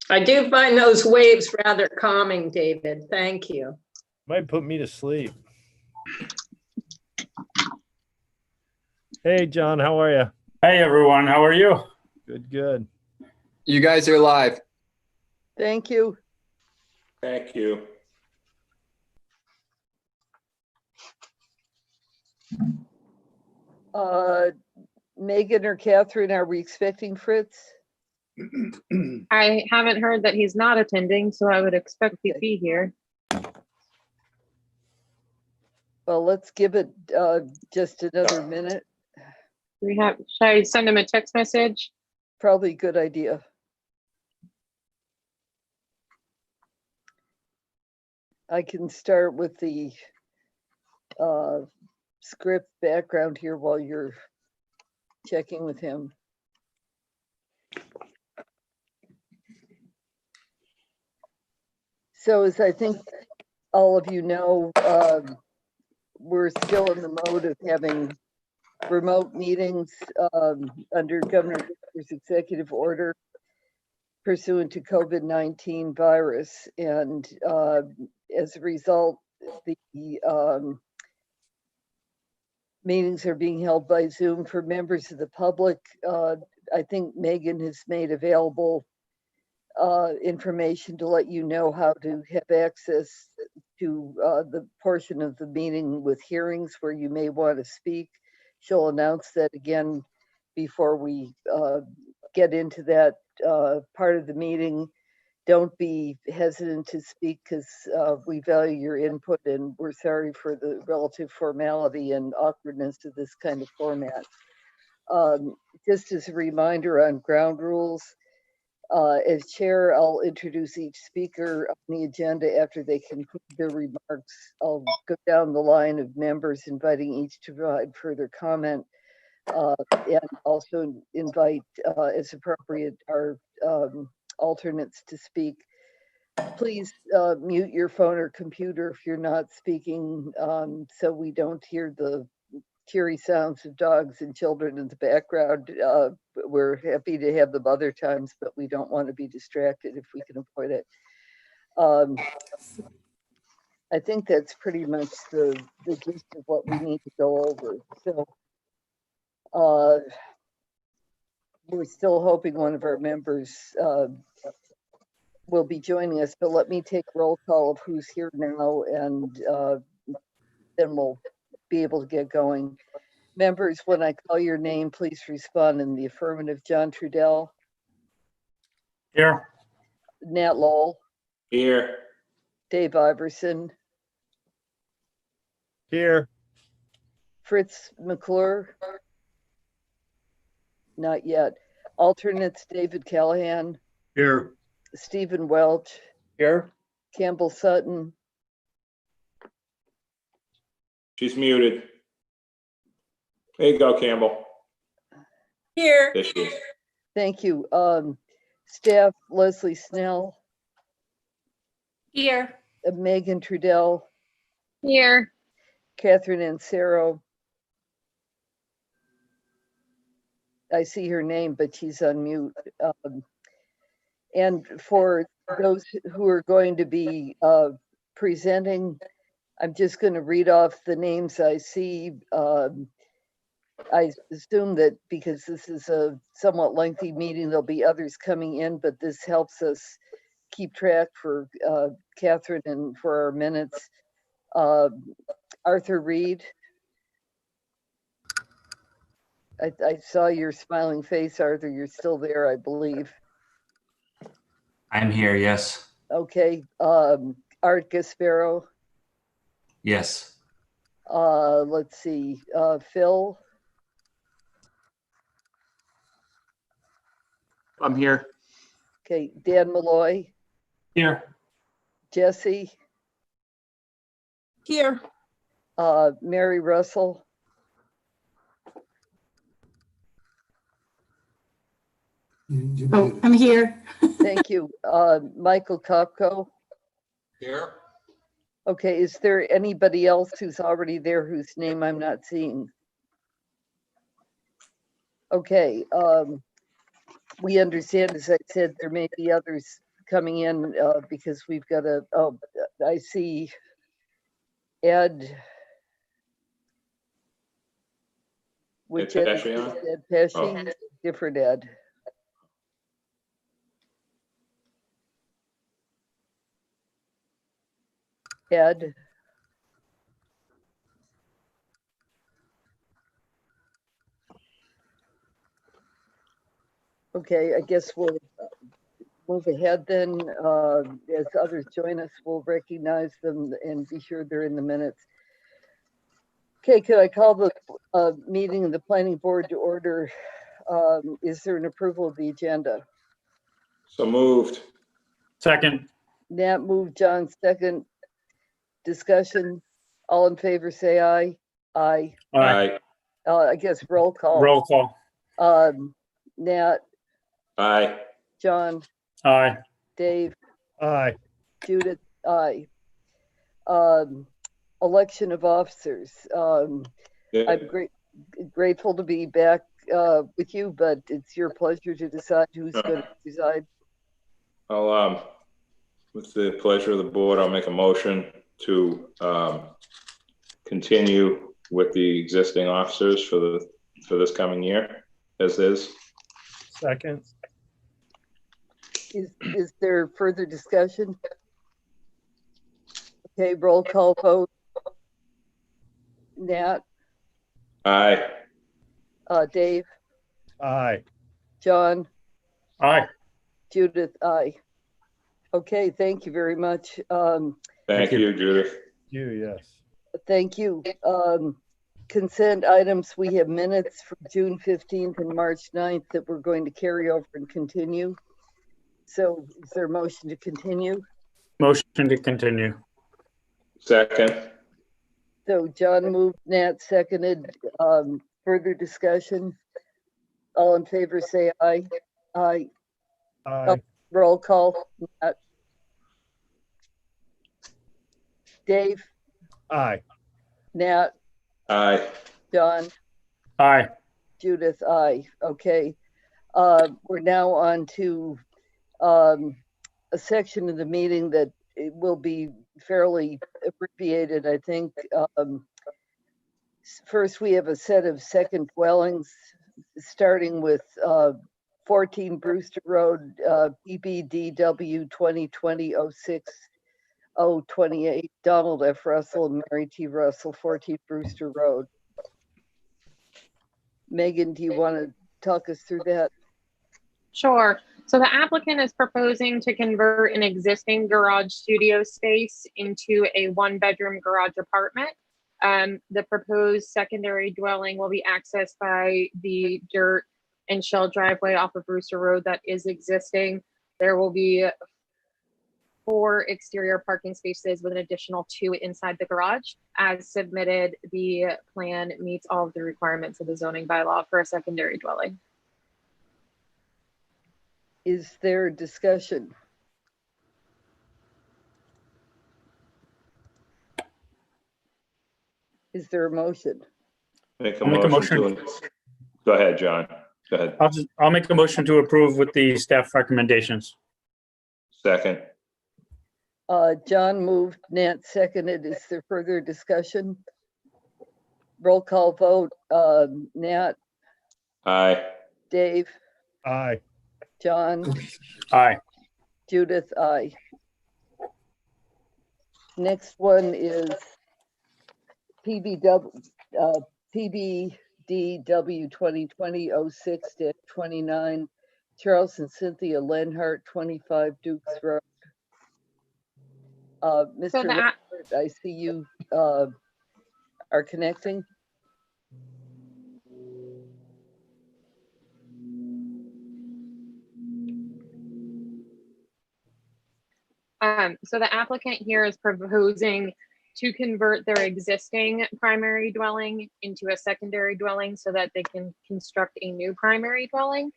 I do find those waves rather calming, David. Thank you. Might put me to sleep. Hey, John, how are you? Hey, everyone. How are you? Good, good. You guys are live. Thank you. Thank you. Megan or Catherine, are we expecting Fritz? I haven't heard that he's not attending, so I would expect he'd be here. Well, let's give it just another minute. Should I send him a text message? Probably a good idea. I can start with the script background here while you're checking with him. So as I think all of you know, we're still in the mode of having remote meetings under Governor Baker's executive order pursuant to COVID-19 virus. And as a result, the meetings are being held by Zoom for members of the public. I think Megan has made available information to let you know how to have access to the portion of the meeting with hearings where you may want to speak. She'll announce that again before we get into that part of the meeting. Don't be hesitant to speak because we value your input and we're sorry for the relative formality and awkwardness of this kind of format. Just as a reminder on ground rules, as chair, I'll introduce each speaker on the agenda after they conclude their remarks. I'll go down the line of members, inviting each to provide further comment, and also invite, as appropriate, our alternates to speak. Please mute your phone or computer if you're not speaking, so we don't hear the cheery sounds of dogs and children in the background. We're happy to have them other times, but we don't want to be distracted if we can avoid it. I think that's pretty much the gist of what we need to go over. So we're still hoping one of our members will be joining us, but let me take roll call of who's here now, and then we'll be able to get going. Members, when I call your name, please respond in the affirmative. John Trudell. Here. Nat Lowell. Here. Dave Iverson. Here. Fritz McClure. Not yet. Alternates, David Callahan. Here. Stephen Welch. Here. Campbell Sutton. She's muted. There you go, Campbell. Here. There she is. Thank you. Staff, Leslie Snell. Here. Megan Trudell. Here. Catherine Ansero. I see her name, but she's on mute. And for those who are going to be presenting, I'm just going to read off the names I see. I assume that because this is a somewhat lengthy meeting, there'll be others coming in, but this helps us keep track for Catherine and for our minutes. Arthur Reed. I saw your smiling face, Arthur. You're still there, I believe. I'm here, yes. Okay. Art Gasparo. Yes. Let's see. Phil. I'm here. Okay. Dan Malloy. Here. Jesse. Here. Mary Russell. Oh, I'm here. Thank you. Michael Kopko. Here. Okay, is there anybody else who's already there whose name I'm not seeing? Okay, we understand, as I said, there may be others coming in because we've got I see Ed. Which Ed is Pesci on? this? Ed Pesci? Different Ed. Ed. Okay, I guess we'll move ahead then. As others join us, we'll recognize them and be sure they're in the minutes. Okay, could I call the meeting of the planning board to order? Is there an approval of the agenda? So moved. Second. Nat moved, John second. Discussion, all in favor, say aye. Aye. Aye. I guess roll call. Roll call. Nat, Aye. John, Aye. Dave, Aye. Judith, aye. Election of officers. I'm grateful to be back with you, but it's your pleasure to decide who's going to preside. I'll, with the pleasure of the board, I'll make a motion to continue with the existing officers for this coming year, as is. Second. Is there further discussion? Okay, roll call vote. Nat, Aye. Dave, Aye. John, Aye. Judith, aye. Okay, thank you very much. Thank you, Judith. You, yes. Thank you. Consent items, we have minutes for June 15th and March 9th that we're going to carry over and continue. So is there a motion to continue? Motion to continue. Second. So John moved, Nat seconded. Further discussion? All in favor say aye. Aye. Aye. Roll call. Nat. Dave, Aye. Nat, Aye. John, Aye. Judith, aye. Okay. We're now on to a section of the meeting that it will be fairly abbreviated, I think. First, we have a set of second dwellings, starting with 14 Brewster Road, PBDW 2020-06-028, Donald F. Russell and Mary T. Russell, 14 Brewster Road. Megan, do you want to talk us through that? Sure. So the applicant is proposing to convert an existing garage studio space into a one-bedroom garage apartment. The proposed secondary dwelling will be accessed by the dirt and shell driveway off of Brewster Road that is existing. There will be 4 exterior parking spaces with an additional 2 inside the garage. As submitted, the plan meets all of the requirements of the zoning bylaw for a secondary dwelling. Is there discussion? Is there a motion? Make a I'll make a motion motion. to. Go ahead, John. Go ahead. I'll make a motion to approve with the staff recommendations. Second. John moved, Nat seconded. Is there further discussion? Roll call vote. Nat, Aye. Dave, Aye. John, Aye. Judith, aye. Next one is PBDW 2020-06-29, Charles and Cynthia Lenhart, 25 Dukes Road. Mr. Lenhart, I see you are connecting. So the applicant here is proposing to convert their existing primary dwelling into a secondary dwelling so that they can construct a new primary dwelling.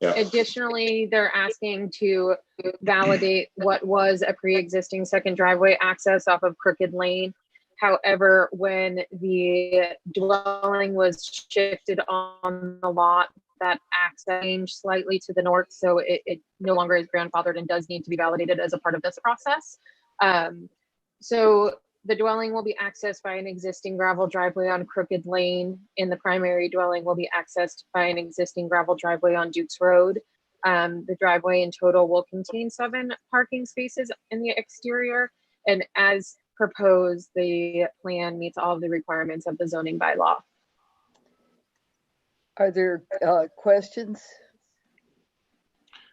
Additionally, they're asking to validate what was a pre-existing second driveway access off of Crooked Lane. However, when the dwelling was shifted on the lot, that access change slightly to the north, so it no longer is grandfathered and does need to be validated as a part of this process. So the dwelling will be accessed by an existing gravel driveway on Crooked Lane, and the primary dwelling will be accessed by an existing gravel driveway on Dukes Road. The driveway in total will contain 7 parking spaces in the exterior, and as proposed, the plan meets all of the requirements of the zoning bylaw. Are there questions?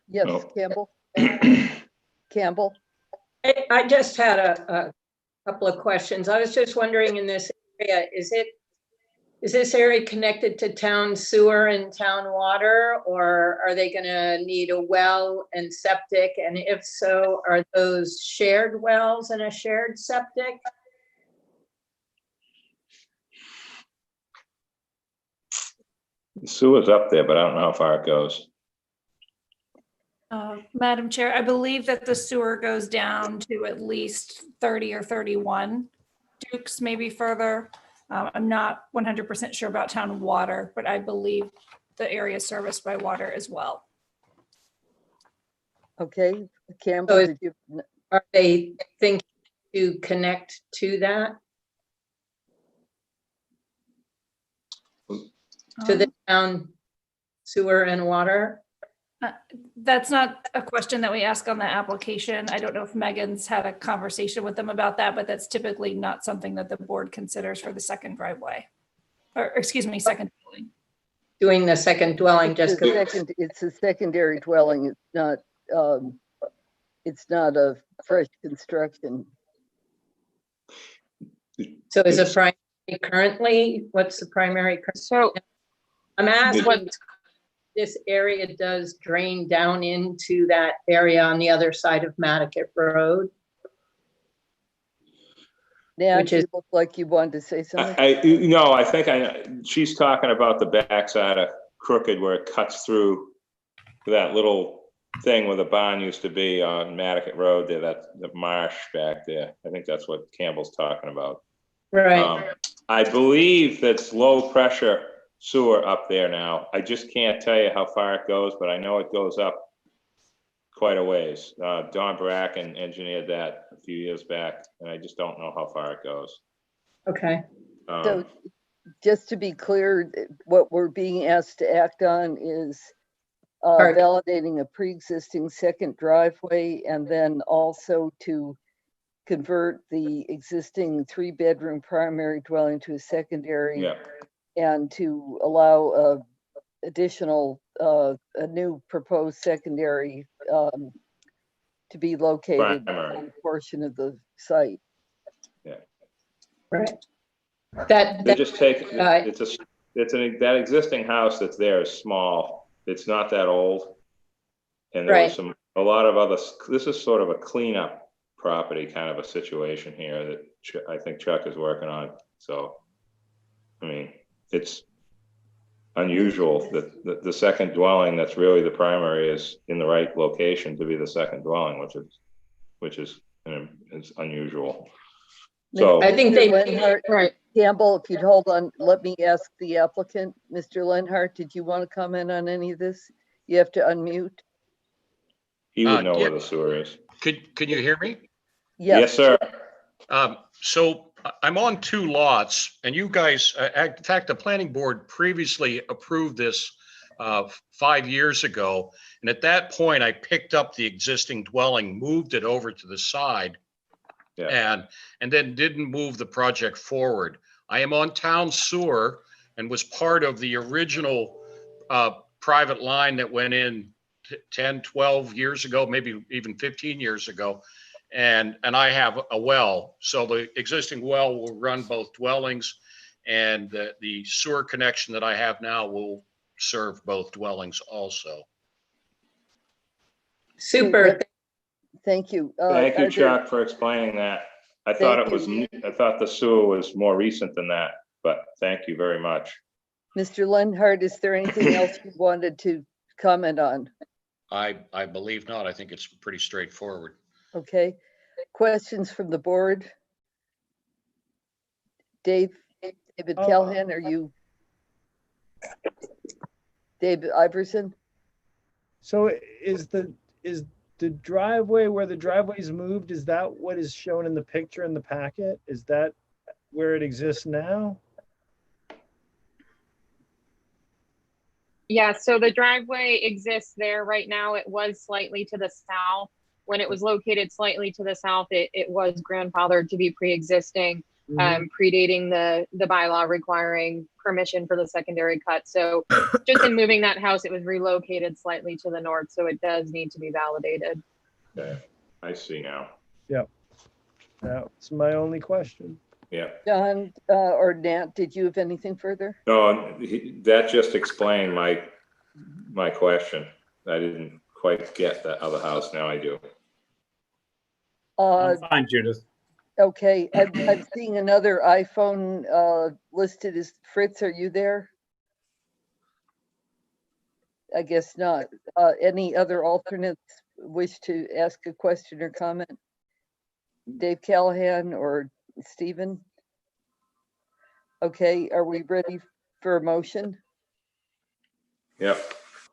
Yes, No. Campbell? Campbell? I just had a couple of questions. I was just wondering, in this area, is this area connected to town sewer and town water, or are they gonna need a well and septic? And if so, are those shared wells and a shared septic? The sewer's up there, but I don't know how far it goes. Madam Chair, I believe that the sewer goes down to at least 30 or 31. Dukes maybe further. I'm not 100% sure about town water, but I believe the area is serviced by water as well. Okay, Campbell, So did you? Are they thinking to connect to that, to the town sewer and water? That's not a question that we ask on the application. I don't know if Megan's had a conversation with them about that, but that's typically not something that the board considers for the second driveway. Or excuse me, second dwelling. Doing the second dwelling just because. It's a secondary dwelling. It's not a fresh construction. So is a primary currently, what's the primary? So I'm asking, what this area does drain down into that area on the other side of Nantucket Road. Nan, Which is- you look like you wanted to say something. No, I think she's talking about the backside of Crooked where it cuts through that little thing where the barn used to be on Nantucket Road there, that's the marsh back there. I think that's what Campbell's talking about. Right. I believe that's low pressure sewer up there now. I just can't tell you how far it goes, but I know it goes up quite a ways. Don Bracken engineered that a few years back, and I just don't know how far it goes. Okay. So just to be clear, what we're being asked to act on is validating a pre-existing second driveway, and then also to convert the existing 3-bedroom primary dwelling to a secondary, Yeah. and to allow a new proposed secondary to be located Primary. on a portion of the site. Yeah. Right. They just take, that existing house that's there is small. It's not that old. And there was a lot of other, this is sort of a cleanup property kind of a situation here that I think Chuck is working on. So, I mean, it's unusual that the second dwelling that's really the primary is in the right location to be the second dwelling, which is unusual. So I think they, right. Campbell, if you'd hold on, let me ask the applicant. Mr. Lenhart, did you want to comment on any of this? You have to unmute. he would know where the sewer is. Can you hear me? Yes, sir. So I'm on 2 lots, and you guys, in fact, the planning board previously approved this 5 years ago. And at that point, I picked up the existing dwelling, moved it over to the side, and then didn't move the project forward. I am on town sewer and was part of the original private line that went in 10, 12 years ago, maybe even 15 years ago. And I have a well. So the existing well will run both dwellings, and the sewer connection that I have now will serve both dwellings also. super. Thank you. Thank you, Chuck, for explaining that. I thought the sewer was more recent than that, but thank you very much. Mr. Lenhart, is there anything else you wanted to comment on? I believe not. I think it's pretty straightforward. Okay. Questions from the board? David Callahan, are you? Dave Iverson? So is the driveway where the driveway's moved, is that what is shown in the picture in the packet? Is that where it exists now? Yeah, so the driveway exists there right now. It was slightly to the south. When it was located slightly to the south, it was grandfathered to be pre-existing, predating the bylaw requiring permission for the secondary cut. So just in moving that house, it was relocated slightly to the north, so it does need to be validated. Okay, I see now. Yep. That's my only question. Yeah. John or Nat, did you have anything further? No, that just explained my question. I didn't quite get that other house. Now I do. I'm fine, Judith. Okay, I'm seeing another iPhone listed as Fritz. Are you there? I guess not. Any other alternates wish to ask a question or comment? Dave Callahan or Stephen? Okay, are we ready for a motion? Yep.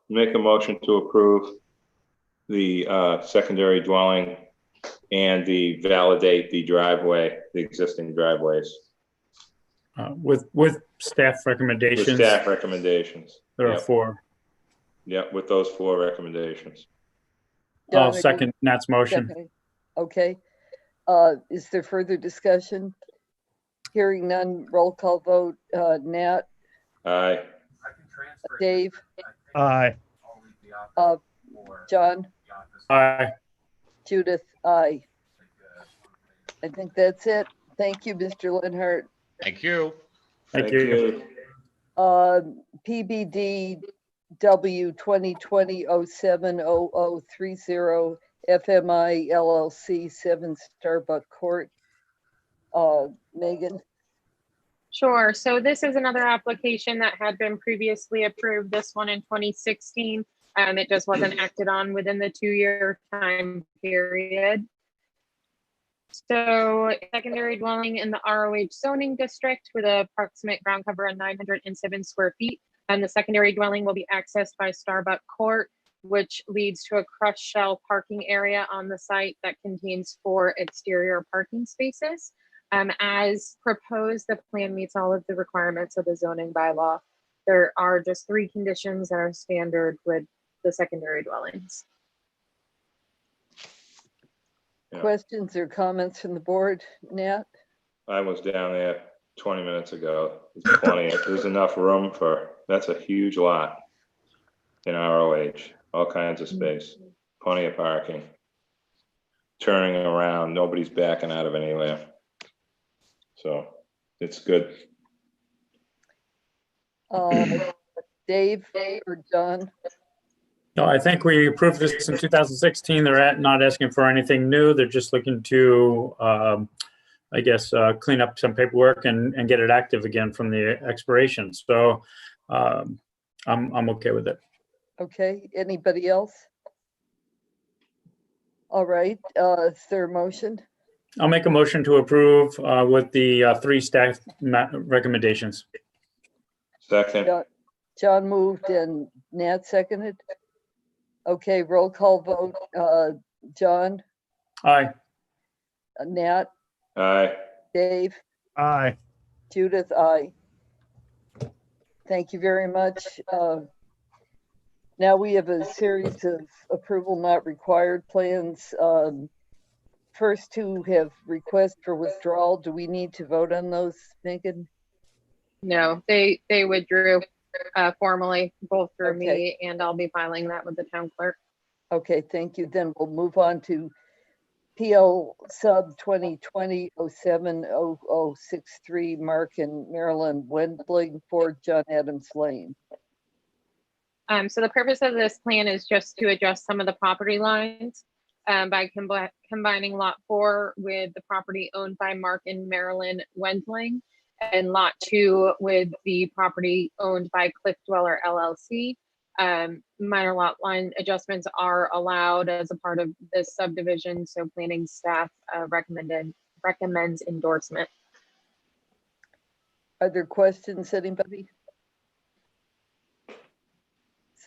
Make a motion to approve the secondary dwelling and the validate the driveway, the existing driveways. With staff recommendations. With staff recommendations. There are Yep. 4. Yep, with those 4 recommendations. I'll second Nat's motion. Okay. Is there further discussion? Hearing none, roll call vote. Nat? Aye. Dave? Aye. John? Aye. Judith? Aye. I think that's it. Thank you, Mr. Lenhart. Thank you. Thank you. PBD W 2020-070030 FMI LLC 7 Starbuck Court. Megan? Sure. So this is another application that had been previously approved, this one in 2016. It just wasn't acted on within the 2-year time period. So secondary dwelling in the ROH zoning district with an approximate ground cover of 907 square feet. And the secondary dwelling will be accessed by Starbuck Court, which leads to a crushed shell parking area on the site that contains 4 exterior parking spaces. As proposed, the plan meets all of the requirements of the zoning bylaw. There are just 3 conditions that are standard with the secondary dwellings. Yeah. Questions or comments from the board? Nat? I was down there 20 minutes ago. There's plenty. There's enough room for, that's a huge lot in ROH, all kinds of space, plenty of parking. Turning around, nobody's backing out of anywhere. So it's good. Dave or John? No, I think we approved this in 2016. They're not asking for anything new. They're just looking to, I guess, clean up some paperwork and get it active again from the expiration. So I'm okay with it. Okay, anybody else? All right, is there a motion? I'll make a motion to approve with the 3 staff recommendations. Second. John moved and Nat seconded. Okay, roll call vote. John? Aye. Nat? Aye. Dave? Aye. Judith? Aye. Thank you very much. Now we have a series of approval not required plans. First 2 have requests for withdrawal. Do we need to vote on those, Megan? No, they withdrew formally, both through Okay. me, and I'll be filing that with the town clerk. Okay, thank you. Then we'll move on to PL sub 2020-070063 Mark and Marilyn Wendling for John Adams Lane. So the purpose of this plan is just to adjust some of the property lines by combining lot 4 with the property owned by Mark and Marilyn Wendling, and lot 2 with the property owned by Cliff Dweller LLC. Minor lot line adjustments are allowed as a part of this subdivision, so planning staff recommends endorsement. Are there questions, anybody?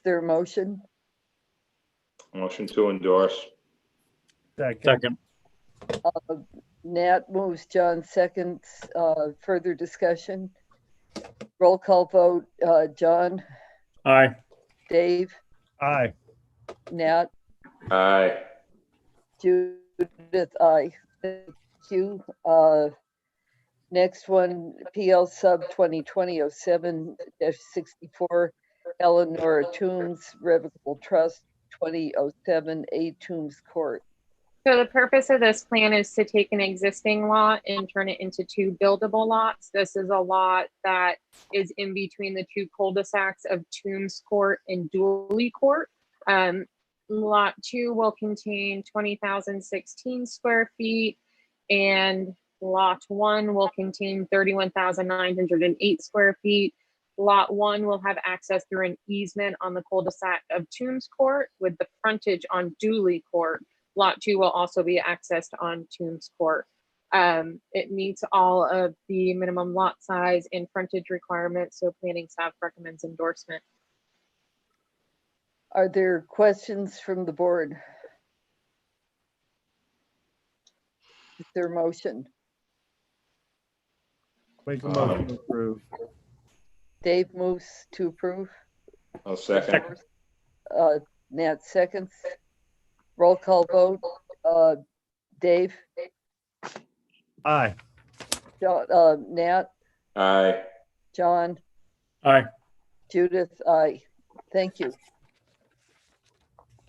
there a motion? Motion to endorse. Second. Nat moves, John seconds. Further discussion? Roll call vote. John, Aye. Dave, Aye. Nat, Aye. Judith, aye. Thank you. Next one, PL sub 2020-07-64, Eleanor Toombs Revocable Trust, 2007 A Toombs Court. So the purpose of this plan is to take an existing lot and turn it into 2 buildable lots. This is a lot that is in between the 2 cul-de-sacs of Toombs Court and Dooley Court. Lot 2 will contain 20,016 square feet, and Lot 1 will contain 31,908 square feet. Lot 1 will have access through an easement on the cul-de-sac of Toombs Court with the frontage on Dooley Court. Lot 2 will also be accessed on Toombs Court. It meets all of the minimum lot size and frontage requirements, so planning staff recommends endorsement. Are there questions from the board? Is there a motion? Make a motion to approve. Dave moves to approve. I'll second. Nat seconds. Roll call vote. Dave, Aye. John, Nat, Aye. John, Aye. Judith, aye. Thank you.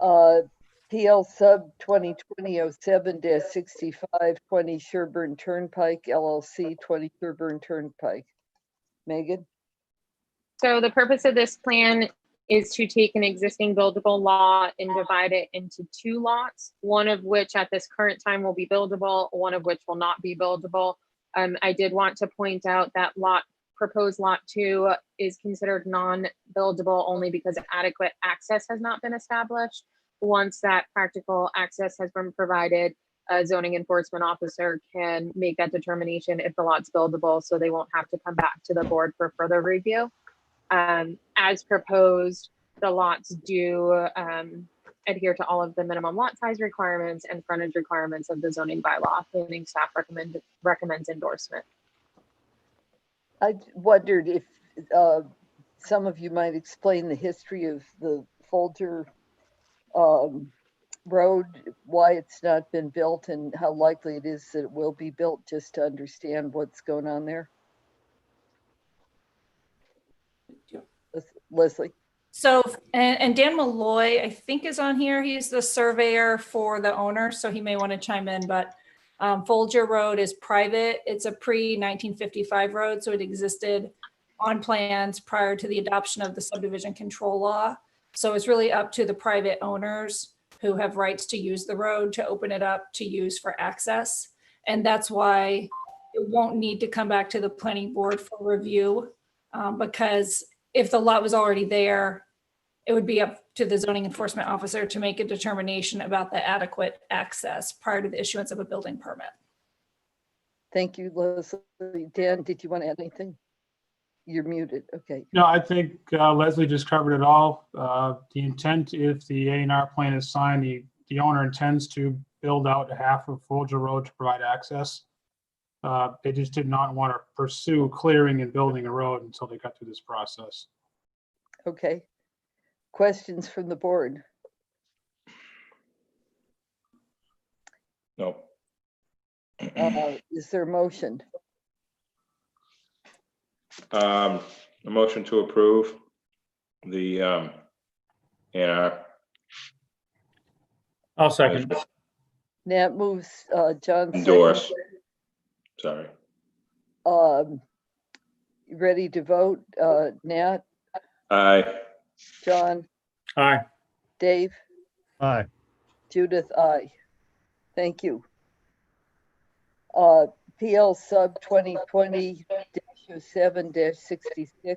PL sub 2020-07-65, 20 Sherburne Turnpike, LLC, 20 Sherburne Turnpike. Megan? So the purpose of this plan is to take an existing buildable lot and divide it into 2 lots, one of which at this current time will be buildable, one of which will not be buildable. I did want to point out that proposed lot 2 is considered non-buildable only because adequate access has not been established. Once that practical access has been provided, a zoning enforcement officer can make that determination if the lot's buildable, so they won't have to come back to the board for further review. As proposed, the lots do adhere to all of the minimum lot size requirements and frontage requirements of the zoning bylaw. Planning staff recommends endorsement. I wondered if some of you might explain the history of the Folger Road, why it's not been built and how likely it is that it will be built, just to understand what's going on there. Leslie. So, and Dan Malloy, I think, is on here. He's the surveyor for the owner, so he may want to chime in, but Folger Road is private. It's a pre-1955 road, so it existed on plans prior to the adoption of the subdivision control law. So it's really up to the private owners who have rights to use the road to open it up to use for access. And that's why it won't need to come back to the planning board for review, because if the lot was already there, it would be up to the zoning enforcement officer to make a determination about the adequate access prior to the issuance of a building permit. Thank you, Leslie. Dan, did you want to add anything? You're muted. Okay. No, I think Leslie just covered it all. The intent, if the A&R plan is signed, the owner intends to build out half of Folger Road to provide access. They just did not want to pursue clearing and building a road until they got through this process. Okay. Questions from the board? No. Is there a motion? A motion to approve the A&R. I'll second. Nat moves, John. Endorse. Sorry. You ready to vote? Nat, Aye. John, Aye. Dave, Aye. Judith, aye. Thank you. PL sub 2020-07-66,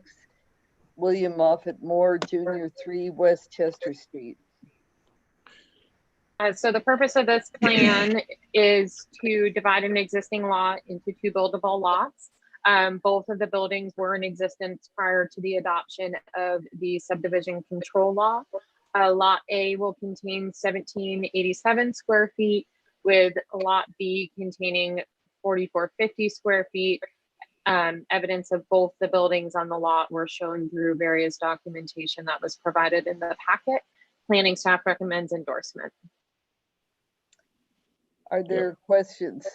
William Moffett Moore Jr. 3 West Chester Street. So the purpose of this plan is to divide an existing lot into 2 buildable lots. Both of the buildings were in existence prior to the adoption of the subdivision control law. Lot A will contain 1787 square feet, with Lot B containing 4450 square feet. Evidence of both the buildings on the lot were shown through various documentation that was provided in the packet. Planning staff recommends endorsement. Are there questions?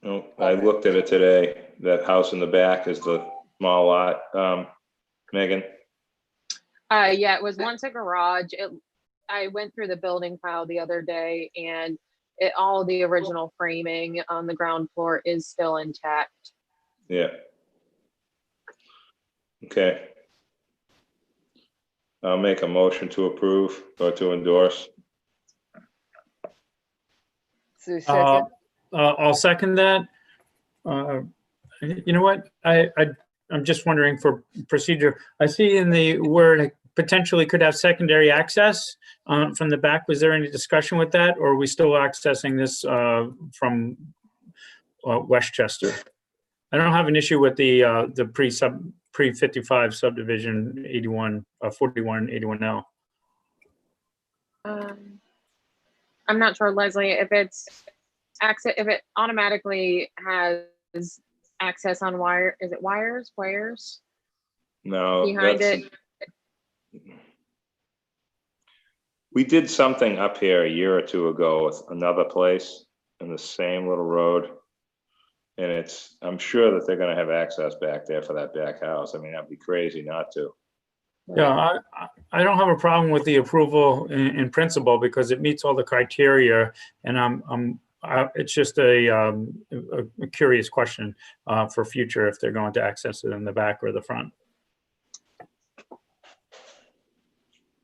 No, I looked at it today. That house in the back is the small lot. Megan? Yeah, it was once a garage. I went through the building file the other day, and all the original framing on the ground floor is still intact. Yeah. Okay. I'll make a motion to approve or to endorse. Is there a second? I'll second that. You know what? I'm just wondering for procedure. I see in the word it potentially could have secondary access from the back. Was there any discussion with that, or are we still accessing this from Westchester? I don't have an issue with the pre 55 subdivision 41 41 81L. I'm not sure, Leslie, if it's access, if it automatically has access on wire. Is it wires? No, Behind it. We did something up here a year or two ago with another place in the same little road. And I'm sure that they're gonna have access back there for that back house. I mean, that'd be crazy not to. Yeah, I don't have a problem with the approval in principle because it meets all the criteria, and it's just a curious question for future if they're going to access it in the back or the front.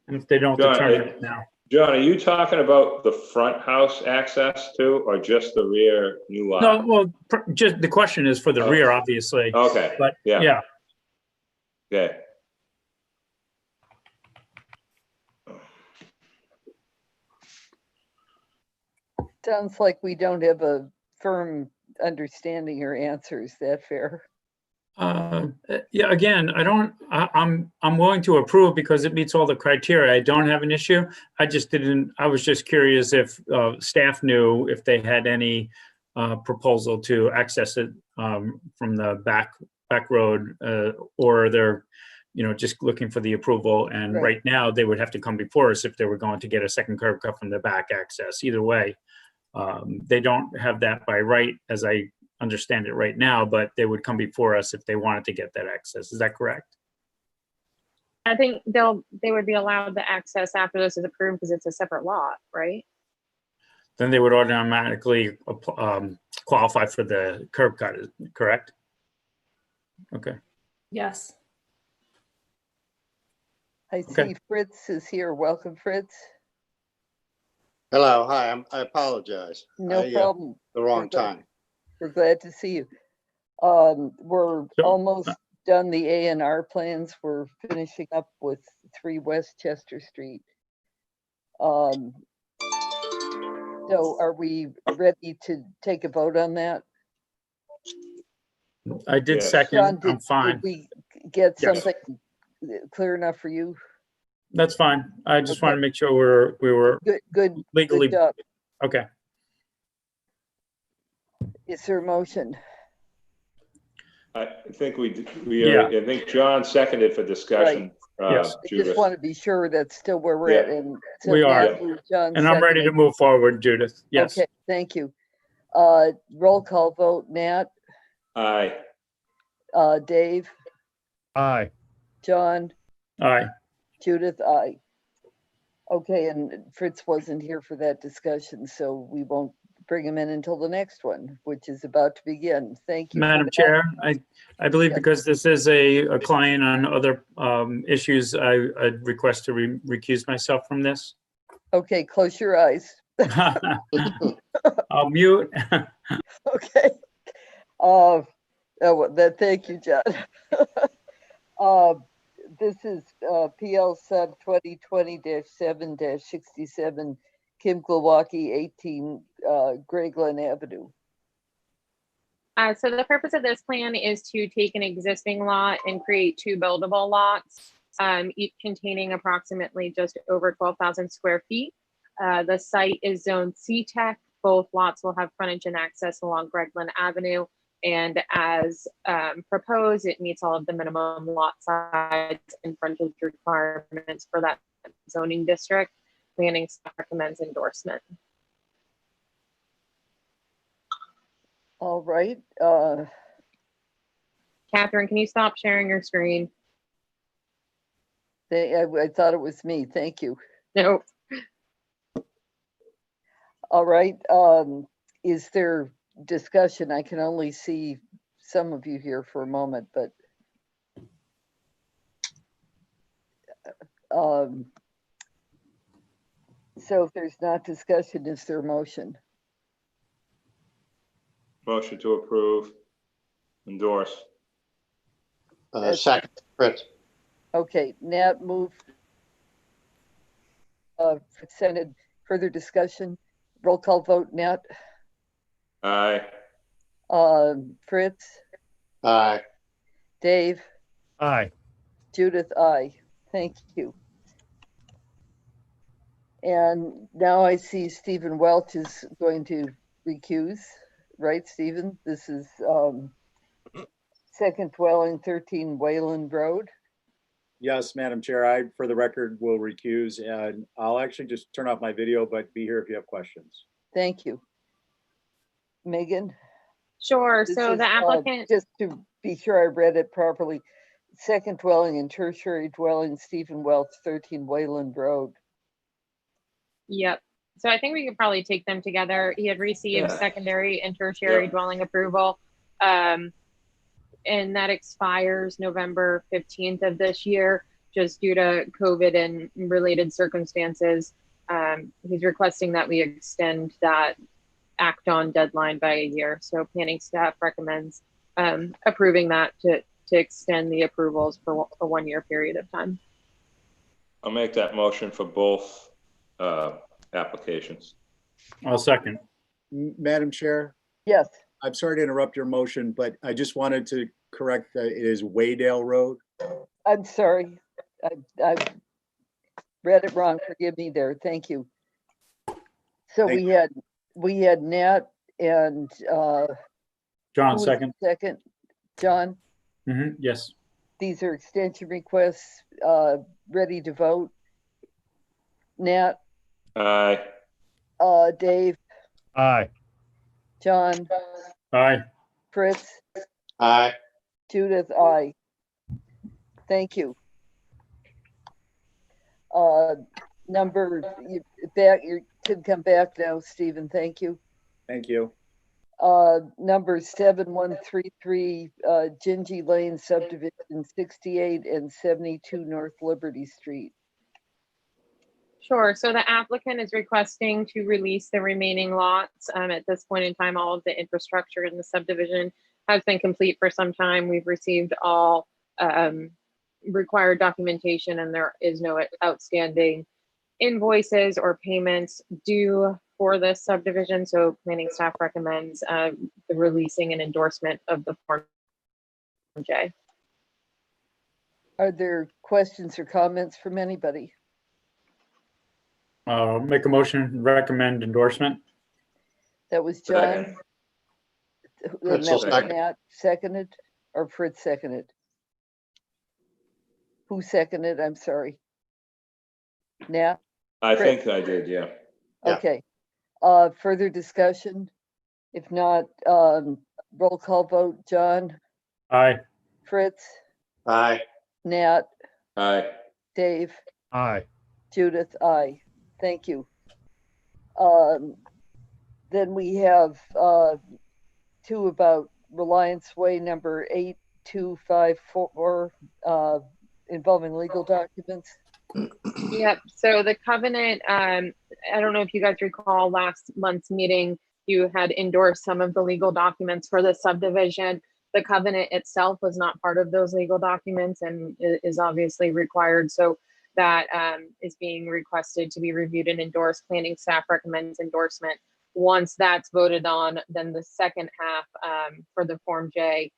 And if they don't determine it now. John, are you talking about the front house access too, or just the rear new lot? No, well, just the question is for the rear, obviously. Okay. But yeah. yeah. Okay. Sounds like we don't have a firm understanding or answer. Is that fair? Yeah, again, I'm willing to approve because it meets all the criteria. I don't have an issue. I was just curious if staff knew if they had any proposal to access it from the back road, or they're, just looking for the approval. And right now they would have to come before us if they were going to get a second curb cut from the back access. Either way, they don't have that by right, as I understand it right now, but they would come before us if they wanted to get that access. Is that correct? I think they would be allowed the access after this is approved because it's a separate lot, right? Then they would automatically qualify for the curb cut, correct? Okay. Yes. I see Fritz is here. Welcome, Fritz. Hello, hi, I apologize. No problem. The wrong time. We're glad to see you. We're almost done the A&R plans. We're finishing up with 3 Westchester Street. So are we ready to take a vote on that? I did second. John, I'm fine. Did we get something clear enough for you? That's fine. I just want to make sure we were good legally. Good job. Okay. Is there a motion? I think I think John seconded for discussion. Yes. I just want to be sure that's still where we're at. And so we are. John and I'm ready to move forward, Judith. Yes. Okay, thank you. Roll call vote, Nat. Aye. Dave. Aye. John. Aye. Judith, aye. Okay, and Fritz wasn't here for that discussion, so we won't bring him in until the next one, which is about to begin. Thank you. Madam Chair, I believe because this is a client on other issues, I'd request to recuse myself from this. Okay, close your eyes. I'll mute. Okay. Thank you, John. This is PL sub 2020-7-67, Kim Glowacki, 18 Gray Glen Avenue. So the purpose of this plan is to take an existing lot and create 2 buildable lots, each containing approximately just over 12,000 square feet. The site is zoned C-Tech. Both lots will have frontage and access along Gregland Avenue. And as proposed, it meets all of the minimum lot size and frontage requirements for that zoning district. Planning staff recommends endorsement. All right. Catherine, can you stop sharing your screen? I thought it was me. Thank you. No. All right. Is there discussion? I can only see some of you here for a moment, but so if there's not discussion, is there a motion? Motion to approve, endorse. Second, Fritz. Okay, Nat moved. Presented. Further discussion. Roll call vote. Nat. Aye. Fritz. Aye. Dave. Aye. Judith. Aye. Thank you. And now I see Stephen Welch is going to recuse, right, Stephen? This is second dwelling, 13 Wayland Road. Yes, Madam Chair, I, for the record, will recuse, and I'll actually just turn off my video, but be here if you have questions. Thank you. Megan? Sure. This So is, the applicant, just to be sure I read it properly, second dwelling and tertiary dwelling, Stephen Welch, 13 Wayland Road. yep. So I think we could probably take them together. He had received Yeah. secondary and tertiary Yep. dwelling approval. And that expires November 15th of this year, just due to COVID and related circumstances. He's requesting that we extend that act on deadline by a year. So planning staff recommends approving that to extend the approvals for a 1-year period of time. I'll make that motion for both applications. I'll second. Madam Chair, Yes. I'm sorry to interrupt your motion, but I just wanted to correct that it is Waydale Road. I'm sorry. I read it wrong. Forgive me there. Thank you. So Thank we had Nat and John, who was second. the second? John, Yes. these are extension requests, ready to vote. Nat, Aye. Dave, Aye. John, Aye. Fritz, Aye. Judith, aye. Thank you. Number, you can come back now, Stephen. Thank you. Thank you. Number 7133, Gingy Lane subdivision, 68 and 72 North Liberty Street. Sure. So the applicant is requesting to release the remaining lots. At this point in time, all of the infrastructure in the subdivision has been complete for some time. We've received all required documentation, and there is no outstanding invoices or payments due for this subdivision. So planning staff recommends the releasing and endorsement of the Form J. Are there questions or comments from anybody? Make a motion, recommend endorsement. That was John. Second. And Fritz that will was second. Nat seconded, or Fritz seconded? Who seconded? I'm sorry. Nat? I Fritz. think I did, yeah. Yeah. Okay. Further discussion? If not, roll call vote. John, Aye. Fritz, Aye. Nat, Aye. Dave, Aye. Judith, aye. Thank you. Then we have two about Reliance Way number 8254, involving legal documents. Yep. So the covenant, I don't know if you guys recall last month's meeting, you had endorsed some of the legal documents for the subdivision. The covenant itself was not part of those legal documents and is obviously required. So that is being requested to be reviewed and endorsed. Planning staff recommends endorsement once that's voted on, then the second half for the Form J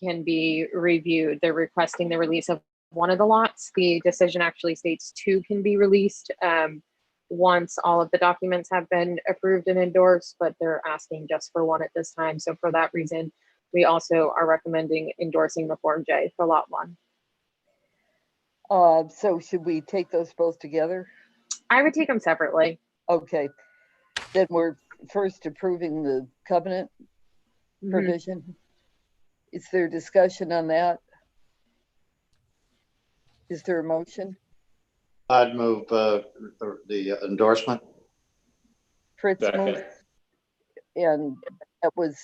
can be reviewed. They're requesting the release of one of the lots. The decision actually states 2 can be released once all of the documents have been approved and endorsed, but they're asking just for 1 at this time. So for that reason, we also are recommending endorsing the Form J for lot 1. So should we take those both together? I would take them separately. Okay, then we're first approving the covenant provision. Is there discussion on that? Is there a motion? I'd move the endorsement. Fritz Second. moved, and that was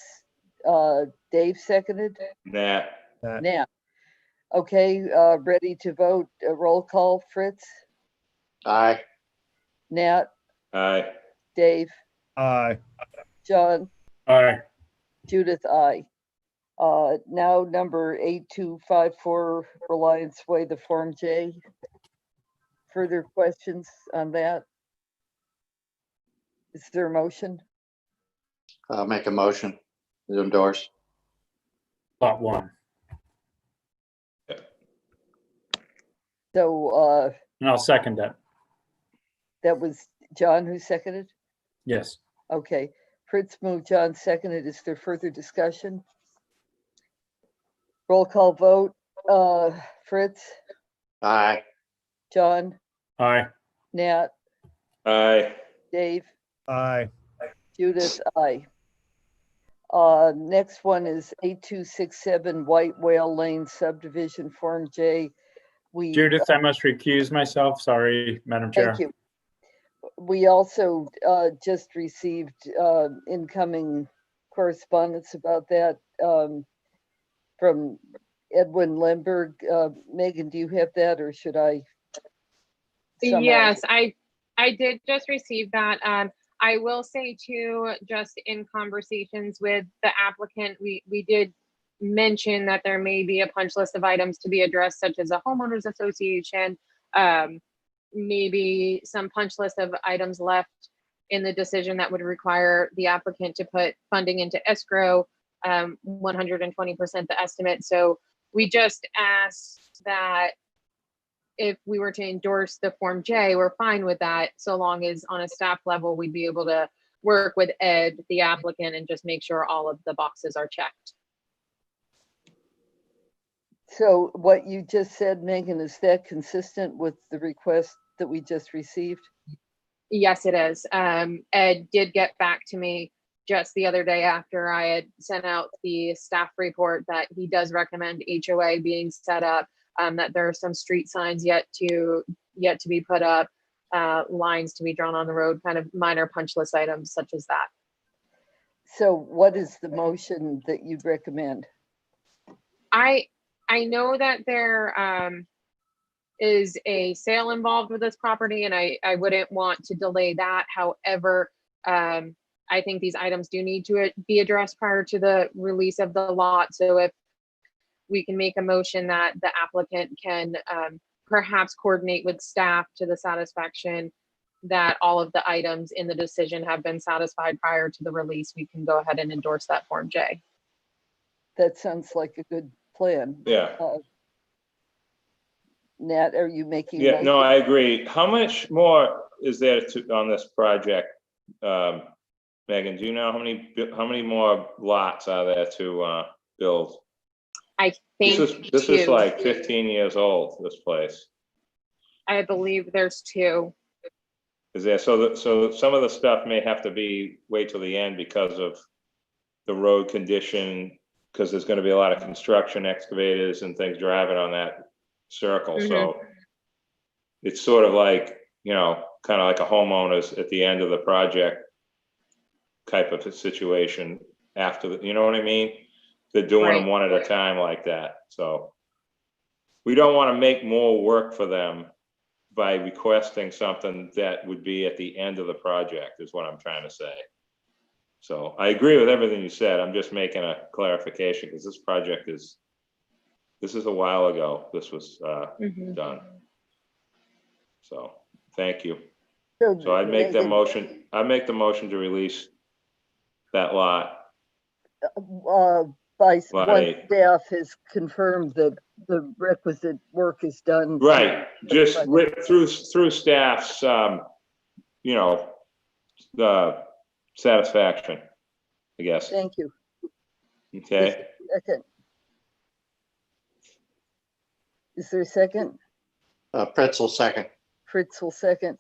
Dave seconded? Nat, Nat. Okay, ready to vote. Roll call. Fritz? Aye. Nat? aye. Dave? Aye. John? Aye. Judith? Aye. Now number 8254 Reliance Way, the Form J. Further questions on that? Is there a motion? I'll make a motion to endorse. Lot 1. So And I'll second that. that was John who seconded? Yes. Okay, Fritz moved, John seconded. Is there further discussion? Roll call vote. Fritz, Aye. John, Aye. Nat, Aye. Dave, Aye. Judith, aye. Next one is 8267 White Whale Lane subdivision Form J. Judith, I must recuse myself. Sorry, Madam Chair. Thank you. We also just received incoming correspondence about that from Edwin Lemberg. Megan, do you have that, or should I summarize? Yes, I did just receive that. I will say too, just in conversations with the applicant, we did mention that there may be a punch list of items to be addressed, such as a homeowners association, maybe some punch list of items left in the decision that would require the applicant to put funding into escrow, 120% the estimate. So we just asked that if we were to endorse the Form J, we're fine with that, so long as on a staff level, we'd be able to work with Ed, the applicant, and just make sure all of the boxes are checked. So what you just said, Megan, is that consistent with the request that we just received? Yes, it is. Ed did get back to me just the other day after I had sent out the staff report that he does recommend HOA being set up, that there are some street signs yet to be put up, lines to be drawn on the road, kind of minor punch list items such as that. So what is the motion that you'd recommend? I know that there is a sale involved with this property, and I wouldn't want to delay that. However, I think these items do need to be addressed prior to the release of the lot. So if we can make a motion that the applicant can perhaps coordinate with staff to the satisfaction that all of the items in the decision have been satisfied prior to the release, we can go ahead and endorse that Form J. That sounds like a good plan. Yeah. Nat, are you making? Yeah, no, I agree. How much more is there on this project? Megan, do you know how many more lots are there to build? I think this is like 15 years old, this place. I believe there's 2. Is there, so some of the stuff may have to be wait till the end because of the road condition, because there's going to be a lot of construction excavators and things driving on that circle. So it's sort of like, you know, kind of like a homeowner's at the end of the project type of a situation after the, you know what I mean? They're doing them one at a time like that. So we don't want to make more work for them by requesting something that would be at the end of the project is what I'm trying to say. So I agree with everything you said. I'm just making a clarification because this project is, this is a while ago. This was done. So thank you. So I'd make the motion. I make the motion to release that lot? By Lot one 8. staff has confirmed that the requisite work is done. Right, just through staff's, you know, the satisfaction, I guess. Thank you. Okay, Second. Is there a second? Pretzel second. Fritz will second.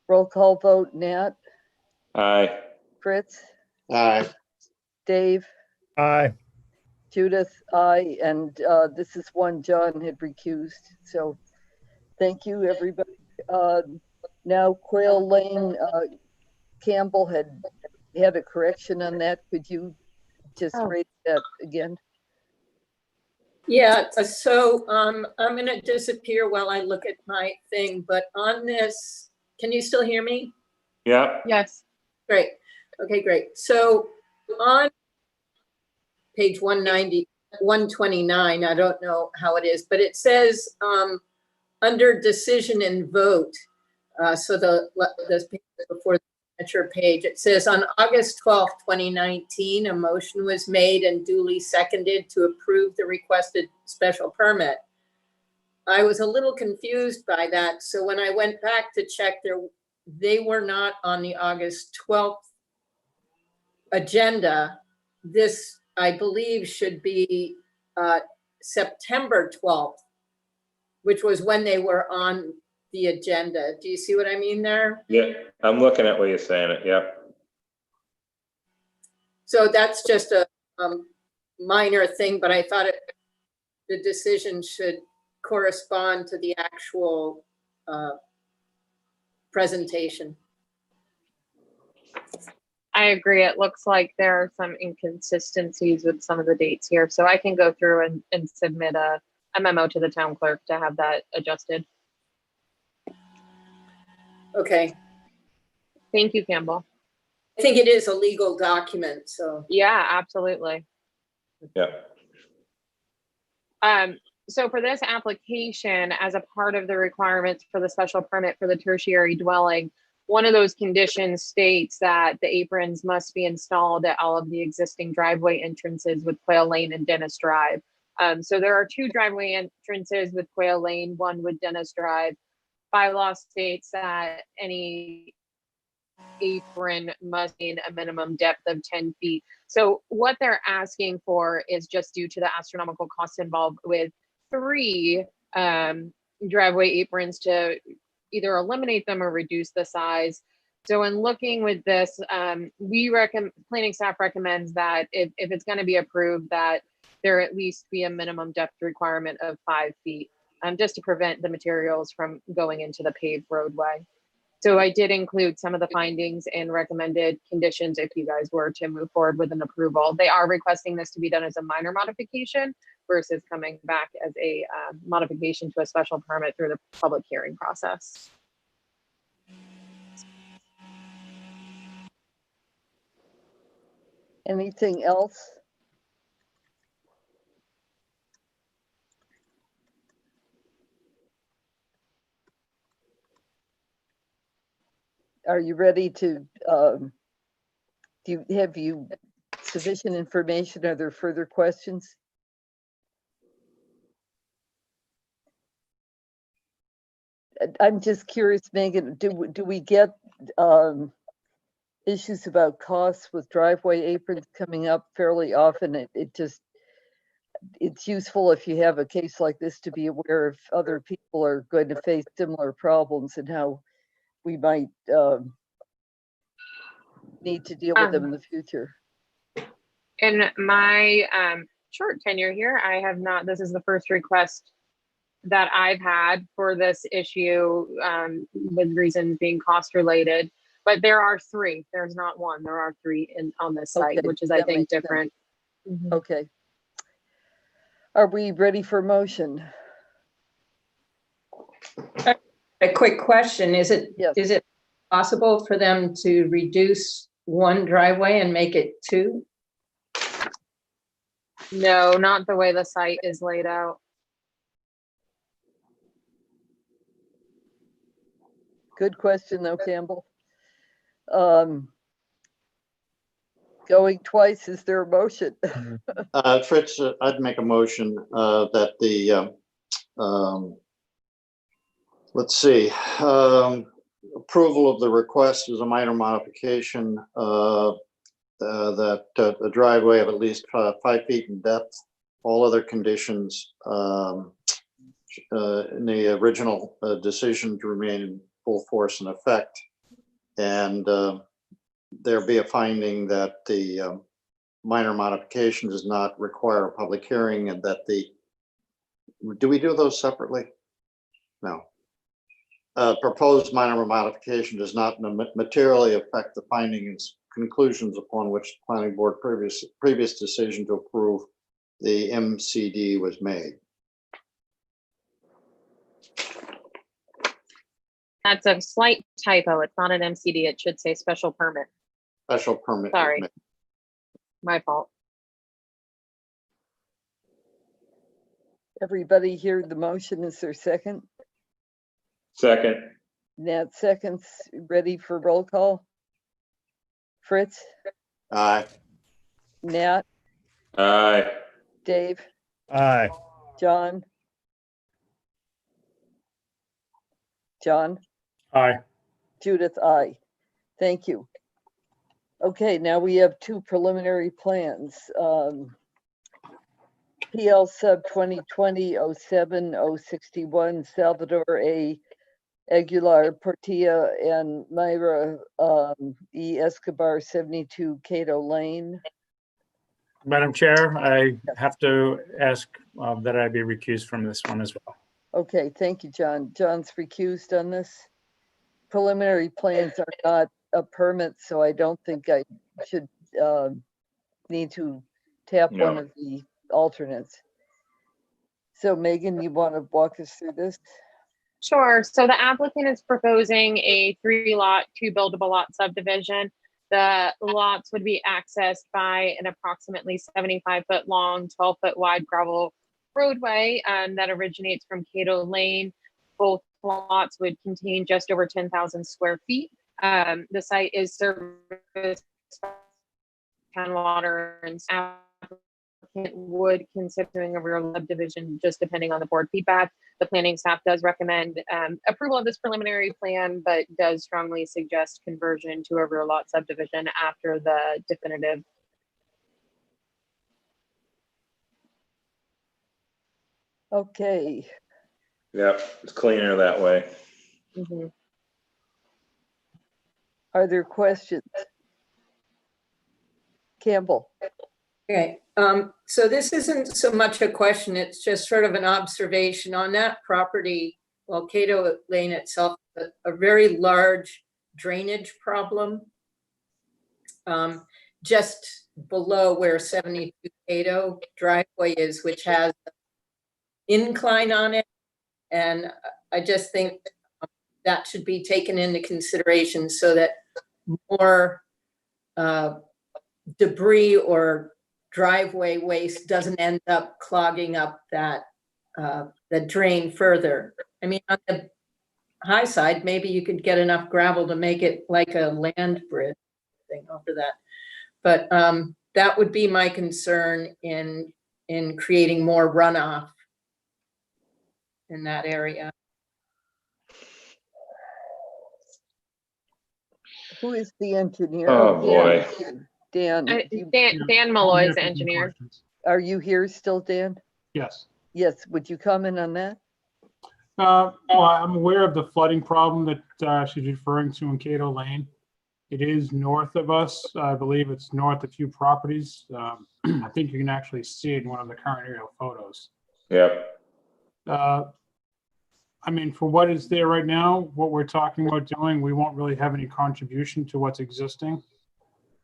Roll call vote, Nat, aye. Fritz, Aye. Dave, Aye. Judith, I, and this is one John had recused. So thank you, everybody. Now Quail Lane, Campbell had a correction on that. Could you just read that again? Yeah, so I'm going to disappear while I look at my thing, but on this, can you still hear me? Yeah. Yes. Great. Okay, great. So on page 190, 129, I don't know how it is, but it says under decision and vote, so this page before the signature page, it says on August 12th, 2019, a motion was made and duly seconded to approve the requested special permit. I was a little confused by that. So when I went back to check, they were not on the August 12th agenda. This, I believe, should be September 12th, which was when they were on the agenda. Do you see what I mean there? Yeah, I'm looking at what you're saying, yep. So that's just a minor thing, but I thought the decision should correspond to the actual presentation. I agree. It looks like there are some inconsistencies with some of the dates here. So I can go through and submit a memo to the town clerk to have that adjusted. Okay. Thank you, Campbell. I think it is a legal document, so. Yeah, absolutely. Yeah. So for this application, as a part of the requirements for the special permit for the tertiary dwelling, one of those conditions states that the aprons must be installed at all of the existing driveway entrances with Quail Lane and Dennis Drive. So there are 2 driveway entrances with Quail Lane, 1 with Dennis Drive. Bylaw states that any apron must be in a minimum depth of 10 feet. So what they're asking for is just due to the astronomical costs involved with 3 driveway aprons to either eliminate them or reduce the size. So in looking with this, planning staff recommends that if it's going to be approved, that there at least be a minimum depth requirement of 5 feet, just to prevent the materials from going into the paved roadway. So I did include some of the findings and recommended conditions if you guys were to move forward with an approval. They are requesting this to be done as a minor modification versus coming back as a modification to a special permit through the public hearing process. Anything else? Are you ready to, have you sufficient information? Are there further questions? I'm just curious, Megan, do we get issues about costs with driveway aprons coming up fairly often? It's useful if you have a case like this to be aware if other people are going to face similar problems and how we might need to deal with them in the future. In my short tenure here, I have not, this is the first request that I've had for this issue with reasons being cost related, but there are 3, there's not 1, there are 3 on this site, which is I think different. Mm-hmm. Okay. Are we ready for motion? A quick question, is it possible for them to reduce 1 driveway and make it 2? No, not the way the site is laid out. Good question though, Campbell. Going twice, is there a motion? Fritz, I'd make a motion that the, let's see, approval of the request is a minor modification, that the driveway of at least 5 feet in depth. All other conditions in the original decision to remain in full force and effect. And there be a finding that the minor modification does not require a public hearing, and that do we do those separately? No. Proposed minor modification does not materially affect the findings, conclusions upon which the planning board previous decision to approve the MCD was made. That's a slight typo. It's not an MCD. It should say special permit. Special permit. was Sorry. made. My fault. Everybody hear the motion? Is there a second? Second. Nat seconds. Ready for roll call? Fritz? Aye. Nat? Aye. Dave? Aye. John? John? Aye. Judith, aye. Thank you. Okay, now we have two preliminary plans. PL sub 2020-07-061 Salvador A. Aguilar Portilla and Myra E. Escobar 72 Cato Lane. Madam Chair, I have to ask that I be recused from this one as well. Okay, thank you, John. John's recused on this. Preliminary plans are not a permit, so I don't think I should need to tap one No. of the alternates. So Megan, you want to walk us through this? Sure. So the applicant is proposing a 3-lot, 2 buildable lot subdivision. The lots would be accessed by an approximately 75-foot long, 12-foot wide gravel roadway that originates from Cato Lane. Both lots would contain just over 10,000 square feet. The site is serviced by town water, and applicant would consider doing a rear subdivision just depending on the board feedback. The planning staff does recommend approval of this preliminary plan, but does strongly suggest conversion to a rear lot subdivision after the definitive. Okay. Yep, it's cleaner that way. Mhm. Are there questions? Campbell. Okay, so this isn't so much a question, it's just sort of an observation on that property. Well, Cato Lane itself, a very large drainage problem. Just below where 72 Cato driveway is, which has incline on it. And I just think that should be taken into consideration so that more debris or driveway waste doesn't end up clogging up that the drain further. I mean, on the high side, maybe you could get enough gravel to make it like a land bridge thing over that. But that would be my concern in creating more runoff in that area. Who is the engineer? Oh, boy. Dan. Dan Malloy is the engineer. Are you here still, Dan? Yes. Yes, would you comment on that? Well, I'm aware of the flooding problem that she's referring to in Cato Lane. It is north of us. I believe it's north a few properties. I think you can actually see it in one of the current aerial photos. Yep. I mean, for what is there right now, what we're talking about doing, we won't really have any contribution to what's existing.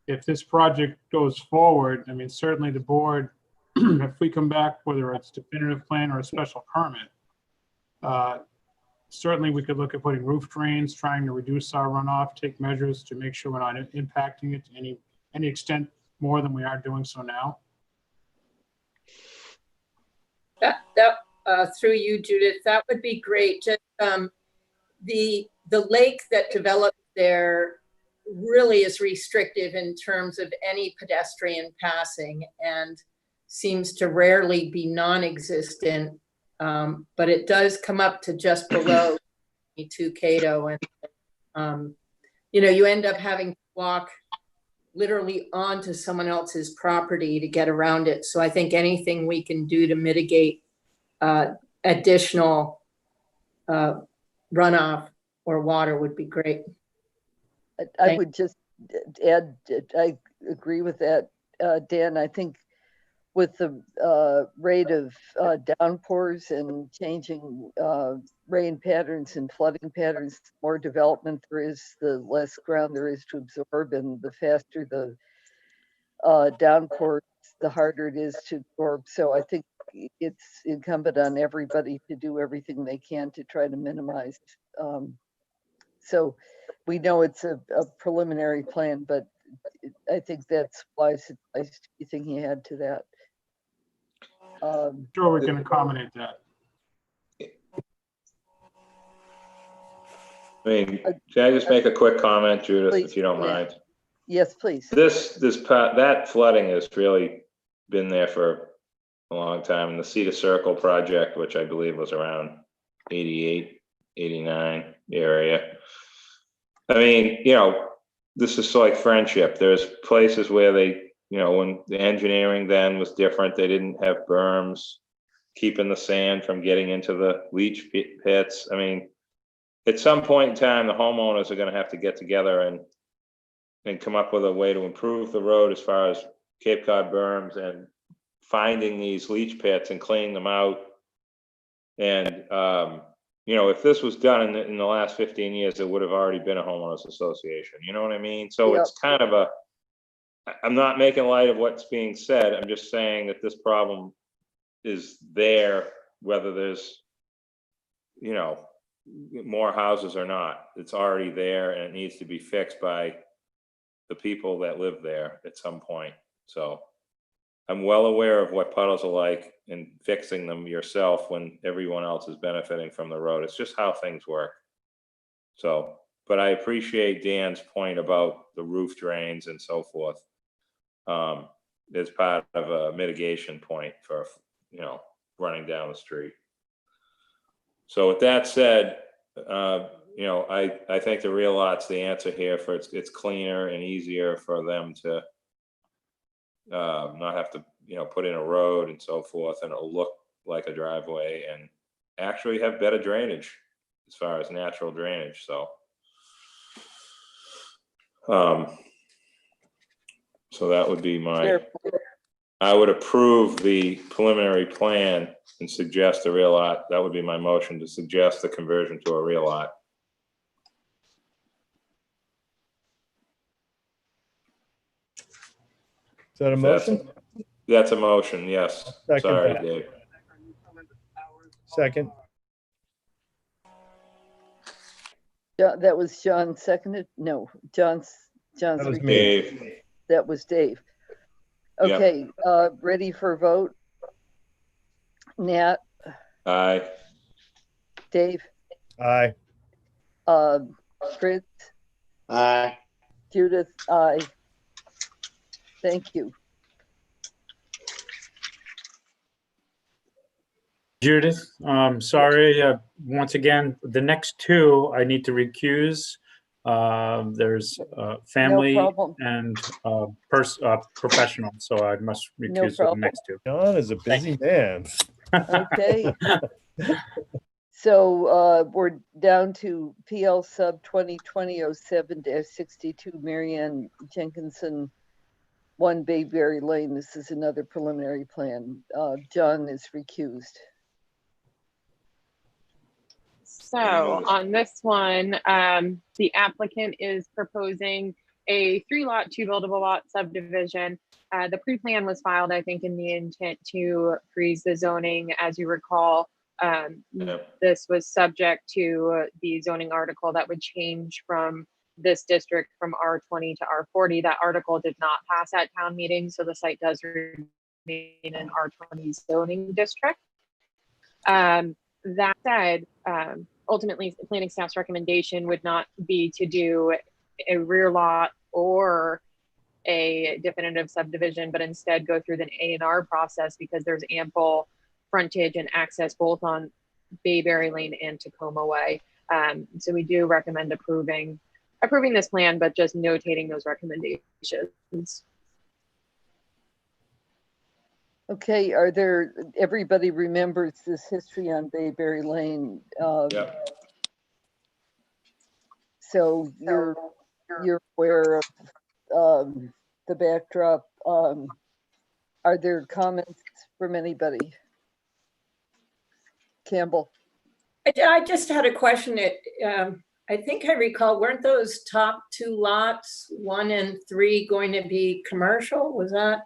If this project goes forward, I mean, certainly the board, if we come back, whether it's definitive plan or a special permit, certainly we could look at putting roof drains, trying to reduce our runoff, take measures to make sure we're not impacting it to any extent more than we are doing so now. Through you, Judith, that would be great. Just the lake that developed there really is restrictive in terms of any pedestrian passing and seems to rarely be non-existent. But it does come up to just below 2 Cato, and you end up having to walk literally onto someone else's property to get around it. So I think anything we can do to mitigate additional runoff or water would be great. I would just add, I agree with that, Dan. I think with the rate of downpours and changing rain patterns and flooding patterns, the more development there is, the less ground there is to absorb, and the faster the downpours, the harder it is to absorb. So I think it's incumbent on everybody to do everything they can to try to minimize. So we know it's a preliminary plan, but I think that's wise advice. Anything he had to that. Sure, we can accommodate that. I mean, can I just make a quick comment, Judith, Please, if you don't yeah. mind? Yes, please. That flooding has really been there for a long time. And the Cedar Circle project, which I believe was around 88, 89 area. I mean, this is like friendship. There's places where they, when the engineering then was different, they didn't have berms keeping the sand from getting into the leach pits. I mean, at some point in time, the homeowners are going to have to get together and come up with a way to improve the road as far as Cape Cod berms and finding these leach pits and cleaning them out. And, if this was done in the last 15 years, it would have already been a homeowners association. You know what I mean? So Yep. It's kind of I'm not making light of what's being said. I'm just saying that this problem is there, whether there's, more houses or not. It's already there and it needs to be fixed by the people that live there at some point. So I'm well aware of what puddles are like and fixing them yourself when everyone else is benefiting from the road. It's just how things work. So, but I appreciate Dan's point about the roof drains and so forth. As part of a mitigation point for, running down the street. So with that said, I think the real lot's the answer here for it's cleaner and easier for them to not have to, put in a road and so forth, and it'll look like a driveway and actually have better drainage as far as natural drainage. So, so that would be I would approve the preliminary plan and suggest a real lot. That would be my motion, to suggest the conversion to a real lot. Is that a motion? That's a motion, yes. Second Sorry, that. Dave. Second. That was John seconded? No, John's. That was me. Dave. That was Dave. Okay, ready for a vote? Nat, Aye. Dave, Aye. Fritz, Aye. Judith, aye. Thank you. Judith, sorry, once again, the next two I need to recuse. There's family No problem. and professional, so I must No recuse for the problem. next two. John is a busy man. Okay. So we're down to PL sub 2020-07-62 Marianne Jenkinson, 1 Bayberry Lane. This is another preliminary plan. John is recused. So on this one, the applicant is proposing a 3-lot, 2 buildable lot subdivision. The pre-plan was filed, I think, in the intent to freeze the zoning. As you recall, this was subject to the zoning article that would change from this district from R20 to R40. That article did not pass at town meeting, so the site does remain an R20 zoning district. That said, ultimately, the planning staff's recommendation would not be to do a rear lot or a definitive subdivision, but instead go through the A&R process because there's ample frontage and access both on Bayberry Lane and Tacoma Way. So we do recommend approving this plan, but just notating those recommendations. Okay, everybody remembers this history on Bayberry Lane. Yep. So you're aware of the backdrop. Are there comments from anybody? Campbell? I just had a question. I think I recall, weren't those top two lots, 1 and 3, going to be commercial? Was that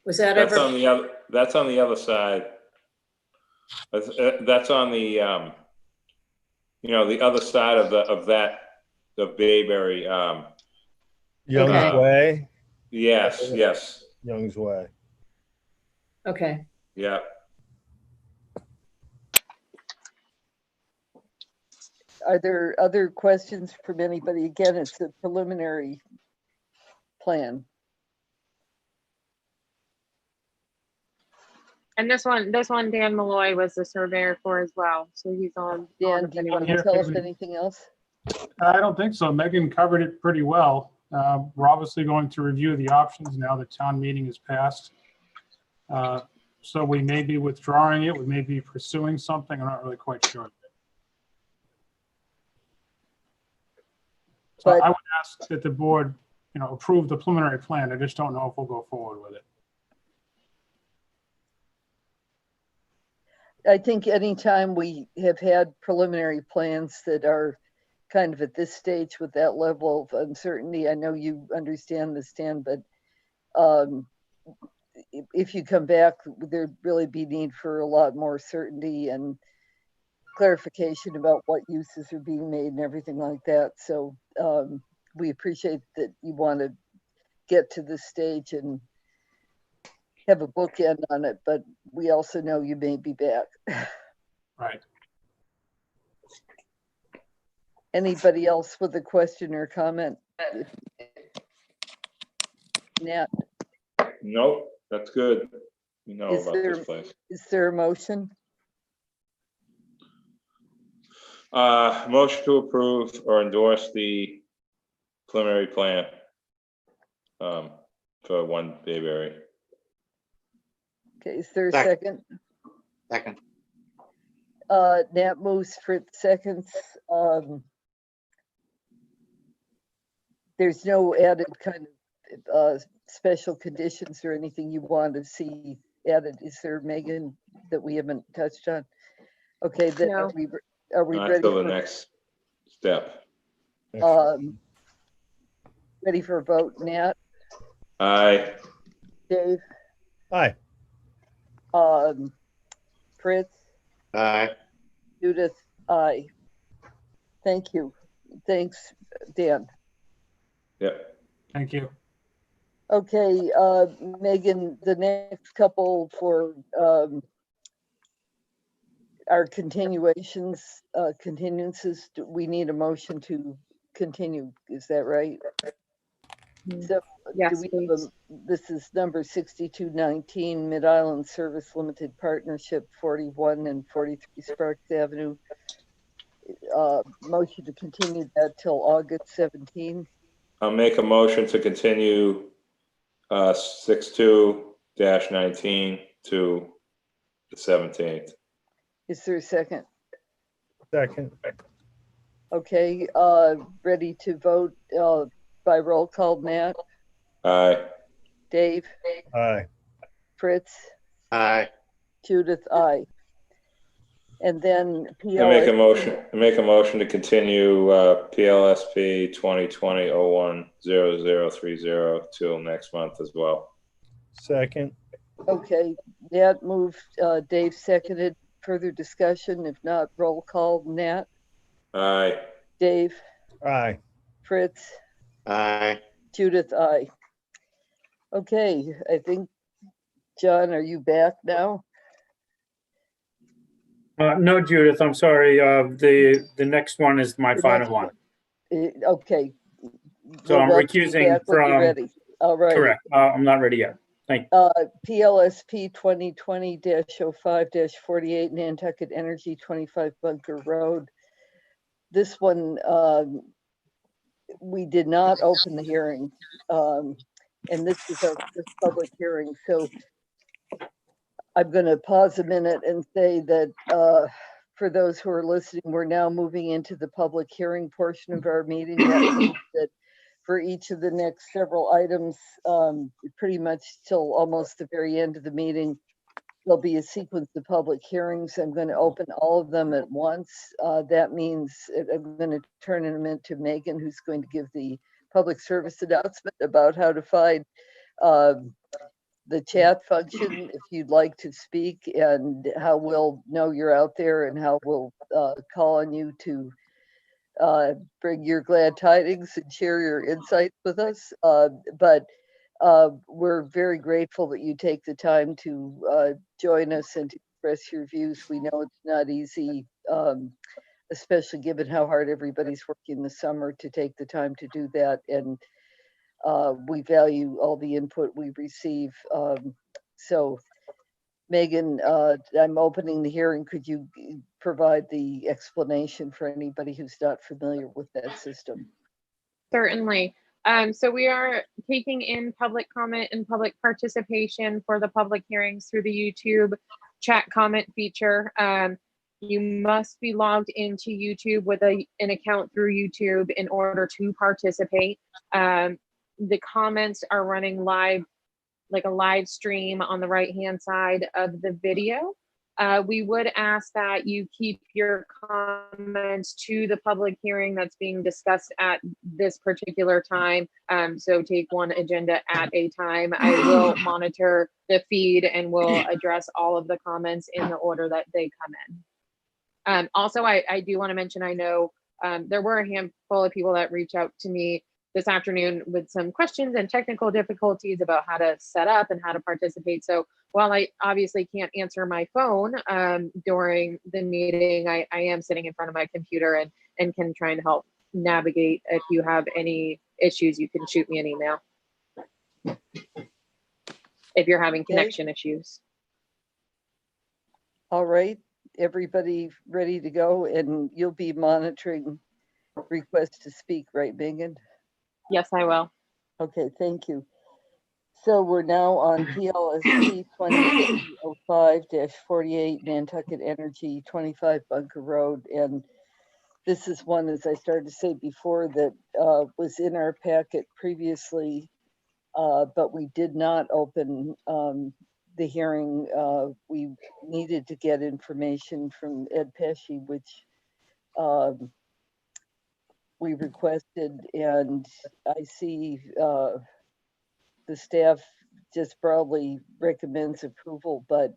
That's ever? on the other, that's on the other side. That's on the, the other side of the Bayberry. Young's Okay. Way. Yes. Young's Way. Okay. Yeah. Are there other questions from anybody? Again, it's a preliminary plan. And this one, Dan Malloy was the surveyor for as well. So he's on. Dan, do you want to tell us anything else? I don't think so. Megan covered it pretty well. We're obviously going to review the options now that town meeting is passed. So we may be withdrawing it. We may be pursuing something. I'm not really quite sure. So I would ask that the board, approve the preliminary plan. I just don't know if we'll go forward with it. I think anytime we have had preliminary plans that are kind of at this stage with that level of uncertainty, I know you understand this, Dan, but if you come back, there'd really be need for a lot more certainty and clarification about what uses are being made and everything like that. So we appreciate that you want to get to this stage and have a bookend on it, but we also know you may be back. Right. Anybody else with a question or comment? Nat? Nope, that's good. You know Is about this place. Is there a motion? Motion to approve or endorse the preliminary plan for 1 Bayberry. Okay, is there a second? Second. Nat moves for seconds. There's no added kind of special conditions or anything you want to see added, is there, Megan, that we haven't touched on? Okay, then No. are we ready Till the for next step. ready for a vote? Nat? Aye. Dave? Aye. Fritz? Aye. Judith? Aye. Thank you. Thanks, Dan. Yep. Thank you. Okay, Megan, the next couple for our continuations, continuances, we need a motion to continue. Is that right? So Yes, do we have this is number 6219, Mid-Island Service Limited Partnership, 41 and 43 Sparks Avenue. Motion to continue that till August 17. I'll make a motion to continue 62-19 to the 17th. Is there a second? Second. Okay, ready to vote by roll call. Nat? Aye. Dave? Aye. Fritz? Aye. Judith? Aye. And then I make a motion to continue PLSP 2020-01-0030 till next month as well. Second. Okay, Nat moved, Dave seconded. Further discussion? If not, roll call. Nat? Aye. Dave? Aye. Fritz? Aye. Judith? Aye. Okay, I think, John, are you back now? No, Judith, I'm sorry. The next one is my final one. Okay. So We'll I'm welcome you recusing back when you're from, ready. All right. correct. I'm not ready yet. Thank you. PLSP 2020-05-48 Nantucket Energy 25 Bunker Road. This one, we did not open the hearing. And this is our first public hearing. So I'm going to pause a minute and say that for those who are listening, we're now moving into the public hearing portion of our meeting. That means that for each of the next several items, pretty much till almost the very end of the meeting, there'll be a sequence of public hearings. I'm going to open all of them at once. That means I'm going to turn in a minute to Megan, who's going to give the public service announcement about how to find the chat function if you'd like to speak, and how we'll know you're out there, and how we'll call on you to bring your glad tidings and share your insights with us. But we're very grateful that you take the time to join us and to express your views. We know it's not easy, especially given how hard everybody's working this summer, to take the time to do that. And we value all the input we receive. So Megan, I'm opening the hearing. Could you provide the explanation for anybody who's not familiar with that system? Certainly. So we are taking in public comment and public participation for the public hearings through the YouTube chat comment feature. You must be logged into YouTube with an account through YouTube in order to participate. The comments are running live, like a live stream on the right-hand side of the video. We would ask that you keep your comments to the public hearing that's being discussed at this particular time. So take one agenda at a time. I will monitor the feed and will address all of the comments in the order that they come in. Also, I do want to mention, I know there were a handful of people that reached out to me this afternoon with some questions and technical difficulties about how to set up and how to participate. So while I obviously can't answer my phone during the meeting, I am sitting in front of my computer and can try and help navigate. If you have any issues, you can shoot me an email if you're having connection issues. All right, everybody ready to go? And you'll be monitoring requests to speak, right, Megan? Yes, I will. Okay, thank you. So we're now on PLSP 2005-48 Nantucket Energy 25 Bunker Road. And this is one, as I started to say before, that was in our packet previously, but we did not open the hearing. We needed to get information from Ed Pesci, which we requested, and I see the staff just broadly recommends approval, but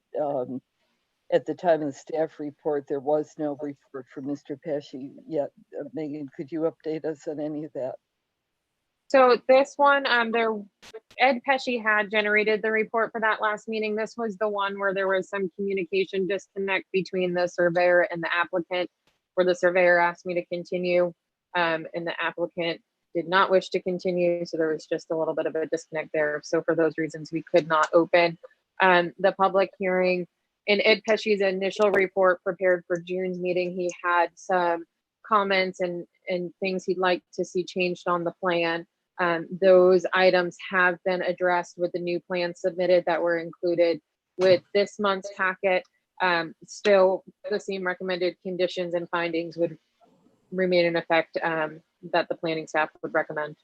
at the time of the staff report, there was no report from Mr. Pesci yet. Megan, could you update us on any of that? So this one, Ed Pesci had generated the report for that last meeting. This was the one where there was some communication disconnect between the surveyor and the applicant, where the surveyor asked me to continue, and the applicant did not wish to continue. So there was just a little bit of a disconnect there. So for those reasons, we could not open the public hearing. In Ed Pesci's initial report prepared for June's meeting, he had some comments and things he'd like to see changed on the plan. Those items have been addressed with the new plan submitted that were included with this month's packet. Still, the same recommended conditions and findings would remain in effect that the planning staff would recommend.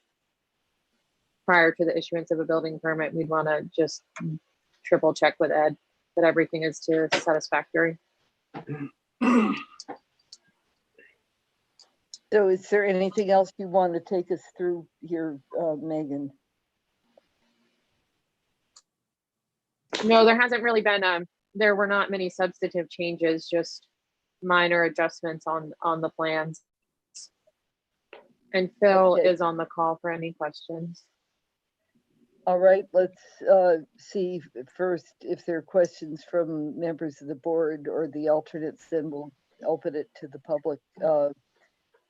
Prior to the issuance of a building permit, we'd want to just triple check with Ed that everything is to satisfactory. So is there anything else you want to take us through here, Megan? No, there hasn't really been, there were not many substantive changes, just minor adjustments on the plans. And Phil is on the call for any questions. All right, let's see first if there are questions from members of the board or the alternates, then we'll open it to the public.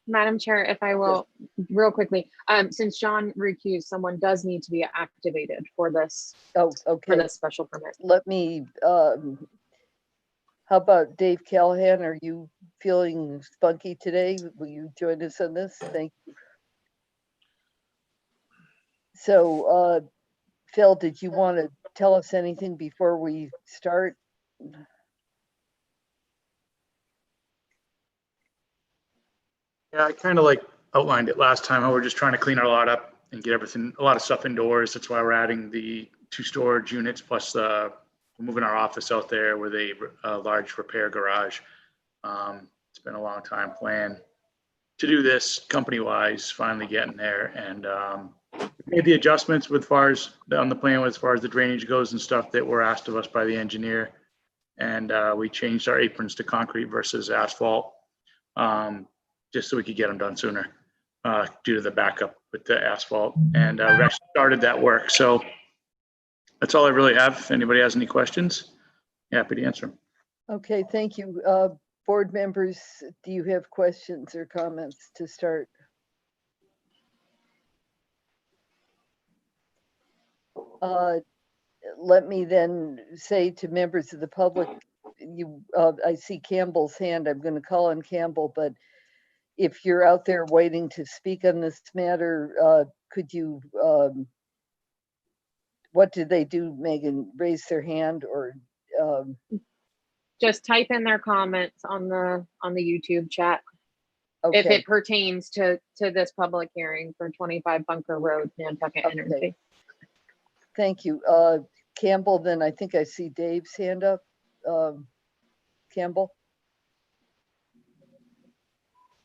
Madam Chair, if I will, real quickly, since John recused, someone does need to be activated for this, Oh, for okay. this special permit. Let me, how about Dave Callahan? Are you feeling spunky today? Will you join us on this? Thank you. So, Phil, did you want to tell us anything before we start? Yeah, I kind of like outlined it last time, how we're just trying to clean our lot up and get everything, a lot of stuff indoors. That's why we're adding the 2 storage units plus we're moving our office out there with a large repair garage. It's been a long time plan to do this company-wise, finally getting there. And made the adjustments with far as on the plan as far as the drainage goes and stuff that were asked of us by the engineer. And we changed our aprons to concrete versus asphalt. Just so we could get them done sooner due to the backup with the asphalt. And we've actually started that work. So that's all I really have. If anybody has any questions, happy to answer them. Okay, thank you. Board members, do you have questions or comments to start? Let me then say to members of the public, I see Campbell's hand. I'm going to call on Campbell, but if you're out there waiting to speak on this matter, could you, what did they do, Megan? Raise their hand or? Just type in their comments on the YouTube chat. Okay. If it pertains to this public hearing for 25 Bunker Road, Nantucket Energy. Okay. Thank you. Campbell, then I think I see Dave's hand up. Campbell?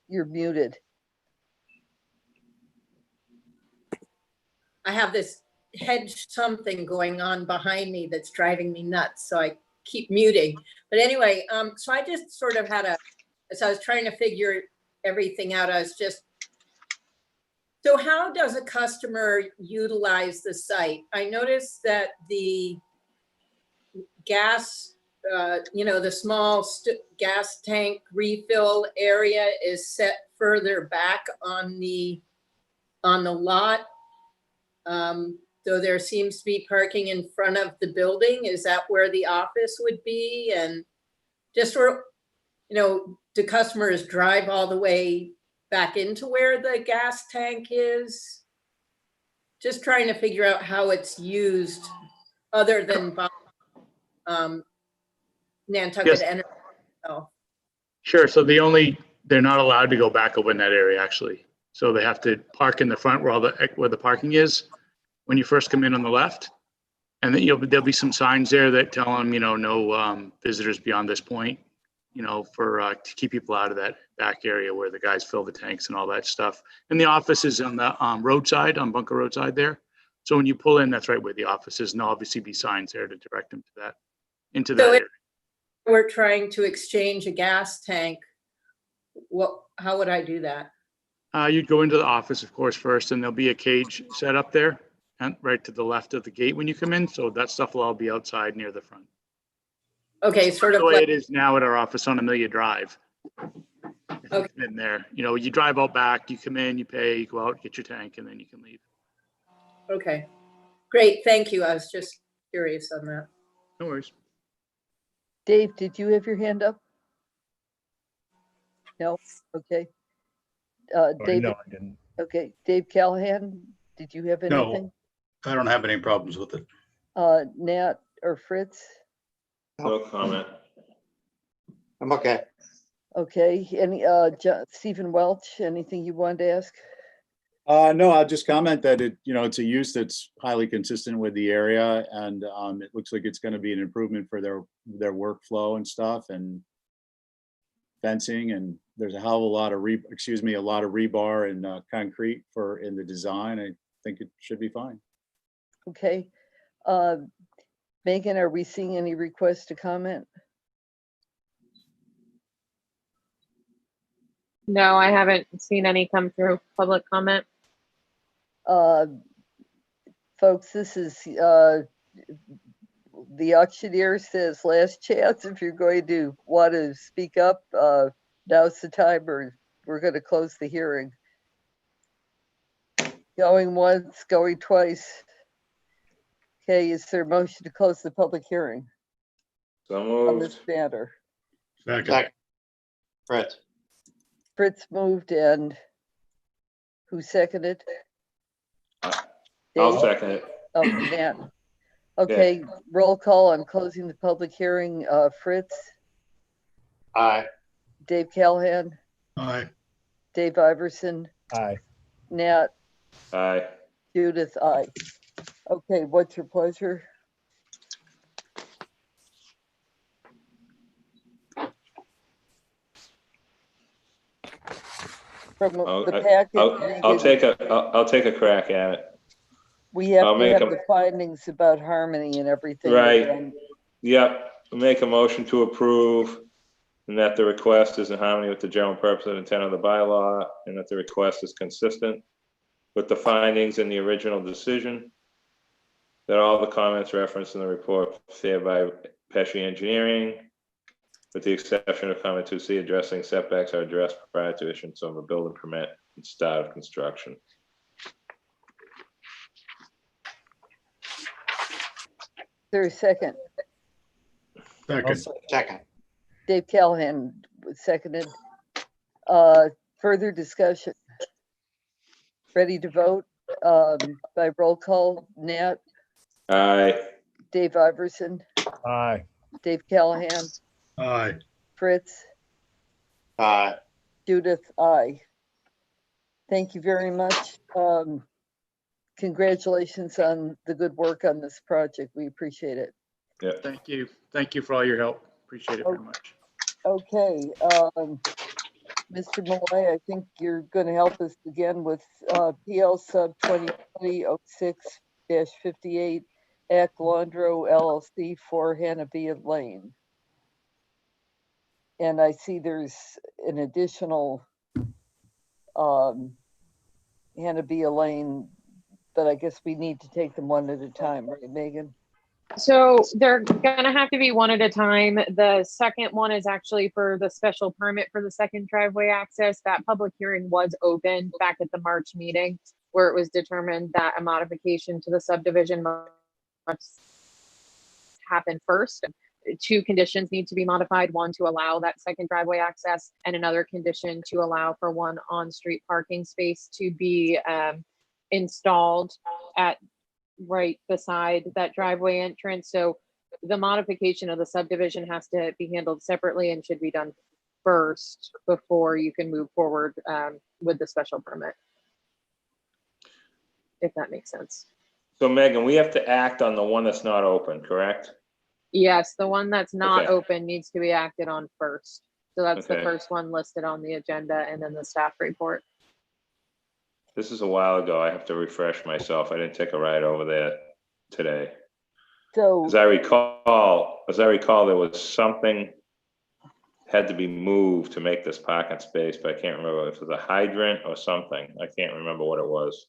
You're muted. I have this hedge something going on behind me that's driving me nuts, so I keep muting. But anyway, so I just sort of had as I was trying to figure everything out, so how does a customer utilize the site? I noticed that the gas, the small gas tank refill area is set further back on the lot. Though there seems to be parking in front of the building. Is that where the office would be? And just for, do customers drive all the way back into where the gas tank is? Just trying to figure out how it's used other than by Nantucket Energy. Oh. Sure. So they're not allowed to go back over in that area actually. So they have to park in the front where the parking is when you first come in on the left. And then there'll be some signs there that tell them, no visitors beyond this point, to keep people out of that back area where the guys fill the tanks and all that stuff. And the office is on the roadside, on Bunker Roadside there. So when you pull in, that's right where the office is, and there'll obviously be signs there to direct them to that, into that area. We're trying to exchange a gas tank. How would I do that? You'd go into the office, of course, first, and there'll be a cage set up there, and right to the left of the gate when you come in. So that stuff will all be outside near the front. Okay, sort of the way like it is now at our office on Amelia Drive. Okay. In there, you drive out back, you come in, you pay, you go out, get your tank, and then you can leave. Okay, great, thank you. I was just curious on that. No worries. Dave, did you have your hand up? No, okay. David, no, I didn't. Okay, Dave Callahan, did you have anything? No, I don't have any problems with it. Nat or Fritz? No comment. I'm okay. Okay, any, Stephen Welch, anything you wanted to ask? No, I'll just comment that it's a use that's highly consistent with the area, and it looks like it's going to be an improvement for their workflow and stuff, and fencing, and there's a hell of a lot of rebar and concrete in the design. I think it should be fine. Okay. Megan, are we seeing any requests to comment? No, I haven't seen any come through public comment. Folks, this is the auctioneer says last chance. If you're going to want to speak up, now's the time, or we're going to close the hearing. Going once, going twice. Okay, is there a motion to close the public hearing So on this moved. matter? Second. Fritz. Fritz moved and who seconded? I'll Dave? second it. Oh, Nat. Okay, roll call. I'm closing the public hearing. Fritz, Aye. Dave Callahan, Aye. Dave Iverson, Aye. Nat, Aye. Judith, aye. Okay, what's your pleasure? From the packet, I'll take a crack at it. we have I'll to make have a- the findings about harmony and everything. Right. again. Yep, make a motion to approve, and that the request is in harmony with the general purpose and intent of the bylaw, and that the request is consistent with the findings in the original decision, that all the comments referenced in the report fair by Pesci Engineering, with the exception of comment 2C addressing setbacks, are addressed prior to issuance of a building permit and start of construction. Is there a second? Second. Dave Callahan was seconded. Further discussion? Ready to vote by roll call? Nat, Aye. Dave Iverson, Aye. Dave Callahan, Aye. Fritz, Aye. Judith, aye. Thank you very much. Congratulations on the good work on this project. We appreciate it. Yeah. Thank you. Thank you for all your help. Appreciate it very much. Okay, Mr. Malloy, I think you're going to help us again with PL sub 2020-06-58 at Glondro LLC for Hannabia Lane. And I see there's an additional Hannabia Lane, but I guess we need to take them one at a time, right, Megan? So they're gonna have to be one at a time. The second one is actually for the special permit for the second driveway access. That public hearing was open back at the March meeting, where it was determined that a modification to the subdivision must happen first. Two conditions need to be modified, one to allow that second driveway access, and another condition to allow for one on-street parking space to be installed at right beside that driveway entrance. So the modification of the subdivision has to be handled separately and should be done first before you can move forward with the special permit, if that makes sense. So Megan, we have to act on the one that's not open, correct? Yes, the one that's not Okay. open needs to be acted on first. So that's the Okay. first one listed on the agenda, and then the staff report. This is a while ago. I have to refresh myself. I didn't take a ride over there today. So, As I recall, there was something had to be moved to make this parking space, but I can't remember if it was a hydrant or something. I can't remember what it was.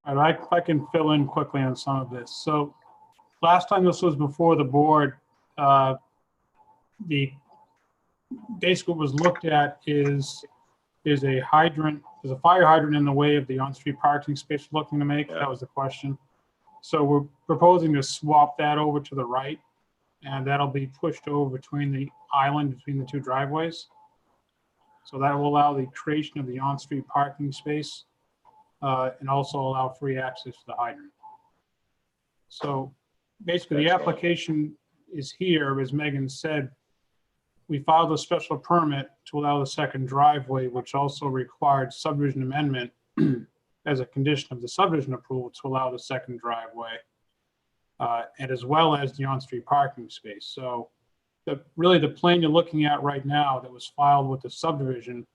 All right, I can fill in quickly on some of this. So last time this was before the board, basically what was looked at is a hydrant, there's a fire hydrant in the way of the on-street parking space we're looking to make. Yeah. That was the question. So we're proposing to swap that over to the right, and that'll be pushed over between the island between the two driveways. So that will allow the creation of the on-street parking space and also allow free access to the hydrant. So basically the application is here, as Megan said. We filed a special permit to allow the second driveway, which also required subdivision amendment as a condition of the subdivision approval to allow the second driveway, and as well as the on-street parking space. So really the plan you're looking at right now that was filed with the subdivision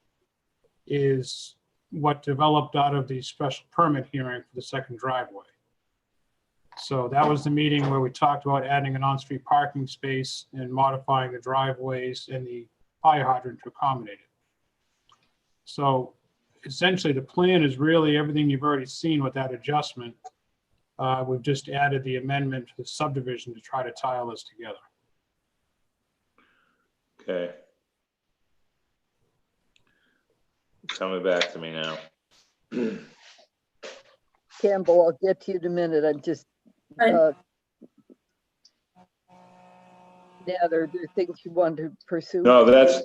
is what developed out of the special permit hearing for the second driveway. So that was the meeting where we talked about adding an on-street parking space and modifying the driveways and the fire hydrant to accommodate it. So essentially the plan is really everything you've already seen with that adjustment. We've just added the amendment to the subdivision to try to tie all this together. Okay. coming back to me now. Campbell, I'll get to you in a minute. I'm just, Fine. Nat, are there things you want to pursue? No, that's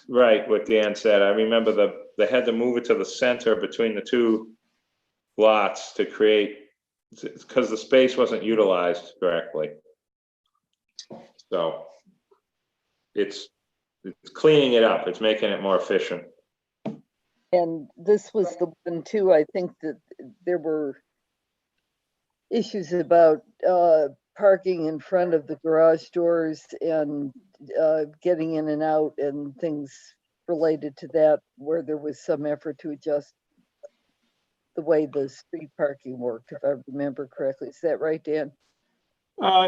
right, what Dan said. I remember they had to move it to the center between the two lots to create, because the space wasn't utilized correctly. So it's cleaning it up. It's making it more efficient. And this was the one too, I think that there were issues about parking in front of the garage doors and getting in and out and things related to that, where there was some effort to adjust the way the street parking worked, if I remember correctly. Is that right, Dan?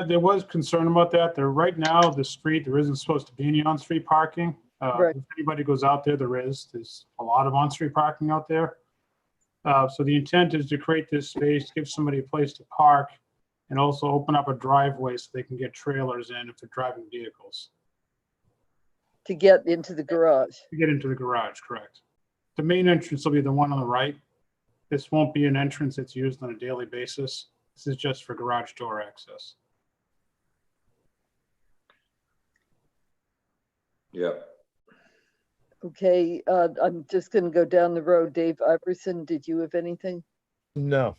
There was concern about that. There, right now, the street, there isn't supposed to be any on-street parking. Right. If anybody goes out there, there's a lot of on-street parking out there. So the intent is to create this space, give somebody a place to park, and also open up a driveway so they can get trailers in if they're driving vehicles. To get into the garage. To get into the garage, correct. The main entrance will be the one on the right. This won't be an entrance that's used on a daily basis. This is just for garage door access. Yep. Okay, I'm just going to go down the road. Dave Iverson, did you have anything? No.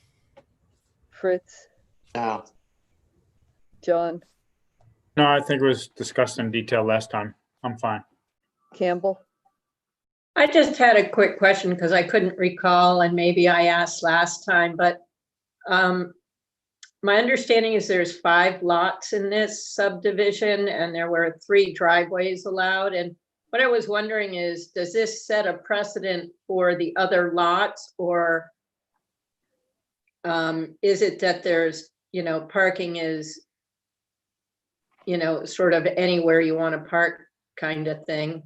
Fritz? No. John? No, I think it was discussed in detail last time. I'm fine. Campbell? I just had a quick question because I couldn't recall, and maybe I asked last time, but my understanding is there's 5 lots in this subdivision and there were 3 driveways allowed. And what I was wondering is, does this set a precedent for the other lots, or is it that there's, parking is, sort of anywhere you want to park kind of thing?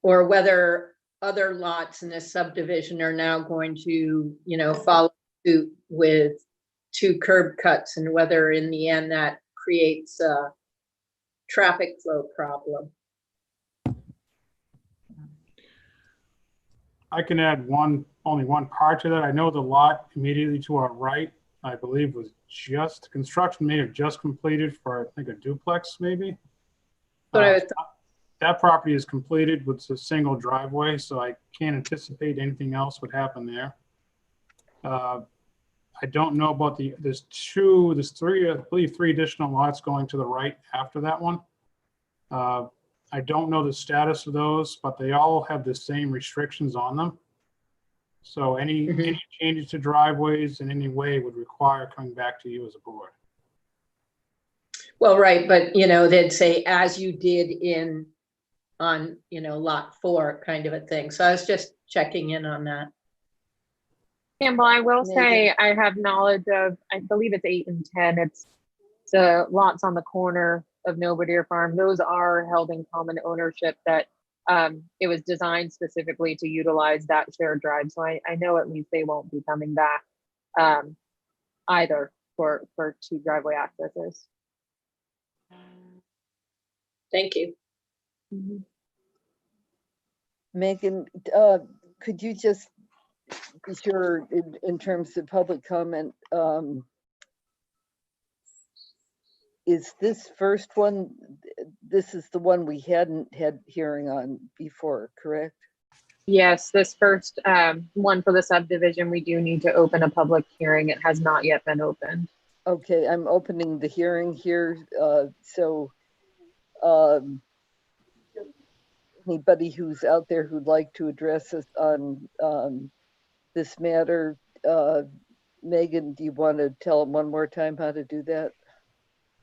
Or whether other lots in this subdivision are now going to, follow suit with 2 curb cuts, and whether in the end that creates a traffic flow problem. I can add only one part to that. I know the lot immediately to our right, I believe, was construction may have just completed for, I think, a duplex maybe. But that property is completed with a single driveway, so I can't anticipate anything else would happen there. I don't know about there's 3, I believe 3 additional lots going to the right after that one. I don't know the status of those, but they all have the same restrictions on them. So any changes to driveways in any way would require coming back to you as a board. Well, right, but they'd say as you did on lot 4 kind of a thing. So I was just checking in on that. Campbell, I will say I have knowledge of, I believe it's 8 and 10. It's the lots on the corner of Novadear Farm. Those are held in common ownership, that it was designed specifically to utilize that shared drive. So I know at least they won't be coming back either for 2 driveway accesses. Thank you. Megan, could you just be sure in terms of public comment, is this first one, this is the one we hadn't had hearing on before, correct? Yes, this first one for the subdivision, we do need to open a public hearing. It has not yet been opened. Okay, I'm opening the hearing here. Anybody who's out there who'd like to address us on this matter, Megan, do you want to tell them one more time how to do that?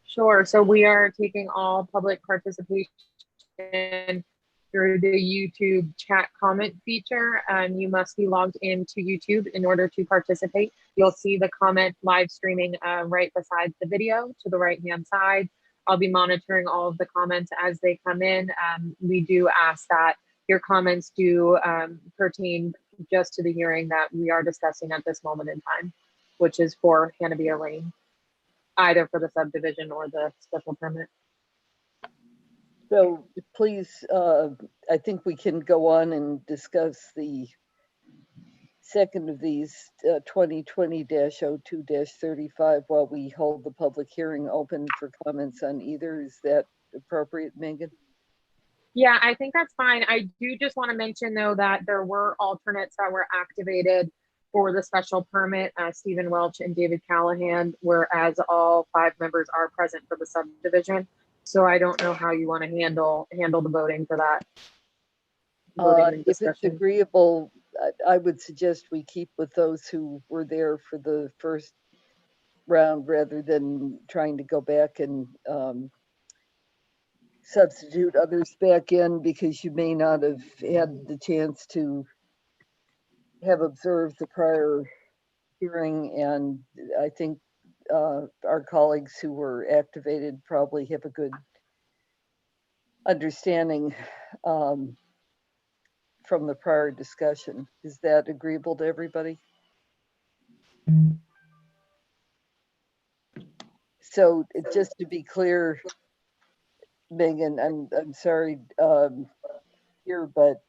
Sure. So we are taking all public participation through the YouTube chat comment feature, and you must be logged into YouTube in order to participate. You'll see the comment live streaming right beside the video to the right-hand side. I'll be monitoring all of the comments as they come in. We do ask that your comments do pertain just to the hearing that we are discussing at this moment in time, which is for Hannibia Lane, either for the subdivision or the special permit. So please, I think we can go on and discuss the second of these 2020-02-35 while we hold the public hearing open for comments on either. Is that appropriate, Megan? Yeah, I think that's fine. I do just want to mention though that there were alternates that were activated for the special permit, Stephen Welch and David Callahan, whereas all 5 members are present for the subdivision. So I don't know how you want to handle the voting for that. If it's agreeable, I would suggest we keep with those who were there for the first round rather than trying to go back and substitute others back in, because you may not have had the chance to have observed the prior hearing. And I think our colleagues who were activated probably have a good understanding from the prior discussion. Is that agreeable to everybody? So just to be clear, Megan, I'm sorry here, but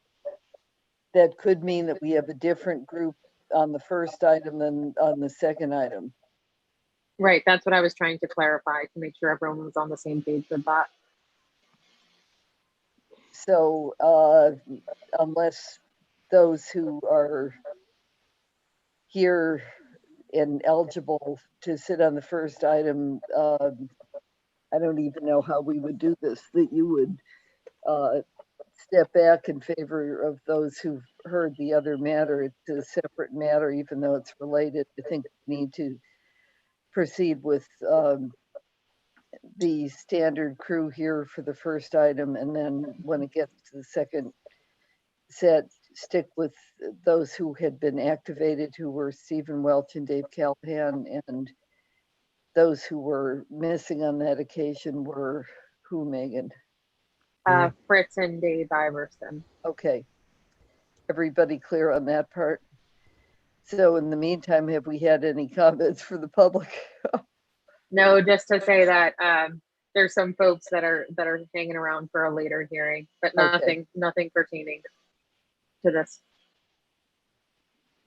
that could mean that we have a different group on the first item than on the second item. Right, that's what I was trying to clarify to make sure everyone was on the same page with that. So unless those who are here and eligible to sit on the first item, I don't even know how we would do this, that you would step back in favor of those who've heard the other matter. It's a separate matter, even though it's related. I think we need to proceed with the standard crew here for the first item, and then when it gets to the second set, stick with those who had been activated, who were Stephen Welch and Dave Callahan, and those who were missing on that occasion were who, Megan? Fritz and Dave Iverson. Okay. Everybody clear on that part? So in the meantime, have we had any comments for the public? No, just to say that there's some folks that are hanging around for a later hearing, but nothing pertaining to this.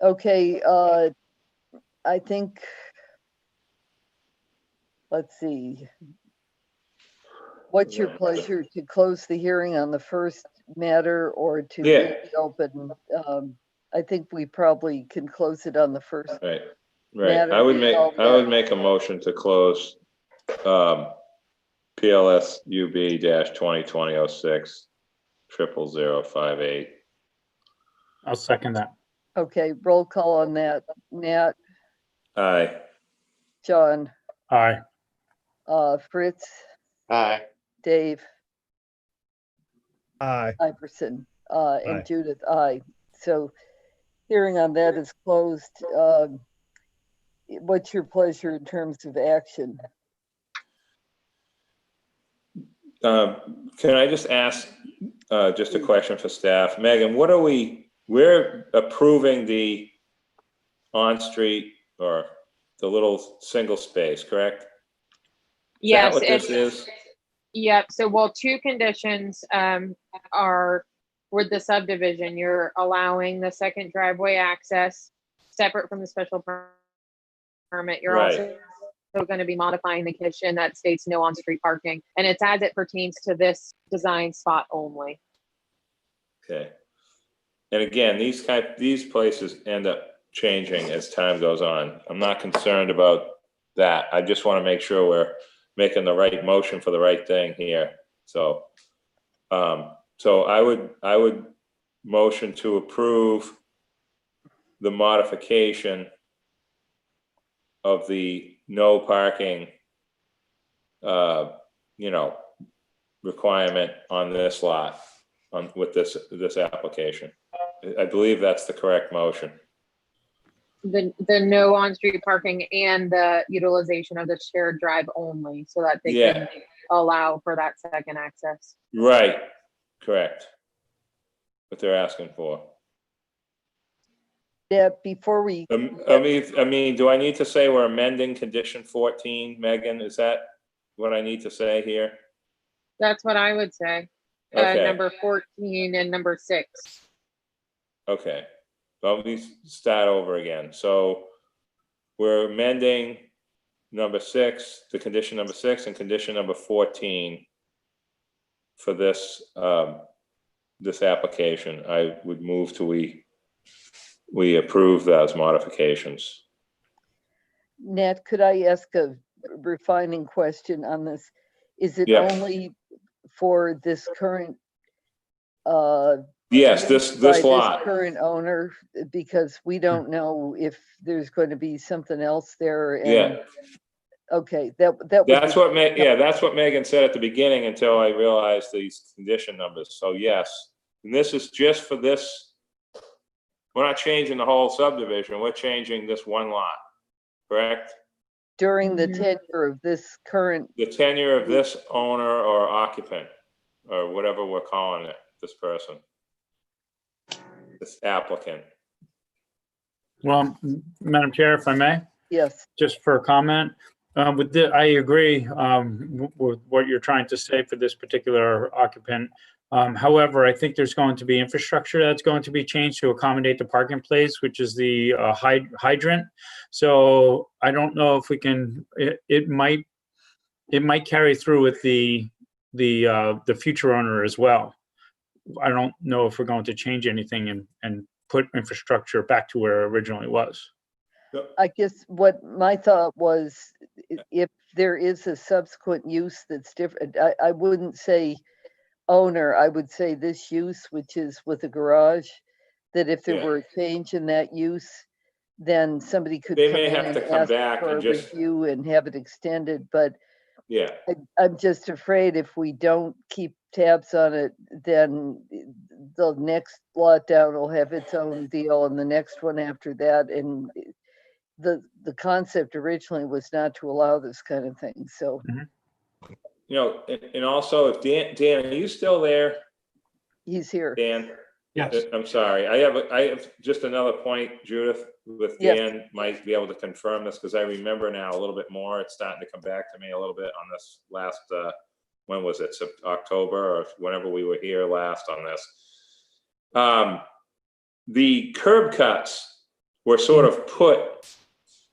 Okay, I think, let's see. What's your pleasure, to close the hearing on the first matter or to leave it open? I think we probably can close it on the first. Right. matter. I would make a motion to close PLS UB -2020-06 00058. I'll second that. Okay, roll call on that. Nat, Aye. John, Aye. Fritz, Aye. Dave, Aye. Iverson, Aye. and Judith, aye. So hearing on that is closed. What's your pleasure in terms of action? Can I just ask just a question for staff? Megan, we're approving the on-street or the little single space, correct? Yes. Is that what this is? Yep. So, well, 2 conditions are with the subdivision. You're allowing the second driveway access separate from the special permit. You're also going to be modifying the condition that states no on-street parking, and it's as it pertains to this design spot only. Okay. And again, these places end up changing as time goes on. I'm not concerned about that. I just want to make sure we're making the right motion for the right thing here. So, I would motion to approve the modification of the no parking, requirement on this lot with this application. I believe that's the correct motion. The no on-street parking and the utilization of the shared drive only, so that they can allow for that second access. Right, correct. What they're asking for. Yeah, before we. I mean, do I need to say we're amending condition 14, Megan? Is that what I need to say here? That's what I would say. Okay. Number 14 and number 6. Okay, well, let me start over again. So we're amending number 6, the condition number 6 and condition number 14 for this, this application. I would move to we approve those modifications. Nat, could I ask a refining question on this? Is it Yeah. only for this current, Yes, by this lot. current owner? Because we don't know if there's going to be something else there. And, Yeah. okay, that That's what that's what Megan said at the beginning until I realized these condition numbers. So yes, and this is just for this. We're not changing the whole subdivision. We're changing this one lot, correct? during the tenure of this current, The tenure of this owner or occupant, or whatever we're calling it, this person, this applicant. Well, Madam Chair, if I may, yes, just for a comment, I agree with what you're trying to say for this particular occupant. However, I think there's going to be infrastructure that's going to be changed to accommodate the parking place, which is the hydrant. So I don't know if we can. It might carry through with the future owner as well. I don't know if we're going to change anything and put infrastructure back to where it originally was. I guess what my thought was, if there is a subsequent use that's different, I wouldn't say owner, I would say this use, which is with a garage, that if there were a change in that use, then somebody could They come may in have and to come ask back for a and just, review and have it extended. But yeah. I'm just afraid if we don't keep tabs on it, then the next lot down will have its own deal and the next one after that. And the concept originally was not to allow this kind of thing. So, you know, and also if Dan, are you still there? he's here. Dan? Yes. I'm sorry. I have just another point, Judith, with Dan might be able to confirm this because I remember now a little bit more. It's starting to come back to me a little bit on this last, when was it? October or whenever we were here last on this. The curb cuts were sort of put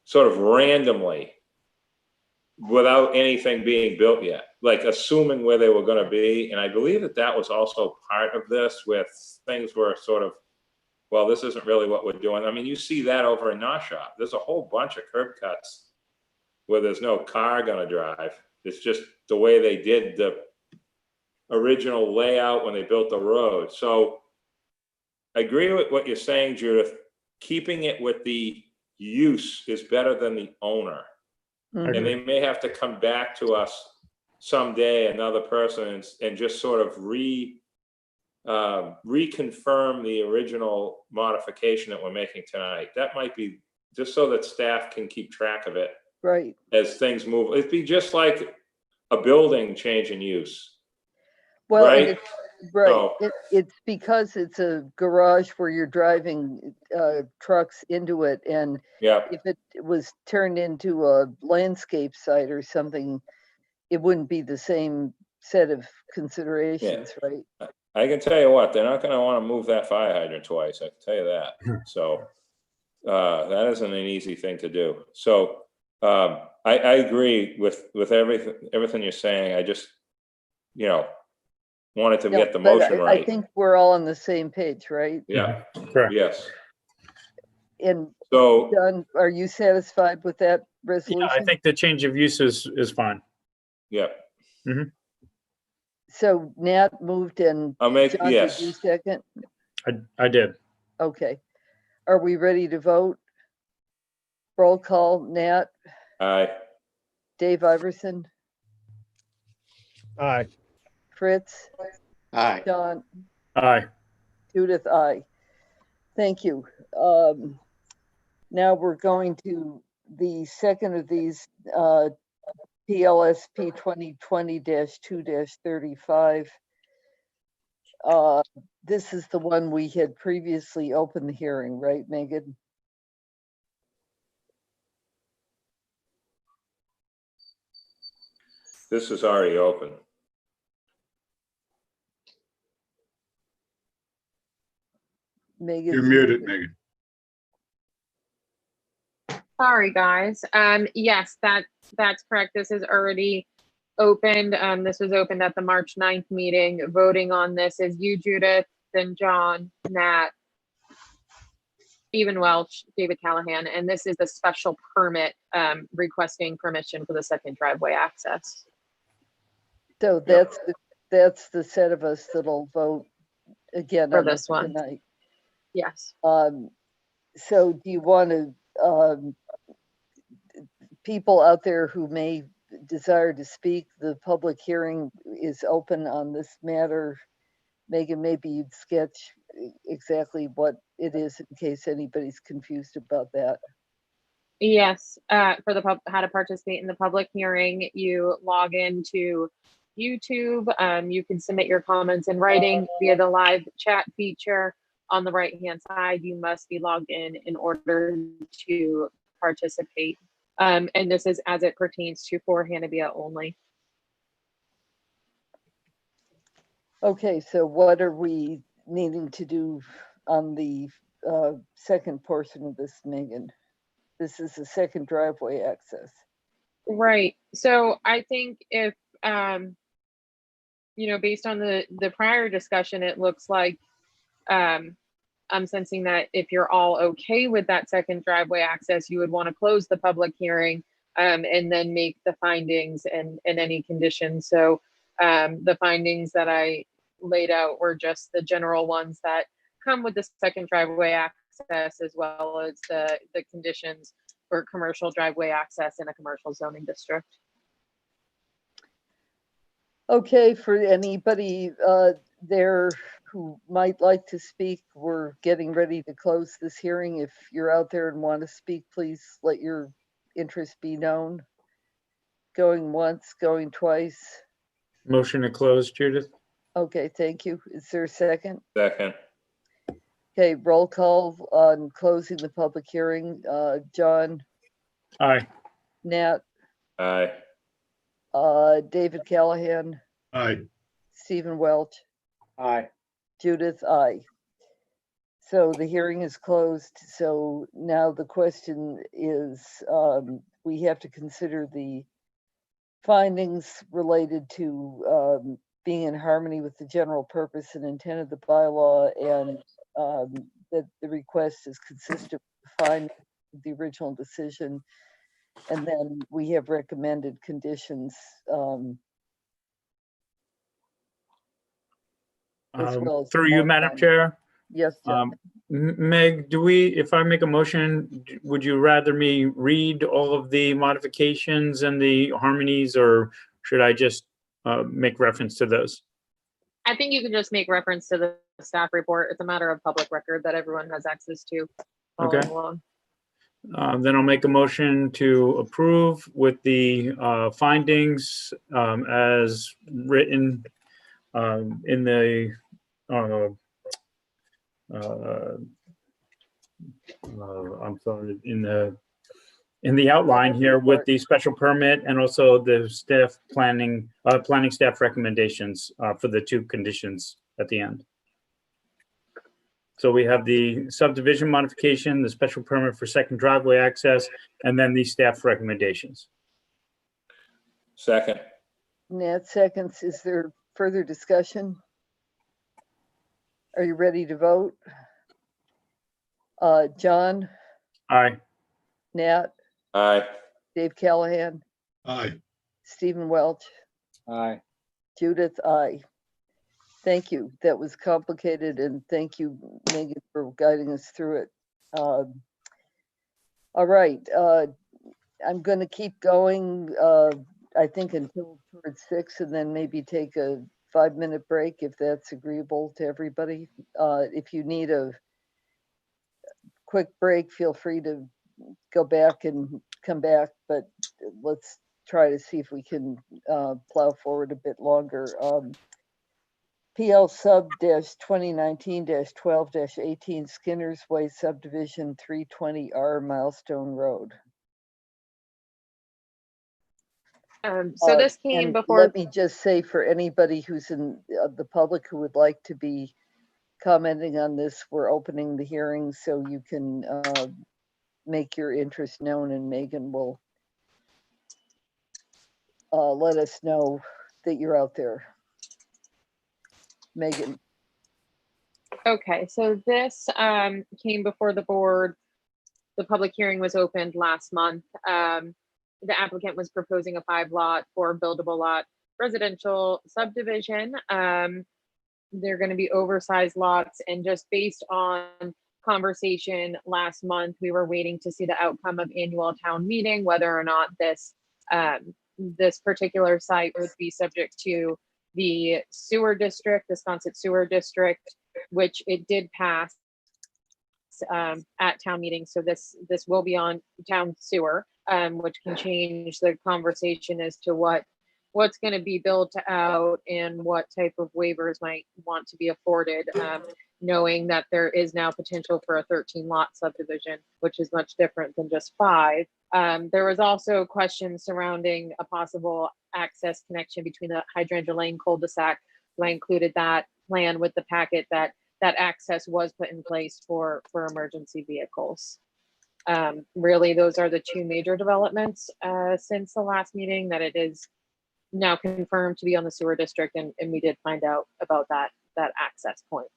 sort of randomly without anything being built yet, like assuming where they were going to be. And I believe that was also part of this, with things were sort of, well, this isn't really what we're doing. I mean, you see that over in Naushop. There's a whole bunch of curb cuts where there's no car going to drive. It's just the way they did the original layout when they built the road. So I agree with what you're saying, Judith. Keeping it with the use is better than the owner. And they may have to come back to us someday, another person, and just sort of reconfirm the original modification that we're making tonight. That might be just so that staff can keep track of it. Right. As things move. It'd be just like a building change in use. Well, right? Right. So- It's because it's a garage where you're driving trucks into it. And Yeah. if it was turned into a landscape site or something, it wouldn't be the same set of considerations, right? I can tell you what, they're not gonna wanna move that fire hydrant twice, I can tell you that. So, that isn't an easy thing to do. So, I agree with everything you're saying. I just, wanted to No, get the but motion I right. think we're all on the same page, right? Yeah, Correct. yes. And So, John, are you satisfied with that Yeah, resolution? I think the change of use is fine. yeah, So Nat moved and I'll make, John, did you yes, second? I did. Okay. Are we ready to vote? Roll call, Nat, aye, Dave Iverson, Aye. Fritz, Aye. John, Aye. Judith, I. Thank you. Now we're going to the second of these PLSP 2020-2-35. This is the one we had previously opened the hearing, right, Megan? this is already open. Megan. You're muted, Megan. Sorry, guys. Yes, that's correct. This is already opened. This was opened at the March 9th meeting. Voting on this is you, Judith, then John, Nat, Stephen Welch, David Callahan, and this is the special permit requesting permission for the second driveway access. So that's the set of us that'll vote again For on this one. tonight. Yes. So do you want to, people out there who may desire to speak, the public hearing is open on this matter. Megan, maybe you'd sketch exactly what it is in case anybody's confused about that. Yes, for the how to participate in the public hearing, you log into YouTube. You can submit your comments in writing via the live chat feature on the right-hand side. You must be logged in order to participate. And this is as it pertains to for Hannibia only. Okay, so what are we needing to do on the second portion of this, Megan? This is the second driveway access. Right. So I think if, you know, based on the prior discussion, it looks like I'm sensing that if you're all okay with that second driveway access, you would want to close the public hearing and then make the findings and any conditions. So the findings that I laid out were just the general ones that come with the second driveway access, as well as the conditions for commercial driveway access in a commercial zoning district. Okay, for anybody there who might like to speak, we're getting ready to close this hearing. If you're out there and want to speak, please let your interest be known. Going once, going twice. Motion to close, Judith. Okay, thank you. Is there a second? Second. Okay, roll call on closing the public hearing. John, Aye. Nat, Aye. David Callahan, Aye. Stephen Welch, Aye. Judith, aye. So the hearing is closed. So now the question is, we have to consider the findings related to being in harmony with the general purpose and intent of the bylaw, and that the request is consistent with the findings of the original decision. And then we have recommended conditions as well as Through you, Madam Chair. Yes, John. Meg, if I make a motion, would you rather me read all of the modifications and the harmonies, or should I just make reference to those? I think you can just make reference to the staff report. It's a matter of public record that everyone has access to. Okay. Along. Then I'll make a motion to approve with the findings as written in the I'm sorry, in the outline here with the special permit and also the staff planning staff recommendations for the two conditions at the end. So we have the subdivision modification, the special permit for second driveway access, and then the staff recommendations. Second. Nat seconds. Is there further discussion? Are you ready to vote? John, Aye. Nat, Aye. Dave Callahan, Aye. Stephen Welch, Aye. Judith, aye. Thank you. That was complicated, and thank you, Megan, for guiding us through it. All right, I'm going to keep going, I think until towards 6, and then maybe take a 5-minute break if that's agreeable to everybody. If you need a quick break, feel free to go back and come back, but let's try to see if we can plow forward a bit longer. PL sub -2019-12-18 Skinner's Way subdivision 320R Milestone Road. So this came and before. Let me just say, for anybody who's in the public who would like to be commenting on this, we're opening the hearing so you can make your interest known, and Megan will let us know that you're out there. Megan. Okay, so this came before the board. The public hearing was opened last month. The applicant was proposing a 5-lot, 4 buildable lot residential subdivision. They're going to be oversized lots, and just based on conversation last month, we were waiting to see the outcome of annual town meeting, whether or not this this particular site would be subject to the sewer district, the Sconset Sewer District, which it did pass at town meeting. So this will be on town sewer, which can change the conversation as to what's going to be built out and what type of waivers might want to be afforded, knowing that there is now potential for a 13-lot subdivision, which is much different than just 5. There was also questions surrounding a possible access connection between the Hydrangea Lane cul-de-sac. So I included that plan with the packet that access was put in place for emergency vehicles. Really, those are the 2 major developments since the last meeting, that it is now confirmed to be on the sewer district, and we did find out about that access point.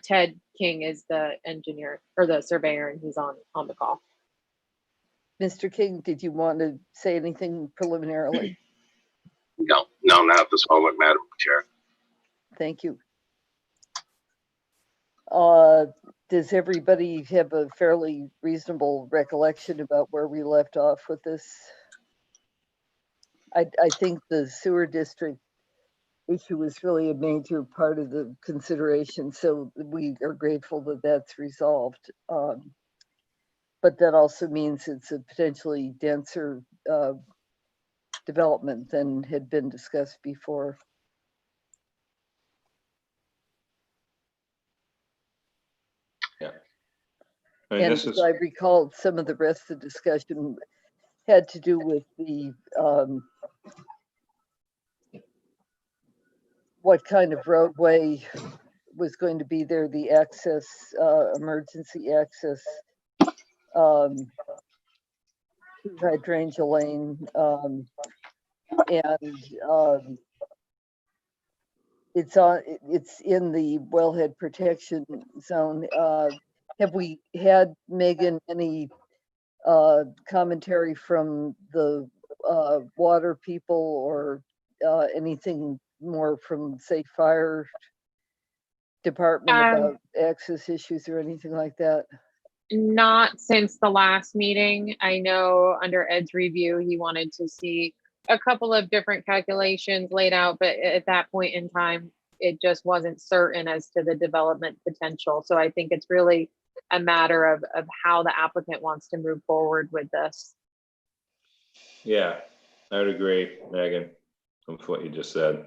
Ted King is the engineer or the surveyor, and he's on the call. Mr. King, did you want to say anything preliminarily? No, not at this moment, Madam Chair. Thank you. Does everybody have a fairly reasonable recollection about where we left off with this? I think the sewer district issue was really a major part of the consideration, so we are grateful that that's resolved. But that also means it's a potentially denser development than had been discussed before. Yeah. I mean, And this is, I recall some of the rest of the discussion had to do with the what kind of roadway was going to be there, the access, emergency access, Hydrangea Lane, and it's in the wellhead protection zone. Have we had, Megan, any commentary from the water people or anything more from, say, fire department about access issues or anything like that? Not since the last meeting. I know under Ed's review, he wanted to see a couple of different calculations laid out, but at that point in time, it just wasn't certain as to the development potential. So I think it's really a matter of how the applicant wants to move forward with this. yeah, I would agree, Megan, with what you just said.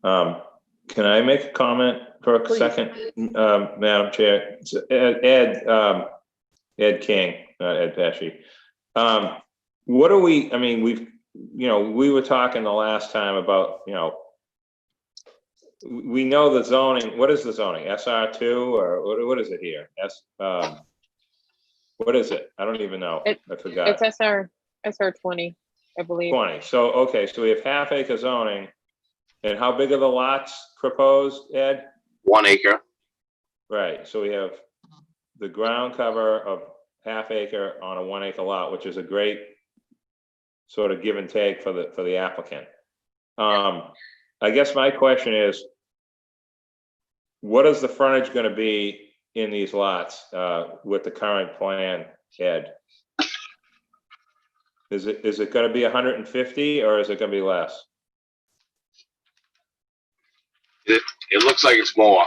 Can I make a comment for a Please. second, Madam Chair? Ed King, not Ed Pesci. What are we, I mean, we were talking the last time about, we know the zoning. What is the zoning? SR2 or what is it here? What is it? I don't even know. I forgot. It's SR 20, I believe. 20. So, okay, so we have half-acre zoning. And how big are the lots proposed, Ed? 1 acre. Right, so we have the ground cover of half-acre on a 1 acre lot, which is a great sort of give and take for the applicant. I guess my question is, what is the frontage going to be in these lots with the current plan, Ed? Is it going to be 150 or is it going to be less? It looks like it's more.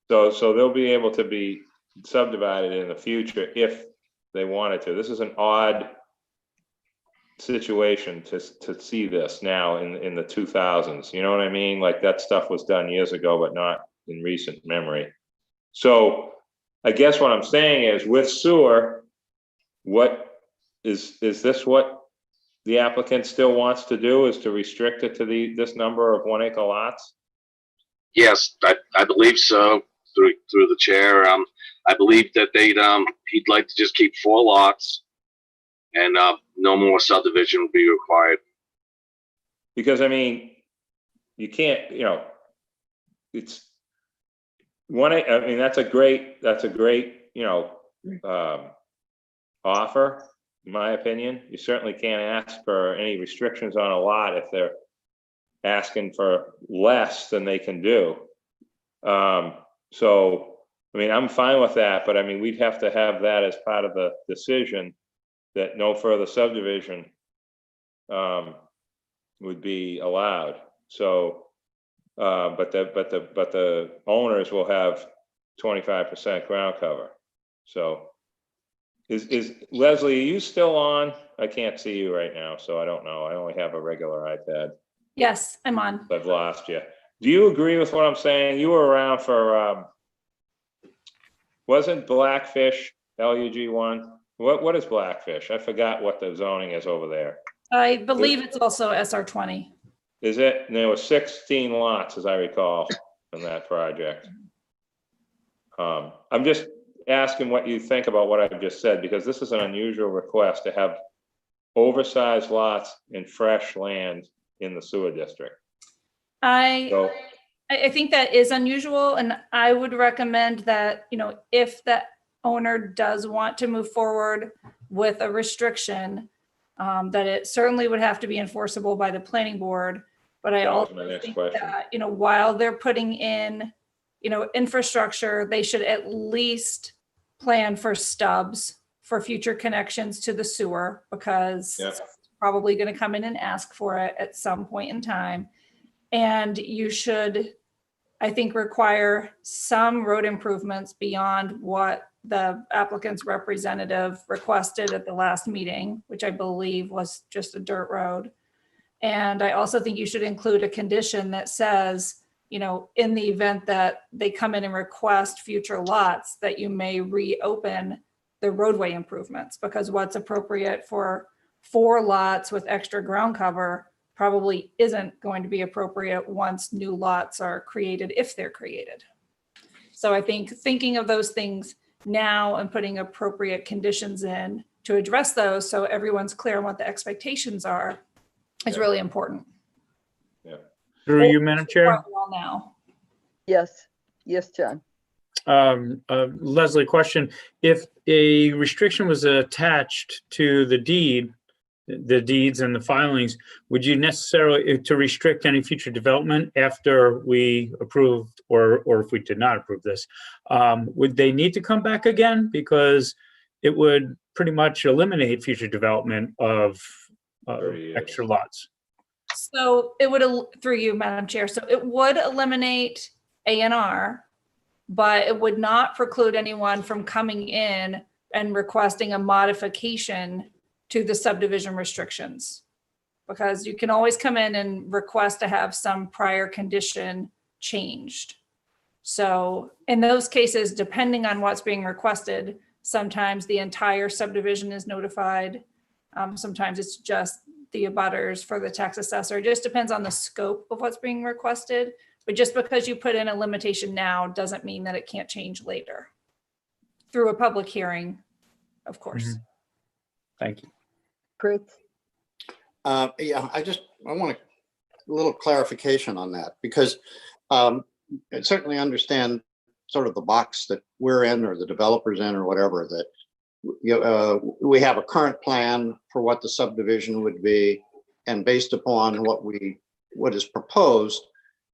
So they'll be able to be subdivided in the future if they wanted to. This is an odd situation to see this now in the 2000s. You know what I mean? Like that stuff was done years ago, but not in recent memory. So I guess what I'm saying is with sewer, what is this what the applicant still wants to do, is to restrict it to this number of 1 acre lots? Yes, I believe so, through the chair. I believe that he'd like to just keep 4 lots and no more subdivision would be required. Because, I mean, you can't, you know, it's one, I mean, that's a great, you know, offer, in my opinion. You certainly can't ask for any restrictions on a lot if they're asking for less than they can do. So, I mean, I'm fine with that, but I mean, we'd have to have that as part of the decision that no further subdivision would be allowed. So, but the owners will have 25% ground cover. So is Leslie, are you still on? I can't see you right now, so I don't know. I only have a regular iPad. Yes, I'm on. I've lost you. Do you agree with what I'm saying? You were around for, wasn't Blackfish LUG1? What is Blackfish? I forgot what the zoning is over there. I believe it's also SR20. Is it? And there were 16 lots, as I recall, in that project. I'm just asking what you think about what I've just said, because this is an unusual request to have oversized lots in fresh land in the sewer district. I think that is unusual, and I would recommend that, you know, if the owner does want to move forward with a restriction, that it certainly would have to be enforceable by the planning board. But I also think that, you know, while they're putting in, you know, infrastructure, they should at least plan for stubs for future connections to the sewer, because it's probably going to come in and ask for it at some point in time. And you should, I think, require some road improvements beyond what the applicant's representative requested at the last meeting, which I believe was just a dirt road. And I also think you should include a condition that says, you know, in the event that they come in and request future lots, that you may reopen the roadway improvements, because what's appropriate for 4 lots with extra ground cover probably isn't going to be appropriate once new lots are created, if they're created. So I think thinking of those things now and putting appropriate conditions in to address those, so everyone's clear on what the expectations are, is really important. Yeah. Through you, Madam Chair. Now. Yes, yes, John. Leslie, question. If a restriction was attached to the deeds and the filings, would you necessarily, to restrict any future development after we approved, or if we did not approve this, would they need to come back again? Because it would pretty much eliminate future development of extra lots. So it would, through you, Madam Chair, so it would eliminate A&R, but it would not preclude anyone from coming in and requesting a modification to the subdivision restrictions, because you can always come in and request to have some prior condition changed. So in those cases, depending on what's being requested, sometimes the entire subdivision is notified. Sometimes it's just the abutters for the tax assessor. It just depends on the scope of what's being requested. But just because you put in a limitation now doesn't mean that it can't change later through a public hearing, of course. Mm-hmm. Thank you. Chris? Yeah, I want a little clarification on that, because I certainly understand sort of the box that we're in, or the developer's in, or whatever, that we have a current plan for what the subdivision would be, and based upon what is proposed,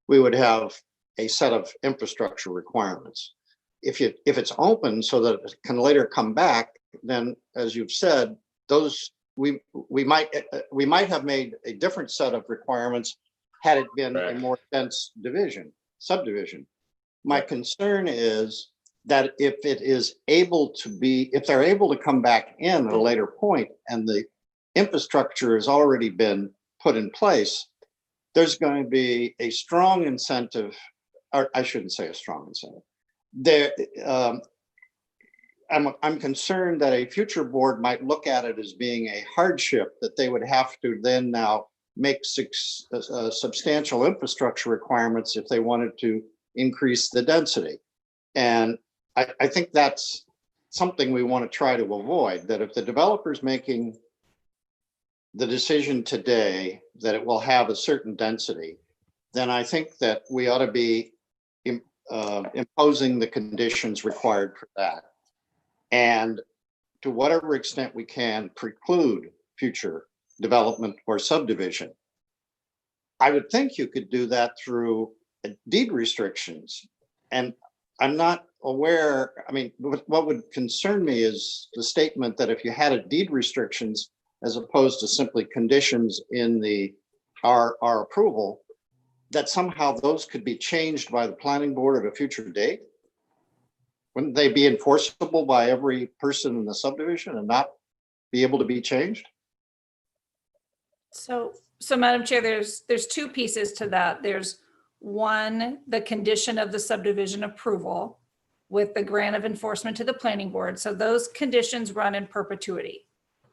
we would have a set of infrastructure requirements. If it's open so that it can later come back, then, as you've said, those we might have made a different set of requirements had it been a more dense subdivision. My concern is that if they're able to come back in at a later point and the infrastructure has already been put in place, there's going to be a strong incentive, or I shouldn't say a strong incentive. I'm concerned that a future board might look at it as being a hardship, that they would have to then now make substantial infrastructure requirements if they wanted to increase the density. And I think that's something we want to try to avoid, that if the developer's making the decision today that it will have a certain density, then I think that we ought to be imposing the conditions required for that. And to whatever extent we can preclude future development or subdivision. I would think you could do that through deed restrictions. And I'm not aware, I mean, what would concern me is the statement that if you had a deed restrictions as opposed to simply conditions in our approval, that somehow those could be changed by the planning board at a future date. Wouldn't they be enforceable by every person in the subdivision and not be able to be changed? So Madam Chair, there's two pieces to that. There's one, the condition of the subdivision approval with the grant of enforcement to the planning board. So those conditions run in perpetuity,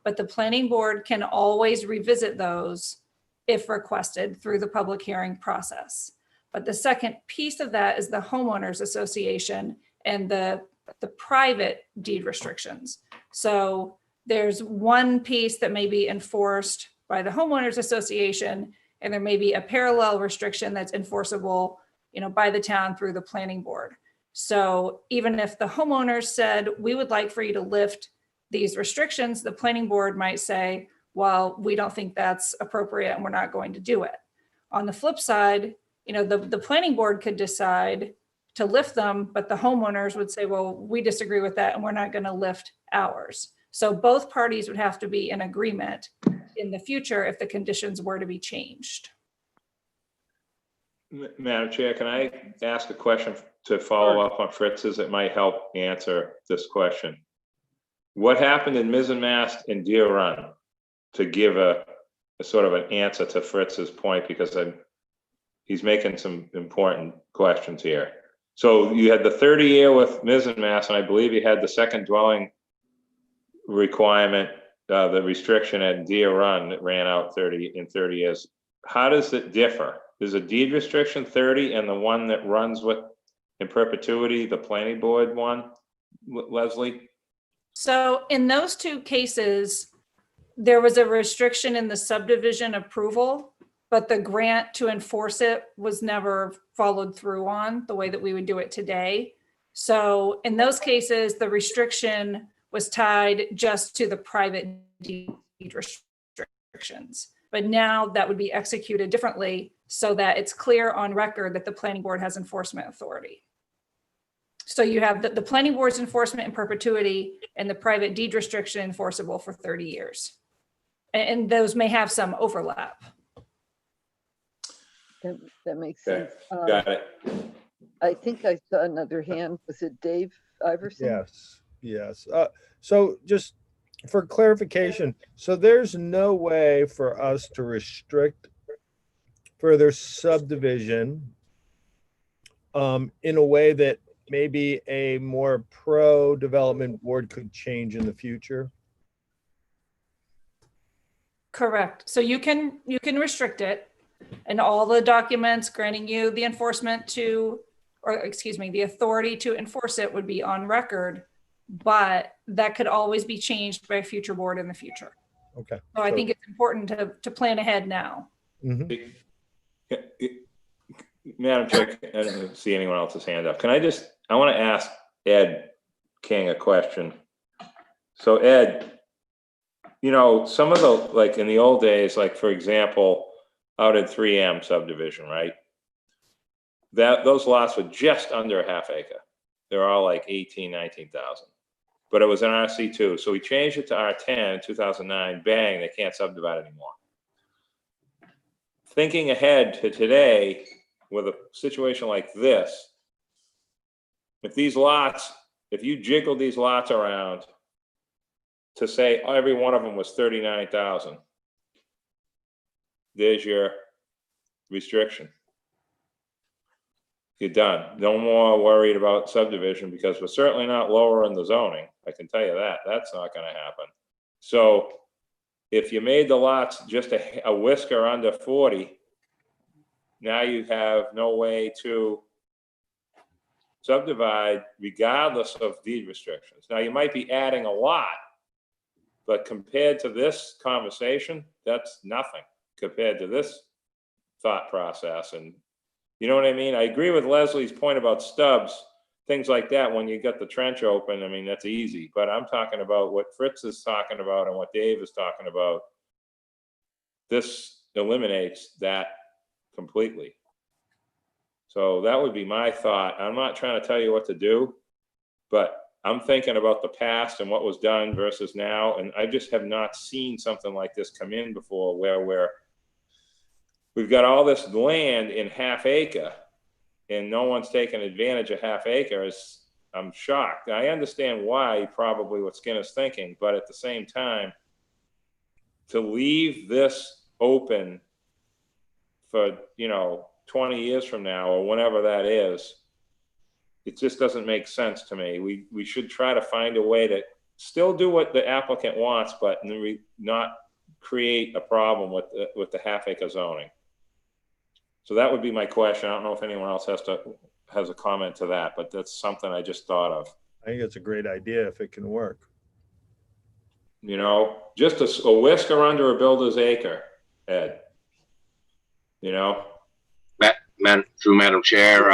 but the planning board can always revisit those if requested through the public hearing process. But the second piece of that is the homeowners association and the private deed restrictions. So there's one piece that may be enforced by the homeowners association, and there may be a parallel restriction that's enforceable, by the town through the planning board. So even if the homeowners said, we would like for you to lift these restrictions, the planning board might say, well, we don't think that's appropriate and we're not going to do it. On the flip side, the planning board could decide to lift them, but the homeowners would say, well, we disagree with that and we're not going to lift ours. So both parties would have to be in agreement in the future if the conditions were to be changed. Madam Chair, can I ask a question to follow up on Fritz's? It might help answer this question. What happened in Mizzenmast and Deer Run to give a sort of an answer to Fritz's point, because he's making some important questions here. So you had the 30-year with Mizzenmast, and I believe you had the second dwelling requirement, the restriction at Deer Run that ran out 30 years. How does it differ? Is a deed restriction 30 and the one that runs with in perpetuity, the planning board one, Leslie? So in those two cases, there was a restriction in the subdivision approval, but the grant to enforce it was never followed through on the way that we would do it today. So in those cases, the restriction was tied just to the private deed restrictions. But now that would be executed differently so that it's clear on record that the planning board has enforcement authority. So you have the planning board's enforcement in perpetuity and the private deed restriction enforceable for 30 years. And those may have some overlap. That makes Okay. sense. Got it. I think I saw another hand. Was it Dave Iverson? Yes. So just for clarification, so there's no way for us to restrict further subdivision in a way that maybe a more pro-development board could change in the future? Correct. So you can restrict it, and all the documents granting you the enforcement to, or excuse me, the authority to enforce it would be on record, but that could always be changed by a future board in the future. Okay. So I think it's important to plan ahead now. Mm-hmm. Madam Chair, I don't see anyone else's hand up. I want to ask Ed King a question. So Ed, some of the, like in the old days, like for example, out at 3M subdivision, right? Those lots were just under a half acre. They're all like 19,000. But it was an RC2. So we changed it to R10 in 2009, bang, they can't subdivide anymore. Thinking ahead to today, with a situation like this, if you jiggle these lots around to say every one of them was 39,000, there's your restriction. You're done. No more worried about subdivision, because we're certainly not lowering the zoning. I can tell you that. That's not going to happen. So if you made the lots just a whisker under 40, now you have no way to subdivide regardless of deed restrictions. Now, you might be adding a lot, but compared to this conversation, that's nothing compared to this thought process. And you know what I mean? I agree with Leslie's point about stubs, things like that. When you get the trench open, I mean, that's easy, but I'm talking about what Fritz is talking about and what Dave is talking about. This eliminates that completely. So that would be my thought. I'm not trying to tell you what to do, but I'm thinking about the past and what was done versus now. And I just have not seen something like this come in before, where we've got all this land in half acre and no one's taking advantage of half acres. I'm shocked. I understand why, probably what Skinner's thinking, but at the same time, to leave this open for, 20 years from now or whenever that is, it just doesn't make sense to me. We should try to find a way to still do what the applicant wants, but not create a problem with the half acre zoning. So that would be my question. I don't know if anyone else has a comment to that, but that's something I just thought of. I think it's a great idea if it can work. Just a whisker under a builder's acre, Ed. Through Madam Chair,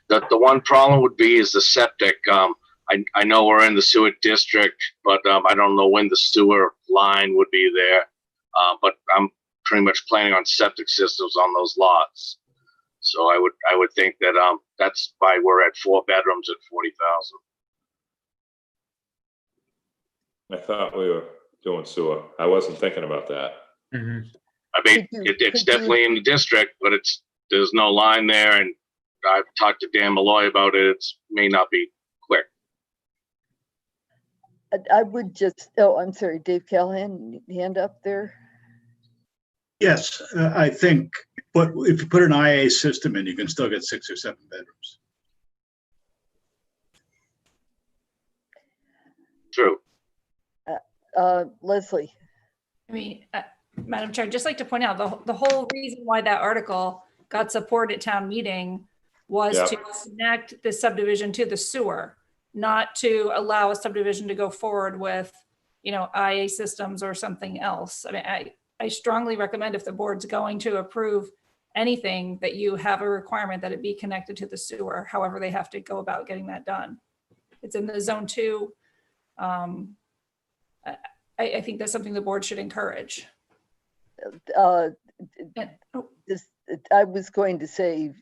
the one problem would be is the septic. I know we're in the sewer district, but I don't know when the sewer line would be there. But I'm pretty much planning on septic systems on those lots. So I would think that that's why we're at 4 bedrooms at 40,000. I thought we were doing sewer. I wasn't thinking about that. Mm-hmm. I mean, it's definitely in the district, but there's no line there, and I've talked to Dan Malloy about it. It may not be quick. I would I'm sorry, Dave Callahan, hand up there. Yes, I think, but if you put an IA system in, you can still get 6 or 7 bedrooms. True. Leslie. I mean, Madam Chair, I'd just like to point out the whole reason why that article got support at town meeting was to connect the subdivision to the sewer, not to allow a subdivision to go forward with, IA systems or something else. I mean, I strongly recommend if the board's going to approve anything that you have a requirement that it be connected to the sewer, however they have to go about getting that done. It's in the zone 2. I think that's something the board should encourage. I was going to say,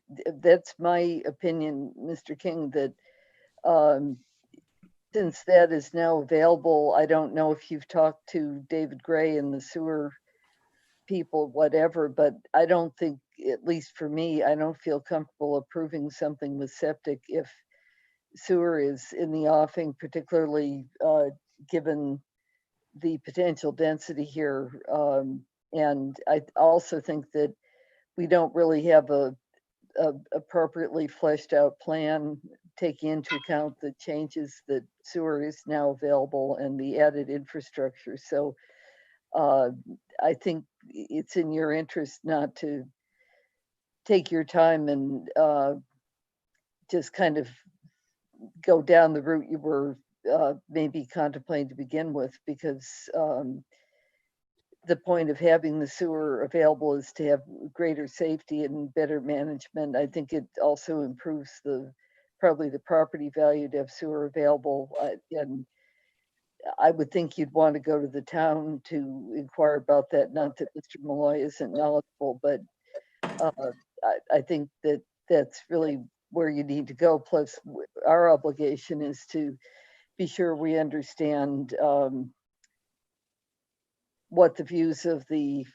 that's my opinion, Mr. King, that since that is now available, I don't know if you've talked to David Gray and the sewer people, whatever, but I don't think, at least for me, I don't feel comfortable approving something with septic if sewer is in the offing, particularly given the potential density here. And I also think that we don't really have a appropriately fleshed out plan taking into account the changes that sewer is now available and the added infrastructure. So I think it's in your interest not to take your time and just kind of go down the route you were maybe contemplating to begin with, because the point of having the sewer available is to have greater safety and better management. I think it also improves probably the property value to have sewer available. And I would think you'd want to go to the town to inquire about that. Not that Mr. Malloy isn't knowledgeable, but I think that that's really where you need to go. Plus, our obligation is to be sure we understand what the views of the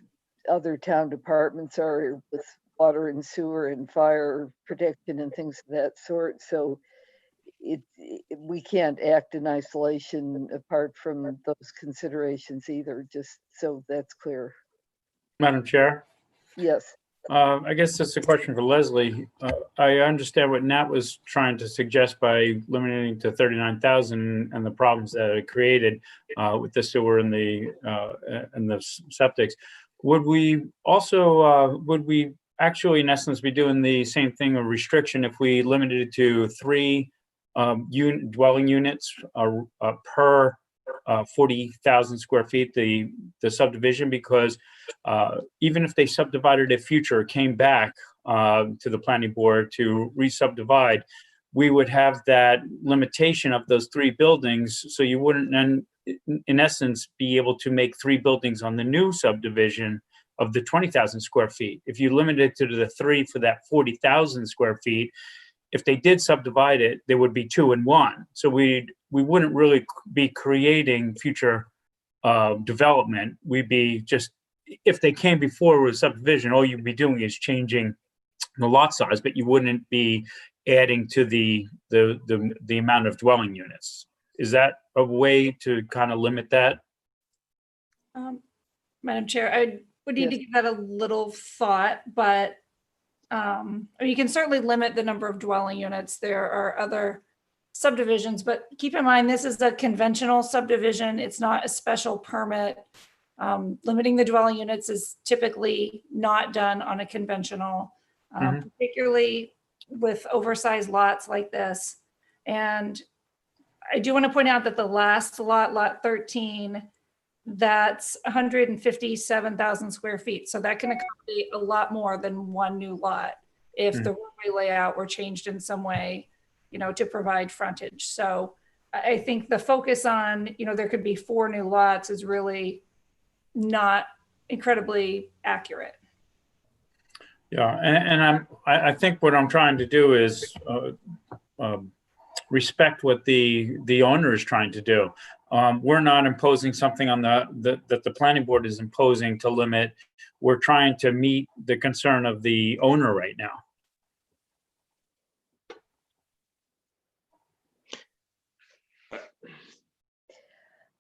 other town departments are with water and sewer and fire protection and things of that sort. So we can't act in isolation apart from those considerations either, just so that's clear. Madam Chair? Yes. I guess that's a question for Leslie. I understand what Nat was trying to suggest by limiting to 39,000 and the problems that it created with the sewer and the septics. Would we also, would we actually in essence be doing the same thing, a restriction, if we limited it to 3 dwelling units per 40,000 square feet, the subdivision? Because even if they subdivided it future, came back to the planning board to re-subdivide, we would have that limitation of those 3 buildings. So you wouldn't then, in essence, be able to make 3 buildings on the new subdivision of the 20,000 square feet. If you limit it to the 3 for that 40,000 square feet, if they did subdivide it, there would be 2 and 1. So we wouldn't really be creating future development. We'd be just, if they came before with subdivision, all you'd be doing is changing the lot size, but you wouldn't be adding to the amount of dwelling units. Is that a way to kind of limit that? Madam Chair, I would need to give that a little thought, but you can certainly limit the number of dwelling units. There are other subdivisions, but keep in mind, this is a conventional subdivision. It's not a special permit. Limiting the dwelling units is typically not done on a conventional, particularly with oversized lots like this. And I do want to point out that the last lot, lot 13, that's 157,000 square feet. So that can accommodate a lot more than 1 new lot if the roadway layout were changed in some way, to provide frontage. So I think the focus on, there could be 4 new lots is really not incredibly accurate. Yeah, and I think what I'm trying to do is respect what the owner is trying to do. We're not imposing something on that the planning board is imposing to limit. We're trying to meet the concern of the owner right now.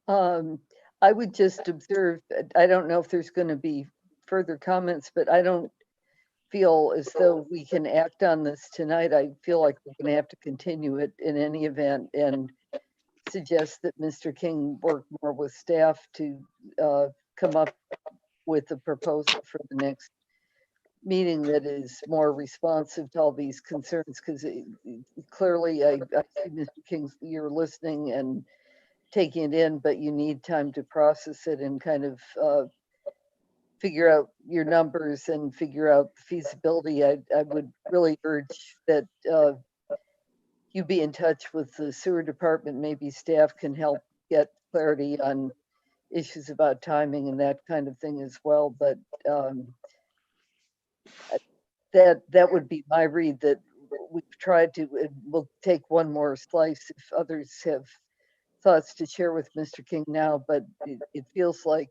I would just observe, I don't know if there's going to be further comments, but I don't feel as though we can act on this tonight. I feel like we're going to have to continue it in any event and suggest that Mr. King work more with staff to come up with a proposal for the next meeting that is more responsive to all these concerns, because clearly I see Mr. King, you're listening and taking it in, but you need time to process it and kind of figure out your numbers and figure out the feasibility. I would really urge that you be in touch with the sewer department. Maybe staff can help get clarity on issues about timing and that kind of thing as well. But that would be my read, that we've tried to, we'll take one more slice if others have thoughts to share with Mr. King now, but it feels like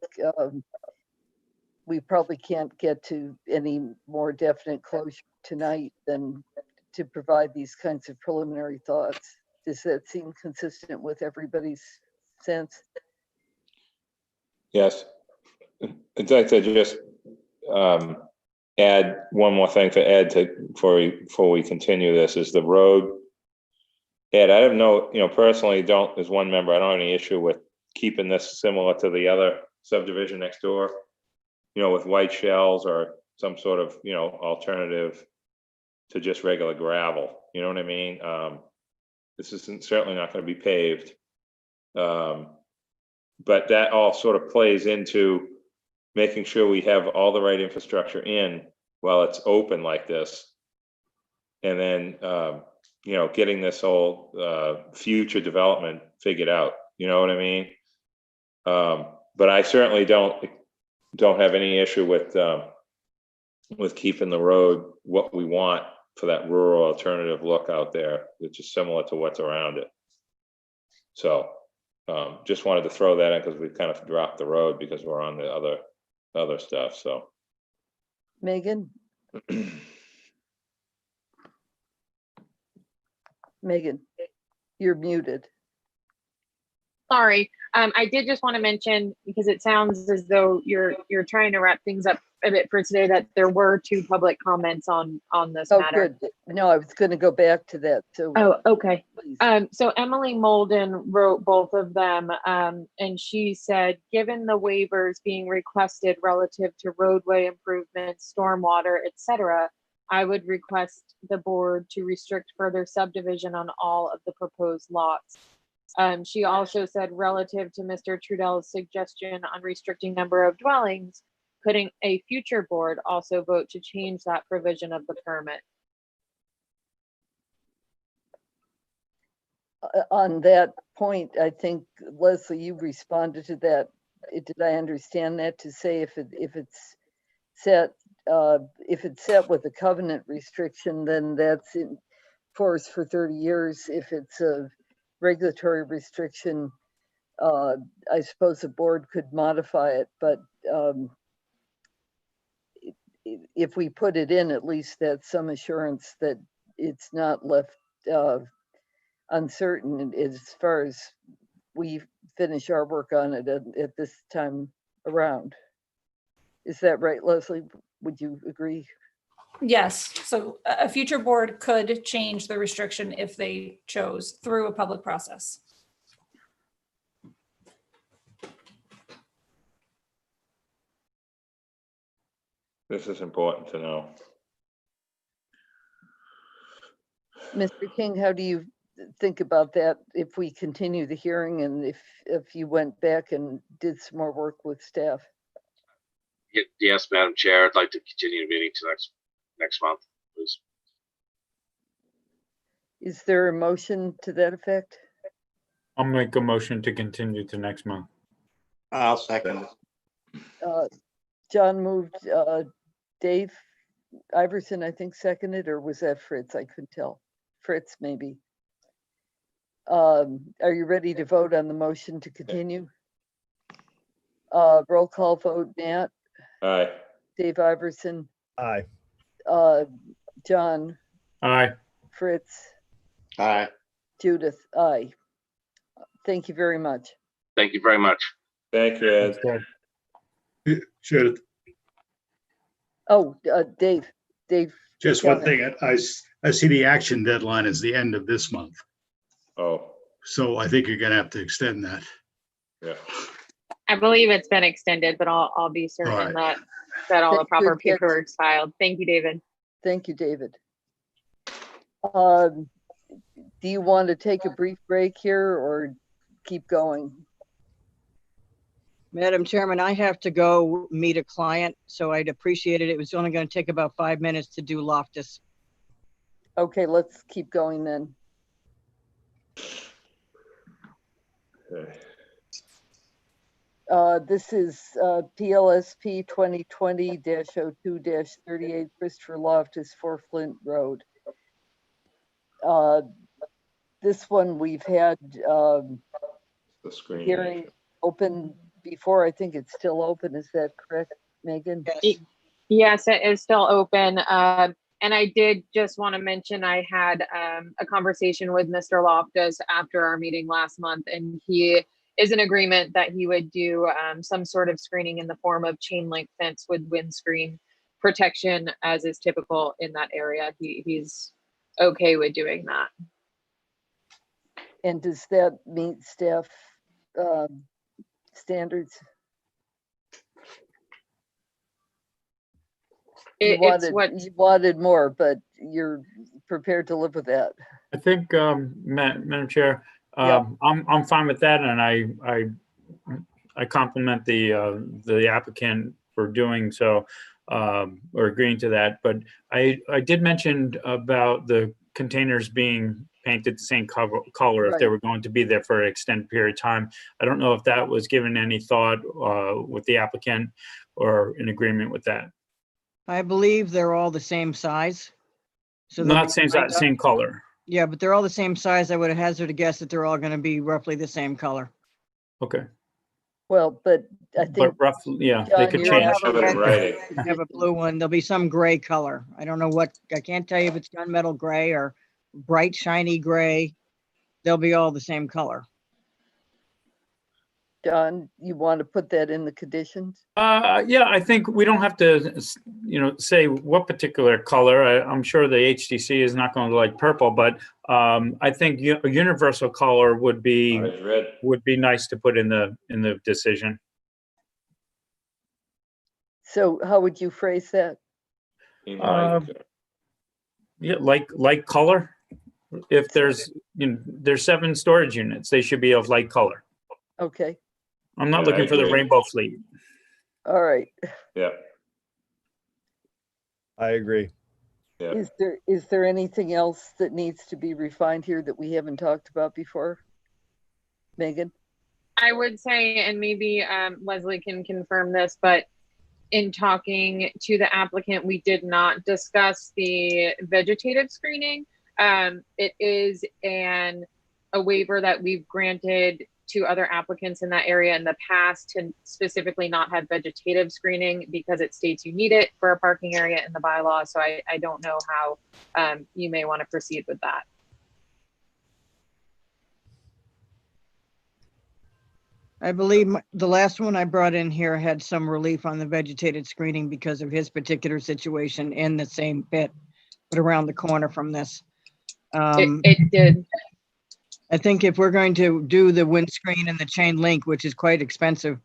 we probably can't get to any more definite closure tonight than to provide these kinds of preliminary thoughts. Does that seem consistent with everybody's sense? Yes. I'd like to just add one more thing to Ed before we continue this, is the road. Ed, I don't know, personally, as one member, I don't have any issue with keeping this similar to the other subdivision next door, with white shells or some sort of, alternative to just regular gravel. You know what I mean? This isn't certainly not going to be paved. But that all sort of plays into making sure we have all the right infrastructure in while it's open like this. And then, getting this whole future development figured out. You know what I mean? But I certainly don't have any issue with keeping the road what we want for that rural alternative look out there, which is similar to what's around it. So just wanted to throw that in because we've kind of dropped the road because we're on the other stuff. So Megan? Megan, you're muted. Sorry, I did just want to mention, because it sounds as though you're trying to wrap things up bit for today that there were 2 public comments on this Oh, matter. good. No, I was going to go back to that. So, Oh, okay. please. So Emily Molden wrote both of them, and she said, given the waivers being requested relative to roadway improvements, stormwater, etc., I would request the board to restrict further subdivision on all of the proposed lots. She also said, relative to Mr. Trudell's suggestion on restricting number of dwellings, couldn't a future board also vote to change that provision of the permit? On that point, I think, Leslie, you responded to that. Did I understand that to say if it's set with a covenant restriction, then that's in force for 30 years. If it's a regulatory restriction, I suppose the board could modify it, but if we put it in, at least that's some assurance that it's not left uncertain as far as we finish our work on it at this time around. Is that right, Leslie? Would you agree? Yes, so a future board could change the restriction if they chose through a public process. This is important to know. Mr. King, how do you think about that if we continue the hearing and if you went back and did some more work with staff? Yes, Madam Chair, I'd like to continue the meeting to next month, please. Is there a motion to that effect? I'll make a motion to continue to next month. I'll second. John moved, Dave Iverson, I think, seconded, or was that Fritz? I couldn't tell. Fritz, maybe. Are you ready to vote on the motion to continue? Roll call vote, Nat. Aye. Dave Iverson. Aye. John. Aye. Fritz. Aye. Judith. Aye. Thank you very much. Thank you very much. Thank you, Ed. Judith, Oh, Dave. just one thing, I see the action deadline is the end of this month. Oh, So I think you're gonna have to extend that. yeah. I believe it's been extended, but I'll be certain right. that all the That's proper good catch. paperwork's filed. Thank you, David. Thank you, David. Do you want to take a brief break here or keep going? Madam Chairman, I have to go meet a client, so I'd appreciate it. It was only going to take about 5 minutes to do Loftus. Okay, let's keep going then. Okay. This is PLSP 2020-02-38, Christopher Loftus, 4 Flint Road. This one we've had The screen. hearing open before. I think it's still open. Is that correct, Megan? Yes. Yes, it is still open. And I did just want to mention I had a conversation with Mr. Loftus after our meeting last month, and he is in agreement that he would do some sort of screening in the form of chain link fence with windscreen protection, as is typical in that area. He's okay with doing that. And does that meet staff standards? You wanted more, but you're prepared to live with that. I think, Madam Chair, Yeah. I'm fine with that, and I compliment the applicant for doing so, or agreeing to that. But I did mention about the containers being painted the same color if they were going to be there for an extended period of time. I don't know if that was given any thought with the applicant or in agreement with that. I believe they're all the same size. So Not same color. Yeah, but they're all the same size. I would hazard a guess that they're all going to be roughly the same color. Okay. Well, but I think. But roughly, yeah, John, they could you're change. Have a blue one. There'll be some gray color. I don't know what, I can't tell you if it's gunmetal gray or bright shiny gray. They'll be all the same color. John, you want to put that in the conditions? Yeah, I think we don't have to, say what particular color. I'm sure the HTC is not going to like purple, but I think a universal color would be Red. nice to put in the decision. So how would you phrase that? Yeah, light color. If there's there's 7 storage units, they should be of light color. Okay. I'm not Yeah, looking I for the agree. rainbow fleet. All right. Yeah. I agree. Yeah. Is there anything else that needs to be refined here that we haven't talked about before? Megan? I would say, and maybe Leslie can confirm this, but in talking to the applicant, we did not discuss the vegetative screening. It is a waiver that we've granted to other applicants in that area in the past to specifically not have vegetative screening because it states you need it for a parking area in the bylaw. So I don't know how you may want to proceed with that. I believe the last one I brought in here had some relief on the vegetated screening because of his particular situation in the same pit, but around the corner from this. It did. I think if we're going to do the windscreen and the chain link, which is quite expensive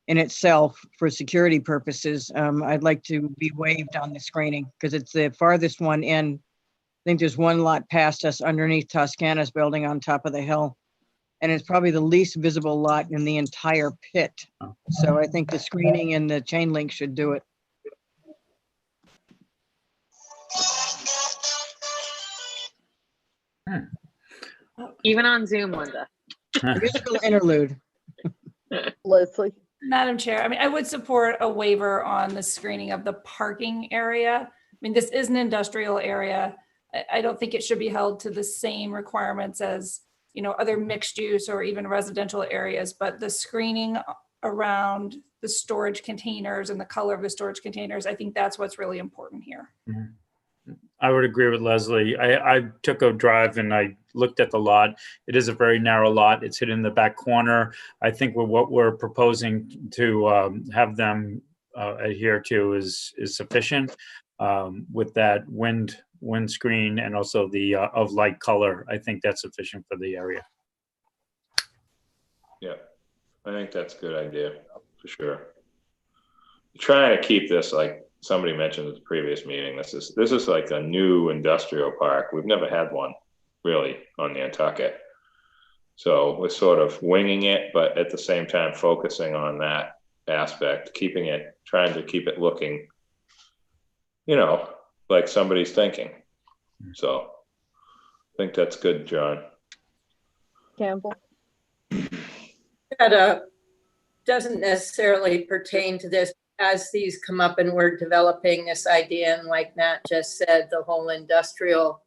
in itself for security purposes, I'd like to be waived on the screening because it's the farthest one in. I think there's one lot past us underneath Toscana's building on top of the hill. And it's probably the least visible lot in the entire pit. So I think the screening and the chain link should do it. Even on Zoom, Linda. Musical interlude. Leslie? Madam Chair, I mean, I would support a waiver on the screening of the parking area. I mean, this is an industrial area. I don't think it should be held to the same requirements as other mixed use or even residential areas, but the screening around the storage containers and the color of the storage containers, I think that's what's really important here. I would agree with Leslie. I took a drive and I looked at the lot. It is a very narrow lot. It's hidden in the back corner. I think what we're proposing to have them adhere to is sufficient with that windscreen and also the of light color. I think that's sufficient for the area. Yeah, I think that's a good idea for sure. Trying to keep this, like somebody mentioned at the previous meeting, this is like a new industrial park. We've never had one really on Nantucket. So we're sort of winging it, but at the same time focusing on that aspect, trying to keep it looking, like somebody's thinking. So I think that's good, John. Campbell? That doesn't necessarily pertain to this. As these come up and we're developing this idea, and like Nat just said, the whole industrial,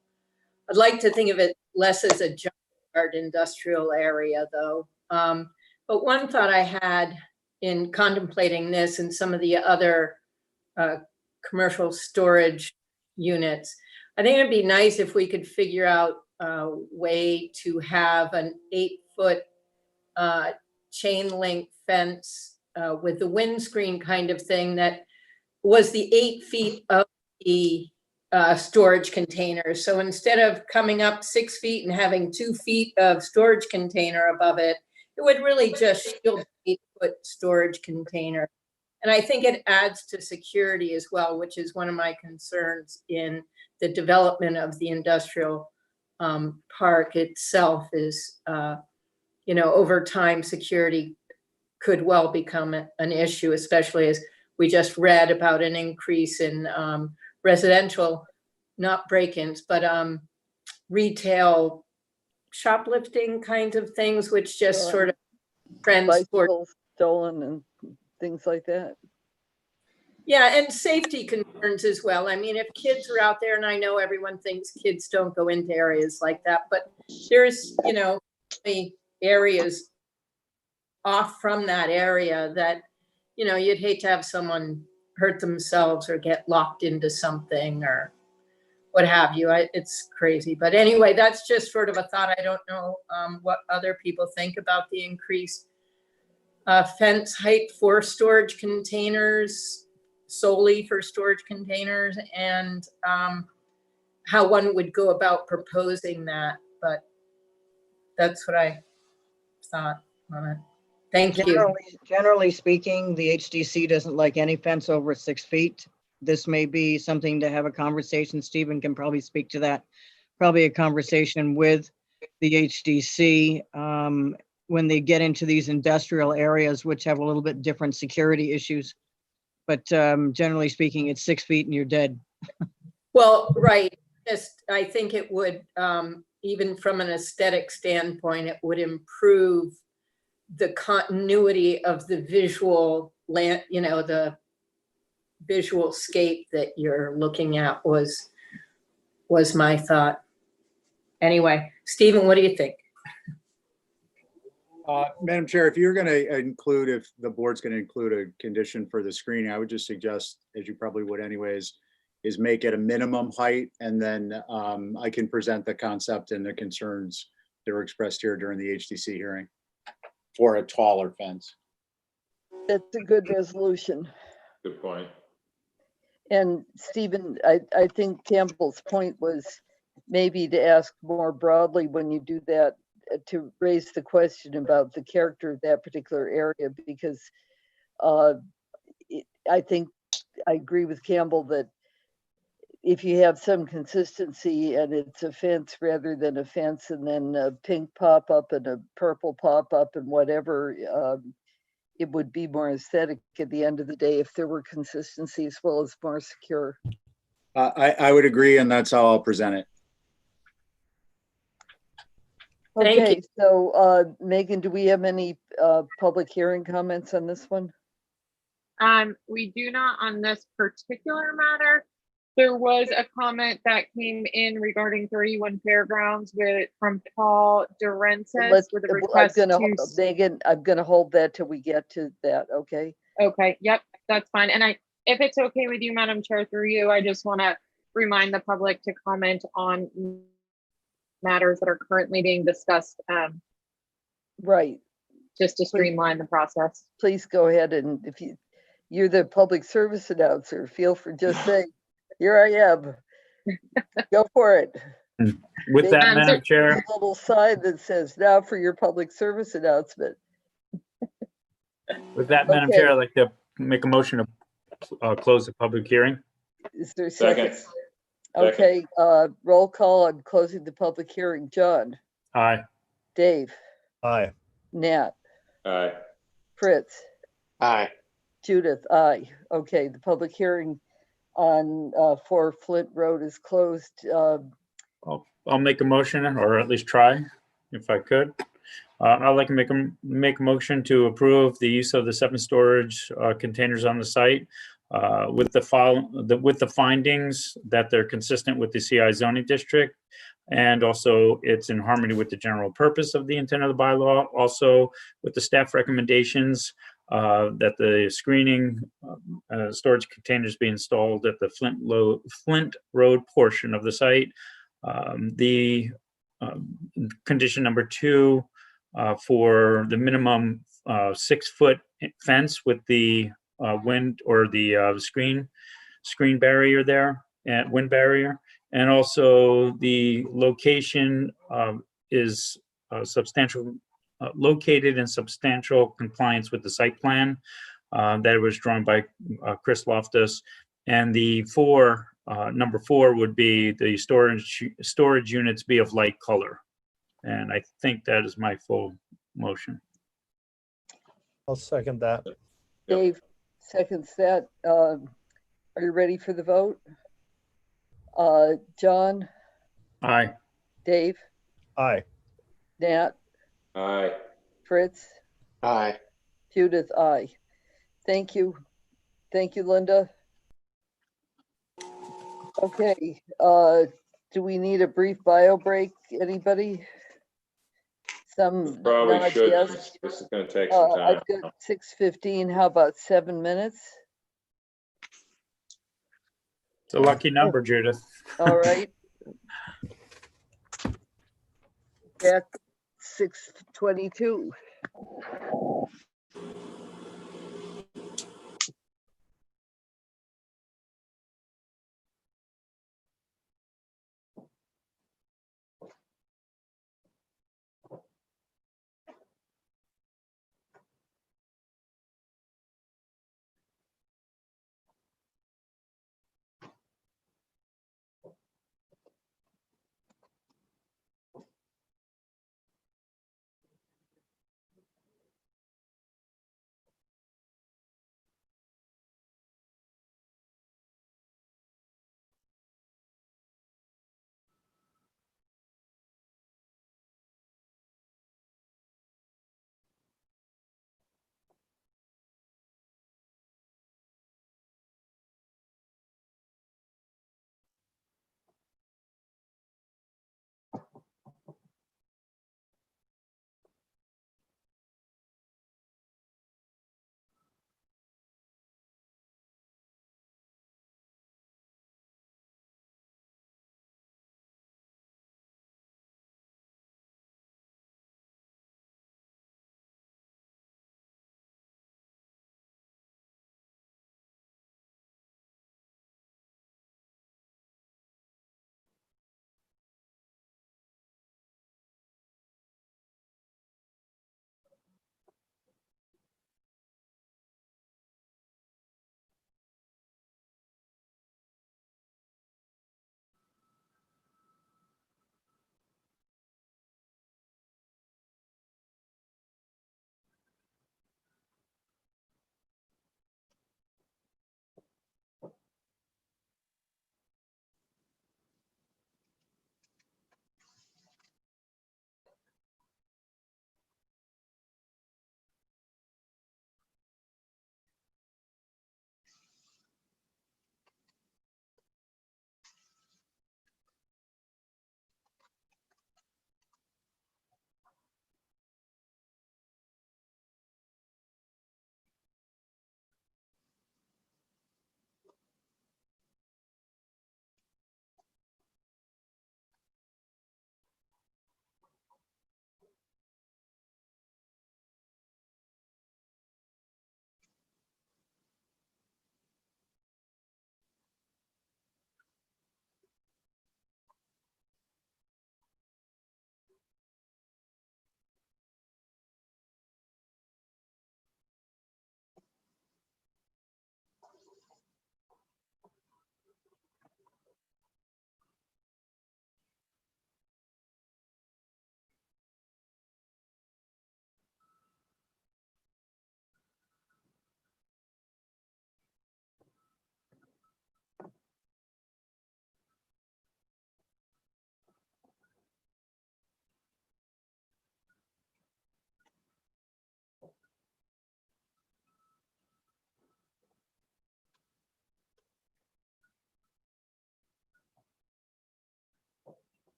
I'd like to think of it less as a junkyard industrial area though. But one thought I had in contemplating this and some of the other commercial storage units, I think it'd be nice if we could figure out a way to have an 8-foot chain link fence with the windscreen kind of thing that was the 8 feet of the storage container. So instead of coming up 6 feet and having 2 feet of storage container above it, it would really just shield the 8-foot storage container. And I think it adds to security as well, which is one of my concerns in the development of the industrial park itself is, over time, security could well become an issue, especially as we just read about an increase in residential, not break-ins, but retail shoplifting kinds of things, which just sort of trends toward stolen and things like that. Yeah, and safety concerns as well. I mean, if kids are out there, and I know everyone thinks kids don't go into areas like that, but there's, the areas off from that area that, you'd hate to have someone hurt themselves or get locked into something or what have you. It's crazy. But anyway, that's just sort of a thought. I don't know what other people think about the increased fence height for storage containers, solely for storage containers, and how one would go about proposing that, but that's what I thought on it. Thank you. Generally speaking, the HDC doesn't like any fence over 6 feet. This may be something to have a conversation. Stephen can probably speak to that. Probably a conversation with the HDC when they get into these industrial areas, which have a little bit different security issues. But generally speaking, it's 6 feet and you're dead. Well, right. Just, I think it would, even from an aesthetic standpoint, it would improve the continuity of the visual land, you know, the visual scape that you're looking at was my thought. Anyway, Stephen, what do you think? Madam Chair, if you're going to include, if the board's going to include a condition for the screening, I would just suggest, as you probably would anyways, is make it a minimum height, and then I can present the concept and the concerns that were expressed here during the HDC hearing for a taller fence. That's a good resolution. Good point. And Stephen, I think Campbell's point was maybe to ask more broadly when you do that, to raise the question about the character of that particular area, because I think I agree with Campbell that if you have some consistency and it's a fence rather than a fence and then a pink pop-up and a purple pop-up and whatever, it would be more aesthetic at the end of the day if there were consistency as well as more secure. I would agree, and that's how I'll present it. Okay, so Megan, do we have any public hearing comments on this one? We do not on this particular matter. There was a comment that came in regarding 31 Fairgrounds from Paul Durensis with a request Megan, I'm gonna hold that till we get to that, okay? Okay, yep, that's fine. And if it's okay with you, Madam Chair, through you, I just want to remind the public to comment on matters that are currently being discussed. Right. Just to streamline the process. Please go ahead, and if you're the public service announcer, feel free just say, here I am. Go for it. With that, Madam Chair. A little sign that says, now for your public service announcement. With that, Madam Chair, I'd like to make a motion to close the public hearing. Is there a second? Okay, roll call on closing the public hearing. John? Aye. Dave? Aye. Nat? Aye. Fritz? Aye. Judith? Aye. Okay, the public hearing on 4 Flint Road is closed. I'll make a motion, or at least try, if I could. I'd like to make a motion to approve the use of the 7 storage containers on the site with the findings that they're consistent with the CI zoning district, and also it's in harmony with the general purpose of the intent of the bylaw. Also, with the staff recommendations that the screening storage containers be installed at the Flint Road portion of the site. The condition number 2 for the minimum 6-foot fence with the wind or the screen barrier there, and wind barrier, and also the location is substantial. Located in substantial compliance with the site plan that was drawn by Chris Loftus. And the number 4 would be the storage units be of light color. And I think that is my full motion. I'll second that. Dave seconds that. Are you ready for the vote? John? Aye. Dave? Aye. Nat? Aye. Fritz? Aye. Judith? Aye. Thank you. Thank you, Linda. Okay, do we need a brief bio break, anybody? Some Probably nods, should. yes. This is going to take some time. I've got 6:15. How about 7 minutes? It's a lucky number, Judith. All right. Back 6:22.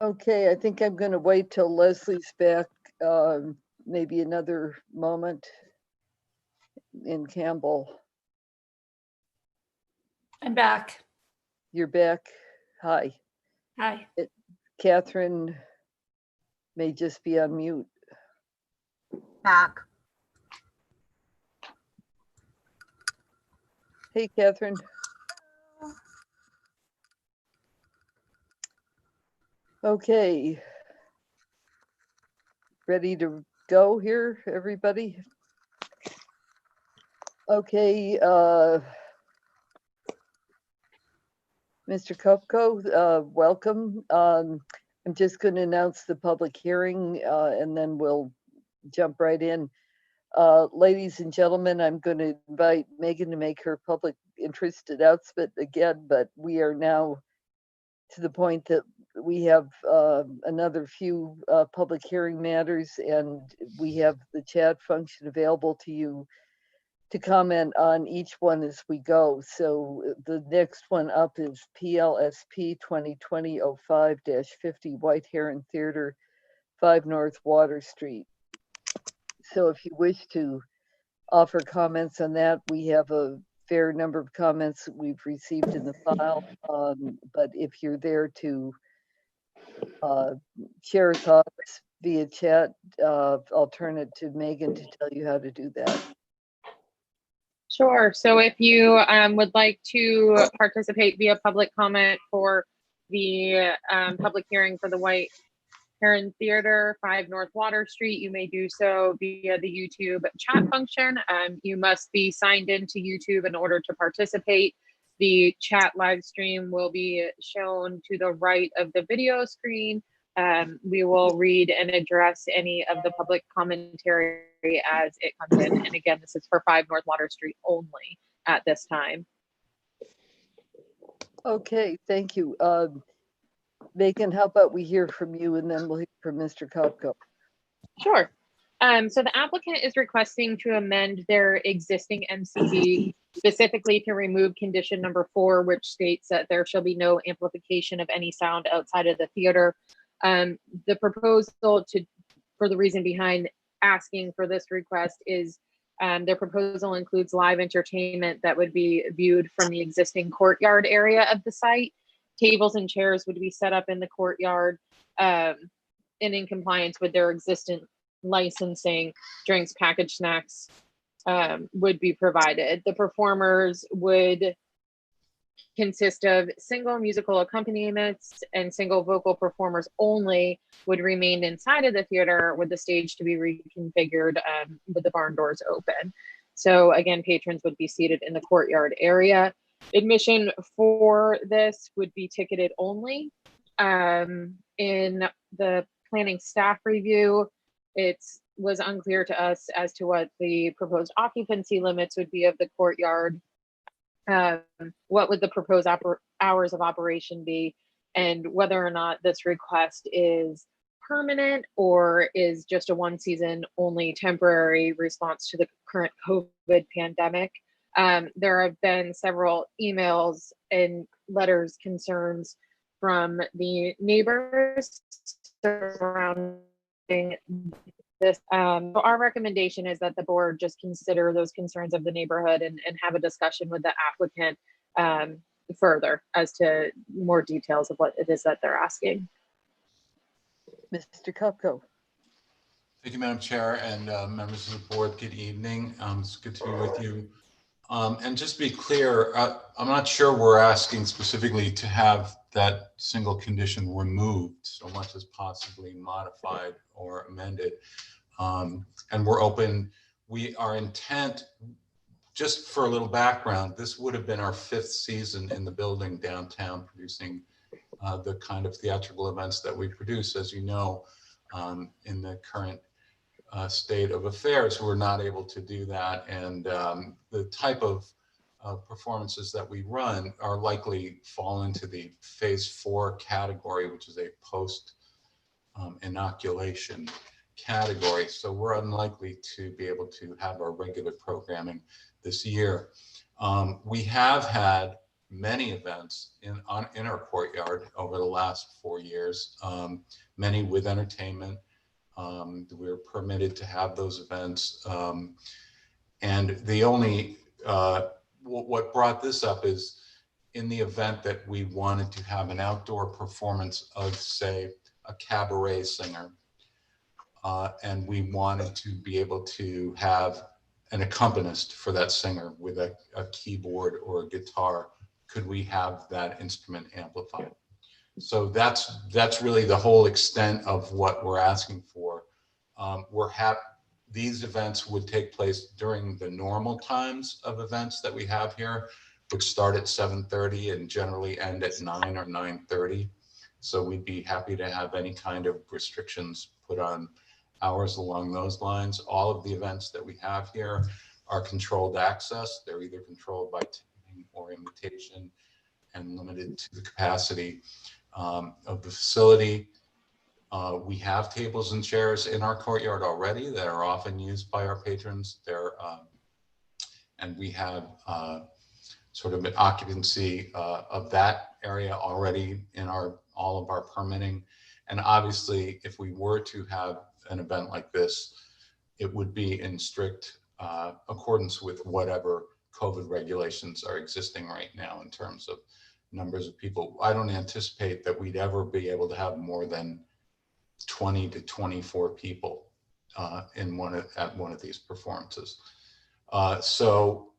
Okay, I think I'm going to wait till Leslie's back, maybe another moment in Campbell. I'm back. You're back. Hi. Hi. Catherine may just be on mute. Back. Hey, Catherine. Okay. Ready to go here, everybody? Okay, Mr. Kopko, welcome. I'm just going to announce the public hearing and then we'll jump right in. Ladies and gentlemen, I'm going to invite Megan to make her public interest announcement again, but we are now to the point that we have another few public hearing matters, and we have the chat function available to you to comment on each one as we go. So the next one up is PLSP 2020-05-50 White Heron Theater, 5 North Water Street. So if you wish to offer comments on that, we have a fair number of comments that we've received in the file. But if you're there to share thoughts via chat, I'll turn it to Megan to tell you how to do that. Sure. So if you would like to participate via public comment for the public hearing for the White Heron Theater, 5 North Water Street, you may do so via the YouTube chat function. You must be signed into YouTube in order to participate. The chat live stream will be shown to the right of the video screen. We will read and address any of the public commentary as it comes in. And again, this is for 5 North Water Street only at this time. Okay, thank you. Megan, how about we hear from you and then we'll hear from Mr. Kopko. Sure. So the applicant is requesting to amend their existing MCD specifically to remove condition number 4, which states that there shall be no amplification of any sound outside of the theater. The proposal for the reason behind asking for this request is their proposal includes live entertainment that would be viewed from the existing courtyard area of the site. Tables and chairs would be set up in the courtyard and in compliance with their existing licensing. Drinks, packaged snacks would be provided. The performers would consist of single musical accompaniments, and single vocal performers only would remain inside of the theater, with the stage to be reconfigured with the barn doors open. So again, patrons would be seated in the courtyard area. Admission for this would be ticketed only. In the planning staff review, it was unclear to us as to what the proposed occupancy limits would be of the courtyard. What would the proposed hours of operation be, and whether or not this request is permanent or is just a one season only temporary response to the current COVID pandemic. There have been several emails and letters concerns from the neighbors surrounding this. So our recommendation is that the board just consider those concerns of the neighborhood and have a discussion with the applicant further as to more details of what it is that they're asking. Mr. Kupko. Thank you, Madam Chair, and members of the board. Good evening. It's good to be with you. And just to be clear, I'm not sure we're asking specifically to have that single condition removed so much as possibly modified or amended. And we're open. Our intent, just for a little background, this would have been our 5th season in the building downtown, producing the kind of theatrical events that we produce. As you know, in the current state of affairs, we're not able to do that. And the type of performances that we run are likely fall into the phase 4 category, which is a post inoculation category. So we're unlikely to be able to have our regular programming this year. We have had many events in our courtyard over the last 4 years, many with entertainment. We're permitted to have those events. And the only, what brought this up is in the event that we wanted to have an outdoor performance of, say, a cabaret singer, and we wanted to be able to have an accompanist for that singer with a keyboard or a guitar, could we have that instrument amplified? So that's really the whole extent of what we're asking for. These events would take place during the normal times of events that we have here, which start at 7:30 and generally end at 9 or 9:30. So we'd be happy to have any kind of restrictions put on hours along those lines. All of the events that we have here are controlled access. They're either controlled by ticketing or invitation and limited to the capacity of the facility. We have tables and chairs in our courtyard already that are often used by our patrons. And we have sort of an occupancy of that area already in all of our permitting. And obviously, if we were to have an event like this, it would be in strict accordance with whatever COVID regulations are existing right now in terms of numbers of people. I don't anticipate that we'd ever be able to have more than 20 to 24 people at one of these performances. So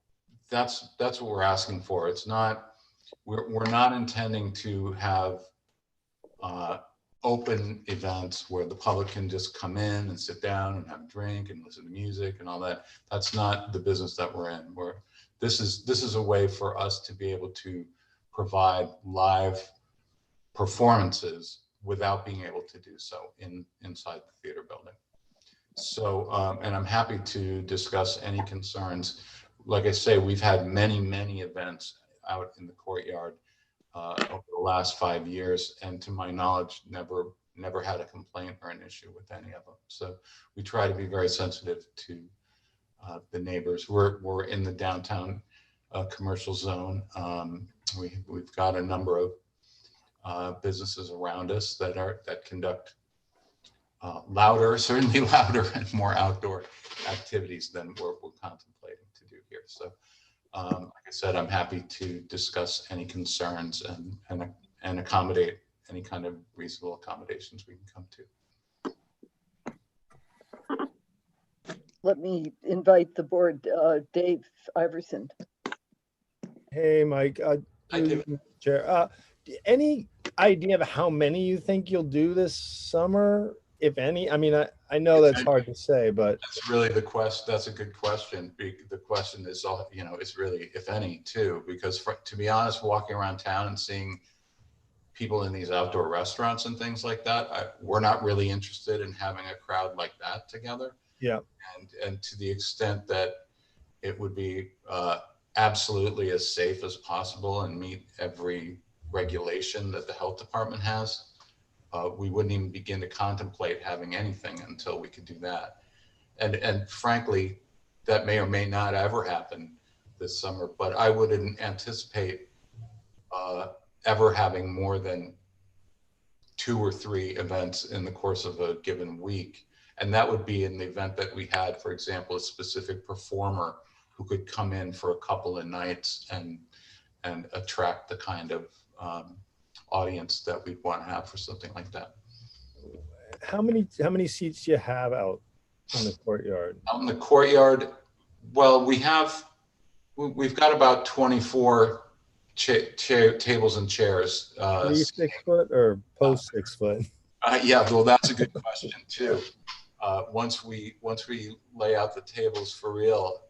that's what we're asking for. It's not, we're not intending to have open events where the public can just come in and sit down and have a drink and listen to music and all that. That's not the business that we're in. This is a way for us to be able to provide live performances without being able to do so inside the theater building. So, and I'm happy to discuss any concerns. Like I say, we've had many, many events out in the courtyard over the last 5 years, and to my knowledge, never had a complaint or an issue with any of them. So we try to be very sensitive to the neighbors. We're in the downtown commercial zone. We've got a number of businesses around us that conduct certainly louder and more outdoor activities than we're contemplating to do here. So like I said, I'm happy to discuss any concerns and accommodate any kind of reasonable accommodations we can come to. Let me invite the board, Dave Iverson. Hey, Mike. Chair. Any idea of how many you think you'll do this summer, if any? I mean, I know that's hard to say, but that's really the question. That's a good question. The question is, it's really if any too, because to be honest, walking around town and seeing people in these outdoor restaurants and things like that, we're not really interested in having a crowd like that together. Yeah. And to the extent that it would be absolutely as safe as possible and meet every regulation that the health department has, we wouldn't even begin to contemplate having anything until we could do that. And frankly, that may or may not ever happen this summer, but I wouldn't anticipate ever having more than 2 or 3 events in the course of a given week. And that would be in the event that we had, for example, a specific performer who could come in for a couple of nights and attract the kind of audience that we'd want to have for something like that. How many seats do you have out in the courtyard? Out in the courtyard, well, we've got about 24 tables and chairs. 3 6 foot or post 6 foot? Yeah, well, that's a good question too. Once we lay out the tables for real,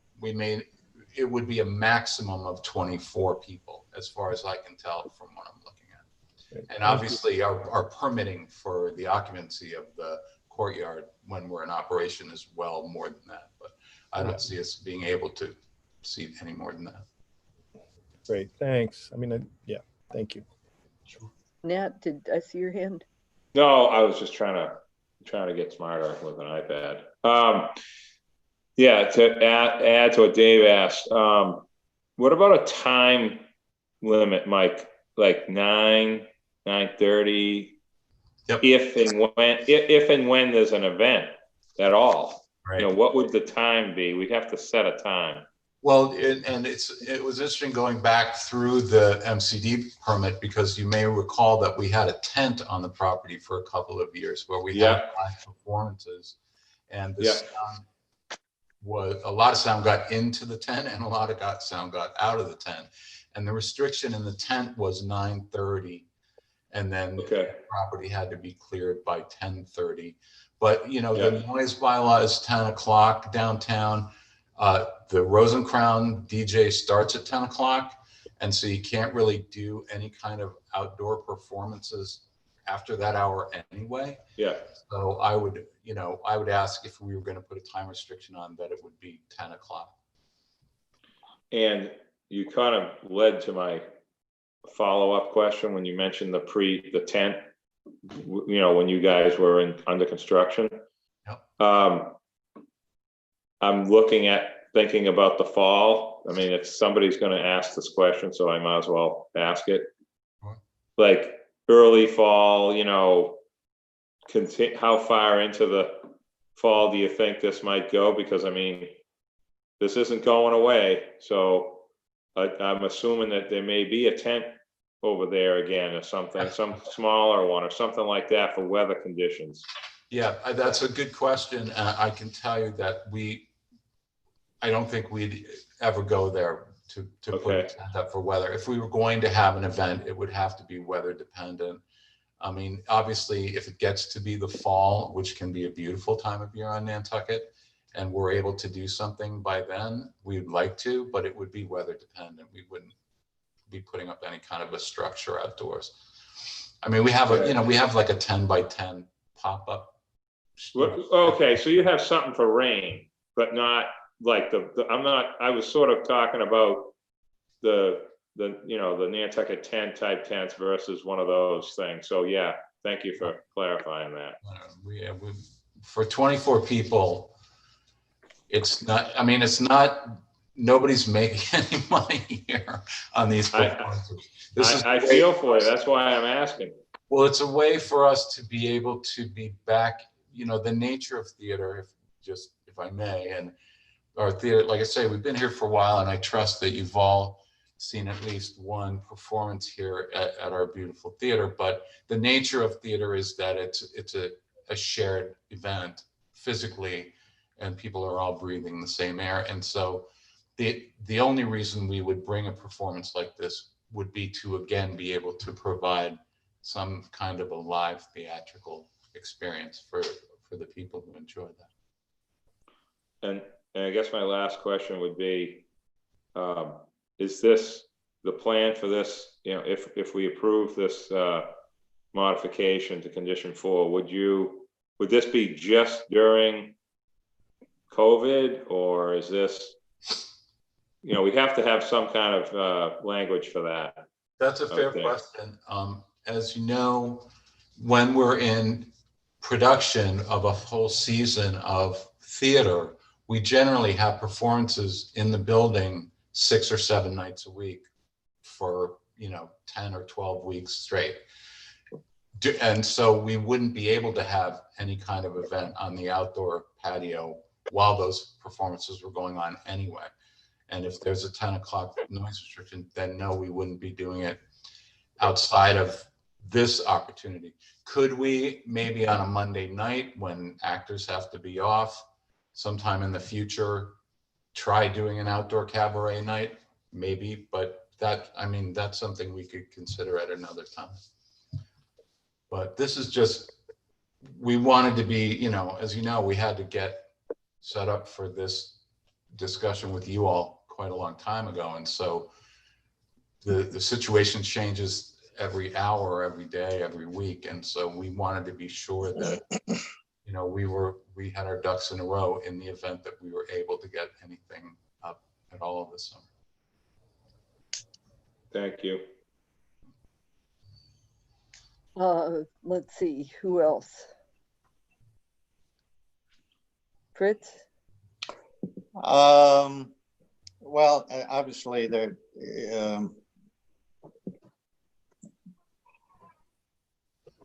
it would be a maximum of 24 people, as far as I can tell from what I'm looking at. And obviously, our permitting for the occupancy of the courtyard when we're in operation is well more than that. But I don't see us being able to seat any more than that. Great, thanks. I mean, yeah, thank you. Nat, did I see your hand? No, I was just trying to get smarter with an iPad. Yeah, to add to what Dave asked, what about a time limit, Mike? Like 9:30. Yep. If and when there's an event at all, right. What would the time be? We'd have to set a time. Well, it was interesting going back through the MCD permit, because you may recall that we had a tent on the property for a couple of years where we had live performances, and the sound a lot of sound got into the tent and a lot of sound got out of the tent, and the restriction in the tent was 9:30, and then the property had to be cleared by 10:30. But the noise bylaw is 10 o'clock downtown. The Rosencrown DJ starts at 10 o'clock. And so you can't really do any kind of outdoor performances after that hour anyway. Yeah. So I would ask if we were going to put a time restriction on that, it would be 10 o'clock. And you kind of led to my follow-up question when you mentioned the tent, when you guys were under construction. Yep. I'm thinking about the fall. I mean, if somebody's going to ask this question, so I might as well ask it. Like early fall, how far into the fall do you think this might go? Because I mean, this isn't going away. So I'm assuming that there may be a tent over there again or something, some smaller one or something like that for weather conditions. Yeah, that's a good question. I can tell you that I don't think we'd ever go there to put a tent up for weather. If we were going to have an event, it would have to be weather dependent. I mean, obviously, if it gets to be the fall, which can be a beautiful time of year on Nantucket, and we're able to do something by then, we'd like to, but it would be weather dependent. We wouldn't be putting up any kind of a structure outdoors. I mean, we have like a 10 by 10 pop-up. Okay, so you have something for rain, but not like I was sort of talking about the Nantucket tent type tents versus one of those things. So yeah, thank you for clarifying that. For 24 people, it's not, nobody's making any money here on these performances. I feel for you, that's why I'm asking. Well, it's a way for us to be able to be back, the nature of theater, if I may, and our theater, like I say, we've been here for a while, and I trust that you've all seen at least one performance here at our beautiful theater. But the nature of theater is that it's a shared event physically, and people are all breathing the same air. And so the only reason we would bring a performance like this would be to, again, be able to provide some kind of a live theatrical experience for the people who enjoy that. And I guess my last question would be, is this the plan for this, if we approve this modification to condition 4, would this be just during COVID, or is this, we have to have some kind of language for that? That's a fair question. As you know, when we're in production of a whole season of theater, we generally have performances in the building 6 or 7 nights a week for 10 or 12 weeks straight. And so we wouldn't be able to have any kind of event on the outdoor patio while those performances were going on anyway. And if there's a 10 o'clock noise restriction, then no, we wouldn't be doing it outside of this opportunity. Could we maybe on a Monday night when actors have to be off sometime in the future, try doing an outdoor cabaret night? Maybe, but that, I mean, that's something we could consider at another time. But this is just, we wanted to be, you know, as you know, we had to get set up for this discussion with you all quite a long time ago. And so the situation changes every hour, every day, every week. And so we wanted to be sure that, you know, we had our ducks in a row in the event that we were able to get anything up at all this summer. Thank you. Let's see, who else? Fritz? Well, obviously there,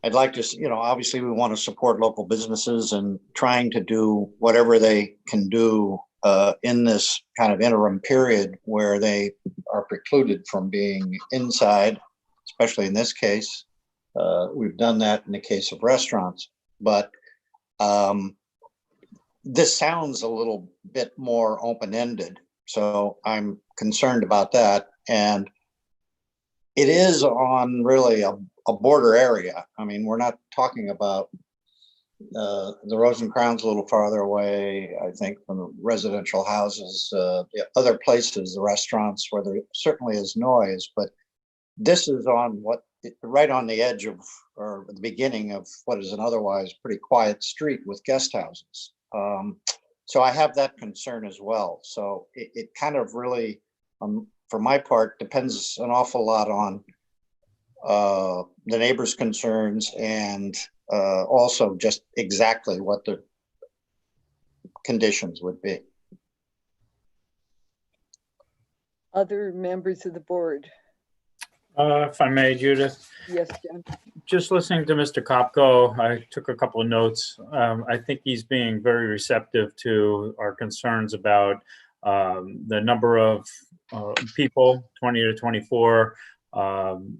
I'd like to, you know, obviously we want to support local businesses and trying to do whatever they can do in this kind of interim period where they are precluded from being inside, especially in this case. We've done that in the case of restaurants, but this sounds a little bit more open-ended. So I'm concerned about that. And it is on really a border area. I mean, we're not talking about the Rosencrantz a little farther away, I think, from the residential houses, the other places, the restaurants where there certainly is noise, but this is on right on the edge of, or the beginning of what is an otherwise pretty quiet street with guest houses. So I have that concern as well. So it kind of really, for my part, depends an awful lot on the neighbors' concerns and also just exactly what the conditions would be. Other members of the board? If I may, Judith. Yes, John. Just listening to Mr. Kopko, I took a couple of notes. I think he's being very receptive to our concerns about the number of people, 20 to 24,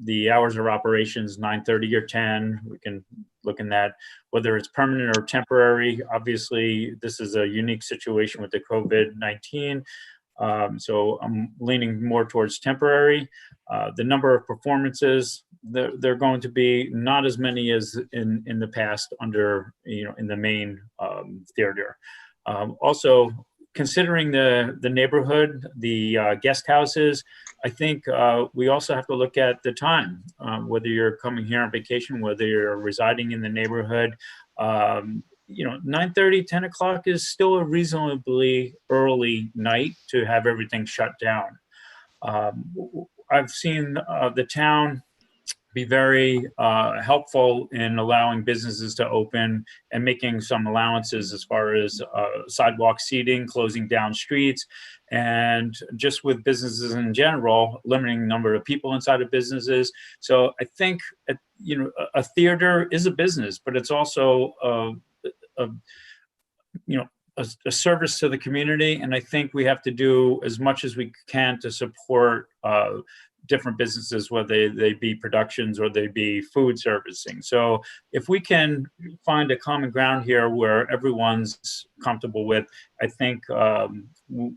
the hours of operations, 9:30 or 10. We can look in that, whether it's permanent or temporary. Obviously, this is a unique situation with the COVID-19. So I'm leaning more towards temporary. The number of performances, they're going to be not as many as in the past under, you know, in the main theater. Also, considering the neighborhood, the guest houses, I think we also have to look at the time, whether you're coming here on vacation, whether you're residing in the neighborhood. You know, 9:30, 10 o'clock is still a reasonably early night to have everything shut down. I've seen the town be very helpful in allowing businesses to open and making some allowances as far as sidewalk seating, closing down streets, and just with businesses in general, limiting the number of people inside of businesses. So I think, you know, a theater is a business, but it's also you know, a service to the community. And I think we have to do as much as we can to support different businesses, whether they be productions or they be food servicing. So if we can find a common ground here where everyone's comfortable with, I think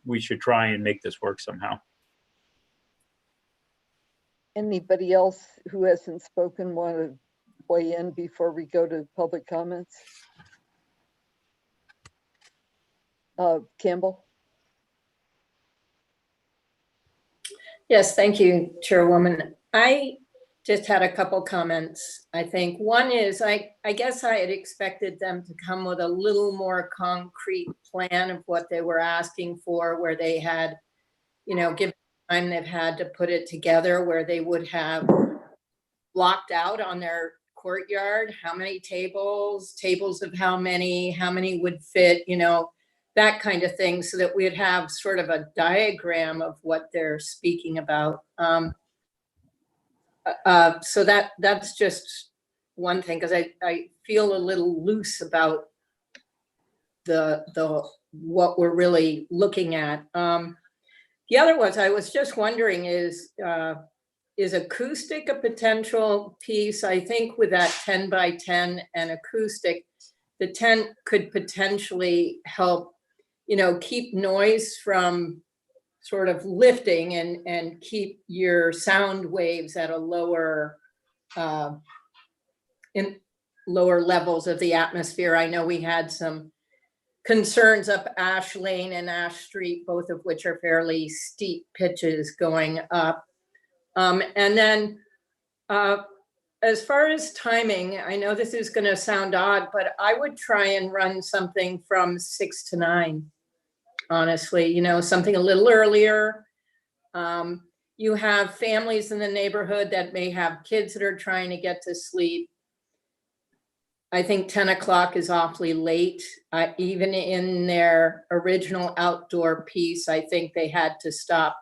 we should try and make this work somehow. Anybody else who hasn't spoken want to weigh in before we go to public comments? Campbell? Yes, thank you, Chairwoman. I just had a couple comments. I think one is, I guess I had expected them to come with a little more concrete plan of what they were asking for, where they had, you know, given the time they've had to put it together, where they would have blocked out on their courtyard, how many tables of how many would fit, you know, that kind of thing, so that we'd have sort of a diagram of what they're speaking about. So that's just one thing, because I feel a little loose about the what we're really looking at. The other was, I was just wondering, is acoustic a potential piece? I think with that 10 by 10 and acoustic, the tent could potentially help, keep noise from sort of lifting and keep your sound waves at a lower, in lower levels of the atmosphere. I know we had some concerns up Ash Lane and Ash Street, both of which are fairly steep pitches going up. And then as far as timing, I know this is going to sound odd, but I would try and run something from 6 to 9, honestly, something a little earlier. You have families in the neighborhood that may have kids that are trying to get to sleep. I think 10 o'clock is awfully late. Even in their original outdoor piece, I think they had to stop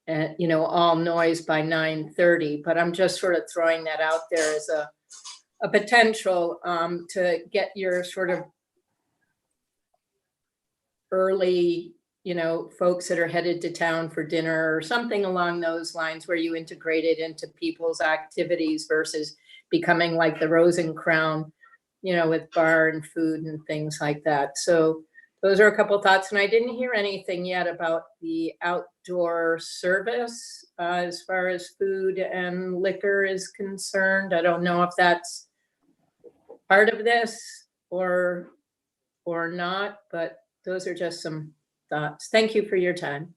all noise by 9:30, but I'm just sort of throwing that out there as a potential to get your sort of early, folks that are headed to town for dinner or something along those lines, where you integrate it into people's activities versus becoming like the Rose and Crown, with bar and food and things like that. So those are a couple of thoughts. And I didn't hear anything yet about the outdoor service as far as food and liquor is concerned. I don't know if that's part of this or not, but those are just some thoughts. Thank you for your time.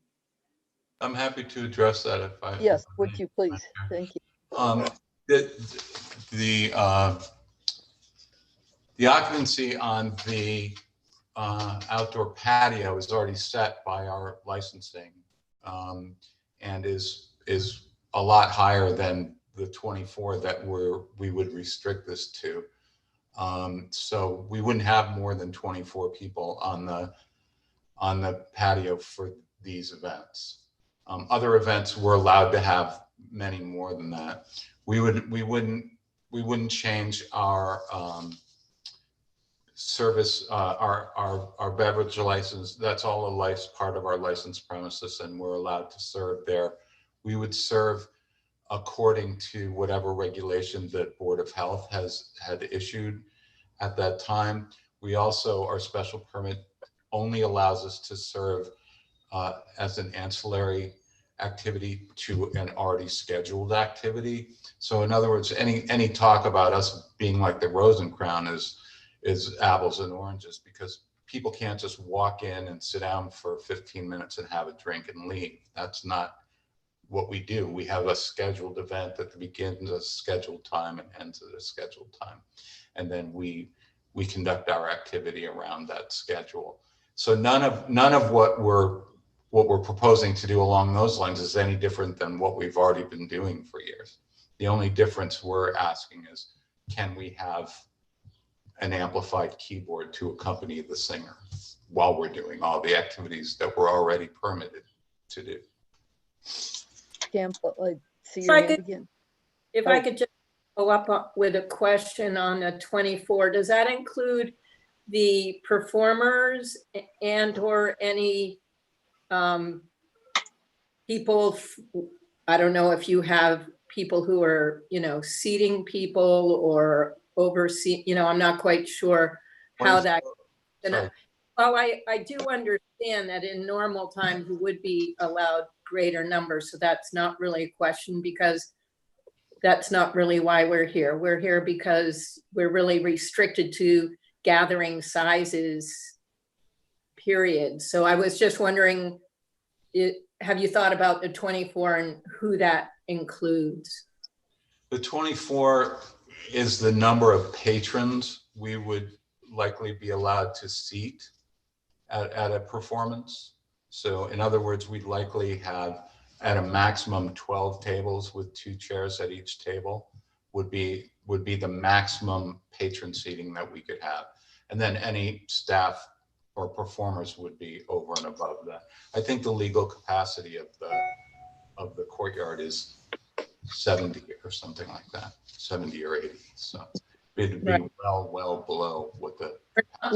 I'm happy to address that if I. Yes, would you please? Thank you. The occupancy on the outdoor patio is already set by our licensing, and is a lot higher than the 24 that we would restrict this to. So we wouldn't have more than 24 people on the patio for these events. Other events we're allowed to have many more than that. We wouldn't change our service, our beverage license. That's all part of our licensed premises, and we're allowed to serve there. We would serve according to whatever regulation that Board of Health had issued at that time. We also, our special permit only allows us to serve as an ancillary activity to an already scheduled activity. So in other words, any talk about us being like the Rose and Crown is apples and oranges, because people can't just walk in and sit down for 15 minutes and have a drink and leave. That's not what we do. We have a scheduled event that begins at a scheduled time and ends at a scheduled time. And then we conduct our activity around that schedule. So none of what we're proposing to do along those lines is any different than what we've already been doing for years. The only difference we're asking is, can we have an amplified keyboard to accompany the singer while we're doing all the activities that we're already permitted to do? Can't see your name again. If I could just follow up with a question on the 24, does that include the performers and or any people? I don't know if you have people who are, seating people or oversee, I'm not quite sure how that. Well, I do understand that in normal times you would be allowed greater numbers, so that's not really a question, because that's not really why we're here. We're here because we're really restricted to gathering sizes, period. So I was just wondering, have you thought about the 24 and who that includes? The 24 is the number of patrons we would likely be allowed to seat at a performance. So in other words, we'd likely have at a maximum 12 tables with 2 chairs at each table would be the maximum patron seating that we could have. And then any staff or performers would be over and above that. I think the legal capacity of the courtyard is 70 or something like that, 70 or 80. So it'd be Right. well below what the. We're not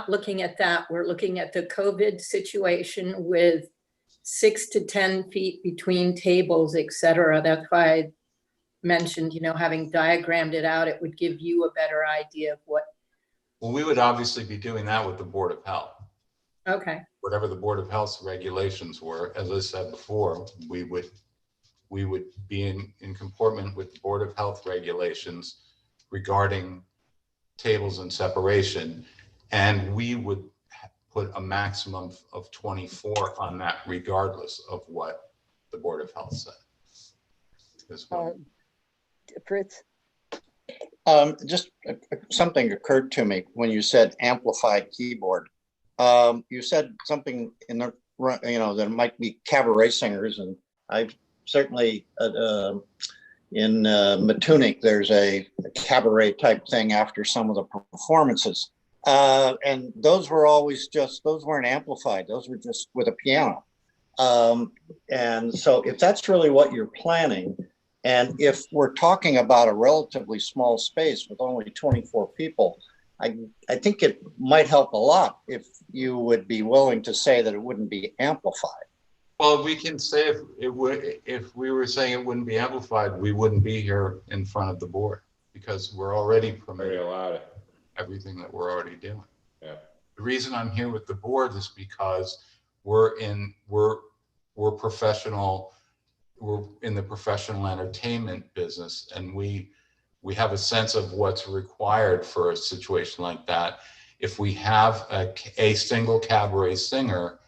looking at that. We're looking at the COVID situation with 6 to 10 feet between tables, et cetera. That's why I mentioned, having diagrammed it out, it would give you a better idea of what. Well, we would obviously be doing that with the Board of Health. Okay. Whatever the Board of Health's regulations were, as I said before, we would be in comportment with the Board of Health regulations regarding tables and separation, and we would put a maximum of 24 on that regardless of what the Board of Health said. Fritz? Just something occurred to me when you said amplified keyboard. You said something in the, there might be cabaret singers, and I've certainly in Nantucket, there's a cabaret type thing after some of the performances. And those were always those weren't amplified. Those were just with a piano. And so if that's really what you're planning, and if we're talking about a relatively small space with only 24 people, I think it might help a lot if you would be willing to say that it wouldn't be amplified. Well, we can say if we were saying it wouldn't be amplified, we wouldn't be here in front of the board because we're already permitting everything that we're already doing. Yeah. The reason I'm here with the board is because we're professional. We're in the professional entertainment business, and we have a sense of what's required for a situation like that. If we have a single cabaret singer,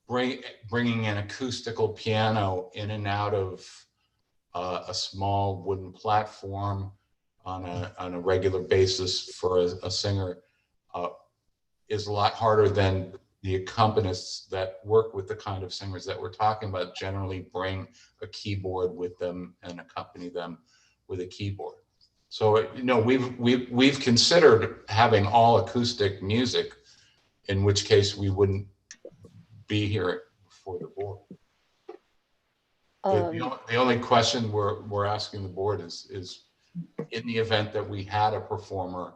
bringing an acoustical piano in and out of a small wooden platform on a regular basis for a singer is a lot harder than the accompanists that work with the kind of singers that we're talking about generally bring a keyboard with them and accompany them with a keyboard. So, we've considered having all acoustic music, in which case we wouldn't be here before the board. The only question we're asking the board is in the event that we had a performer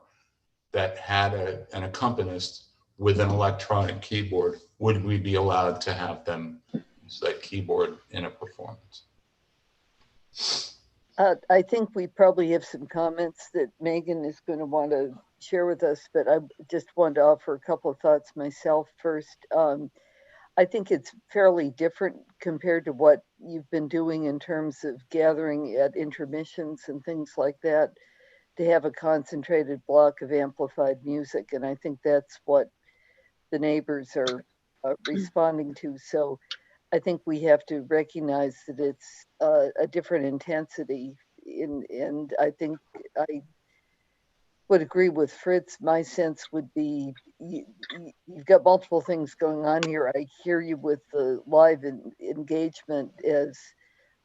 that had an accompanist with an electronic keyboard, would we be allowed to have them use that keyboard in a performance? I think we probably have some comments that Megan is going to want to share with us, but I just wanted to offer a couple of thoughts myself first. I think it's fairly different compared to what you've been doing in terms of gathering at intermissions and things like that, to have a concentrated block of amplified music. And I think that's what the neighbors are responding to. So I think we have to recognize that it's a different intensity. And I think I would agree with Fritz. My sense would be you've got multiple things going on here. I hear you with the live engagement as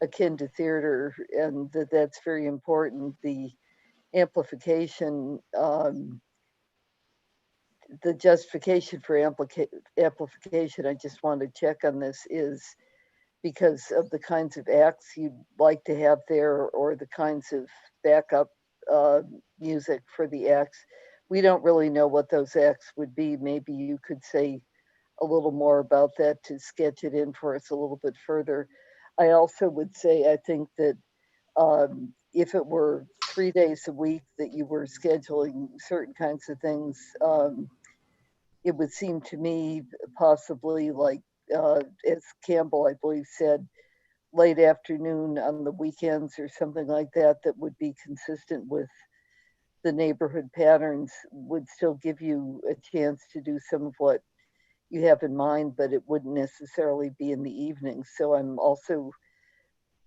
akin to theater, and that's very important. The amplification, the justification for amplification, I just want to check on this, is because of the kinds of acts you'd like to have there or the kinds of backup music for the acts. We don't really know what those acts would be. Maybe you could say a little more about that to sketch it in for us a little bit further. I also would say, I think that if it were 3 days a week that you were scheduling certain kinds of things, it would seem to me possibly like, as Campbell, I believe, said, late afternoon on the weekends or something like that, that would be consistent with the neighborhood patterns, would still give you a chance to do some of what you have in mind, but it wouldn't necessarily be in the evening. So I'm also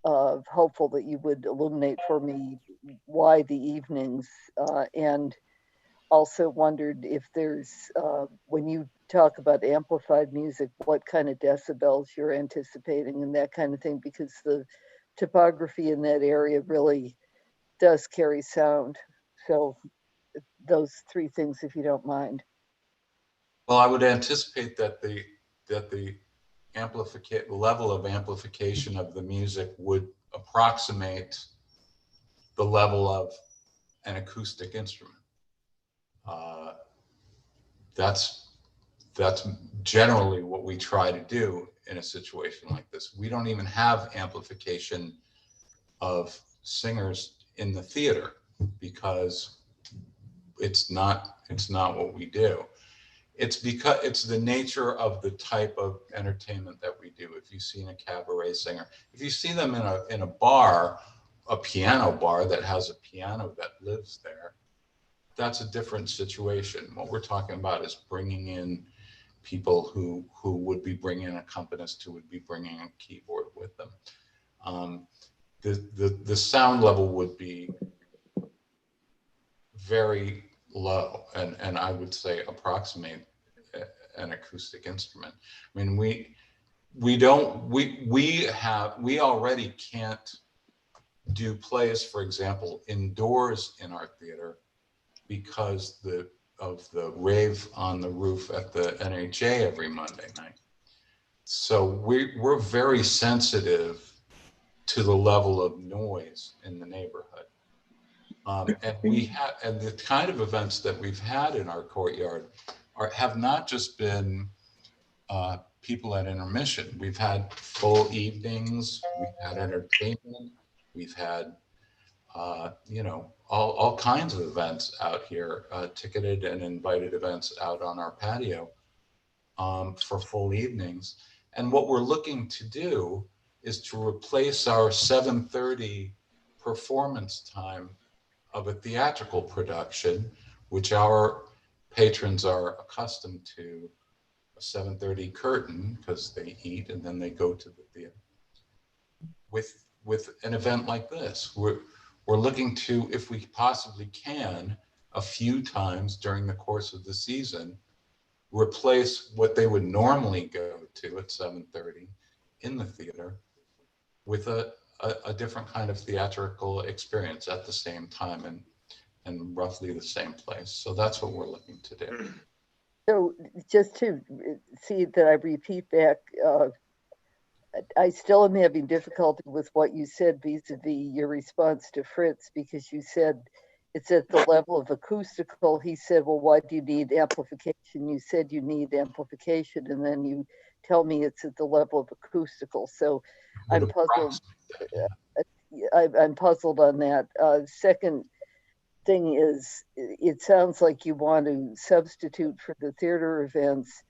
hopeful that you would illuminate for me why the evenings, and also wondered if there's, when you talk about amplified music, what kind of decibels you're anticipating and that kind of thing, because the topography in that area really does carry sound. So those three things, if you don't mind. Well, I would anticipate that the level of amplification of the music would approximate the level of an acoustic instrument. That's generally what we try to do in a situation like this. We don't even have amplification of singers in the theater because it's not what we do. It's because it's the nature of the type of entertainment that we do. If you've seen a cabaret singer, if you see them in a bar, a piano bar that has a piano that lives there, that's a different situation. What we're talking about is bringing in people who would be bringing an accompanist, who would be bringing a keyboard with them. The sound level would be very low, and I would say approximate an acoustic instrument. I mean, we already can't do plays, for example, indoors in our theater because of the rave on the roof at the NHA every Monday night. So we're very sensitive to the level of noise in the neighborhood. And the kind of events that we've had in our courtyard have not just been people at intermission. We've had full evenings, we've had entertainment, we've had all kinds of events out here, ticketed and invited events out on our patio for full evenings. And what we're looking to do is to replace our 7:30 performance time of a theatrical production, which our patrons are accustomed to, a 7:30 curtain, because they eat and then they go to the theater. With an event like this, we're looking to, if we possibly can, a few times during the course of the season, replace what they would normally go to at 7:30 in the theater with a different kind of theatrical experience at the same time and roughly the same place. So that's what we're looking to do. So just to see that I repeat back, I still am having difficulty with what you said vis-a-vis your response to Fritz, because you said it's at the level of acoustical. He said, well, why do you need amplification? You said you need amplification, and then you tell me it's at the level of acoustical. So I'm puzzled. I'm puzzled on that. Second thing is, it sounds like you want to substitute for the theater events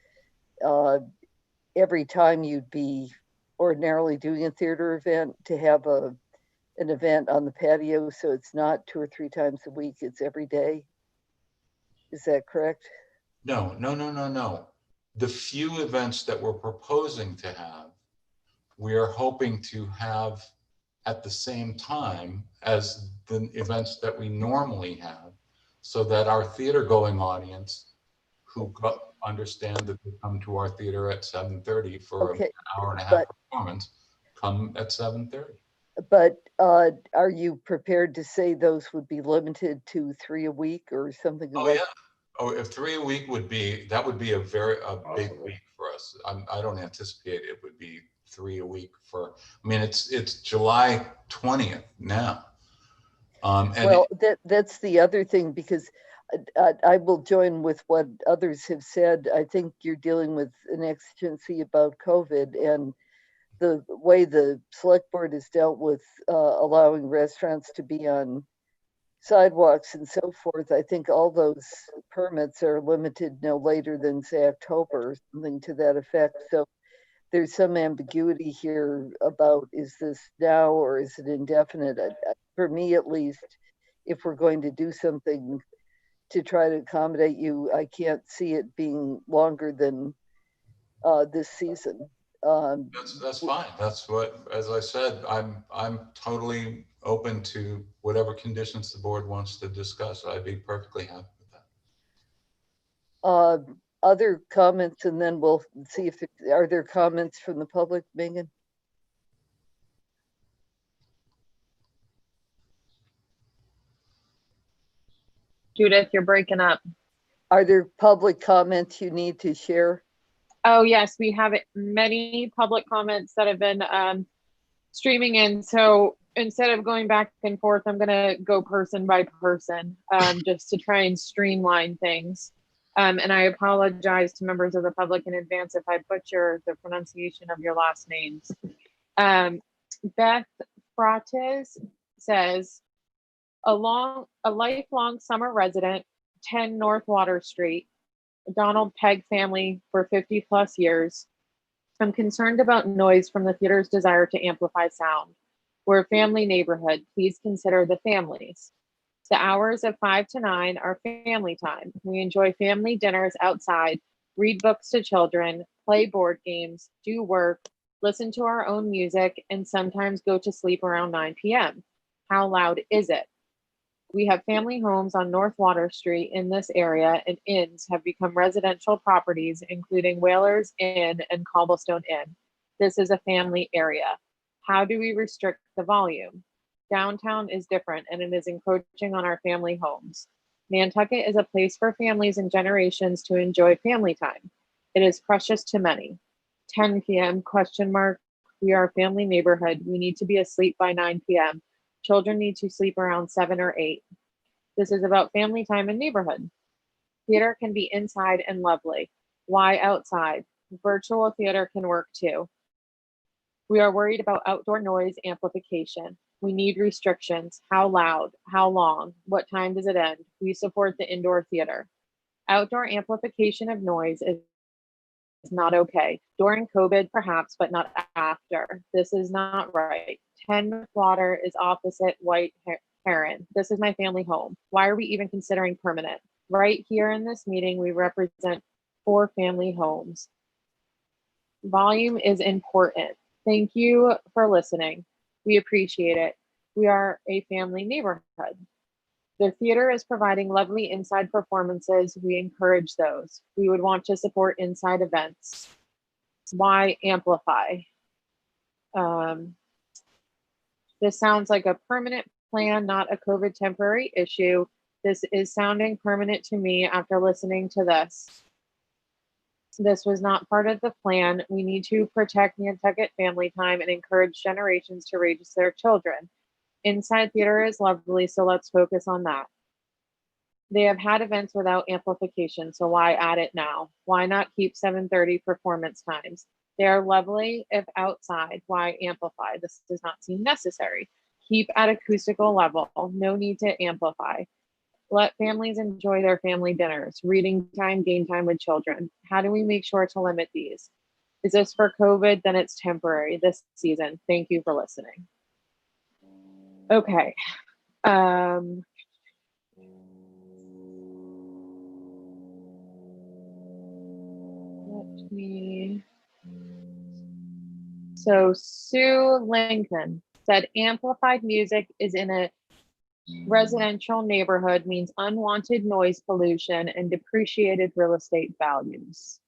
every time you'd be ordinarily doing a theater event, to have an event on the patio, so it's not 2 or 3 times a week, it's every day. Is that correct? No. The few events that we're proposing to have, we are hoping to have at the same time as the events that we normally have, so that our theater going audience who understand that they come to our theater at 7:30 for an hour and a half performance, come at 7:30. But are you prepared to say those would be limited to 3 a week or something? Yeah. Oh, if 3 a week would be a big week for us. I don't anticipate it would be 3 a week for, I mean, it's July 20th now. Well, that's the other thing, because I will join with what others have said. I think you're dealing with an exigency about COVID, and the way the select board has dealt with allowing restaurants to be on sidewalks and so forth. I think all those permits are limited no later than, say, October or something to that effect. So there's some ambiguity here about, is this now or is it indefinite? For me, at least, if we're going to do something to try to accommodate you, I can't see it being longer than this season. That's fine. That's what, as I said, I'm totally open to whatever conditions the board wants to discuss. I'd be perfectly happy with that. Other comments, and then we'll see if are there comments from the public, Megan? Judith, you're breaking up. Are there public comments you need to share? Oh, yes, we have many public comments that have been streaming in. So instead of going back and forth, I'm going to go person by person just to try and streamline things. And I apologize to members of the public in advance if I butcher the pronunciation of your last names. Beth Frates says, a lifelong summer resident, 10 North Water Street, Donald Pegg family for 50 plus years. I'm concerned about noise from the theater's desire to amplify sound. We're a family neighborhood. Please consider the families. The hours of 5 to 9 are family time. We enjoy family dinners outside, read books to children, play board games, do work, listen to our own music, and sometimes go to sleep around 9 p.m. How loud is it? We have family homes on North Water Street in this area, and inns have become residential properties, including Whalers Inn and Cobblestone Inn. This is a family area. How do we restrict the volume? Downtown is different, and it is encroaching on our family homes. Nantucket is a place for families and generations to enjoy family time. It is precious to many. 10 p.m. ? We are a family neighborhood. We need to be asleep by 9 p.m. Children need to sleep around 7 or 8. This is about family time and neighborhood. Theater can be inside and lovely. Why outside? Virtual theater can work too. We are worried about outdoor noise amplification. We need restrictions. How loud? How long? What time does it end? We support the indoor theater. Outdoor amplification of noise is not okay. During COVID, perhaps, but not after. This is not right. 10 Water is opposite White Heron. This is my family home. Why are we even considering permanent? Right here in this meeting, we represent 4 family homes. Volume is important. Thank you for listening. We appreciate it. We are a family neighborhood. The theater is providing lovely inside performances. We encourage those. We would want to support inside events. Why amplify? This sounds like a permanent plan, not a COVID temporary issue. This is sounding permanent to me after listening to this. This was not part of the plan. We need to protect Nantucket family time and encourage generations to raise their children. Inside theater is lovely, so let's focus on that. They have had events without amplification, so why add it now? Why not keep 7:30 performance times? They are lovely if outside. Why amplify? This does not seem necessary. Keep at acoustical level. No need to amplify. Let families enjoy their family dinners, reading time, game time with children. How do we make sure to limit these? Is this for COVID? Then it's temporary this season. Thank you for listening. Okay. So Sue Lincoln said amplified music is in a residential neighborhood means unwanted noise pollution and depreciated real estate values.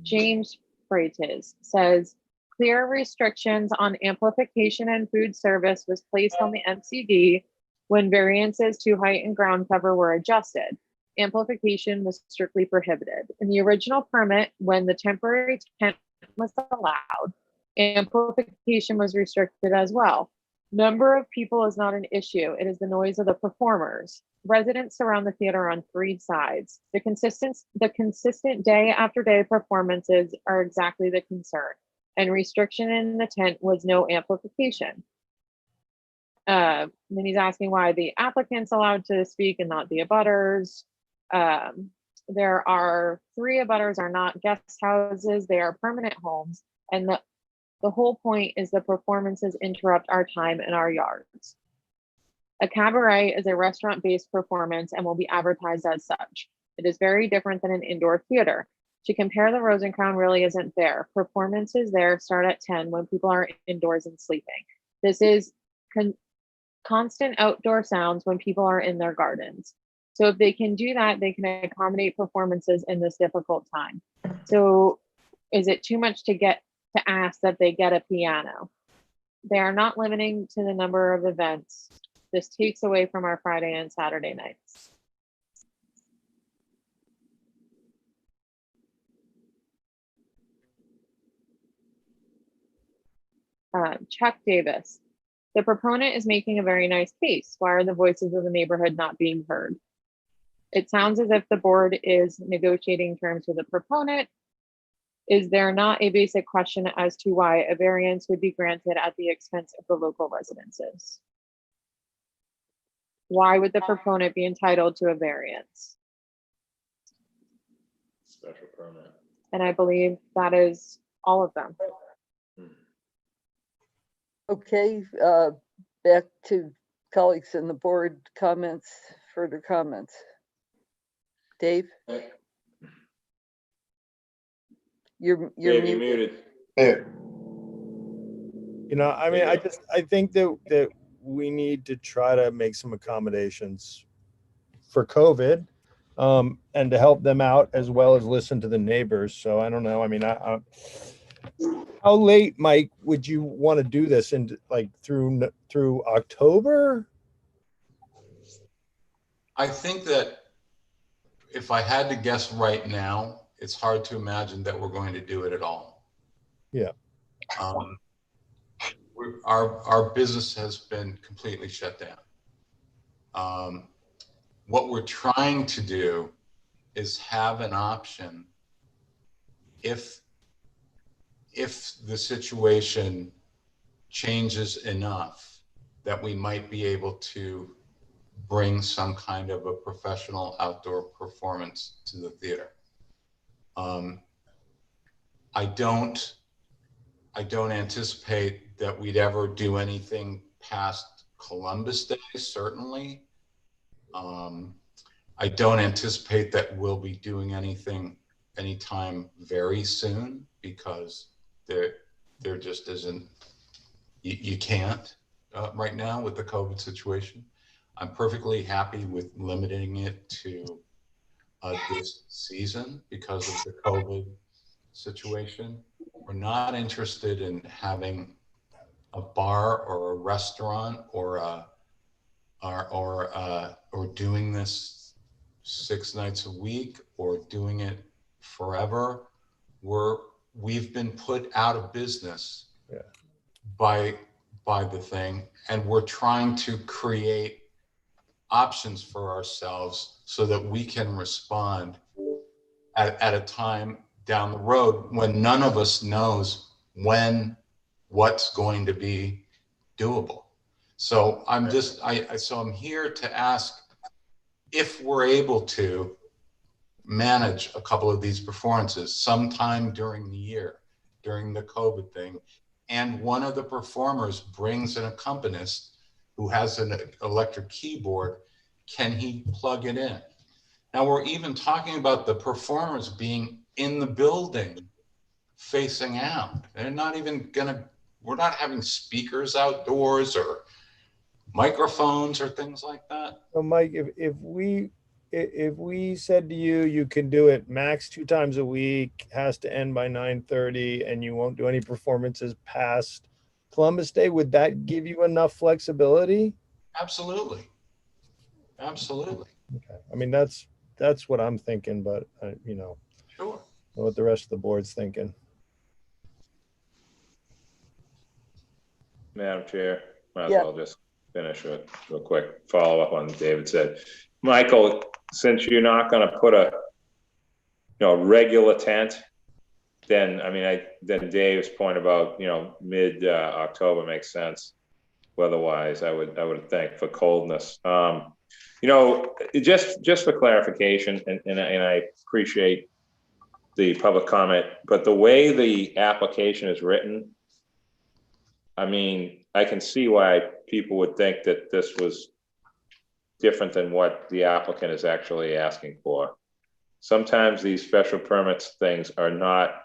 James Freitas says clear restrictions on amplification and food service was placed on the MCD when variances to height and ground cover were adjusted. Amplification was strictly prohibited. In the original permit, when the temporary tent was allowed, amplification was restricted as well. Number of people is not an issue. It is the noise of the performers. Residents surround the theater on 3 sides. The consistent day after day performances are exactly the concern. And restriction in the tent was no amplification. Then he's asking why the applicant's allowed to speak and not the abutters. There are 3 abutters are not guest houses. They are permanent homes. And the whole point is the performances interrupt our time and our yards. A cabaret is a restaurant-based performance and will be advertised as such. It is very different than an indoor theater. To compare the Rose and Crown really isn't fair. Performances there start at 10 when people are indoors and sleeping. This is constant outdoor sounds when people are in their gardens. So if they can do that, they can accommodate performances in this difficult time. So is it too much to ask that they get a piano? They are not limiting to the number of events. This takes away from our Friday and Saturday nights. Chuck Davis. The proponent is making a very nice case. Why are the voices of the neighborhood not being heard? It sounds as if the board is negotiating terms with the proponent. Is there not a basic question as to why a variance would be granted at the expense of the local residences? Why would the proponent be entitled to a variance? Special permit. And I believe that is all of them. Okay, back to colleagues in the board comments, further comments. Dave? You're Dave, you're muted. muted. You know, I mean, I think that we need to try to make some accommodations for COVID, and to help them out as well as listen to the neighbors. So I don't know. I mean, how late, Mike, would you want to do this? And like through October? I think that if I had to guess right now, it's hard to imagine that we're going to do it at all. Yeah. Our business has been completely shut down. What we're trying to do is have an option if the situation changes enough that we might be able to bring some kind of a professional outdoor performance to the theater. I don't anticipate that we'd ever do anything past Columbus Day, certainly. I don't anticipate that we'll be doing anything anytime very soon, because there just isn't, you can't right now with the COVID situation. I'm perfectly happy with limiting it to this season because of the COVID situation. We're not interested in having a bar or a restaurant or doing this 6 nights a week or doing it forever. We've been put out of business by the thing, and we're trying to create options for ourselves so that we can respond at a time down the road when none of us knows what's going to be doable. So I'm here to ask if we're able to manage a couple of these performances sometime during the year, during the COVID thing, and one of the performers brings an accompanist who has an electric keyboard, can he plug it in? Now we're even talking about the performers being in the building facing out. They're not even we're not having speakers outdoors or microphones or things like that. So Mike, if we said to you, you can do it max 2 times a week, has to end by 9:30, and you won't do any performances past Columbus Day, would that give you enough flexibility? Absolutely. Absolutely. Okay. I mean, that's what I'm thinking, but Sure. What the rest of the board's thinking. Madam Chair, might as well just finish with real quick follow up on what David said. Michael, since you're not going to put a regular tent, then then Dave's point about mid October makes sense. Weather-wise, I would think for coldness. Just for clarification, and I appreciate the public comment, but the way the application is written, I can see why people would think that this was different than what the applicant is actually asking for. Sometimes these special permits things are not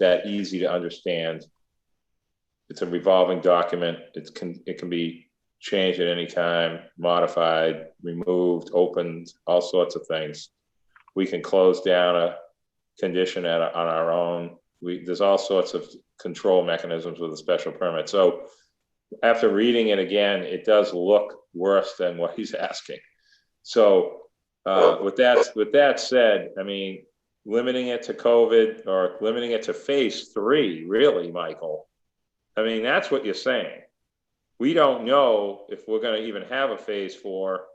that easy to understand. It's a revolving document. It can be changed at any time, modified, removed, opened, all sorts of things. We can close down a condition on our own. There's all sorts of control mechanisms with a special permit. So after reading it again, it does look worse than what he's asking. So with that said, limiting it to COVID or limiting it to phase 3, really, Michael, I mean, that's what you're saying. We don't know if we're gonna even have a phase 4.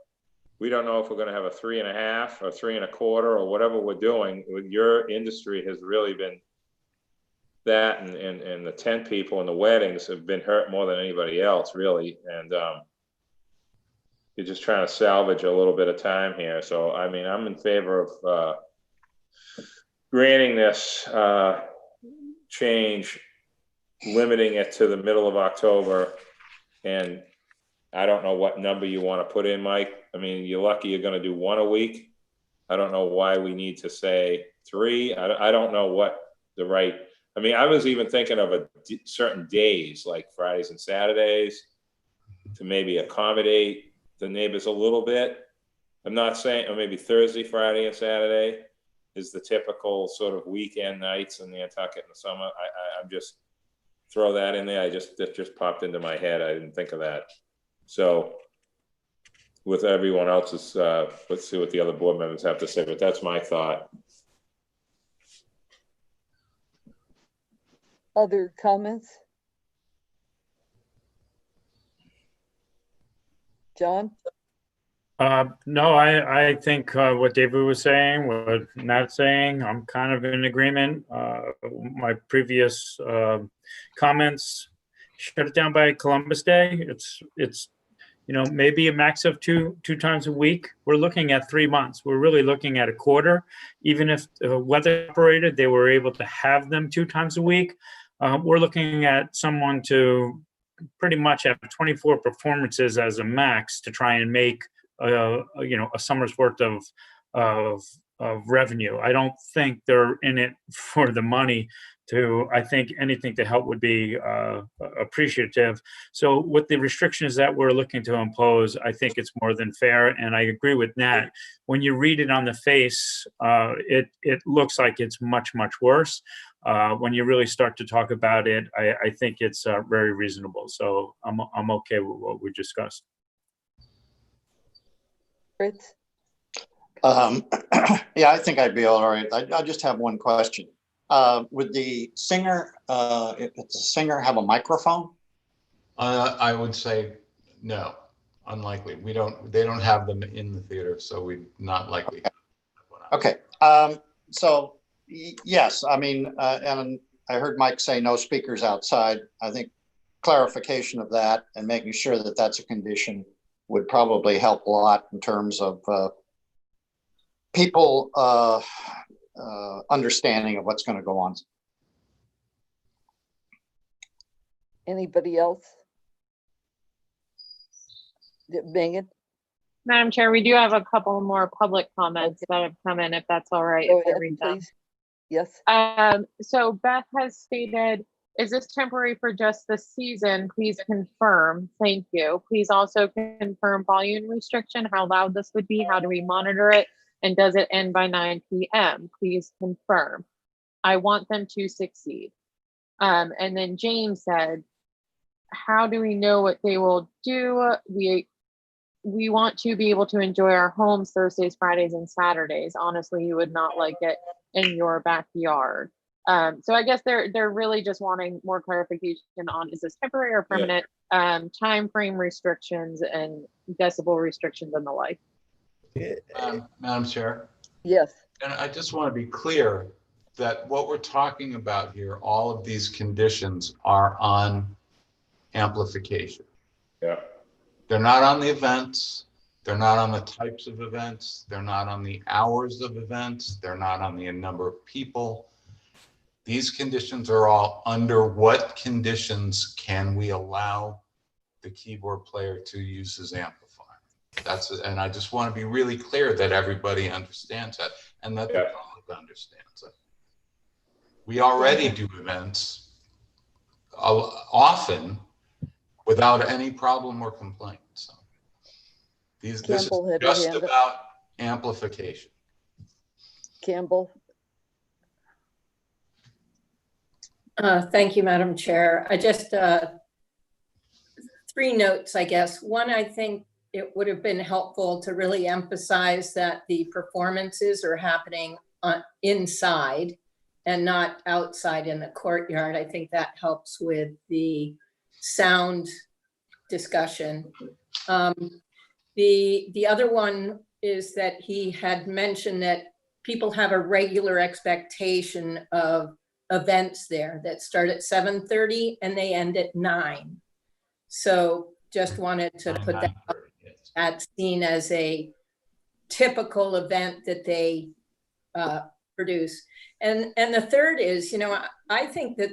We don't know if we're gonna have a 3.5 or 3.25 or whatever we're doing. With your industry has really been that, and the tent people and the weddings have been hurt more than anybody else, really. And you're just trying to salvage a little bit of time here. So, I mean, I'm in favor of granting this change, limiting it to the middle of October. And I don't know what number you want to put in, Mike. I mean, you're lucky you're going to do 1 a week. I don't know why we need to say 3. I don't know what the right, I mean, I was even thinking of certain days like Fridays and Saturdays to maybe accommodate the neighbors a little bit. I'm not saying, or maybe Thursday, Friday, and Saturday is the typical sort of weekend nights in Nantucket in the summer. I'm just throw that in there. That just popped into my head. I didn't think of that. So with everyone else's, let's see what the other board members have to say, but that's my thought. Other comments? John? No, I think what David was saying, what Matt's saying, I'm kind of in agreement. My previous comments, shut it down by Columbus Day. It's maybe a max of two times a week. We're looking at 3 months. We're really looking at a quarter. Even if weather operated, they were able to have them 2 times a week. We're looking at someone to pretty much have 24 performances as a max to try and make a summer's worth of revenue. I don't think they're in it for the money. I think anything to help would be appreciative. So with the restrictions that we're looking to impose, I think it's more than fair. And I agree with Nat. When you read it on the face, it looks like it's much, much worse. When you really start to talk about it, I think it's very reasonable. So I'm okay with what we discussed. Fritz? Yeah, I think I'd be all right. I just have one question. Would the singer, if it's a singer, have a microphone? I would say no, unlikely. They don't have them in the theater, so we're not likely. Okay. So yes, I mean, and I heard Mike say no speakers outside. I think clarification of that and making sure that that's a condition would probably help a lot in terms of people understanding of what's going to go on. Anybody else? Megan? Madam Chair, we do have a couple more public comments that have come in, if that's all right. Go if I ahead, read them. please. Yes. So Beth has stated, is this temporary for just the season? Please confirm. Thank you. Please also confirm volume restriction, how loud this would be, how do we monitor it, and does it end by 9 p.m.? Please confirm. I want them to succeed. And then James said, how do we know what they will do? We want to be able to enjoy our homes Thursdays, Fridays, and Saturdays. Honestly, you would not like it in your backyard. So I guess they're really just wanting more clarification on, is this temporary or permanent? Time frame restrictions and decibel restrictions and the like. Madam Chair? Yes. And I just want to be clear that what we're talking about here, all of these conditions are on amplification. Yeah. They're not on the events. They're not on the types of events. They're not on the hours of events. They're not on the number of people. These conditions are all under what conditions can we allow the keyboard player to use his amplifier. And I just want to be really clear that everybody understands that and that the public understands it. We already do events often without any problem or complaint. So this is just about amplification. Campbell. Thank you, Madam Chair. I just, 3 notes, I guess. One, I think it would have been helpful to really emphasize that the performances are happening inside and not outside in the courtyard. I think that helps with the sound discussion. The other one is that he had mentioned that people have a regular expectation of events there that start at 7:30 and they end at 9. So just wanted to put that up, that's seen as a typical event that they produce. And the third is, I think that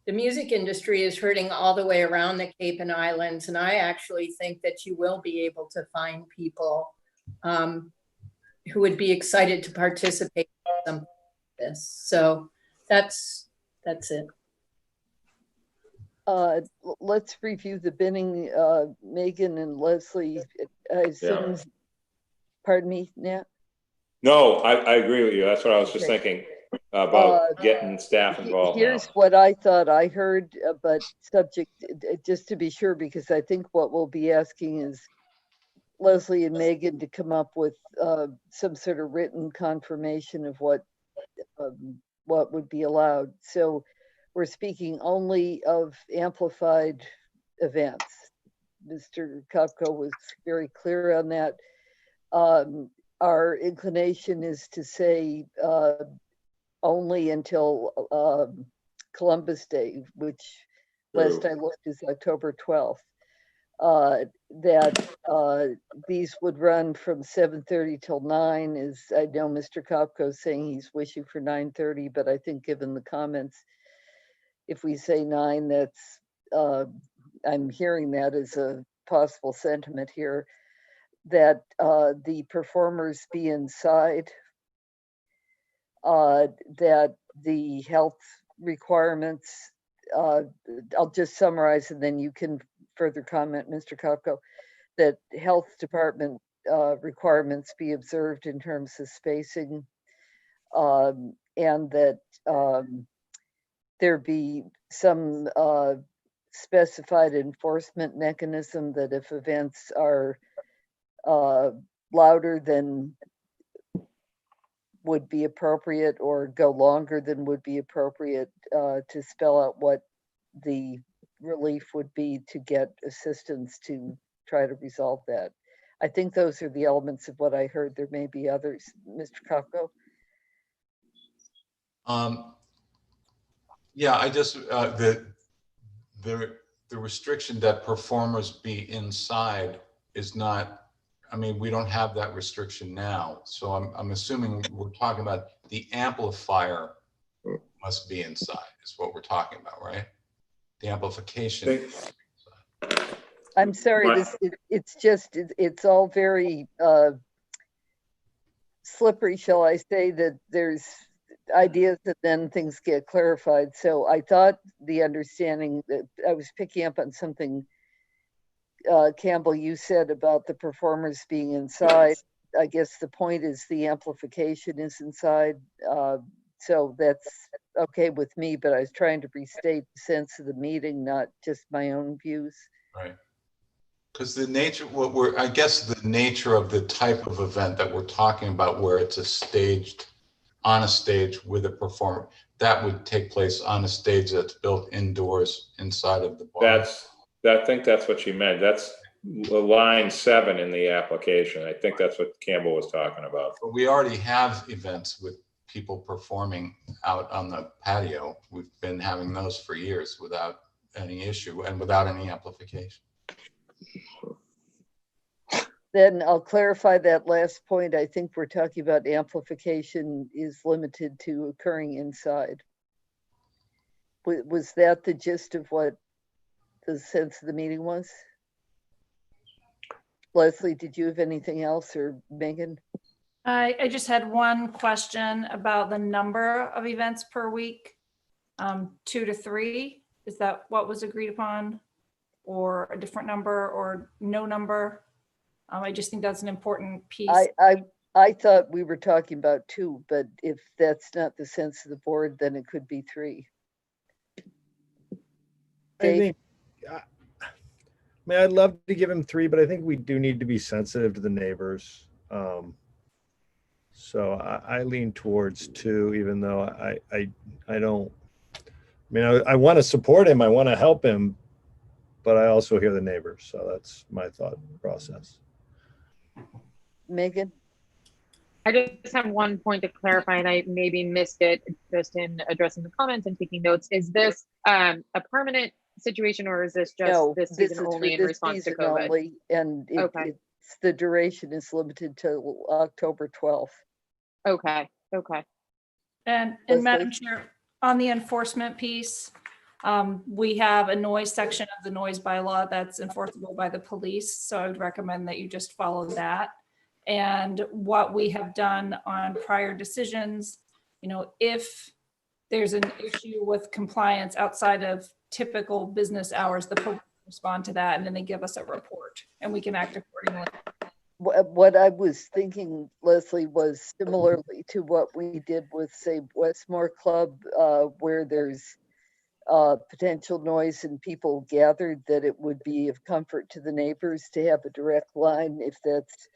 the music industry is hurting all the way around the Cape and Islands, and I actually think that you will be able to find people who would be excited to participate in something like this. So that's it. Let's review the bidding, Megan and Leslie. I assume, pardon me, Nat? No, I agree with you. That's what I was just thinking about getting staff involved now. Here's what I thought I heard, but subject, just to be sure, because I think what we'll be asking is Leslie and Megan to come up with some sort of written confirmation of what would be allowed. So we're speaking only of amplified events. Mr. Kopko was very clear on that. Our inclination is to say only until Columbus Day, which last I looked is October 12th. That these would run from 7:30 till 9. Is, I know Mr. Kopko is saying he's wishing for 9:30, but I think given the comments, if we say 9, that's I'm hearing that as a possible sentiment here, that the performers be inside, that the health requirements, I'll just summarize and then you can further comment, Mr. Kopko, that health department requirements be observed in terms of spacing, and that there be some specified enforcement mechanism that if events are louder than would be appropriate or go longer than would be appropriate, to spell out what the relief would be to get assistance to try to resolve that. I think those are the elements of what I heard. There may be others. Mr. Kopko? Yeah, I just, the restriction that performers be inside is not, I mean, we don't have that restriction now. So I'm assuming we're talking about the amplifier must be inside is what we're talking about, right? The amplification. I'm sorry, it's all very slippery, shall I say, that there's ideas that then things get clarified. So I thought the understanding that I was picking up on something, Campbell, you said about the performers being inside. I guess the point is the amplification is inside. So that's okay with me, but I was trying to restate the sense of the meeting, not just my own views. Right. Because the nature, I guess the nature of the type of event that we're talking about, where it's on a stage with a performer, that would take place on a stage that's built indoors inside of the bar. I think that's what she meant. That's line 7 in the application. I think that's what Campbell was talking about. But we already have events with people performing out on the patio. We've been having those for years without any issue and without any amplification. Then I'll clarify that last point. I think we're talking about amplification is limited to occurring inside. Was that the gist of what the sense of the meeting was? Leslie, did you have anything else, or Megan? I just had one question about the number of events per week. 2 to 3, is that what was agreed upon, or a different number, or no number? I just think that's an important piece. I thought we were talking about 2, but if that's not the sense of the board, then it could be 3. I mean, I'd love to give him 3, but I think we do need to be sensitive to the neighbors. So I lean towards 2, even though I don't, I mean, I want to support him. I want to help him, but I also hear the neighbors. So that's my thought process. Megan? I just have one point to clarify, and I maybe missed it just in addressing the comments and taking notes. Is this a permanent situation, or is this just No, this this season is only for in this response to season COVID? only, and Okay. it's the duration is limited to October 12th. Okay, okay. And Leslie? Madam Chair, on the enforcement piece, we have a noise section of the noise bylaw that's enforceable by the police. So I would recommend that you just follow that. And what we have done on prior decisions, if there's an issue with compliance outside of typical business hours, the police respond to that and then they give us a report and we can act accordingly. What I was thinking, Leslie, was similarly to what we did with, say, Westmore Club, where there's potential noise and people gathered, that it would be of comfort to the neighbors to have a direct line if that's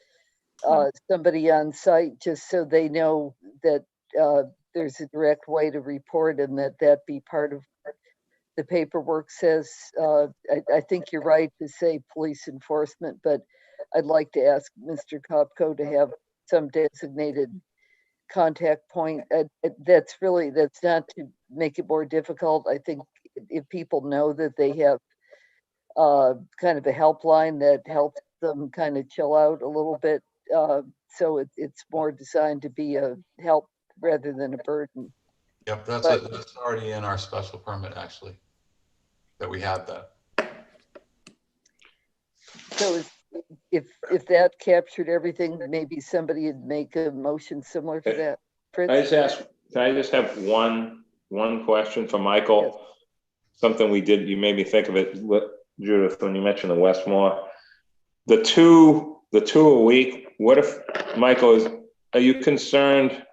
somebody on site, just so they know that there's a direct way to report and that be part of what the paperwork says. I think you're right to say police enforcement, but I'd like to ask Mr. Kopko to have some designated contact point. That's not to make it more difficult. I think if people know that they have kind of a helpline that helps them kind of chill out a little bit, so it's more designed to be a help rather than a burden. Yep, that's already in our special permit, actually, that we have that. So if that captured everything, maybe somebody would make a motion similar to that. Fritz? Can I just have one question for Michael? Yes. Something we did, you made me think of it, Judith, when you mentioned the Westmore. The two a week, what if, Michael, are you concerned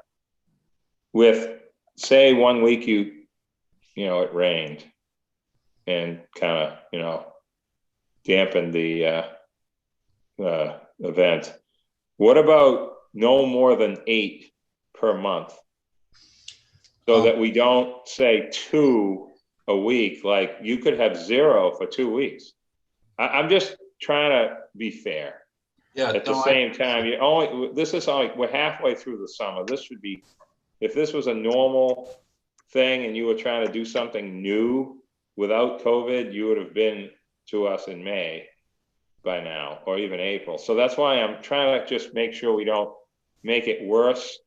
with, say, 1 week it rained and kind of, dampened the event? What about no more than 8 per month? So that we don't say 2 a week, like you could have 0 for 2 weeks. I'm just trying to be fair. Yeah. At the same time, we're halfway through the summer. This should be, if this was a normal thing and you were trying to do something new without COVID, you would have been to us in May by now, or even April. So that's why I'm trying to just make sure we don't make it worse,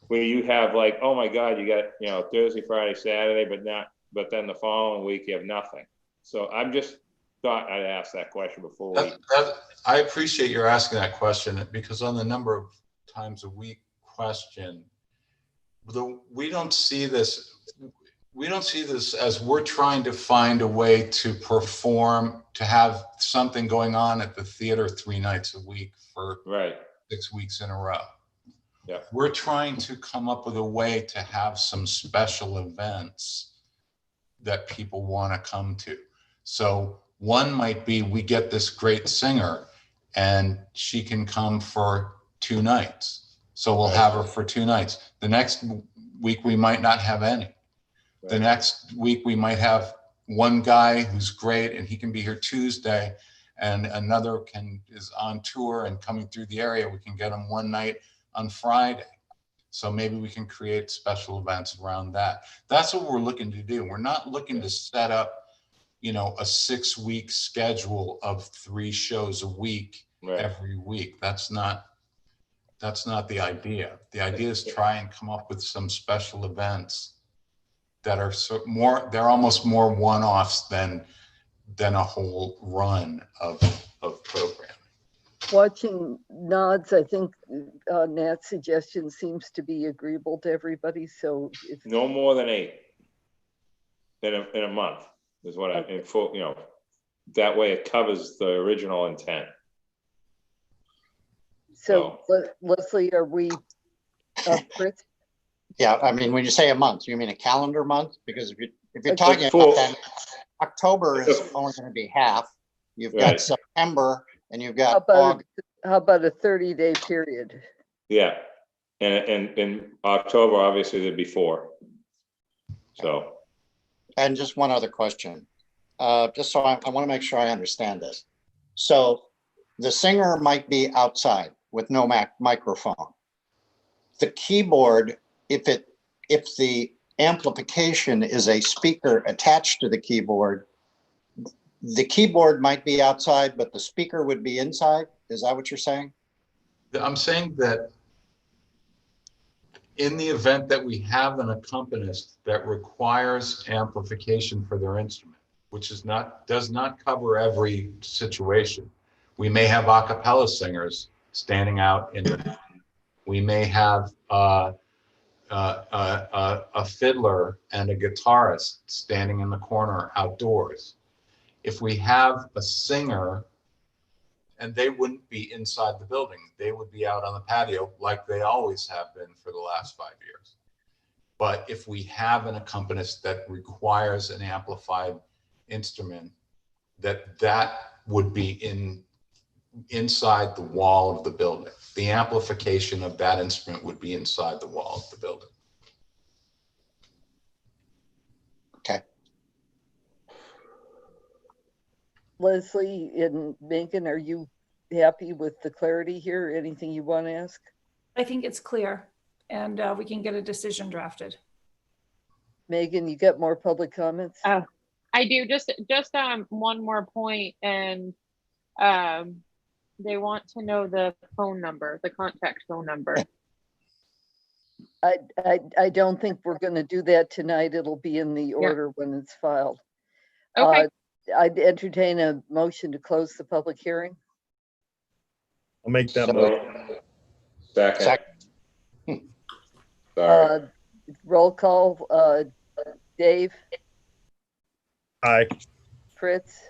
where you have like, oh my God, you got, Thursday, Friday, Saturday, but then the following week you have nothing. So I'm just thought I'd ask that question before we. I appreciate your asking that question, because on the number of times a week question, we don't see this as we're trying to find a way to perform, to have something going on at the theater 3 nights a week for 6 weeks in a row. Yeah. We're trying to come up with a way to have some special events that people want to come to. So one might be, we get this great singer and she can come for 2 nights. So we'll have her for 2 nights. The next week we might not have any. The next week we might have one guy who's great and he can be here Tuesday, and another is on tour and coming through the area. We can get him 1 night on Friday. So maybe we can create special events around that. That's what we're looking to do. We're not looking to set up, a 6-week schedule of 3 shows a week every week. That's not the idea. The idea is try and come up with some special events that are they're almost more one-offs than a whole run of programming. Watching nods, I think Nat's suggestion seems to be agreeable to everybody. So if No more than 8 in a month is what in full, that way it covers the original intent. So Leslie, are we, Chris? Yeah, I mean, when you say a month, you mean a calendar month? Because if you're talking about that, October is only going to be half. You've got September and you've got August. How about a 30-day period? Yeah. And in October, obviously, there'd be 4. So. And just one other question, just so I want to make sure I understand this. So the singer might be outside with no microphone. The keyboard, if the amplification is a speaker attached to the keyboard might be outside, but the speaker would be inside. Is that what you're saying? I'm saying that in the event that we have an accompanist that requires amplification for their instrument, which does not cover every situation. We may have a cappella singers standing out we may have a fiddler and a guitarist standing in the corner outdoors. If we have a singer, and they wouldn't be inside the building, they would be out on the patio like they always have been for the last 5 years. But if we have an accompanist that requires an amplified instrument, that would be inside the wall of the building. The amplification of that instrument would be inside the wall of the building. Okay. Leslie and Megan, are you happy with the clarity here? Anything you want to ask? I think it's clear, and we can get a decision drafted. Megan, you got more public comments? Oh, I do. Just one more point, and they want to know the phone number, the contact phone number. I don't think we're going to do that tonight. It'll be in the order when it's filed. Okay. I'd entertain a motion to close the public hearing. I'll make that So- motion. Second. Sorry. Roll call. Dave, Aye. Fritz,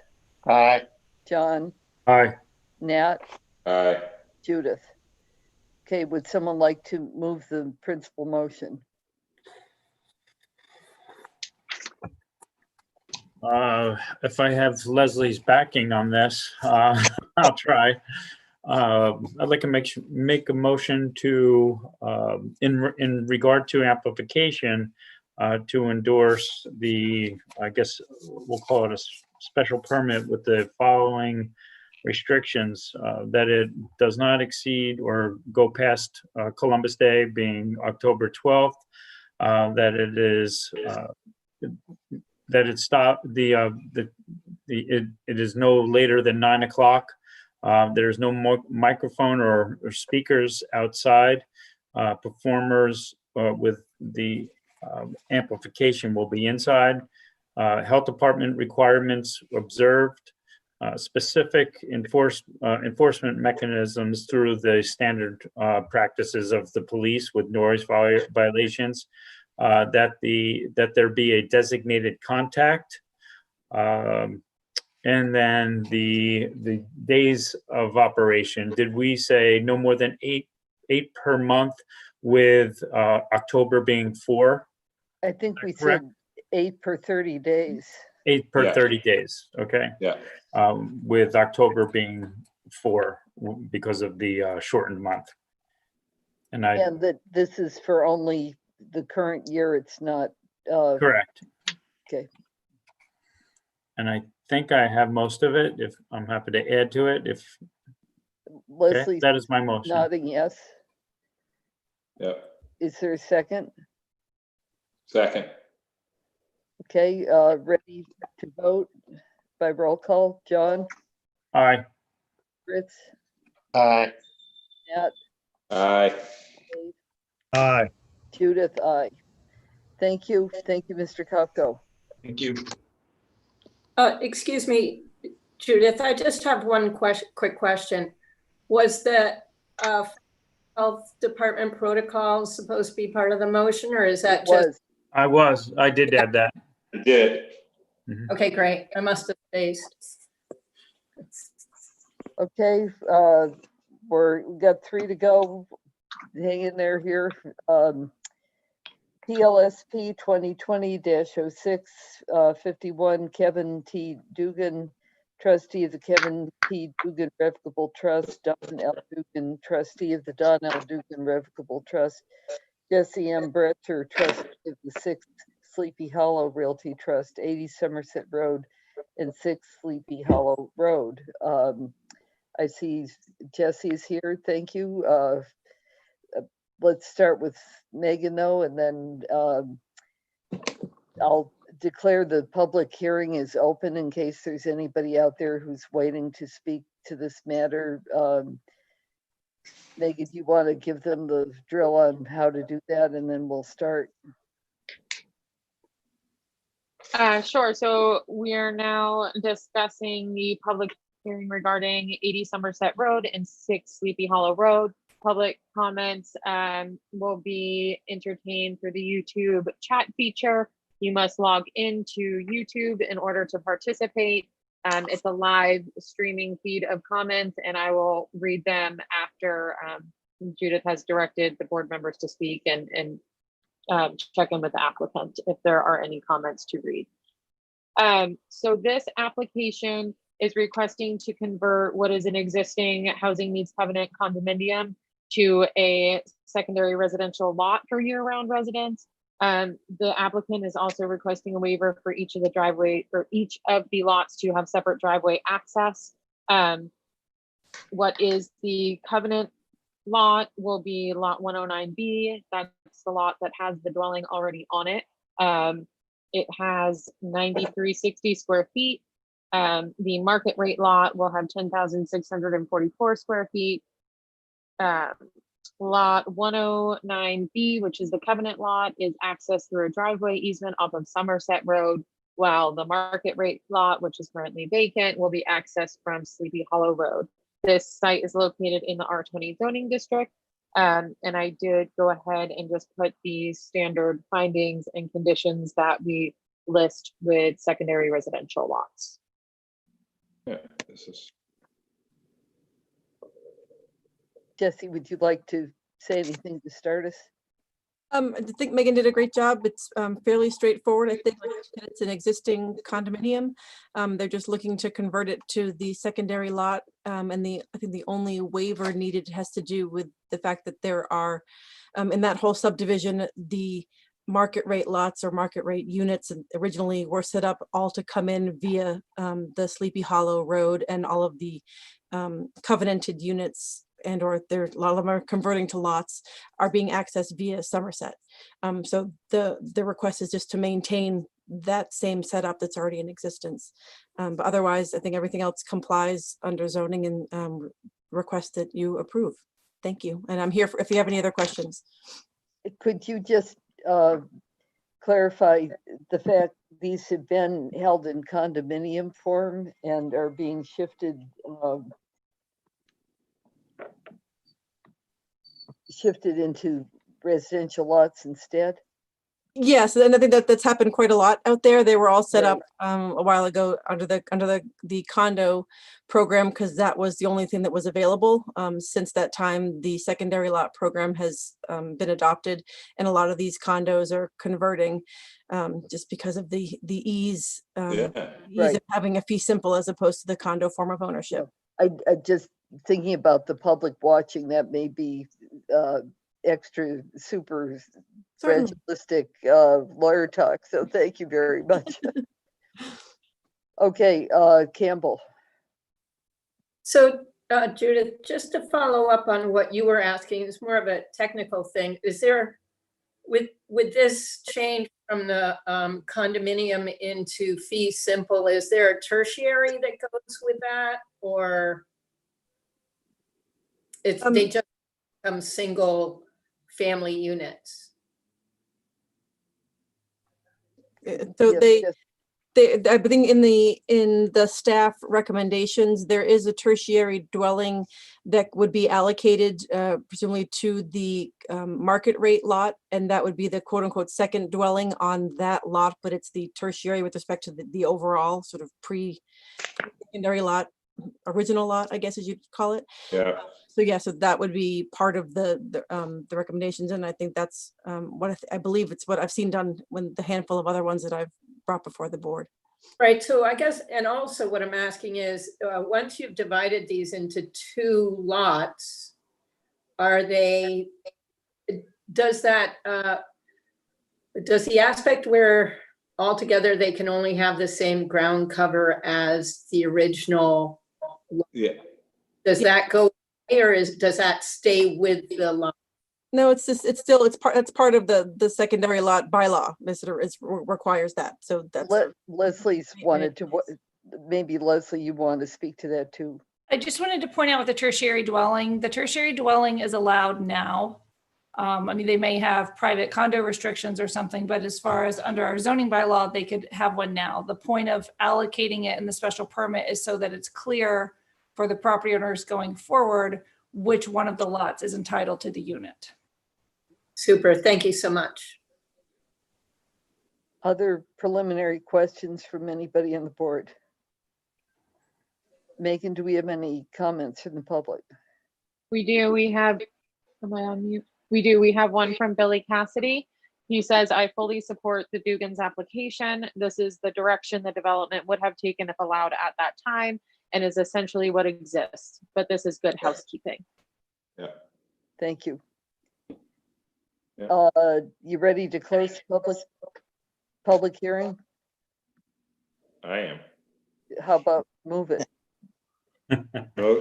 Aye. John, Aye. Nat, Aye. Judith. Okay, would someone like to move the principal motion? If I have Leslie's backing on this, I'll try. I'd like to make a motion to, in regard to amplification, to endorse I guess we'll call it a special permit with the following restrictions, that it does not exceed or go past Columbus Day being October 12th, that it is that it is no later than 9 o'clock. There's no microphone or speakers outside. Performers with the amplification will be inside. Health department requirements observed. Specific enforcement mechanisms through the standard practices of the police with noise violations. That there be a designated contact, and then the days of operation. Did we say no more than eight per month, with October being 4? I think we correct? said 8 per 30 days. 8 per Yeah. 30 days. Okay. Yeah. With October being 4 because of the shortened month. And that this is for only the current year. It's not. Correct. Okay. And I think I have most of it. If I'm happy to add to it, Leslie, that is my motion. nodding yes. Yep. Is there a second? Second. Okay, ready to vote by roll call. John, Aye. Fritz, Aye. Nat, Aye. Dave, Aye. Judith, aye. Thank you, Mr. Kopko. Thank you. Excuse me, Judith, I just have one quick question. Was the health department protocol supposed to be part of the motion, or is that just? I did add that. I did. Okay, great. I must have spaced. Okay, we got 3 to go. Hang in there here. PLSP 2020-06, 51 Kevin T. Dugan, trustee of the Kevin P. Dugan Revocable Trust, Don L. Dugan, trustee of the Don L. Dugan Revocable Trust, Jesse M. Bretzer, trustee of the 6th Sleepy Hollow Realty Trust, 80 Somerset Road and 6 Sleepy Hollow Road. I see Jesse's here. Thank you. Let's start with Megan though, and then I'll declare the public hearing is open in case there's anybody out there who's waiting to speak to this matter. Megan, do you want to give them the drill on how to do that, and then we'll start? Sure. So we are now discussing the public hearing regarding 80 Somerset Road and 6 Sleepy Hollow Road. Public comments will be entertained through the YouTube chat feature. You must log into YouTube in order to participate. It's a live streaming feed of comments, and I will read them after Judith has directed the board members to speak and check in with the applicant if there are any comments to read. So this application is requesting to convert what is an existing housing needs covenant condominium to a secondary residential lot for year-round residents. The applicant is also requesting a waiver for each of the driveway, for each of the lots to have separate driveway access. What is the covenant lot will be lot 109B. That's the lot that has the dwelling already on it. It has 9,360 square feet. The market rate lot will have 10,644 square feet. Lot 109B, which is the covenant lot, is accessed through a driveway easement off of Somerset Road, while the market rate lot, which is currently vacant, will be accessed from Sleepy Hollow Road. This site is located in the R20 zoning district. And I did go ahead and just put the standard findings and conditions that we list with secondary residential lots. Yeah, this is. Jesse, would you like to say anything to start us? I think Megan did a great job. It's fairly straightforward. I think like you said, it's an existing condominium. They're just looking to convert it to the secondary lot. And I think the only waiver needed has to do with the fact that there are, in that whole subdivision, the market rate lots or market rate units originally were set up all to come in via the Sleepy Hollow Road, and all of the covenanted units and or a lot of them are converting to lots are being accessed via Somerset. So the request is just to maintain that same setup that's already in existence. But otherwise, I think everything else complies under zoning and request that you approve. Thank you. And I'm here if you have any other questions. Could you just clarify the fact these have been held in condominium form and are being shifted into residential lots instead? Yes, and I think that's happened quite a lot out there. They were all set up a while ago under the condo program because that was the only thing that was available. Since that time, the secondary lot program has been adopted, and a lot of these condos are converting just because of the ease of having a fee simple as opposed to the condo form of ownership. I just thinking about the public watching, that may be extra super realistic lawyer talk. So thank you very much. Okay, Campbell. So Judith, just to follow up on what you were asking, it's more of a technical thing. Is there, with this change from the condominium into fee simple, is there a tertiary that goes with that, or it's they just become single family units? So I think in the staff recommendations, there is a tertiary dwelling that would be allocated presumably to the market rate lot, and that would be the quote unquote second dwelling on that lot, but it's the tertiary with respect to the overall sort of pre-secondary lot, original lot, I guess as you'd call it. Yeah. So yeah, so that would be part of the recommendations, and I think that's what I believe it's what I've seen done when the handful of other ones that I've brought before the board. Right, so I guess, and also what I'm asking is, once you've divided these into 2 lots, are they, does that, does the aspect where altogether they can only have the same ground cover as the original, Yeah. does that go away, or does that stay with the lot? No, it's just, it's part of the secondary lot bylaw. This requires that. So that's. Leslie's wanted to, maybe Leslie, you want to speak to that too. I just wanted to point out with the tertiary dwelling is allowed now. I mean, they may have private condo restrictions or something, but as far as under our zoning bylaw, they could have one now. The point of allocating it in the special permit is so that it's clear for the property owners going forward which one of the lots is entitled to the unit. Super, thank you so much. Other preliminary questions from anybody on the board? Megan, do we have any comments from the public? We do. We have, am I on mute? We do. We have one from Billy Cassidy. He says, I fully support the Dugan's application. This is the direction the development would have taken if allowed at that time, and is essentially what exists. But this is good housekeeping. Yeah. Thank you. Yeah. You ready to close public hearing? I am. How about move it?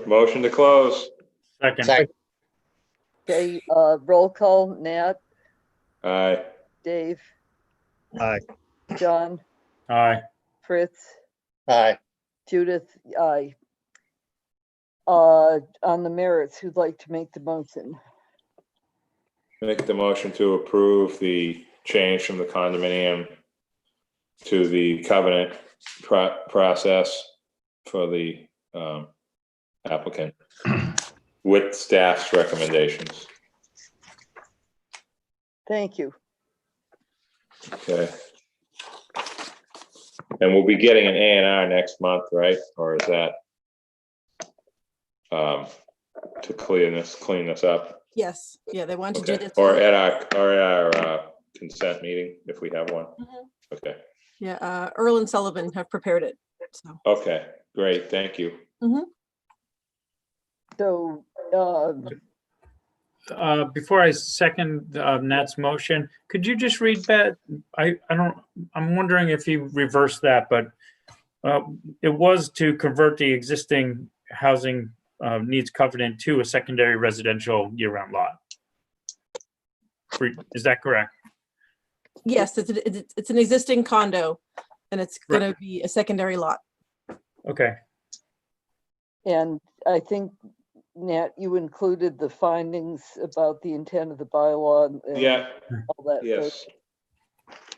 Motion to close. Second. Okay, roll call, Nat, Aye. Dave, Aye. John, Aye. Fritz, Aye. Judith, aye. On the merits, who'd like to make the motion? Make the motion to approve the change from the condominium to the covenant process for the applicant with staff's recommendations. Thank you. Okay. And we'll be getting an A&R next month, right? Or is that to clean this up? Yes, yeah, they want to do Okay. this. Or at our consent meeting if we have one. Okay. Yeah, Earl and Sullivan have prepared it, so. Okay, great, thank you. So, Before I second Nat's motion, could you just read that? I'm wondering if you reversed that, but it was to convert the existing housing needs covenant to a secondary residential year-round lot. Is that correct? Yes, it's an existing condo and it's gonna be a secondary lot. Okay. and I think, Nat, you included the findings about the intent of the bylaw and Yeah. all that. Yes.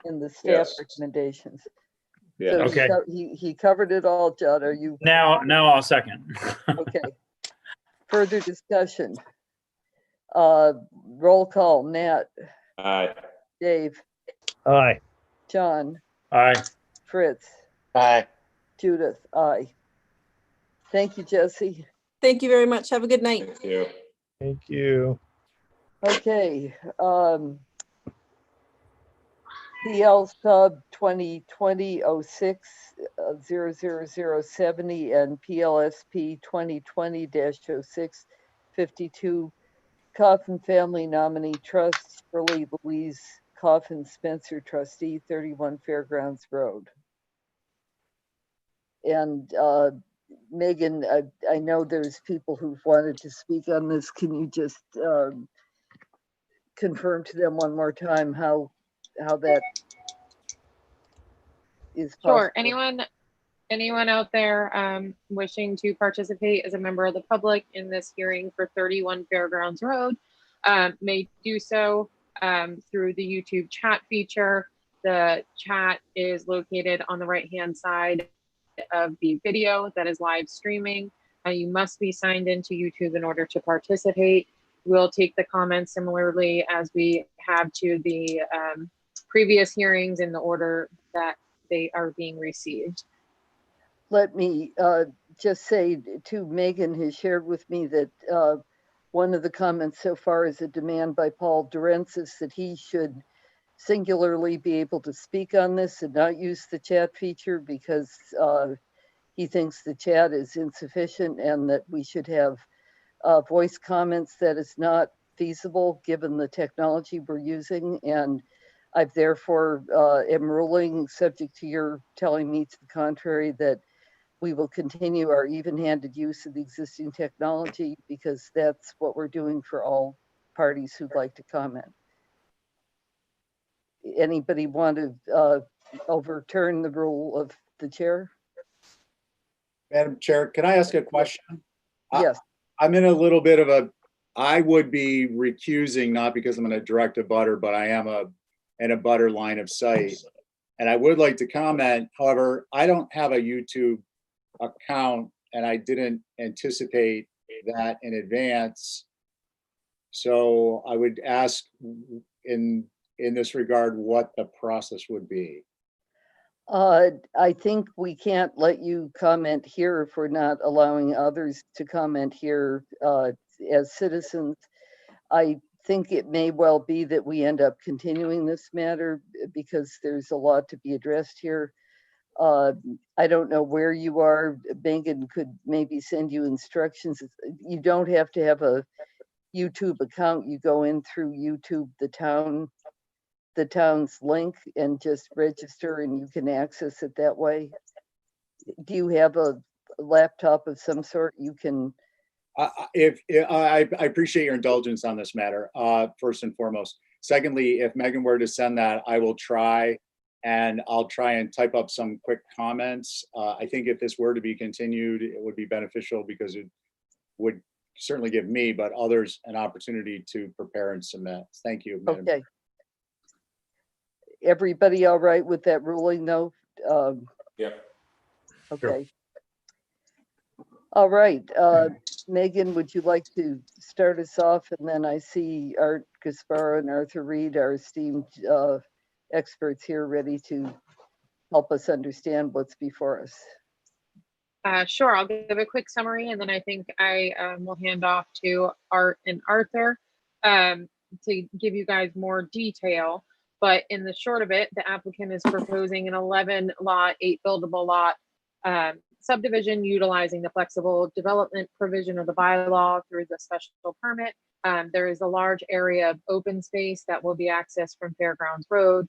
In the staff Yes. recommendations. Yeah. So Okay. he covered it all, Judd. Are you Now I'll second. okay? Further discussion. Roll call, Nat, Aye. Dave, Aye. John, Aye. Fritz, Aye. Judith, aye. Thank you, Jesse. Thank you very much. Have a good night. Thank you. Thank you. Okay, PL sub 2020-06 00070 and PLSP 2020-06 52 Coffin Family Nominee Trust, Shirley Louise Coffin Spencer Trustee, 31 Fairgrounds Road. And Megan, I know there's people who've wanted to speak on this. Can you just confirm to them one more time how that is possible? Sure. Anyone out there wishing to participate as a member of the public in this hearing for 31 Fairgrounds Road may do so through the YouTube chat feature. The chat is located on the right-hand side of the video that is live streaming. You must be signed into YouTube in order to participate. We'll take the comments similarly as we have to the previous hearings in the order that they are being received. Let me just say too, Megan has shared with me that one of the comments so far is a demand by Paul Durensis that he should singularly be able to speak on this and not use the chat feature because he thinks the chat is insufficient and that we should have voice comments. That is not feasible given the technology we're using. And I've therefore am ruling, subject to your telling me to the contrary, that we will continue our even-handed use of the existing technology because that's what we're doing for all parties who'd like to comment. Anybody want to overturn the rule of the chair? Madam Chair, can I ask a question? Yes. I'm in a little bit of a, I would be recusing, not because I'm in a direct abutter, but I am in a butter line of sight. And I would like to comment, however, I don't have a YouTube account and I didn't anticipate that in advance. So I would ask in this regard what the process would be. I think we can't let you comment here if we're not allowing others to comment here as citizens. I think it may well be that we end up continuing this matter because there's a lot to be addressed here. I don't know where you are. Megan could maybe send you instructions. You don't have to have a YouTube account. You go in through YouTube, the town's link, and just register and you can access it that way. Do you have a laptop of some sort you can? I appreciate your indulgence on this matter, first and foremost. Secondly, if Megan were to send that, I will try, and I'll try and type up some quick comments. I think if this were to be continued, it would be beneficial because it would certainly give me, but others, an opportunity to prepare and submit. Thank you, Madam. Okay. Everybody all right with that ruling though? Yeah. Okay. Sure. All right. Megan, would you like to start us off? And then I see Art Gasparo and Arthur Reed, our esteemed experts here, ready to help us understand what's before us. Sure, I'll give a quick summary and then I think I will hand off to Art and Arthur to give you guys more detail. But in the short of it, the applicant is proposing an 11 lot, 8 buildable lot subdivision utilizing the flexible development provision of the bylaw through the special permit. There is a large area of open space that will be accessed from Fairgrounds Road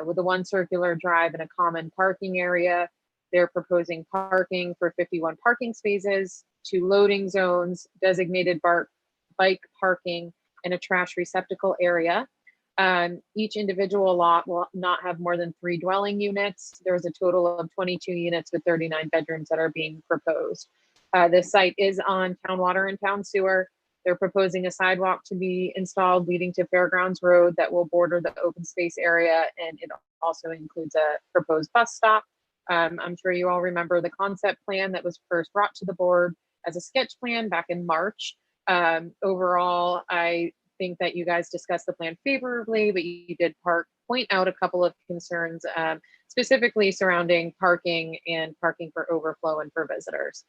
with a 1 circular drive and a common parking area. They're proposing parking for 51 parking spaces, 2 loading zones, designated bike parking, and a trash receptacle area. Each individual lot will not have more than 3 dwelling units. There's a total of 22 units with 39 bedrooms that are being proposed. This site is on town water and town sewer. They're proposing a sidewalk to be installed leading to Fairgrounds Road that will border the open space area, and it also includes a proposed bus stop. I'm sure you all remember the concept plan that was first brought to the board as a sketch plan back in March. Overall, I think that you guys discussed the plan favorably, but you did point out a couple of concerns, specifically surrounding parking and parking for overflow and for visitors.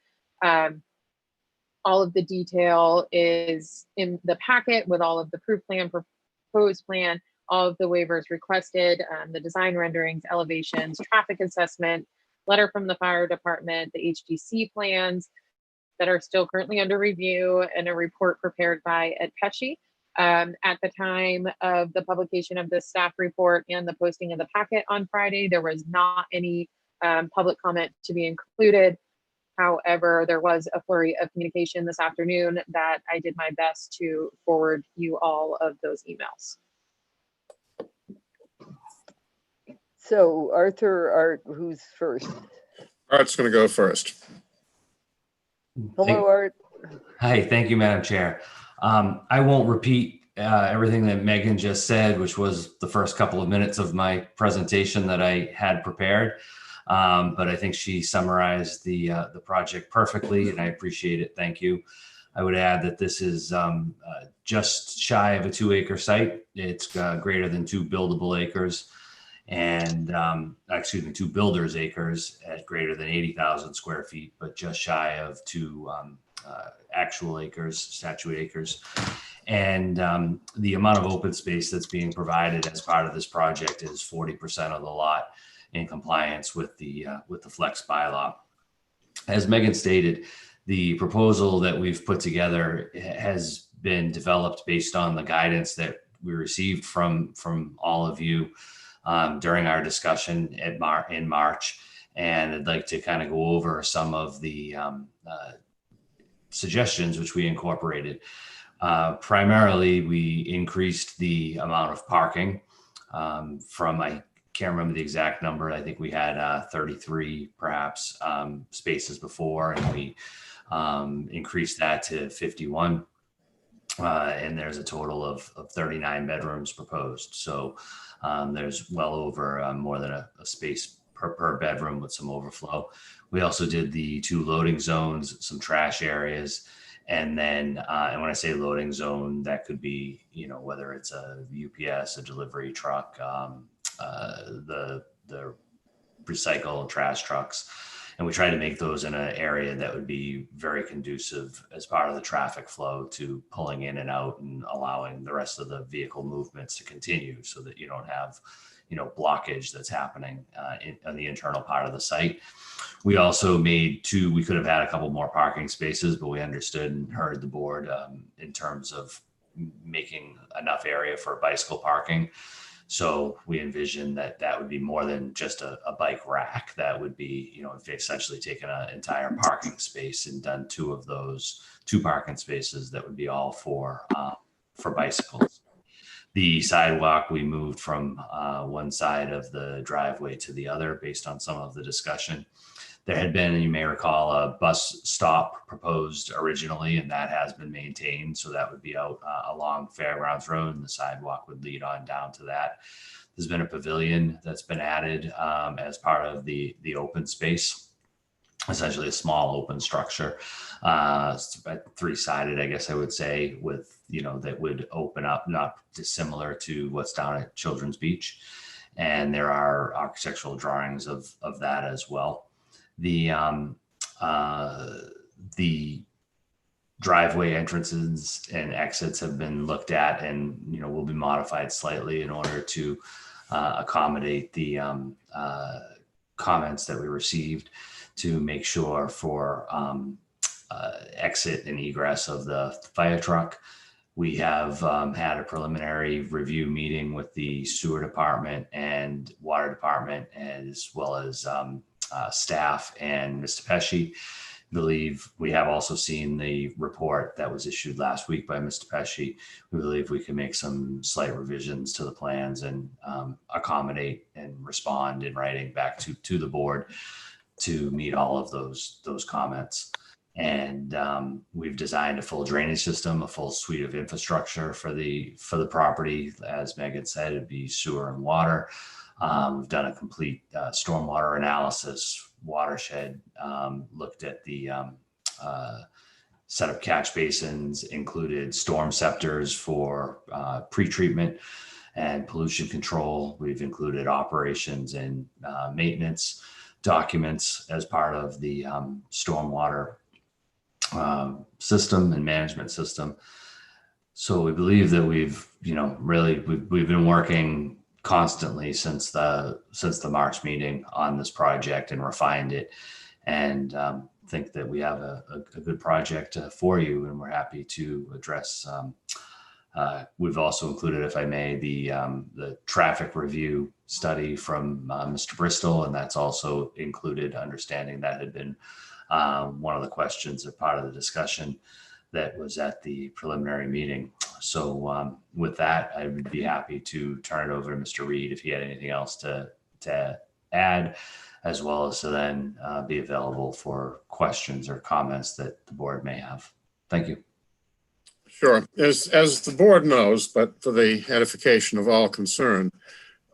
All of the detail is in the packet with all of the proof plan, proposed plan, all of the waivers requested, the design renderings, elevations, traffic assessment, letter from the fire department, the HDC plans that are still currently under review, and a report prepared by Ed Pesci. At the time of the publication of the staff report and the posting of the packet on Friday, there was not any public comment to be included. However, there was a flurry of communication this afternoon that I did my best to forward you all of those emails. So Art, who's first? Art's going to go first. Hello, Art. Hi, thank you, Madam Chair. I won't repeat everything that Megan just said, which was the first couple of minutes of my presentation that I had prepared. But I think she summarized the project perfectly, and I appreciate it. Thank you. I would add that this is just shy of a 2-acre site. It's greater than 2 buildable acres, and 2 builders acres at greater than 80,000 square feet, but just shy of 2 actual acres, statute acres. And the amount of open space that's being provided as part of this project is 40% of the lot in compliance with the flex bylaw. As Megan stated, the proposal that we've put together has been developed based on the guidance that we received from all of you during our discussion in March. And I'd like to kind of go over some of the suggestions which we incorporated. Primarily, we increased the amount of parking from, I can't remember the exact number. I think we had 33 perhaps spaces before, and we increased that to 51. And there's a total of 39 bedrooms proposed. So there's well over more than a space per bedroom with some overflow. We also did the 2 loading zones, some trash areas. And then, and when I say loading zone, that could be, you know, whether it's a UPS, a delivery truck, the recycle trash trucks. And we try to make those in an area that would be very conducive as part of the traffic flow to pulling in and out and allowing the rest of the vehicle movements to continue, so that you don't have, you know, blockage that's happening on the internal part of the site. We also made 2, we could have had a couple more parking spaces, but we understood and heard the board in terms of making enough area for bicycle parking. So we envisioned that that would be more than just a bike rack. That would be, you know, essentially taken an entire parking space and done 2 of those 2 parking spaces that would be all for bicycles. The sidewalk, we moved from one side of the driveway to the other based on some of the discussion. There had been, you may recall, a bus stop proposed originally, and that has been maintained. So that would be out along Fairgrounds Road, and the sidewalk would lead on down to that. There's been a pavilion that's been added as part of the open space, essentially a small open structure, 3-sided, I guess I would say, with, you know, that would open up, not dissimilar to what's down at Children's Beach. And there are architectural drawings of that as well. The driveway entrances and exits have been looked at, and, you know, will be modified slightly in order to accommodate the comments that we received, to make sure for exit and egress of the fire truck. We have had a preliminary review meeting with the sewer department and water department, as well as staff and Mr. Pesci. I believe we have also seen the report that was issued last week by Mr. Pesci. We believe we can make some slight revisions to the plans and accommodate and respond in writing back to the board to meet all of those comments. And we've designed a full drainage system, a full suite of infrastructure for the property. As Megan said, it'd be sewer and water. We've done a complete stormwater analysis, watershed, looked at the set up catch basins, included storm scepters for pre-treatment and pollution control. We've included operations and maintenance documents as part of the stormwater system and management system. So we believe that we've been working constantly since the March meeting on this project and refined it, and think that we have a good project for you, and we're happy to address. We've also included, if I may, the traffic review study from Mr. Bristol, and that's also included, understanding that had been one of the questions as part of the discussion that was at the preliminary meeting. So with that, I would be happy to turn it over to Mr. Reed if he had anything else to add, as well as to then be available for questions or comments that the board may have. Thank you. Sure. As the board knows, but for the edification of all concerned,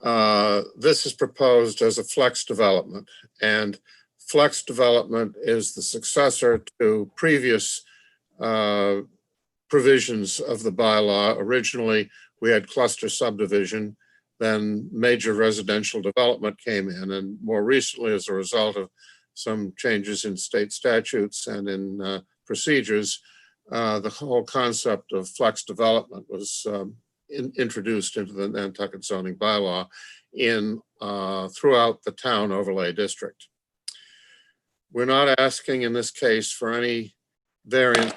this is proposed as a flex development, and flex development is the successor to previous provisions of the bylaw. Originally, we had cluster subdivision, then major residential development came in, and more recently, as a result of some changes in state statutes and in procedures, the whole concept of flex development was introduced into the Nantucket zoning bylaw throughout the town overlay district. We're not asking in this case for any variance.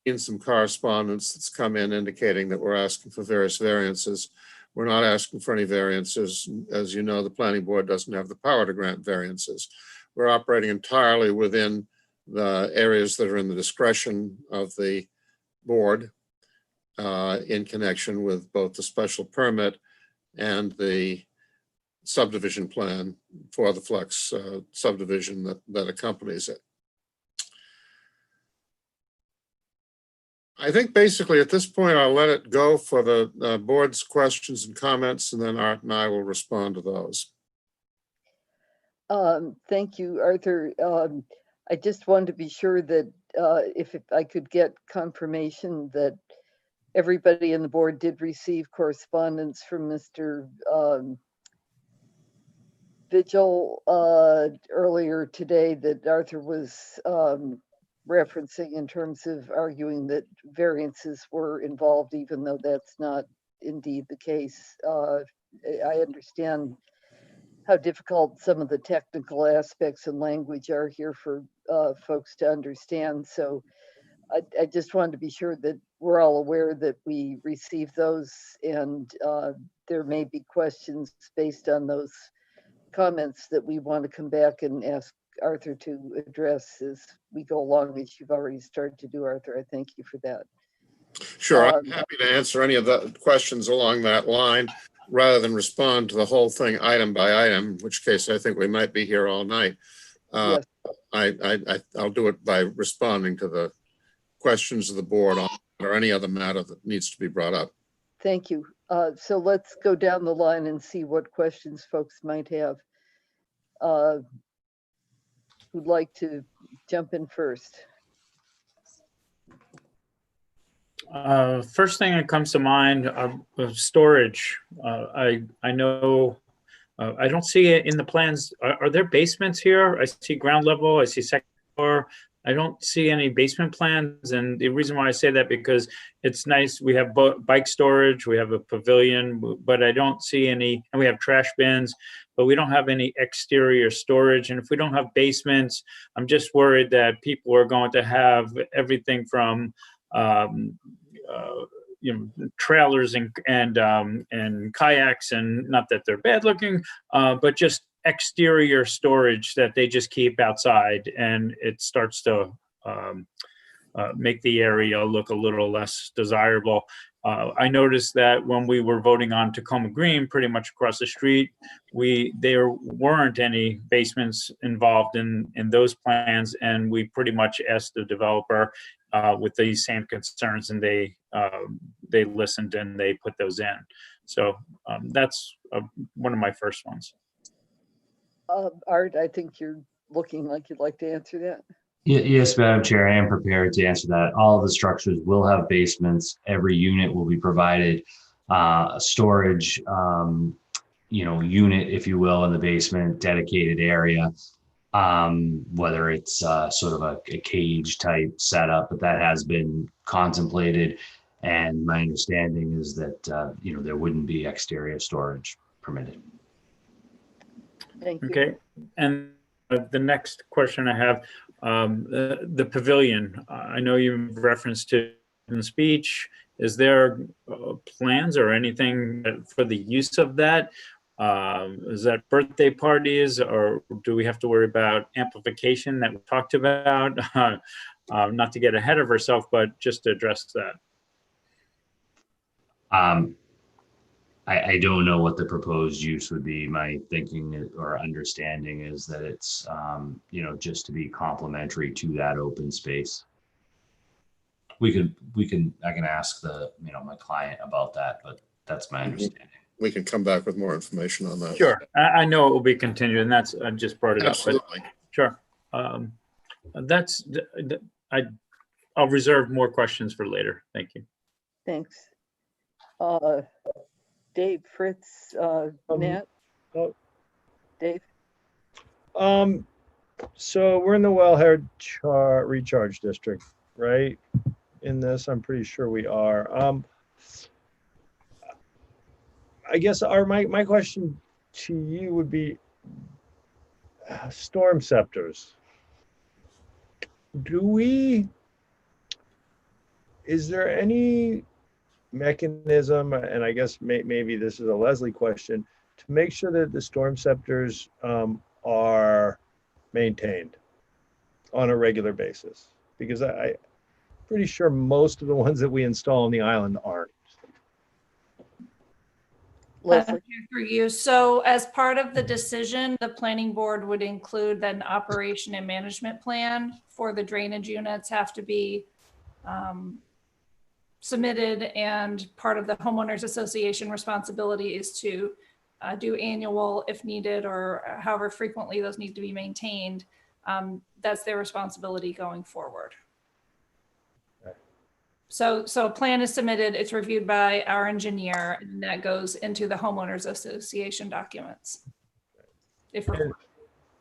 In some correspondence that's come in indicating that we're asking for various variances. We're not asking for any variances. As you know, the planning board doesn't have the power to grant variances. We're operating entirely within the areas that are in the discretion of the board in connection with both the special permit and the subdivision plan for the flex subdivision that accompanies it. I think basically at this point, I'll let it go for the board's questions and comments, and then Art and I will respond to those. Thank you, Arthur. I just wanted to be sure that if I could get confirmation that everybody in the board did receive correspondence from Mr. Vigil earlier today that Arthur was referencing in terms of arguing that variances were involved, even though that's not indeed the case. I understand how difficult some of the technical aspects and language are here for folks to understand. So I just wanted to be sure that we're all aware that we received those, and there may be questions based on those comments that we want to come back and ask Arthur to address as we go along, which you've already started to do, Arthur. I thank you for that. Sure, I'm happy to answer any of the questions along that line rather than respond to the whole thing item by item, in which case I think we might be here all night. Yes. I'll do it by responding to the questions of the board on or any other matter that needs to be brought up. Thank you. So let's go down the line and see what questions folks might have. Who'd like to jump in first? First thing that comes to mind, storage. I know, I don't see it in the plans. Are there basements here? I see ground level, I see second floor. I don't see any basement plans. And the reason why I say that, because it's nice. We have bike storage, we have a pavilion, but I don't see any, and we have trash bins, but we don't have any exterior storage. And if we don't have basements, I'm just worried that people are going to have everything from, trailers and kayaks, and not that they're bad looking, but just exterior storage that they just keep outside, and it starts to make the area look a little less desirable. I noticed that when we were voting on Tacoma Green, pretty much across the street, there weren't any basements involved in those plans, and we pretty much asked the developer with these same concerns, and they listened and they put those in. So that's one of my first ones. Art, I think you're looking like you'd like to answer that. Yes, Madam Chair, I am prepared to answer that. All of the structures will have basements. Every unit will be provided a storage, unit, if you will, in the basement, dedicated area. Whether it's sort of a cage type setup, but that has been contemplated. And my understanding is that, there wouldn't be exterior storage permitted. Thank you. Okay, and the next question I have, the pavilion. I know you referenced to in speech. Is there plans or anything for the use of that? Is that birthday parties, or do we have to worry about amplification that we talked about? Not to get ahead of ourselves, but just to address that. I don't know what the proposed use would be. My thinking or understanding is that it's, just to be complementary to that open space. I can ask my client about that, but that's my understanding. We can come back with more information on that. Sure. I know it will be continued, and that's, I just brought it Absolutely. up. But sure. I'll reserve more questions for later. Thank you. Thanks. Dave, Fritz, Matt? Dave? So we're in the wellhead recharge district. right? In this, I'm pretty sure we are. I guess my question to you would be storm scepters. Is there any mechanism, and I guess maybe this is a Leslie question, to make sure that the storm scepters are maintained on a regular basis? Because I'm pretty sure most of the ones that we install on the island aren't. Leslie? For you. So as part of the decision, the planning board would include that an operation and management plan for the drainage units have to be submitted, and part of the homeowners association responsibility is to do annual if needed, or however frequently those need to be maintained. That's their responsibility going forward. So a plan is submitted, it's reviewed by our engineer, and that goes into the homeowners association documents.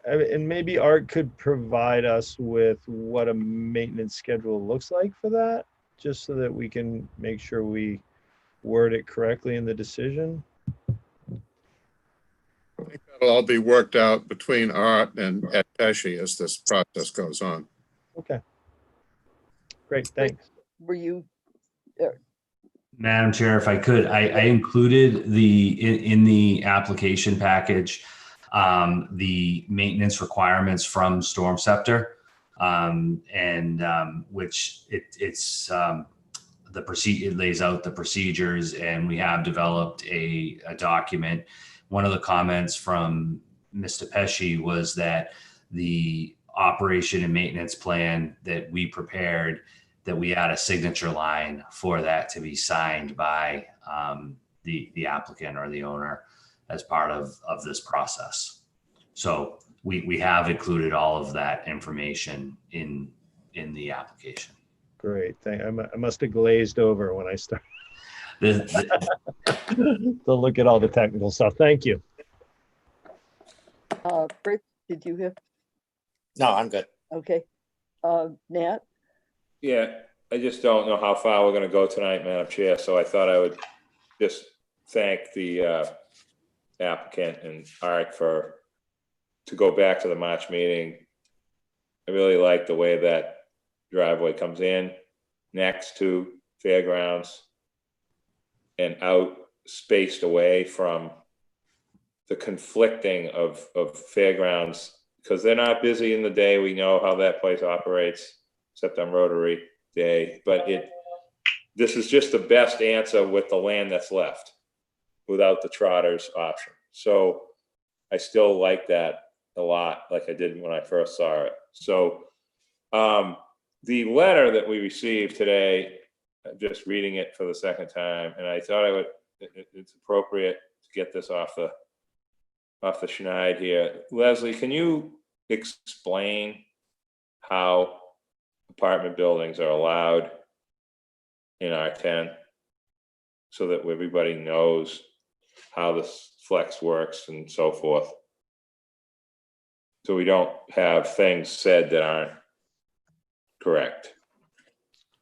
And maybe Art could provide us with what a maintenance schedule looks like for that, just so that we can make sure we word it correctly in the decision. I think that'll all be worked out between Art and Ed Pesci as this process goes on. Okay. Great, thanks. Were you? Madam Chair, if I could, I included in the application package the maintenance requirements from Storm Scepter, which it lays out the procedures, and we have developed a document. One of the comments from Mr. Pesci was that the operation and maintenance plan that we prepared, that we add a signature line for that to be signed by the applicant or the owner as part of this process. So we have included all of that information in the application. Great, I must have glazed over when I started to look at all the technical stuff. Thank you. Chris, did you have? No, I'm good. Okay. Nat? Yeah, I just don't know how far we're going to go tonight, Madam Chair. So I thought I would just thank the applicant and Art to go back to the March meeting. I really like the way that driveway comes in next to fairgrounds and out spaced away from the conflicting of fairgrounds, because they're not busy in the day. We know how that place operates, except on Rotary Day, but this is just the best answer with the land that's left without the trotters option. So I still like that a lot, like I did when I first saw it. So the letter that we received today, just reading it for the second time, and I thought it's appropriate to get this off the schneid here. Leslie, can you explain how apartment buildings are allowed in R10 so that everybody knows how this flex works and so forth, so we don't have things said that aren't correct?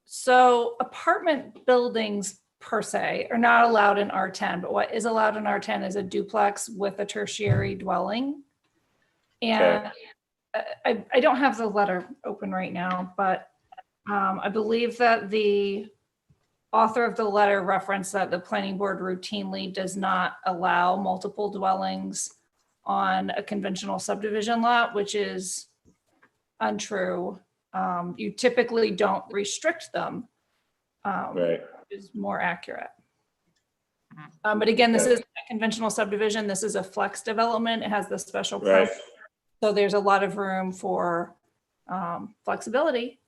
So apartment buildings per se are not allowed in R10, but what is allowed in R10 is a duplex with a tertiary dwelling. And I don't have the letter open right now, but I believe that the author of the letter referenced that the planning board routinely does not allow multiple dwellings on a conventional subdivision lot, which is untrue. You typically don't restrict them. Right. Is more accurate. But again, this is a conventional subdivision. This is a flex development. It has the special permit. So there's a lot of room for flexibility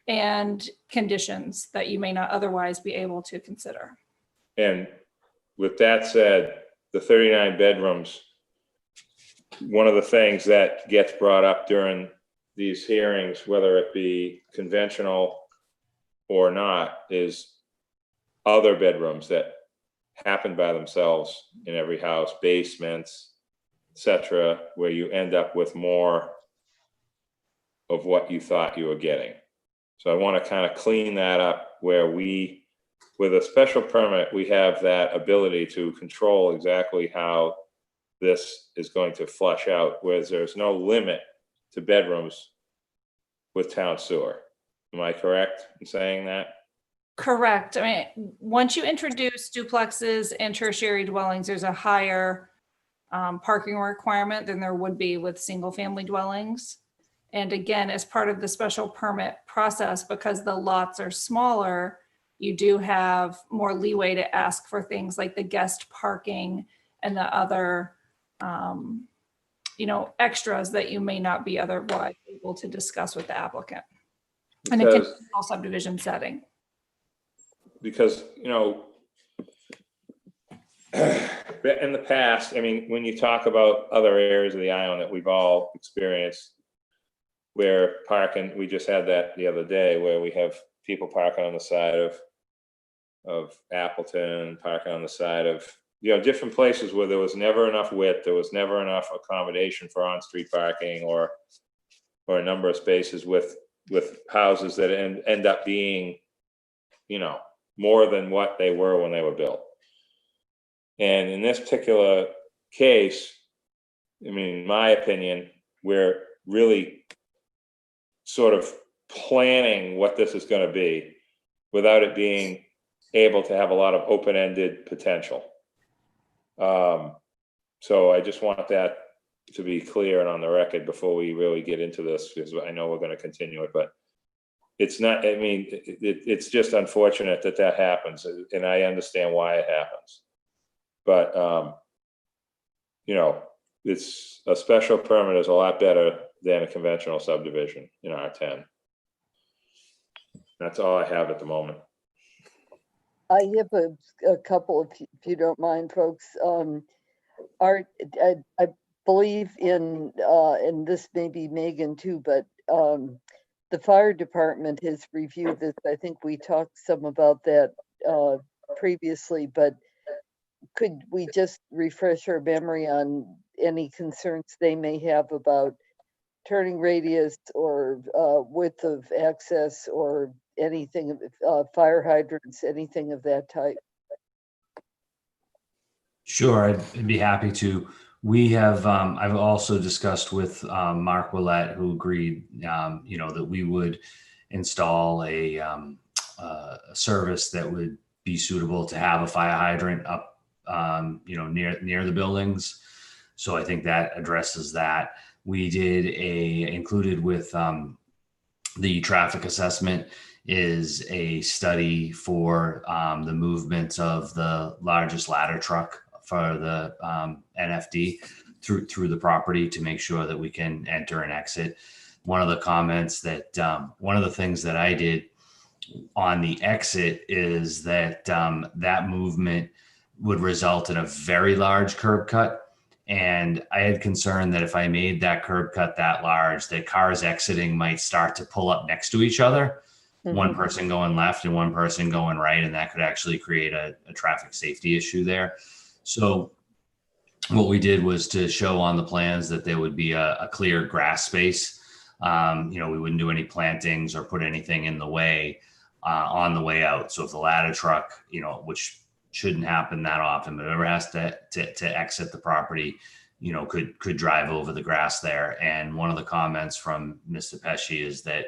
and conditions that you may not otherwise be able to consider. And with that said, the 39 bedrooms, one of the things that gets brought up during these hearings, whether it be conventional or not, is other bedrooms that happen by themselves in every house, basements, etc., where you end up with more of what you thought you were getting. So I want to kind of clean that up where we, with a special permit, we have that ability to control exactly how this is going to flush out, whereas there's no limit to bedrooms with town sewer. Am I correct in saying that? Correct. I mean, once you introduce duplexes and tertiary dwellings, there's a higher parking requirement than there would be with single family dwellings. And again, as part of the special permit process, because the lots are smaller, you do have more leeway to ask for things like the guest parking and the other, extras that you may not be otherwise able to discuss with the applicant. In a conventional subdivision setting. Because, in the past, I mean, when you talk about other areas of the island that we've all experienced, where parking, we just had that the other day, where we have people parking on the side of Appleton, parking on the side of, different places where there was never enough width, there was never enough accommodation for on-street parking or a number of spaces with houses that end up being, more than what they were when they were built. And in this particular case, I mean, in my opinion, we're really sort of planning what this is going to be without it being able to have a lot of open-ended potential. So I just want that to be clear and on the record before we really get into this, because I know we're going to continue it, but it's not, I mean, it's just unfortunate that happens, and I understand why it happens. But, it's a special permit is a lot better than a conventional subdivision in R10. That's all I have at the moment. I have a couple, if you don't mind, folks. Art, I believe in, and this may be Megan too, but the fire department has reviewed this. I think we talked some about that previously, but could we just refresh our memory on any concerns they may have about turning radius or width of access or anything, fire hydrants, anything of that type? Sure, I'd be happy to. We have, I've also discussed with Mark Willett, who agreed, that we would install a service that would be suitable to have a fire hydrant up, near the buildings. So I think that addresses that. We did included with the traffic assessment is a study for the movement of the largest ladder truck for the NFD through the property to make sure that we can enter and exit. One of the comments that one of the things that I did on the exit is that that movement would result in a very large curb cut. And I had concern that if I made that curb cut that large, that cars exiting might start to pull up next to each other, one person going left and one person going right, and that could actually create a traffic safety issue there. So what we did was to show on the plans that there would be a clear grass space. We wouldn't do any plantings or put anything in the way on the way out. So if the ladder truck, which shouldn't happen that often, but whoever has to exit the property, could drive over the grass there. And one of the comments from Mr. Pesci is that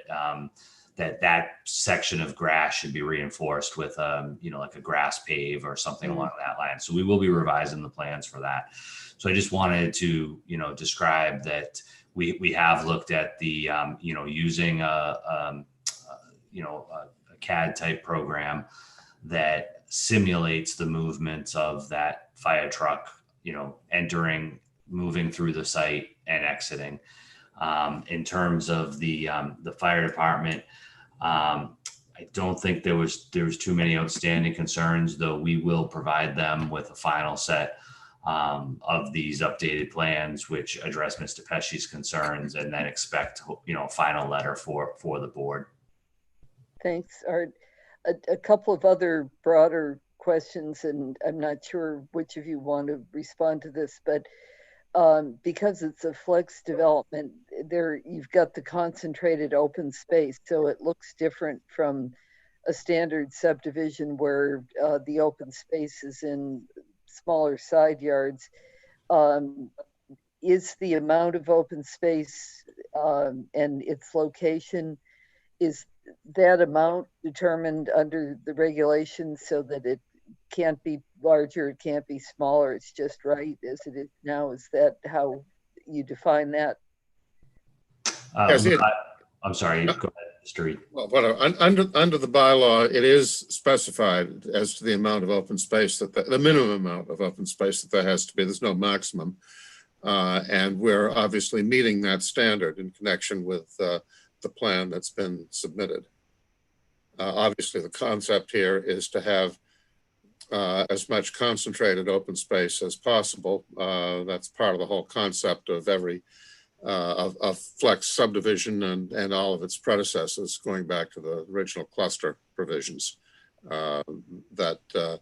that section of grass should be reinforced with, like a grass pave or something along that line. So we will be revising the plans for that. So I just wanted to, describe that we have looked at the, using a CAD type program that simulates the movements of that fire truck, entering, moving through the site and exiting. In terms of the fire department, I don't think there was too many outstanding concerns, though we will provide them with a final set of these updated plans, which address Mr. Pesci's concerns, and then expect, a final letter for the board. Thanks, Art. A couple of other broader questions, and I'm not sure which of you want to respond to this, but because it's a flex development, there you've got the concentrated open space, so it looks different from a standard subdivision where the open space is in smaller side yards. Is the amount of open space and its location, is that amount determined under the regulations so that it can't be larger, it can't be smaller, it's just right as it is now? Is that how you define that? I'm sorry, go ahead, Mr. Reed. Well, under the bylaw, it is specified as to the amount of open space that the minimum amount of open space that there has to be. There's no maximum. And we're obviously meeting that standard in connection with the plan that's been submitted. Obviously, the concept here is to have as much concentrated open space as possible. That's part of the whole concept of of flex subdivision and all of its predecessors, going back to the original cluster provisions, that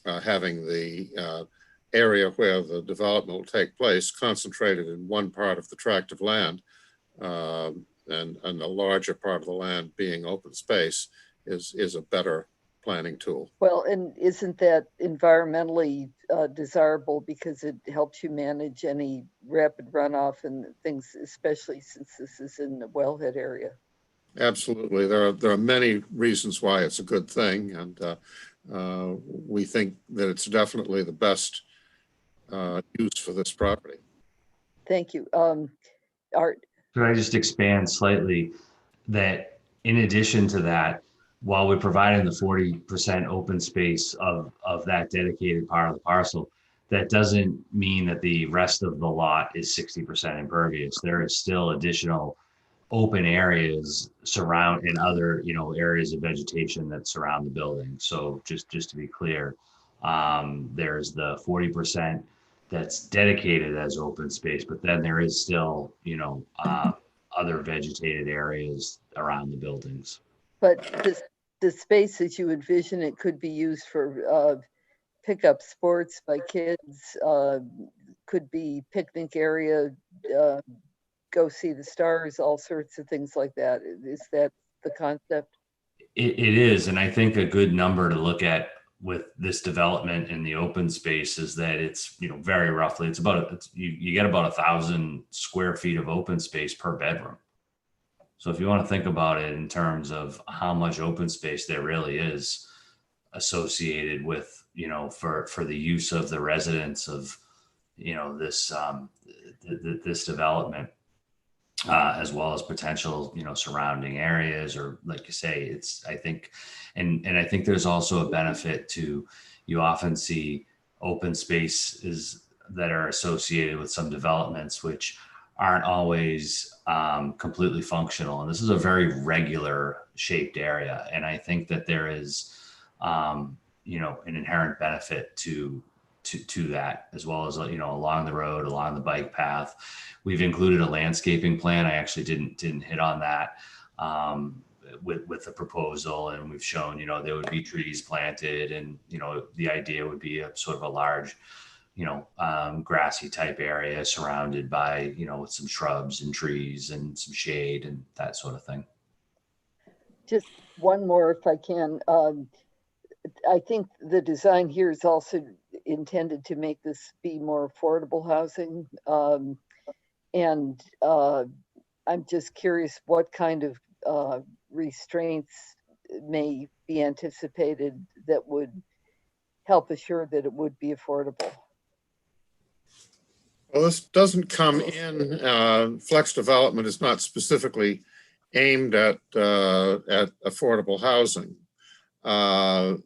having the area where the development will take place concentrated in one part of the tract of land, and a larger part of the land being open space is a better planning tool. Well, and isn't that environmentally desirable because it helps you manage any rapid runoff and things, especially since this is in the wellhead area? Absolutely. There are many reasons why it's a good thing, and we think that it's definitely the best use for this property. Thank you. Art? Could I just expand slightly that in addition to that, while we're providing the 40% open space of that dedicated part of the parcel, that doesn't mean that the rest of the lot is 60% impervious. There is still additional open areas surround in other, areas of vegetation that surround the building. So just to be clear, there's the 40% that's dedicated as open space, but then there is still, other vegetated areas around the buildings. But the space as you envision it could be used for pickup sports by kids, could be picnic area, go see the stars, all sorts of things like that. Is that the concept? It is, and I think a good number to look at with this development in the open space is that it's, very roughly, you get about 1,000 square feet of open space per bedroom. So if you want to think about it in terms of how much open space there really is associated with, for the use of the residents of, this development, as well as potential, surrounding areas, or like you say, I think there's also a benefit to, you often see open spaces that are associated with some developments, which aren't always completely functional. And this is a very regular shaped area. And I think that there is, an inherent benefit to that, as well as, along the road, along the bike path. We've included a landscaping plan. I actually didn't hit on that with the proposal. And we've shown, there would be trees planted, and, the idea would be a sort of a large, grassy type area surrounded by, with some shrubs and trees and some shade and that sort of thing. Just one more, if I can. I think the design here is also intended to make this be more affordable housing. And I'm just curious what kind of restraints may be anticipated that would help assure that it would be affordable. Well, this doesn't come in, flex development is not specifically aimed at affordable housing. And,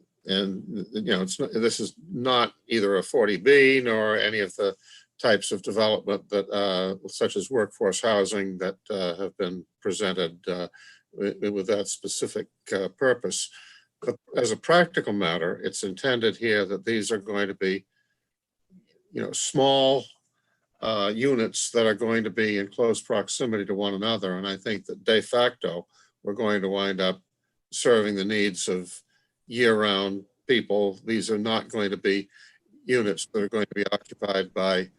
this is not either a 40B nor any of the types of development that, such as workforce housing, that have been presented with that specific purpose. But as a practical matter, it's intended here that these are going to be, small units that are going to be in close proximity to one another. And I think that de facto, we're going to wind up serving the needs of year-round people. These are not going to be units that are going to be occupied by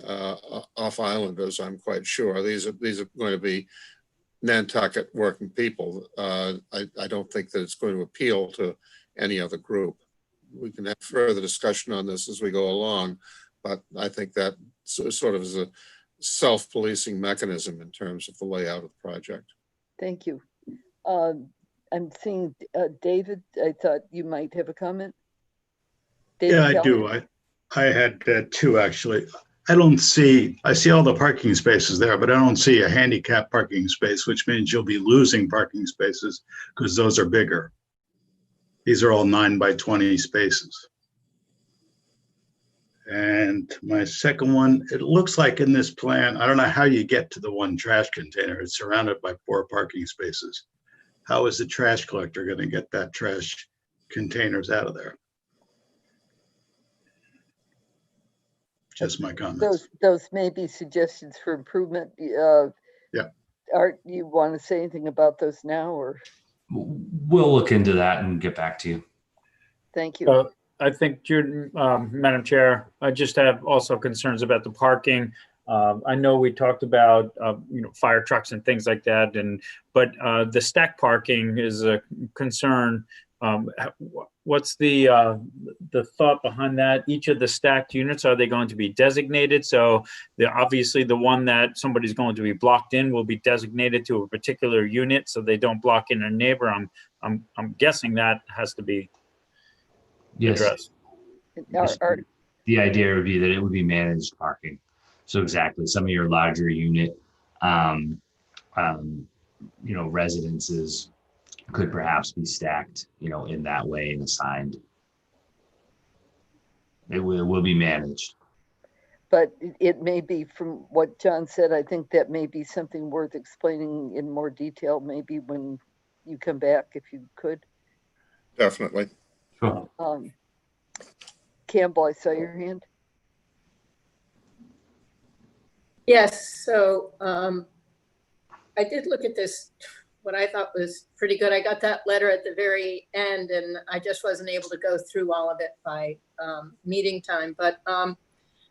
off islanders, I'm quite sure. These are going to be Nantucket working people. I don't think that it's going to appeal to any other group. We can have further discussion on this as we go along, but I think that sort of is a self-policing mechanism in terms of the layout of the project. Thank you. I'm seeing David. I thought you might have a comment. David Yeah, I Kelly? do. I had two actually. I see all the parking spaces there, but I don't see a handicap parking space, which means you'll be losing parking spaces because those are bigger. These are all 9 by 20 spaces. And my second one, it looks like in this plan, I don't know how you get to the one trash container. It's surrounded by 4 parking spaces. How is the trash collector going to get that trash containers out of there? Just my comments. Those may be suggestions for improvement. Yeah. Art, you want to say anything about those now, or? We'll look into that and get back to you. Thank you. I think, Madam Chair, I just have also concerns about the parking. I know we talked about, fire trucks and things like that, but the stack parking is a concern. What's the thought behind that? Each of the stacked units, are they going to be designated? So obviously the one that somebody's going to be blocked in will be designated to a particular unit, so they don't block in a neighbor. I'm guessing that has to be addressed. The idea would be that it would be managed parking. So exactly, some of your larger unit, residences could perhaps be stacked, in that way and assigned. It will be managed. But it may be, from what John said, I think that may be something worth explaining in more detail, maybe when you come back, if you could. Definitely. Sure. Campbell, I saw your hand. Yes, so I did look at this, what I thought was pretty good. I got that letter at the very end and I just wasn't able to go through all of it by meeting time. But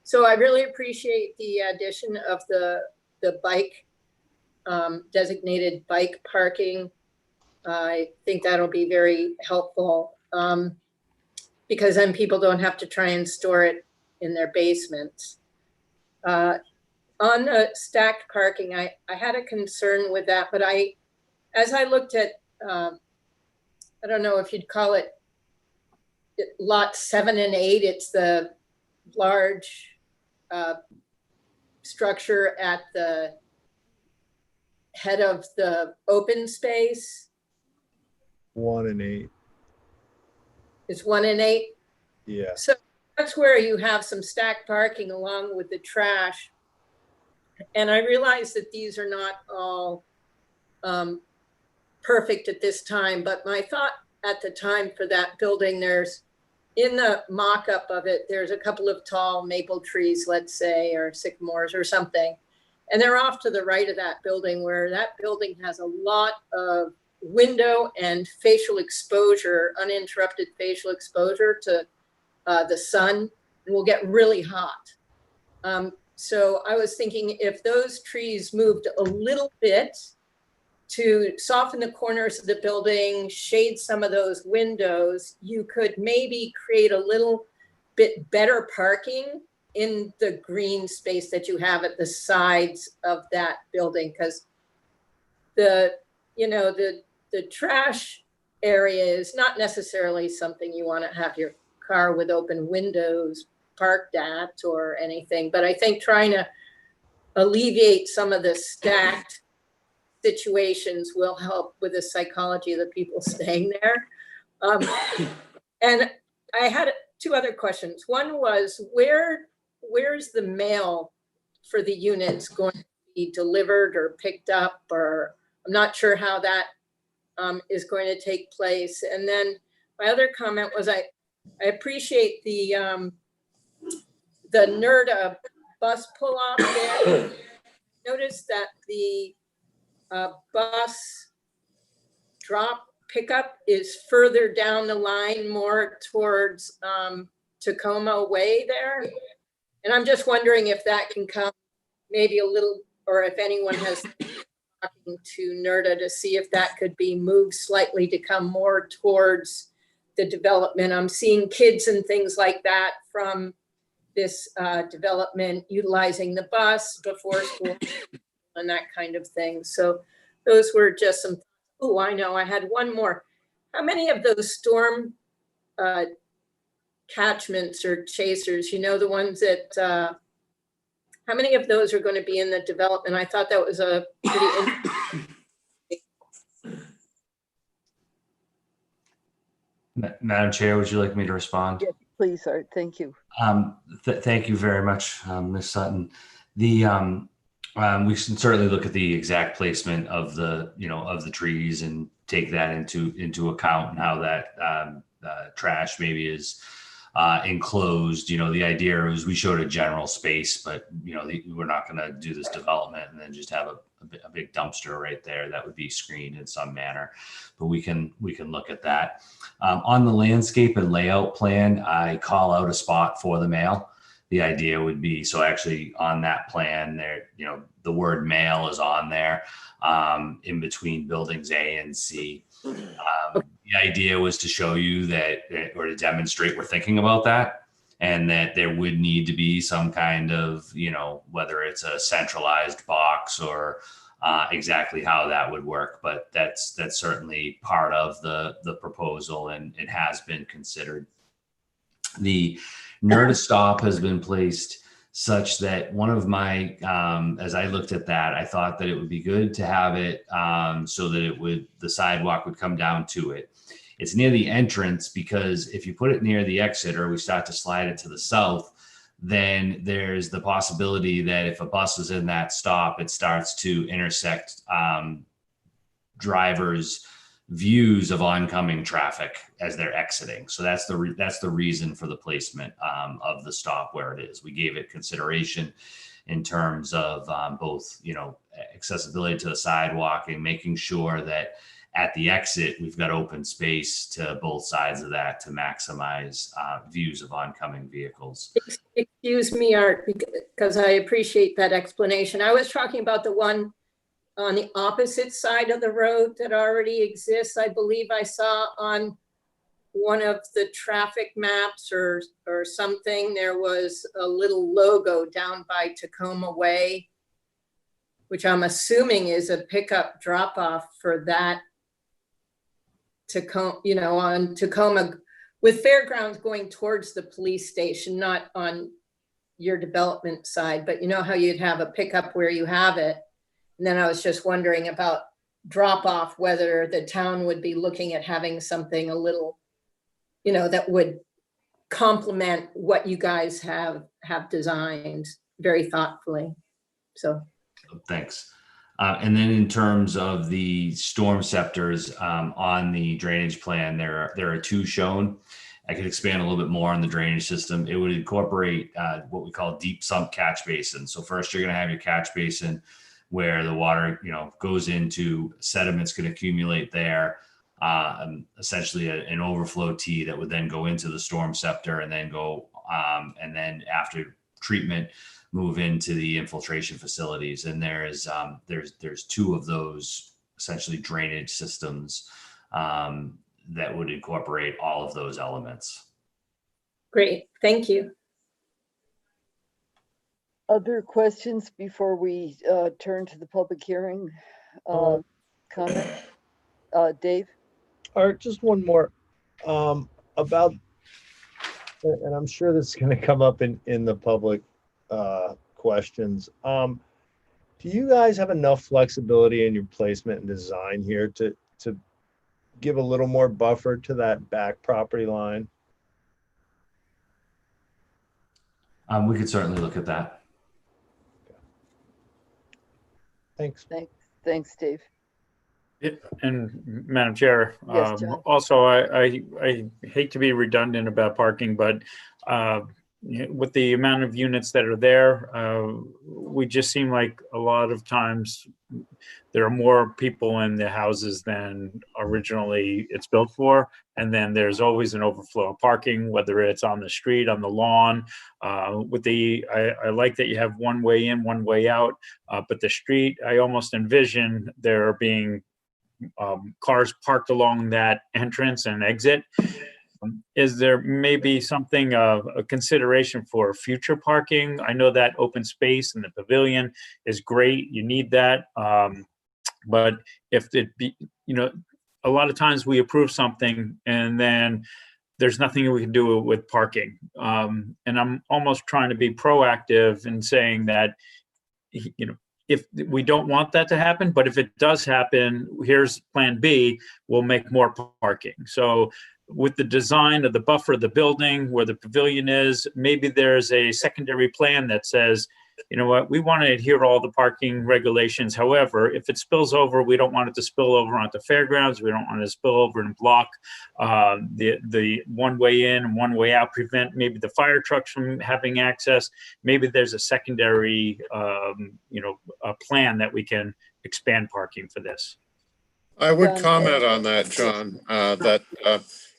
so I really appreciate the addition of the bike, designated bike parking. I think that'll be very helpful because then people don't have to try and store it in their basements. On the stacked parking, I had a concern with that, but as I looked at, I don't know if you'd call it lot 7 and 8, it's the large structure at the head of the open space. 1 and 8. It's 1 and 8? Yeah. So that's where you have some stacked parking along with the trash. And I realize that these are not all perfect at this time, but my thought at the time for that building, in the mock-up of it, there's a couple of tall maple trees, let's say, or sycamores or something. And they're off to the right of that building, where that building has a lot of window and facial exposure, uninterrupted facial exposure to the sun, and will get really hot. So I was thinking if those trees moved a little bit to soften the corners of the building, shade some of those windows, you could maybe create a little bit better parking in the green space that you have at the sides of that building. Because the trash area is not necessarily something you want to have your car with open windows parked at or anything, but I think trying to alleviate some of the stacked situations will help with the psychology of the people staying there. And I had 2 other questions. One was, where's the mail for the units going to be delivered or picked up, or I'm not sure how that is going to take place. And then my other comment was I appreciate the NERDA bus pull off there. Notice that the bus drop pickup is further down the line, more towards Tacoma Way there. And I'm just wondering if that can come maybe a little, or if anyone has talking to NERDA to see if that could be moved slightly to come more towards the development. I'm seeing kids and things like that from this development utilizing the bus before school and that kind of thing. So those were just some, oh, I know, I had one more. How many of those storm catchments or chasers, you know, the ones that, how many of those are going to be in the development? I thought that was a pretty interesting. Madam Chair, would you like me to respond? Yes, please, Art. Thank you. Thank you very much, Ms. Sutton. We can certainly look at the exact placement of the, of the trees and take that into account, and how that trash maybe is enclosed. The idea is we showed a general space, but we're not going to do this development and then just have a big dumpster right there. That would be screened in some manner, but we can look at that. On the landscape and layout plan, I call out a spot for the mail. The idea would be, so actually on that plan there, the word mail is on there in between buildings A and C. The idea was to show you that, or to demonstrate we're thinking about that, and that there would need to be some kind of, whether it's a centralized box or exactly how that would work. But that's certainly part of the proposal, and it has been considered. The NERDA stop has been placed such that one of my, as I looked at that, I thought that it would be good to have it so that the sidewalk would come down to it. It's near the entrance, because if you put it near the exit, or we start to slide it to the south, then there's the possibility that if a bus is in that stop, it starts to intersect drivers' views of oncoming traffic as they're exiting. So that's the reason for the placement of the stop where it is. We gave it consideration in terms of both, accessibility to the sidewalk, and making sure that at the exit, we've got open space to both sides of that to maximize views of oncoming vehicles. Excuse me, Art, because I appreciate that explanation. I was talking about the one on the opposite side of the road that already exists. I believe I saw on one of the traffic maps or something, there was a little logo down by Tacoma Way, which I'm assuming is a pickup drop off for that Tacoma, on Tacoma, with Fairgrounds going towards the police station, not on your development side, but how you'd have a pickup where you have it. And then I was just wondering about drop off, whether the town would be looking at having something a little, that would complement what you guys have designed very thoughtfully. So thanks. And then in terms of the storm scepters on the drainage plan, there are two shown. I could expand a little bit more on the drainage system. It would incorporate what we call deep sump catch basin. So first, you're going to have your catch basin where the water, goes into, sediments can accumulate there, essentially an overflow T that would then go into the storm scepter and then go, and then after treatment, move into the infiltration facilities. And there's two of those essentially drainage systems that would incorporate all of those elements. Great, thank you. Other questions before we turn to the public hearing? Comment? Dave? Art, just one more about, and I'm sure this is going to come up in the public questions. Do you guys have enough flexibility in your placement and design here to give a little more buffer to that back property line? We could certainly look at that. Thanks. Thanks, Dave. And Madam Chair, Yes, John. also I hate to be redundant about parking, but with the amount of units that are there, we just seem like a lot of times there are more people in the houses than originally it's built for. And then there's always an overflow of parking, whether it's on the street, on the lawn. I like that you have one way in, one way out, but the street, I almost envision there being cars parked along that entrance and exit. Is there maybe something of a consideration for future parking? I know that open space in the pavilion is great. You need that. But if it be, a lot of times we approve something and then there's nothing we can do with parking. And I'm almost trying to be proactive in saying that, if we don't want that to happen, but if it does happen, here's plan B, we'll make more parking. So with the design of the buffer of the building where the pavilion is, maybe there's a secondary plan that says, you know what, we want to adhere to all the parking regulations. However, if it spills over, we don't want it to spill over onto fairgrounds. We don't want it to spill over and block the one way in and one way out, prevent maybe the fire trucks from having access. Maybe there's a secondary, a plan that we can expand parking for this. I would comment on that, John, that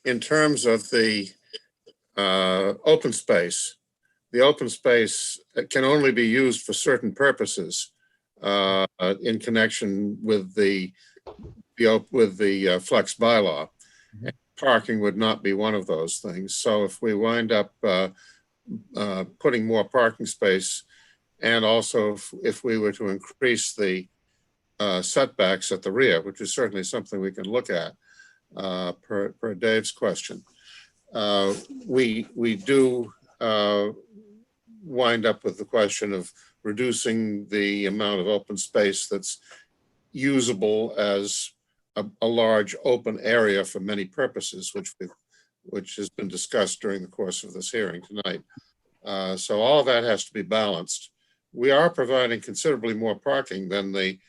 in terms of the open space, the open space can only be used for certain purposes in connection with the flex bylaw. And parking would not be one of those things. So if we wind up putting more parking space, and also if we were to increase the setbacks at the rear, which is certainly something we can look at per Dave's question, we do wind up with the question of reducing the amount of open space that's usable as a large open area for many purposes, which has been discussed during the course of this hearing tonight. So all of that has to be balanced. We are providing considerably more parking than the,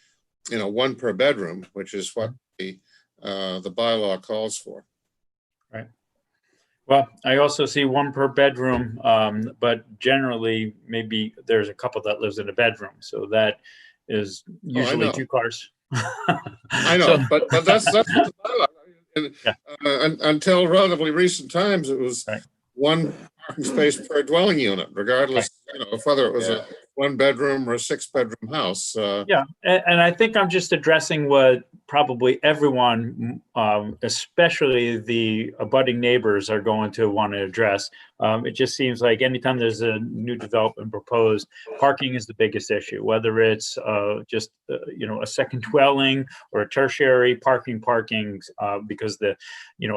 one per bedroom, which is what the bylaw calls for. Right. Well, I also see one per bedroom, but generally maybe there's a couple that lives in a bedroom. So that is usually 2 cars. I know, but that's what the bylaw, until relatively recent times, it was one parking space per dwelling unit, regardless, of whether it was a 1-bedroom or a 6-bedroom house. Yeah, and I think I'm just addressing what probably everyone, especially the abutting neighbors, are going to want to address. It just seems like anytime there's a new development proposed, parking is the biggest issue, whether it's just a second dwelling or a tertiary parking, because the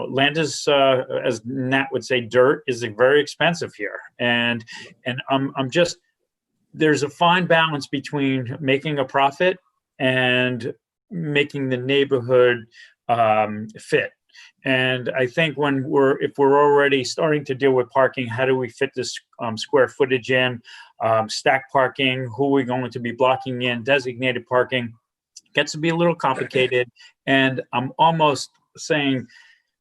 land is, as Nat would say, dirt is very expensive here, and I'm just, there's a fine balance between making a profit and making the neighborhood fit. And I think if we're already starting to deal with parking, how do we fit this square footage in, stack parking, who are we going to be blocking in, designated parking, gets to be a little complicated. And I'm almost saying,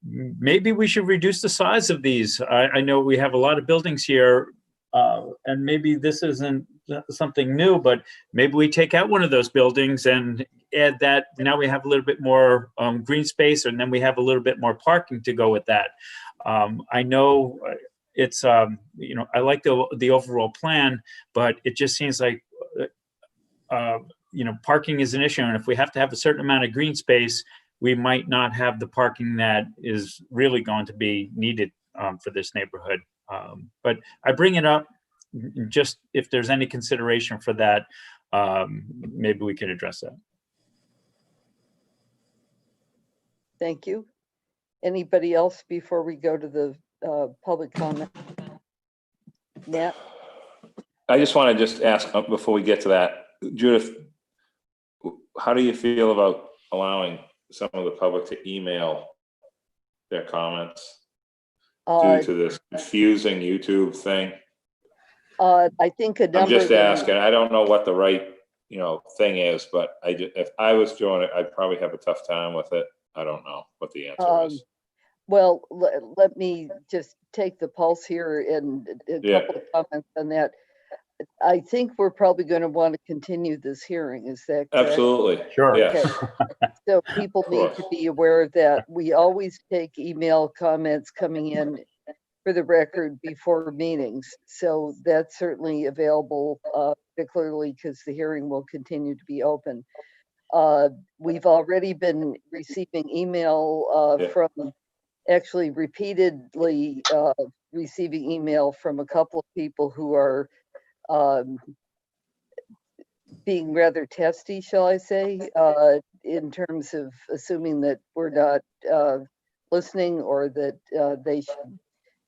maybe we should reduce the size of these. I know we have a lot of buildings here, and maybe this isn't something new, but maybe we take out one of those buildings and add that. Now we have a little bit more green space, and then we have a little bit more parking to go with that. I know it's, I like the overall plan, but it just seems like, parking is an issue. And if we have to have a certain amount of green space, we might not have the parking that is really going to be needed for this neighborhood. But I bring it up just if there's any consideration for that, maybe we could address that. Thank you. Anybody else before we go to the public comment? Nat? I just want to ask before we get to that, Judith, how do you feel about allowing some of the public to email their comments due to this confusing YouTube thing? I think I'm just asking. I don't know what the right, thing is, but if I was doing it, I'd probably have a tough time with it. I don't know what the answer is. Well, let me just take the pulse here and a couple of comments on that. I think we're probably going to want to continue this hearing. Is that correct? Absolutely. Sure. Yes. Okay. So people need to be aware of that. We always take email comments coming in for the record before meetings. So that's certainly available, particularly because the hearing will continue to be open. We've already been receiving email Yeah. from, actually repeatedly receiving email from a couple of people who are being rather testy, shall I say, in terms of assuming that we're not listening, or that they should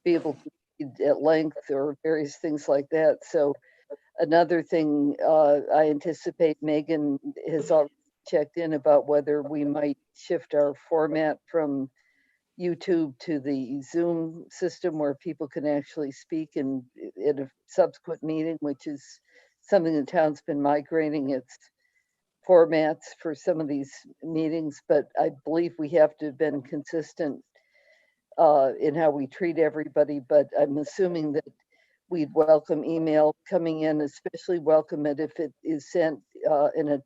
be able to read at length, or various things like that. So another thing, I anticipate Megan has already checked in about whether we might shift our format from YouTube to the Zoom system, where people can actually speak in a subsequent meeting, which is something the town's been migrating its formats for some of these meetings. But I believe we have to have been consistent in how we treat everybody. But I'm assuming that we'd welcome email coming in, especially welcome it if it is sent in a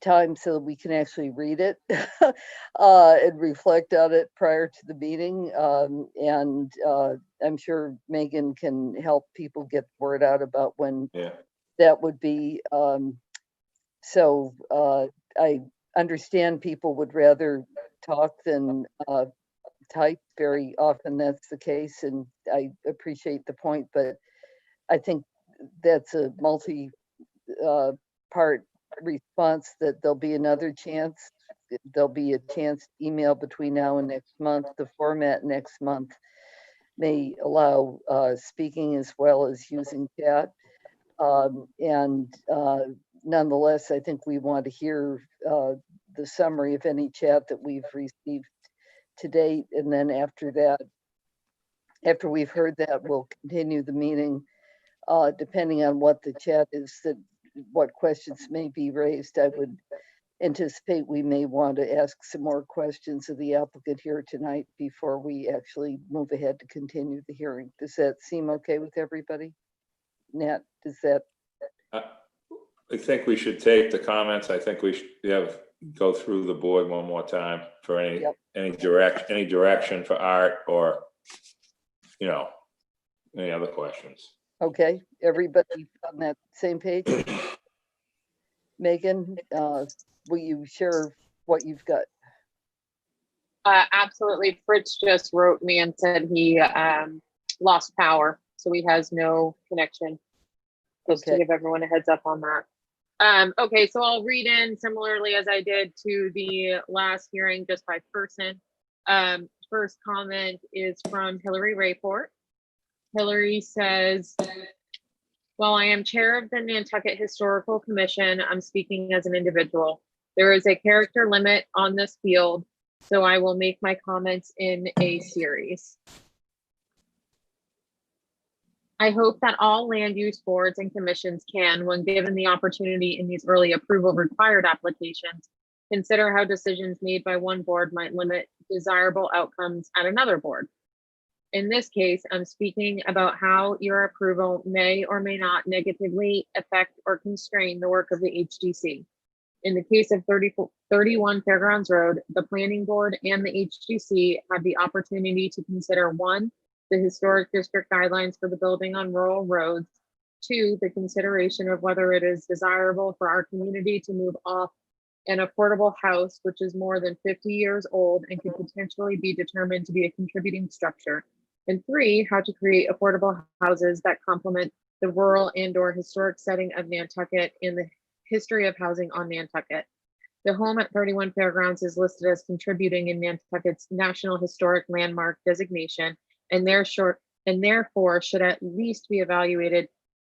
time so that we can actually read it and reflect on it prior to the meeting. And I'm sure Megan can help people get the word out about when that would be. So I understand people would rather talk than type. Very often that's the case, and I appreciate the point, but I think that's a multi part response, that there'll be another chance. There'll be a chance to email between now and next month. The format next month may allow speaking as well as using chat. And nonetheless, I think we want to hear the summary of any chat that we've received to date. And then after that, after we've heard that, we'll continue the meeting depending on what the chat is, that what questions may be raised. I would anticipate we may want to ask some more questions of the applicant here tonight before we actually move ahead to continue the hearing. Does that seem okay with everybody? Nat, does that? I think we should take the comments. I think we should go through the board one more time for any direction for Art, or any other questions. Okay, everybody on that same page? Megan, will you share what you've got? Absolutely. Fritz just wrote me and said he lost power, so he has no connection. Just to give everyone a heads up on that. Okay, so I'll read in similarly as I did to the last hearing, just by person. First comment is from Hillary Rayport. Hillary says, while I am chair of the Nantucket Historical Commission, I'm speaking as an individual. There is a character limit on this field, so I will make my comments in a series. I hope that all land use boards and commissions can, when given the opportunity in these early approval required applications, consider how decisions made by one board might limit desirable outcomes at another board. In this case, I'm speaking about how your approval may or may not negatively affect or constrain the work of the HDC. In the case of 31 Fairgrounds Road, the planning board and the HDC had the opportunity to consider 1, the historic district guidelines for the building on rural roads, 2, the consideration of whether it is desirable for our community to move off an affordable house, which is more than 50 years old and could potentially be determined to be a contributing structure. And 3, how to create affordable houses that complement the rural and/or historic setting of Nantucket and the history of housing on Nantucket. The home at 31 Fairgrounds is listed as contributing in Nantucket's National Historic Landmark designation, and therefore should at least be evaluated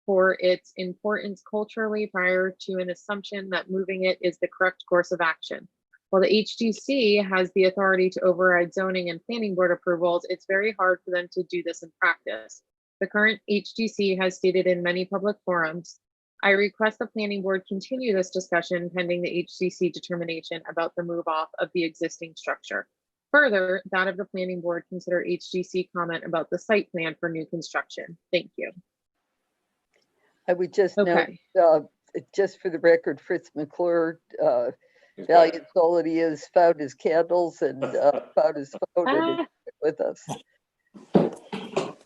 for its importance culturally prior to an assumption that moving it is the correct course of action. While the HDC has the authority to override zoning and planning board approvals, it's very hard for them to do this in practice. The current HDC has stated in many public forums, I request the planning board continue this discussion pending the HDC determination about the move off of the existing structure. Further, that of the planning board consider HDC comment about the site plan for new construction. Thank you. I would just note, Okay. just for the record, Fritz McClure, valiant soul that he is, found his candles and found his phone and is with us.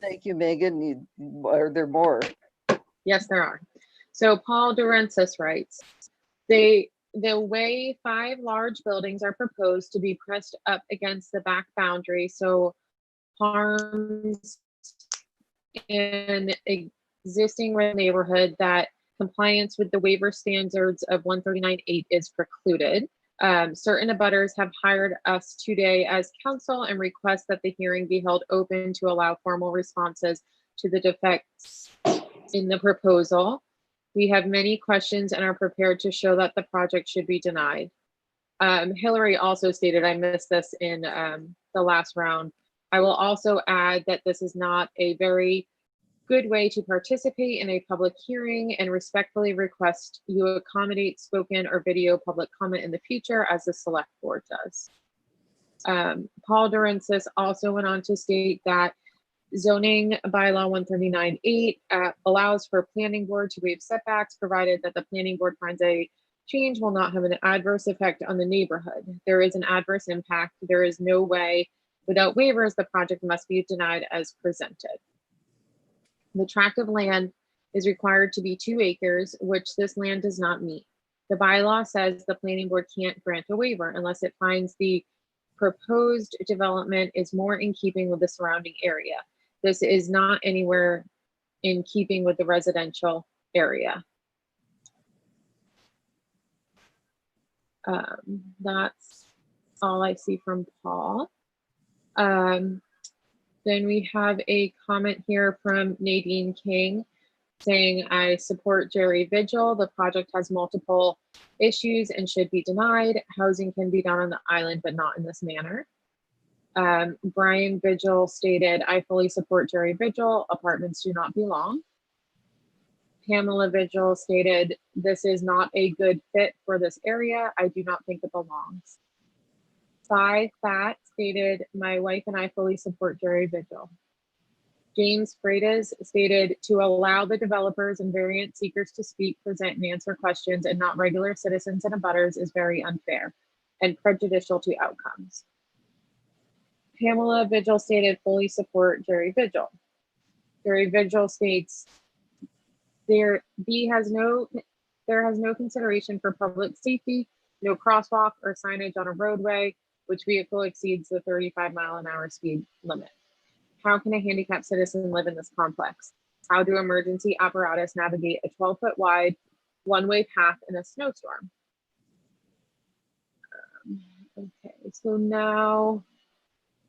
Thank you, Megan. Are there more? Yes, there are. So Paul Durensis writes, the way 5 large buildings are proposed to be pressed up against the back boundary, so harms in existing neighborhood that compliance with the waiver standards of 139.8 is precluded. Certain abutters have hired us today as counsel and request that the hearing be held open to allow formal responses to the defects in the proposal. We have many questions and are prepared to show that the project should be denied. Hillary also stated, I missed this in the last round. I will also add that this is not a very good way to participate in a public hearing and respectfully request you accommodate spoken or video public comment in the future as the select board does. Paul Durensis also went on to state that zoning bylaw 139.8 allows for planning board to waive setbacks provided that the planning board finds a change will not have an adverse effect on the neighborhood. There is an adverse impact. There is no way without waivers, the project must be denied as presented. The tract of land is required to be 2 acres, which this land does not meet. The bylaw says the planning board can't grant a waiver unless it finds the proposed development is more in keeping with the surrounding area. This is not anywhere in keeping with the residential area. That's all I see from Paul. Then we have a comment here from Nadine King saying, I support Jerry Vigil. The project has multiple issues and should be denied. Housing can be done on the island, but not in this manner. Brian Vigil stated, I fully support Jerry Vigil. Apartments do not belong. Pamela Vigil stated, this is not a good fit for this area. I do not think it belongs. Cy Fat stated, my wife and I fully support Jerry Vigil. James Freitas stated, to allow the developers and variant seekers to speak, present, and answer questions and not regular citizens and abutters is very unfair and prejudicial to outcomes. Pamela Vigil stated, fully support Jerry Vigil. Jerry Vigil states, there has no consideration for public safety, no crosswalk or signage on a roadway, which vehicle exceeds the 35-mile-an-hour speed limit. How can a handicapped citizen live in this complex? How do emergency apparatus navigate a 12-foot wide one-way path in a snowstorm? Okay, so now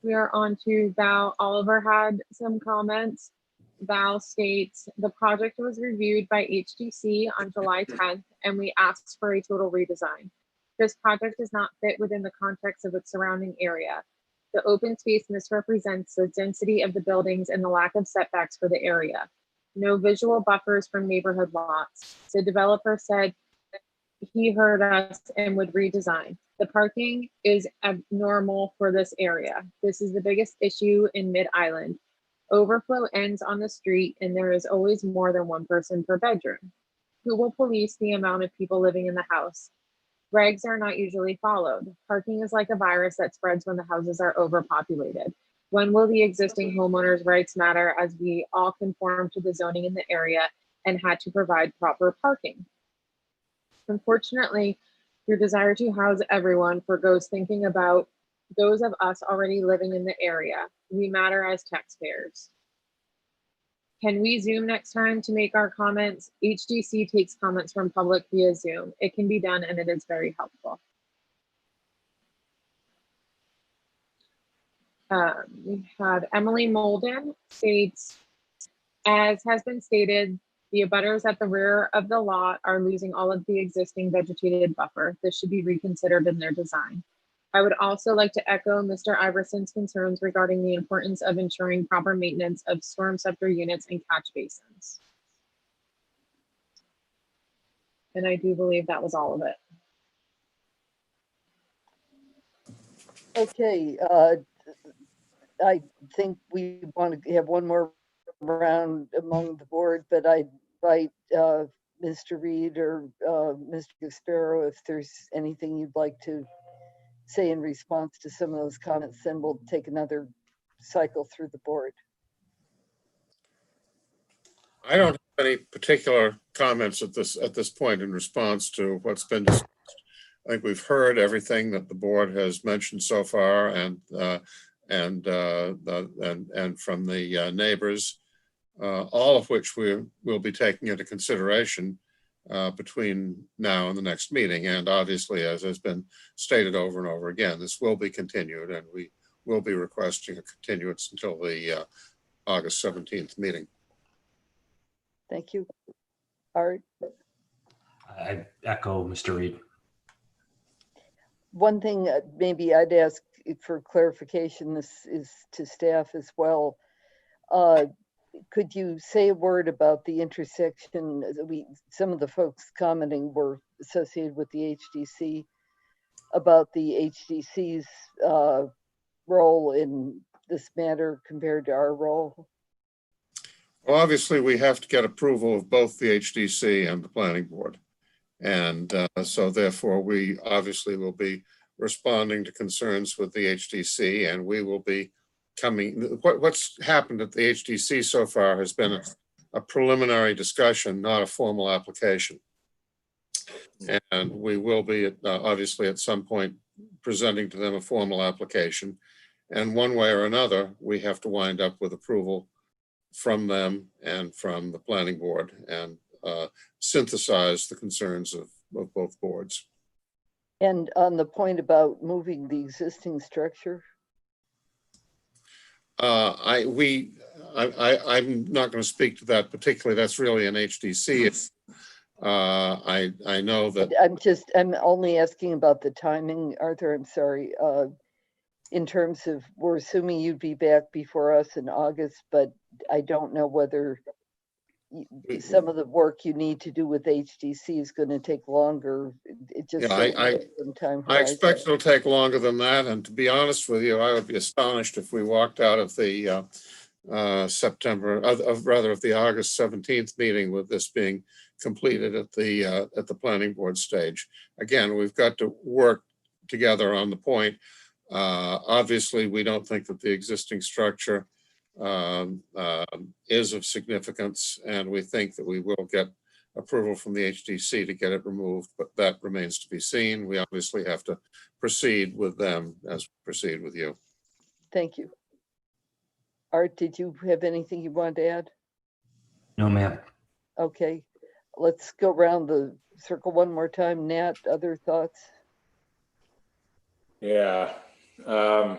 we are on to Val. Oliver had some comments. Val states, the project was reviewed by HDC on July 10th, and we asked for a total redesign. This project does not fit within the context of its surrounding area. The open space misrepresents the density of the buildings and the lack of setbacks for the area. No visual buffers from neighborhood lots. The developer said he heard us and would redesign. The parking is abnormal for this area. This is the biggest issue in Mid-Island. Overflow ends on the street and there is always more than 1 person per bedroom. Who will police the amount of people living in the house? Regs are not usually followed. Parking is like a virus that spreads when the houses are overpopulated. When will the existing homeowners' rights matter as we all conform to the zoning in the area and had to provide proper parking? Unfortunately, your desire to house everyone forgoes thinking about those of us already living in the area. We matter as taxpayers. Can we Zoom next time to make our comments? HDC takes comments from public via Zoom. It can be done and it is very helpful. We have Emily Molden states, as has been stated, the abutters at the rear of the lot are losing all of the existing vegetated buffer. This should be reconsidered in their design. I would also like to echo Mr. Iverson's concerns regarding the importance of ensuring proper maintenance of storm scepter units and catch basins. And I do believe that was all of it. Okay, I think we want to have one more round among the board, but I invite Mr. Reed or Mr. Gasparo if there's anything you'd like to say in response to some of those comments, then we'll take another cycle through the board. I don't have any particular comments at this point in response to what's been discussed. I think we've heard everything that the board has mentioned so far, and from the neighbors, all of which we will be taking into consideration between now and the next meeting. And obviously, as has been stated over and over again, this will be continued, and we will be requesting a continuance until the August 17th meeting. Thank you. Art? I echo Mr. Reed. One thing maybe I'd ask for clarification, this is to staff as well. Could you say a word about the intersection? Some of the folks commenting were associated with the HDC, about the HDC's role in this matter compared to our role? Well, obviously, we have to get approval of both the HDC and the planning board. And so therefore, we obviously will be responding to concerns with the HDC, and we will be coming. What's happened at the HDC so far has been a preliminary discussion, not a formal application. And we will be obviously at some point presenting to them a formal application. And one way or another, we have to wind up with approval from them and from the planning board, and synthesize the concerns of both boards. And on the point about moving the existing structure? I'm not going to speak to that particularly. That's really an HDC. I know that. I'm only asking about the timing, Arthur, I'm sorry. In terms of, we're assuming you'd be back before us in August, but I don't know whether some of the work you need to do with HDC is going to take longer. It just, yeah, I expect it'll take longer than that. And to be honest with you, I would be astonished if we walked out of the of the August 17th meeting with this being completed at the planning board stage. Again, we've got to work together on the point. Obviously, we don't think that the existing structure is of significance, and we think that we will get approval from the HDC to get it removed, but that remains to be seen. We obviously have to proceed with them as we proceed with you. Thank you. Art, did you have anything you wanted to add? No, ma'am. Okay, let's go around the circle one more time. Nat, other thoughts? Yeah. All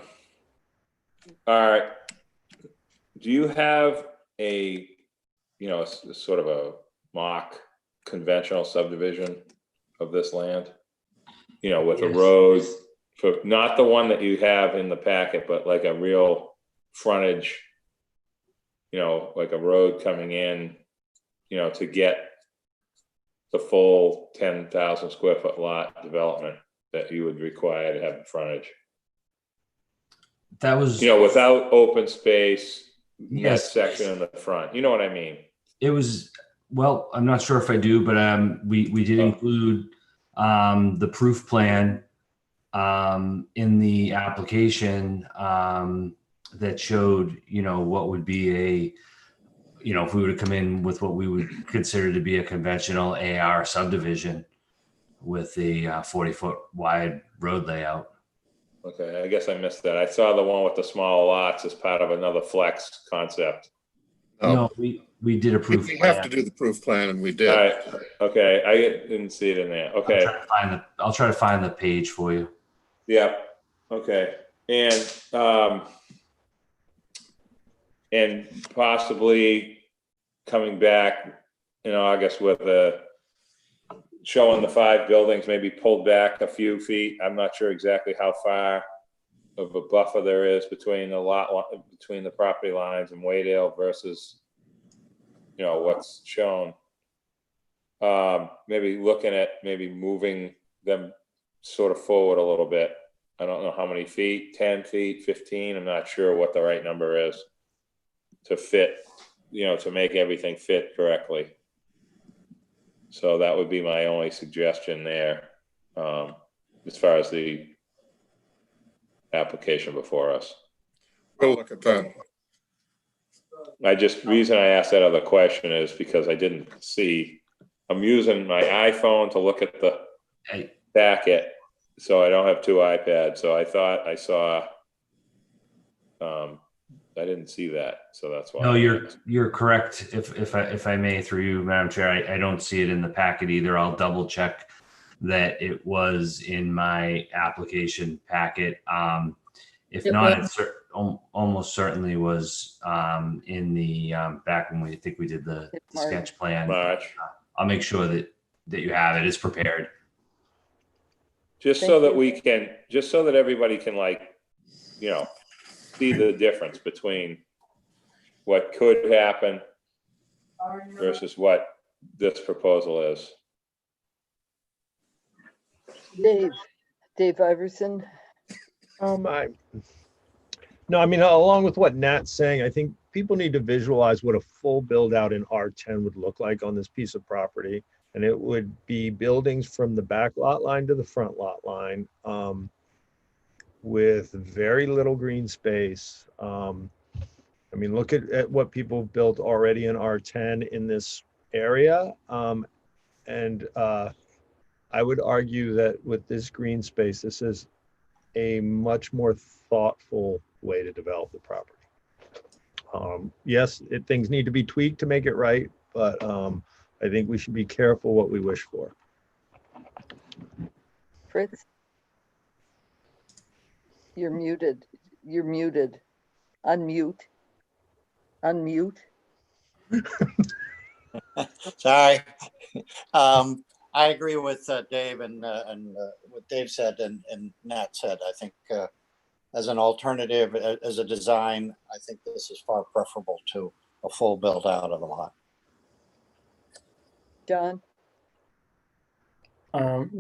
right. Do you have a, sort of a mock conventional subdivision of this land? With a road, for not the one that you have in the packet, but like a real frontage, like a road coming in, to get the full 10,000 square foot lot development that you would require to have the frontage. That was, without open space, yes, section in the front. You know what I mean? It was, well, I'm not sure if I do, but we did include the proof plan in the application that showed, what would be a, if we were to come in with what we would consider to be a conventional AR subdivision with a 40-foot wide road layout. Okay, I guess I missed that. I saw the one with the small lots as part of another flex concept. No, we did a proof We plan. have to do the proof plan, and we did. All right. Okay, I didn't see it in there. Okay. I'll try to find the page for you. Yeah. Okay. And possibly coming back in August with showing the 5 buildings, maybe pulled back a few feet. I'm not sure exactly how far of a buffer there is between between the property lines and Waydale versus, what's shown. Maybe looking at moving them sort of forward a little bit. I don't know how many feet, 10 feet, 15. I'm not sure what the right number is to fit, to make everything fit correctly. So that would be my only suggestion there, as far as the application before us. We'll look at that. Reason I asked that other question is because I didn't see, I'm using my iPhone to look at the packet, so I don't have two iPads. So I thought I saw, I didn't see that, so that's why. No, you're correct. If I may, through you, Madam Chair, I don't see it in the packet either. I'll double check that it was in my application packet. If not, it almost certainly was in the back when I think we did the sketch plan. I'll make sure that you have it. It's prepared. Just so that everybody can, like, you know, see the difference between what could happen versus what this proposal is. Dave Iverson. No, I mean, along with what Nat's saying, I think people need to visualize what a full build out in R10 would look like on this piece of property. And it would be buildings from the back lot line to the front lot line, with very little green space. I mean, look at what people have built already in R10 in this area. And I would argue that with this green space, this is a much more thoughtful way to develop the property. Yes, things need to be tweaked to make it right, but I think we should be careful what we wish for. Fritz? You're muted. You're muted. Unmute. Unmute. Sorry. I agree with Dave and what Dave said and Nat said. I think as an alternative, as a design, I think this is far preferable to a full build out of a lot. John?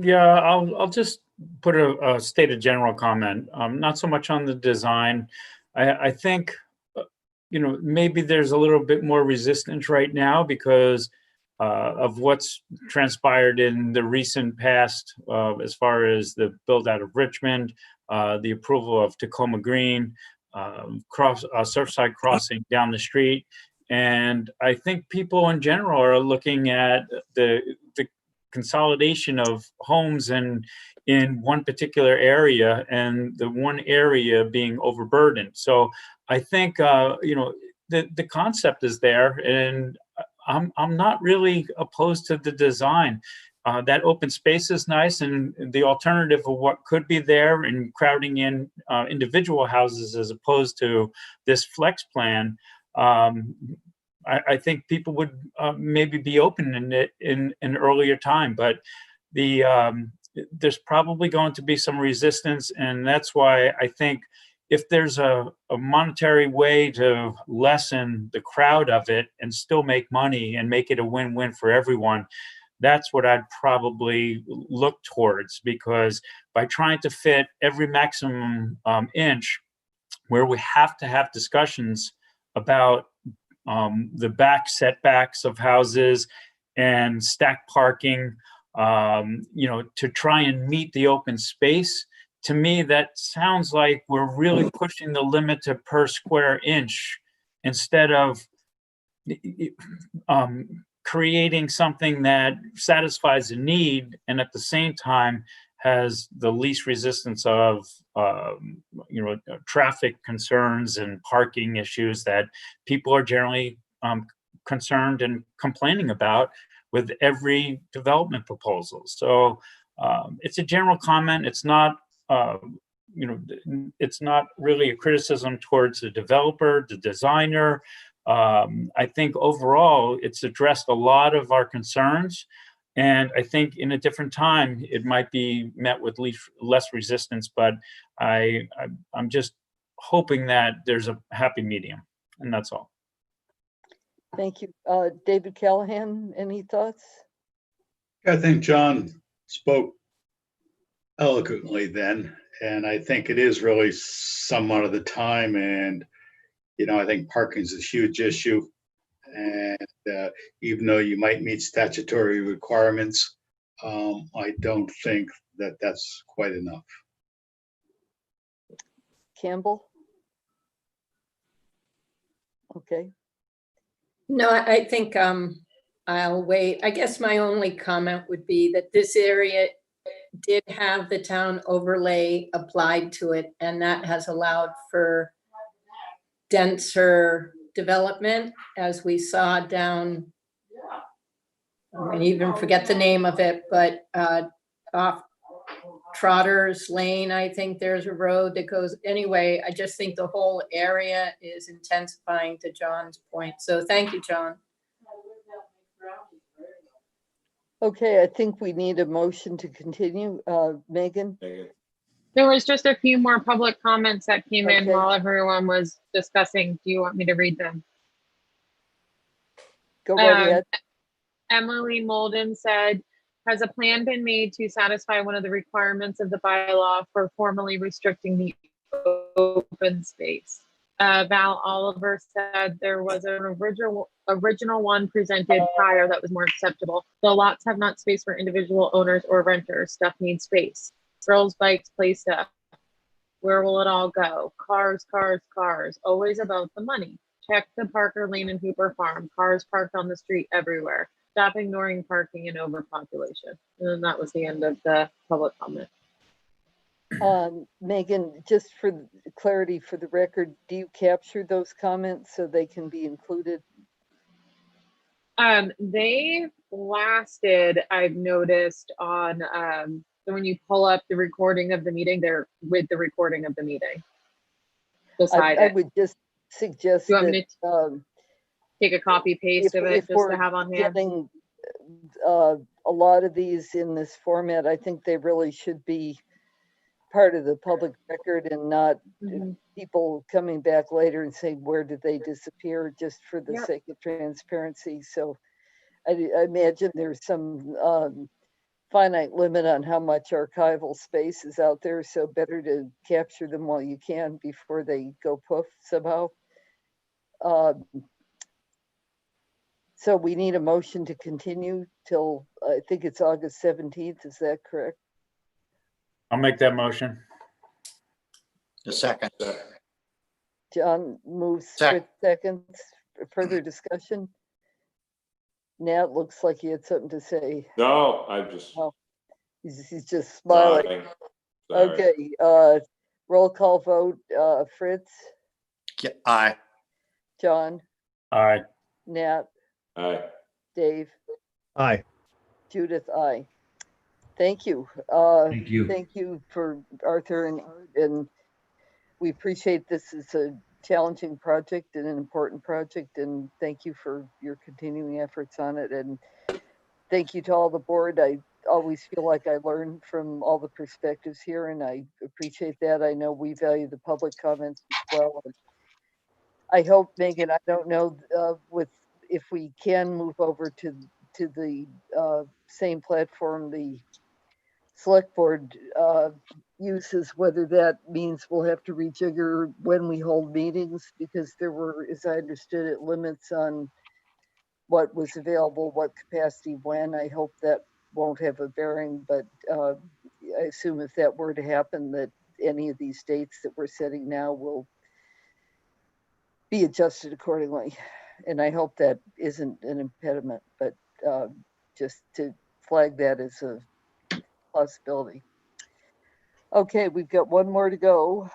Yeah, I'll just put a stated general comment. Not so much on the design. I think, you know, maybe there's a little bit more resistance right now because of what's transpired in the recent past, as far as the build out of Richmond, the approval of Tacoma Green, Surfside Crossing down the street. And I think people in general are looking at the consolidation of homes in one particular area, and the one area being overburdened. So I think you know, the concept is there, and I'm not really opposed to the design. That open space is nice, and the alternative of what could be there and crowding in individual houses as opposed to this flex plan. I think people would maybe be open in it in an earlier time, but there's probably going to be some resistance, and that's why I think if there's a monetary way to lessen the crowd of it and still make money and make it a win-win for everyone, that's what I'd probably look towards, because by trying to fit every maximum inch where we have to have discussions about the back setbacks of houses and stack parking, you know, to try and meet the open space. To me, that sounds like we're really pushing the limit to per square inch instead of creating something that satisfies a need and at the same time has the least resistance of you know, traffic concerns and parking issues that people are generally concerned and complaining about with every development proposal. So it's a general comment. It's not you know, it's not really a criticism towards the developer, the designer. I think overall it's addressed a lot of our concerns, and I think in a different time it might be met with less resistance, but I'm just hoping that there's a happy medium, and that's all. Thank you. David Callahan, any thoughts? I think John spoke eloquently then, and I think it is really somewhat of the time. And, you know, I think parking is a huge issue. And even though you might meet statutory requirements, I don't think that that's quite enough. Campbell? Okay. No, I think I'll wait. I guess my only comment would be that this area did have the town overlay applied to it, and that has allowed for denser development, as we saw down, I even forget the name of it, but off Trotter's Lane, I think there's a road that goes, anyway, I just think the whole area is intensifying, to John's point. So thank you, John. Okay, I think we need a motion to continue. Megan? There was just a few more public comments that came in Okay. while everyone was discussing. Do you want me to read them? Go right Um, ahead. Emily Molden said, has a plan been made to satisfy one of the requirements of the bylaw for formally restricting the open space? Val Oliver said there was an original one presented prior that was more acceptable. The lots have not space for individual owners or renters. Stuff needs space. Girls, bikes, play stuff. Where will it all go? Cars, cars, cars. Always about the money. Check the Parker Lane and Hooper Farm. Cars parked on the street everywhere. Stop ignoring parking and overpopulation. And then that was the end of the public comment. Megan, just for clarity for the record, do you capture those comments so they can be included? They lasted, I've noticed, on when you pull up the recording of the meeting, they're with the recording of the meeting. I would just suggest you want me that to take a copy paste of it just to have on hand. Getting a lot of these in this format, I think they really should be part of the public record and not people coming back later and saying, where did they disappear, just for the sake of transparency. So I imagine there's some finite limit on how much archival space is out there. So better to capture them while you can before they go poof somehow. So we need a motion to continue till, I think it's August 17th. Is that correct? I'll make that motion. A second. John moves, Fritz seconds. Further discussion? Nat looks like he had something to say. No, I just. Oh, he's just smiling. Sorry. Okay, roll call vote. Fritz? Aye. John? Aye. Nat? Aye. Dave? Aye. Judith? Aye. Thank you. Thank you. Thank you for Arthur and we appreciate this is a challenging project and an important project, and thank you for your continuing efforts on it. And thank you to all the board. I always feel like I learn from all the perspectives here, and I appreciate that. I know we value the public comments as well. And I hope, Megan, I don't know if we can move over to the same platform the select board uses, whether that means we'll have to rejigger when we hold meetings, because there were, as I understood it, limits on what was available, what capacity, when. I hope that won't have a bearing, but I assume if that were to happen, that any of these dates that we're setting now will be adjusted accordingly. And I hope that isn't an impediment, but just to flag that as a possibility. Okay, we've got one more to go.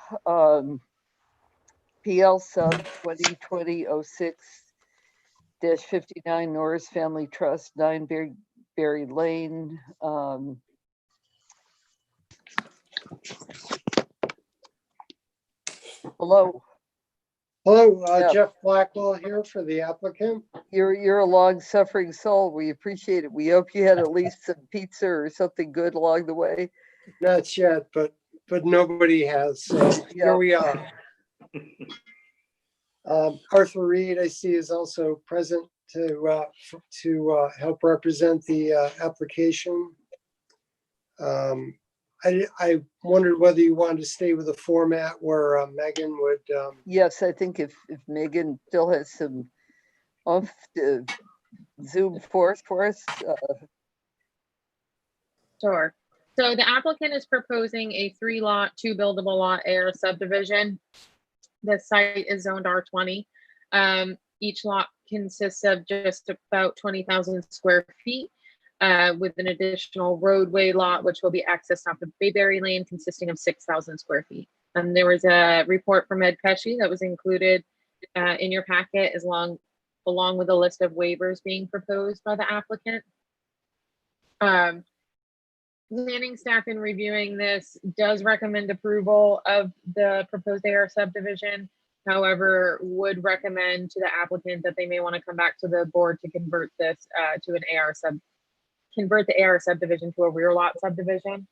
PL sub 2020-06-59 Norris Family Trust, 9 Berry Lane. Hello. Hello, Yeah. Jeff Blackwell here for the applicant. You're a long-suffering soul. We appreciate it. We hope you had at least some pizza or something good along the way. Not yet, but nobody has. So here we are. Arthur Reed, I see, is also present to help represent the application. I wondered whether you wanted to stay with the format where Megan would. Yes, I think if Megan still has some off the Zoom for us? Sure. So the applicant is proposing a 3-lot, 2 buildable lot AR subdivision. The site is zoned R20. Each lot consists of just about 20,000 square feet, with an additional roadway lot, which will be accessed off of Bayberry Lane, consisting of 6,000 square feet. And there was a report from Ed Pesci that was included in your packet, along with a list of waivers being proposed by the applicant. Planning staff in reviewing this does recommend approval of the proposed AR subdivision. However, would recommend to the applicant that they may want to come back to the board to convert this to an convert the AR subdivision to a rear lot subdivision.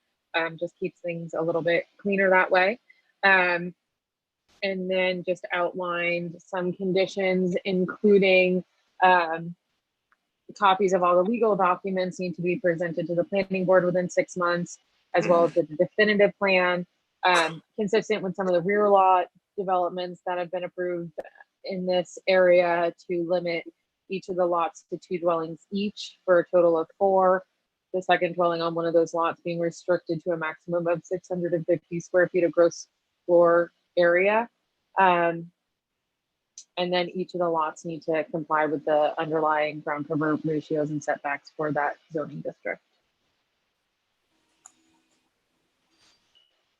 Just keeps things a little bit cleaner that way. And then just outlined some conditions, including copies of all the legal documents need to be presented to the planning board within 6 months, as well as the definitive plan, consistent with some of the rear lot developments that have been approved in this area, to limit each of the lots to 2 dwellings each for a total of 4. The second dwelling on one of those lots being restricted to a maximum of 650 square feet of gross floor area. And then each of the lots need to comply with the underlying ground cover ratios and setbacks for that zoning district.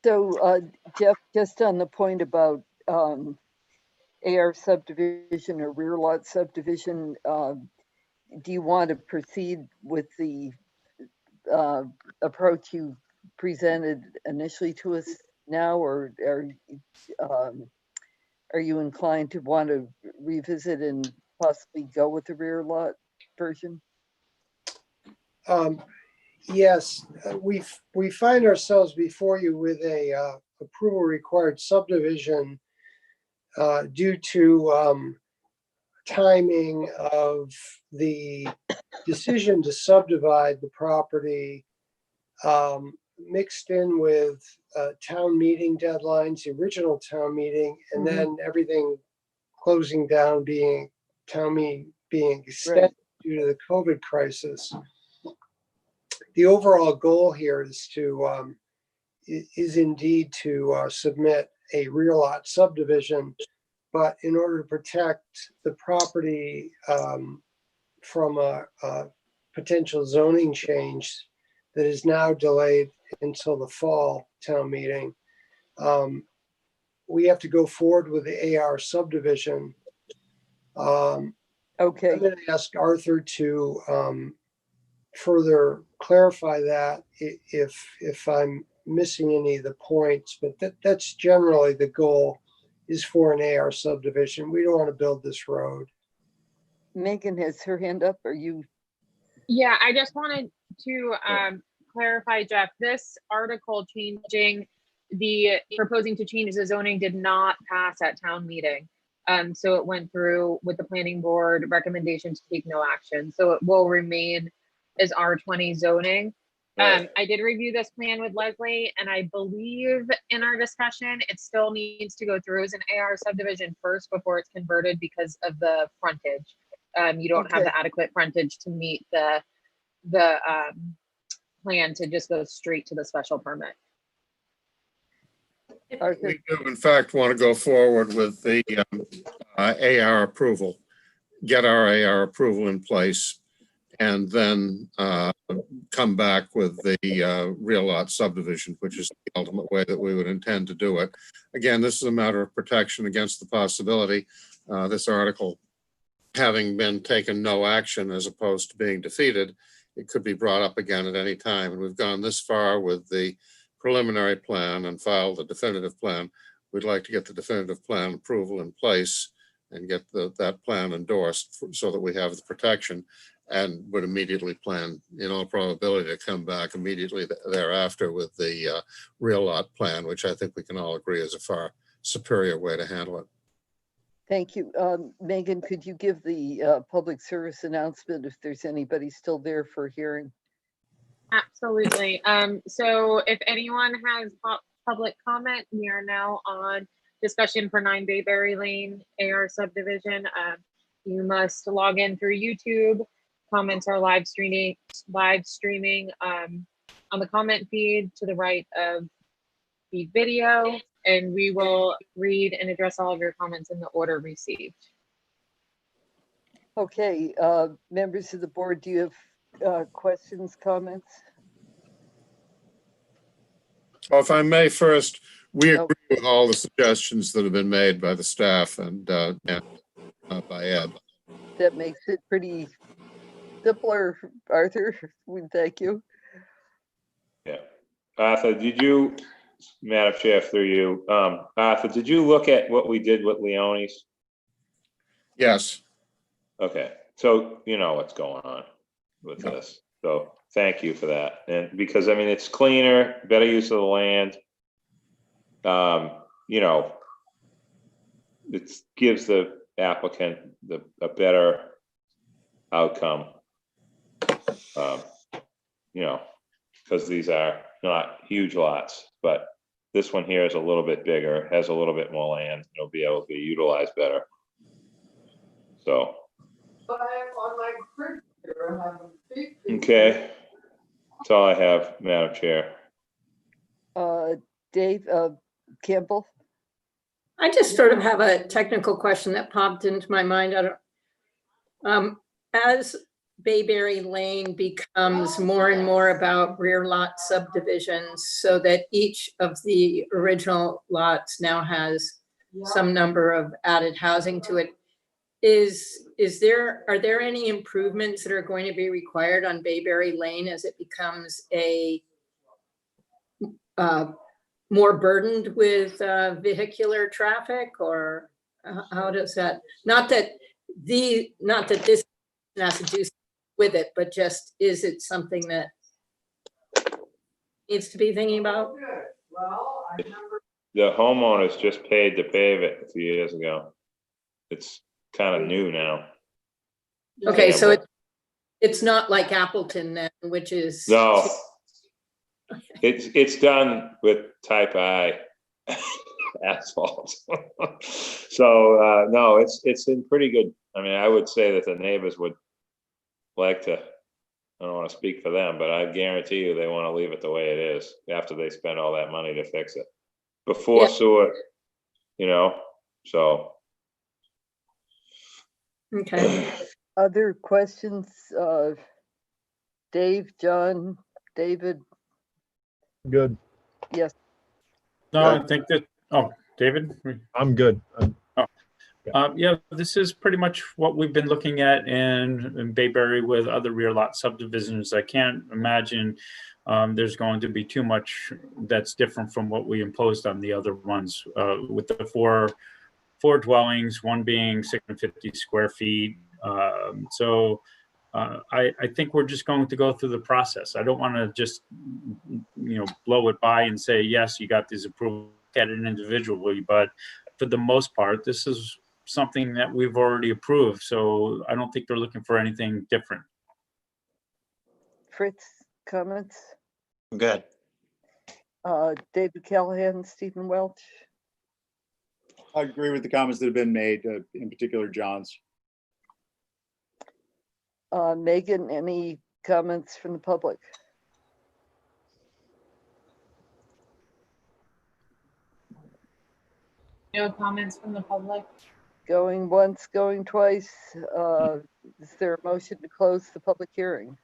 So, Jeff, just on the point about AR subdivision or rear lot subdivision, do you want to proceed with the approach you presented initially to us now, or are you inclined to want to revisit and possibly go with the rear lot version? Yes, we find ourselves before you with a approval required subdivision due to timing of the decision to subdivide the property, mixed in with town meeting deadlines, the original town meeting, and then everything closing down, being town meeting being extended due to the COVID crisis. The overall goal here is indeed to submit a rear lot subdivision, but in order to protect the property from a potential zoning change that is now delayed until the fall town meeting, we have to go forward with the AR subdivision. Okay. I'm going to ask Arthur to further clarify that if I'm missing any of the points, but that's generally the goal, is for an AR subdivision. We don't want to build this road. Megan has her hand up. Are you? Yeah, I just wanted to clarify, Jeff, this article proposing to change the zoning did not pass at town meeting. So it went through with the planning board recommendation to take no action. So it will remain as R20 zoning. I did review this plan with Leslie, and I believe in our discussion, it still needs to go through as an AR subdivision first before it's converted because of the frontage. You don't have the adequate frontage to meet the plan to just go straight to the special permit. We do in fact want to go forward with the AR approval, get our AR approval in place, and then come back with the rear lot subdivision, which is the ultimate way that we would intend to do it. Again, this is a matter of protection against the possibility, this article having been taken no action as opposed to being defeated, it could be brought up again at any time. And we've gone this far with the preliminary plan and filed the definitive plan. We'd like to get the definitive plan approval in place and get that plan endorsed so that we have the protection, and would immediately plan, in all probability, to come back immediately thereafter with the rear lot plan, which I think we can all agree is a far superior way to handle it. Thank you. Megan, could you give the public service announcement if there's anybody still there for hearing? Absolutely. So if anyone has public comment, we are now on discussion for 9 Bayberry Lane AR subdivision. you must log in through YouTube. Comments are live streaming on the comment feed to the right of the video, and we will read and address all of your comments in the order received. Okay, members of the board, do you have questions, comments? Well, if I may first, we agree with all the suggestions that have been made by the staff and by Ed. That makes it pretty simpler, Arthur. We thank you. Yeah. Arthur, did you, Madam Chair, through you, Arthur, did you look at what we did with Leone's? Yes. Okay, so you know what's going on with this. So thank you for that. And because I mean, it's cleaner, better use of the land. You know, it gives the applicant a better outcome. You know, because these are not huge lots, but this one here is a little bit bigger, has a little bit more land. It'll be able to be utilized better. So. Okay, that's all I have, Madam Chair. Dave Campbell. I just sort of have a technical question that popped into my mind. I don't, as Bayberry Lane becomes more and more about rear lot subdivisions, so that each of the original lots now has some number of added housing to it, are there any improvements that are going to be required on Bayberry Lane as it becomes a more burdened with vehicular traffic, or how does that, not that this has to do with it, but just, is it something that needs to be thinking about? The homeowners just paid to pave it a few years ago. It's kind of new now. Okay, so it's not like Appleton then, which is. No, it's done with type I asphalt. So no, it's in pretty good. I mean, I would say that the neighbors would like to. I don't want to speak for them, but I guarantee you they want to leave it the way it is after they spend all that money to fix it. Before sewer, you know, so. Okay. Other questions? Dave, John, David? Good. Yes. No, I think that, oh, David? I'm good. Yeah, this is pretty much what we've been looking at in Bayberry with other rear lot subdivisions. I can't imagine there's going to be too much that's different from what we imposed on the other ones with the four dwellings, one being 650 square feet. I think we're just going to go through the process. I don't want to just, blow it by and say, yes, you got these approved at it individually, but for the most part, this is something that we've already approved. So I don't think they're looking for anything different. Fritz, comments? Good. David Callahan, Stephen Welch? I agree with the comments that have been made, in particular John's. Megan, any comments from the public? No comments from the public. Going once, going twice. Is there a motion to close the public hearing?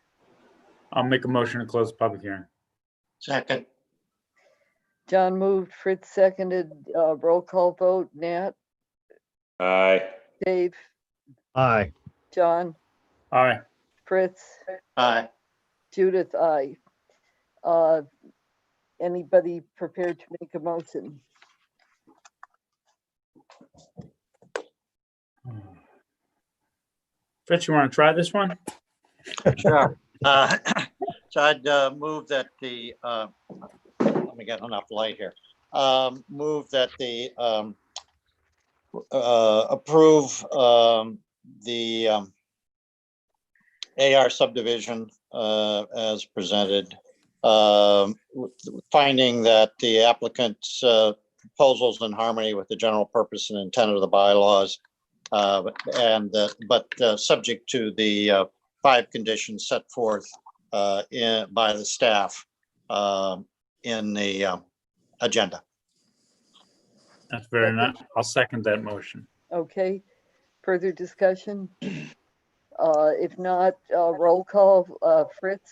I'll make a motion to close the public hearing. Second. John moved, Fritz seconded, roll call vote. Nat? Aye. Dave? Aye. John? Aye. Fritz? Aye. Judith, aye. Anybody prepared to make a motion? Fritz, you want to try this one? Sure. So I'd move that the, let me get enough light here. Move that the approve the AR subdivision as presented, finding that the applicant's proposals in harmony with the general purpose and intent of the bylaws, But subject to the 5 conditions set forth by the staff in the agenda. That's very nice. I'll second that motion. Okay, further discussion? If not, roll call, Fritz,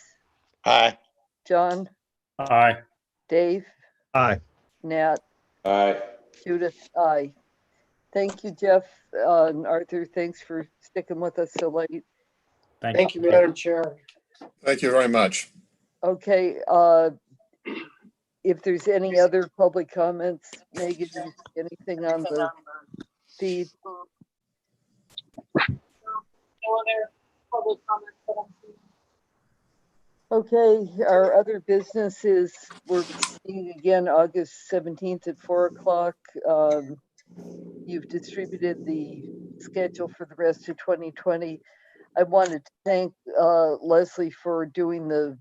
Aye. John, Aye. Dave, Aye. Nat, Aye. Judith, aye. Thank you, Jeff, and Arthur, thanks for sticking with us so late. Thank you, Madam Chair. Thank you very much. Okay, if there's any other public comments, Megan, anything on the feed? No other public comments that I'm seeing. Okay, our other business is we're meeting again August 17th at 4 o'clock. You've distributed the schedule for the rest of 2020. I wanted to thank Leslie for doing the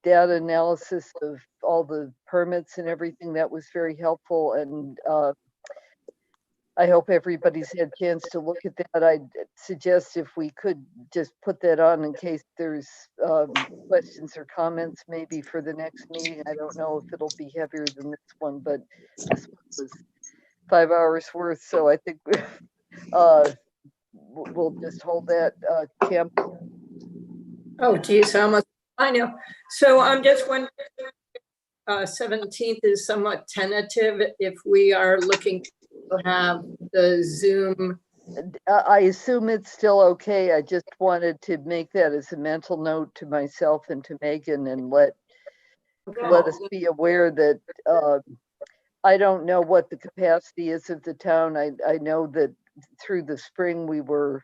data analysis of all the permits and everything. That was very helpful, and I hope everybody's had a chance to look at that. I'd suggest if we could just put that on in case there's questions or comments maybe for the next meeting. I don't know if it'll be heavier than this one, but this one was 5 hours worth, so I think we'll just hold that. Kim? Oh, geez, how much I know. So I'm just wondering, 17th is somewhat tentative if we are looking to have the Zoom. I assume it's still okay. I just wanted to make that as a mental note to myself and to Megan and let us be aware that I don't know what the capacity is of the town. I know that through the spring we were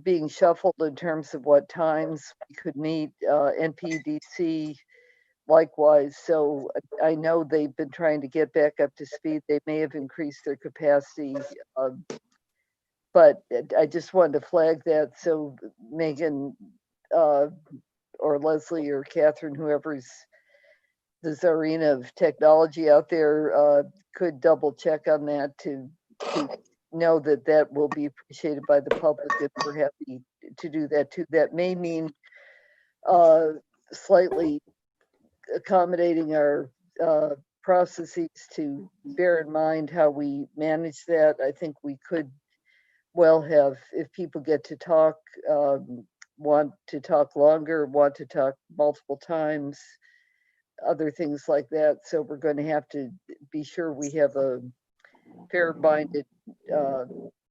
being shuffled in terms of what times we could meet, NPDC likewise. So I know they've been trying to get back up to speed. They may have increased their capacity, but I just wanted to flag that so Megan or Leslie or Catherine, whoever's the czarina of technology out there, could double check on that to know that that will be appreciated by the public, and we're happy to do that too. That may mean slightly accommodating our processes to bear in mind how we manage that. I think we could well have, if people get to talk, want to talk longer, want to talk multiple times, other things like that. So we're going to have to be sure we have a fair-minded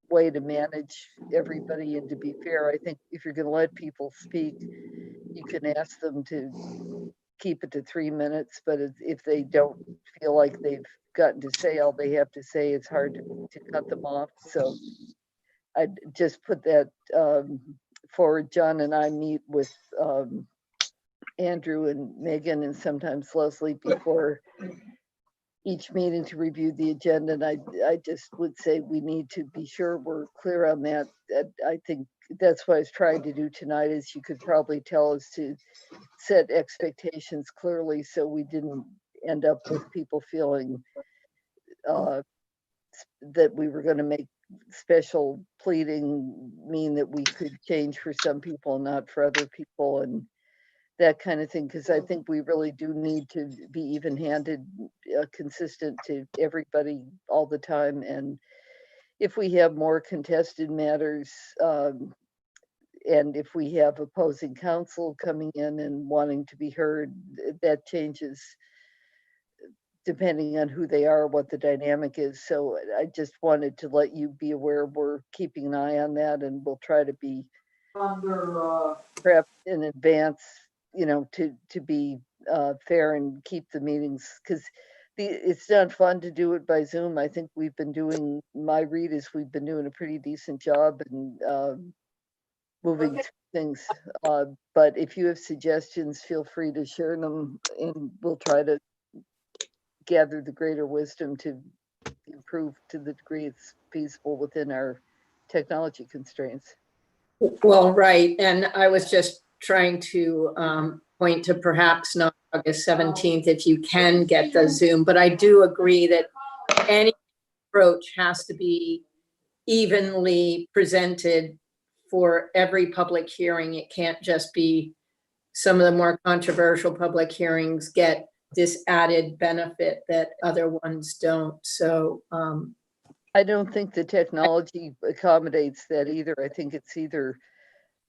way to manage everybody. And to be fair, I think if you're going to let people speak, you can ask them to keep it to 3 minutes, but if they don't feel like they've gotten to say all they have to say, it's hard to cut them off. So I just put that forward. John and I meet with Andrew and Megan and sometimes Leslie before each meeting to review the agenda. And I just would say we need to be sure we're clear on that. I think that's what I was trying to do tonight, is you could probably tell us to set expectations clearly so we didn't end up with people feeling that we were going to make special pleading mean that we could change for some people and not for other people, and that kind of thing, because I think we really do need to be even-handed, consistent to everybody all the time. And if we have more contested matters, and if we have opposing counsel coming in and wanting to be heard, that changes depending on who they are, what the dynamic is. So I just wanted to let you be aware we're keeping an eye on that, and we'll try to be prepped in advance, you know, to be fair and keep the meetings, because it's not fun to do it by Zoom. I think we've been doing, my read is we've been doing a pretty decent job and moving through things. But if you have suggestions, feel free to share them, and we'll try to gather the greater wisdom to improve to the degree it's feasible within our technology constraints. Well, right. And I was just trying to point to perhaps not August 17th if you can get the Zoom, but I do agree that any approach has to be evenly presented for every public hearing. It can't just be some of the more controversial public hearings get this added benefit that other ones don't. So I don't think the technology accommodates that either. I think it's either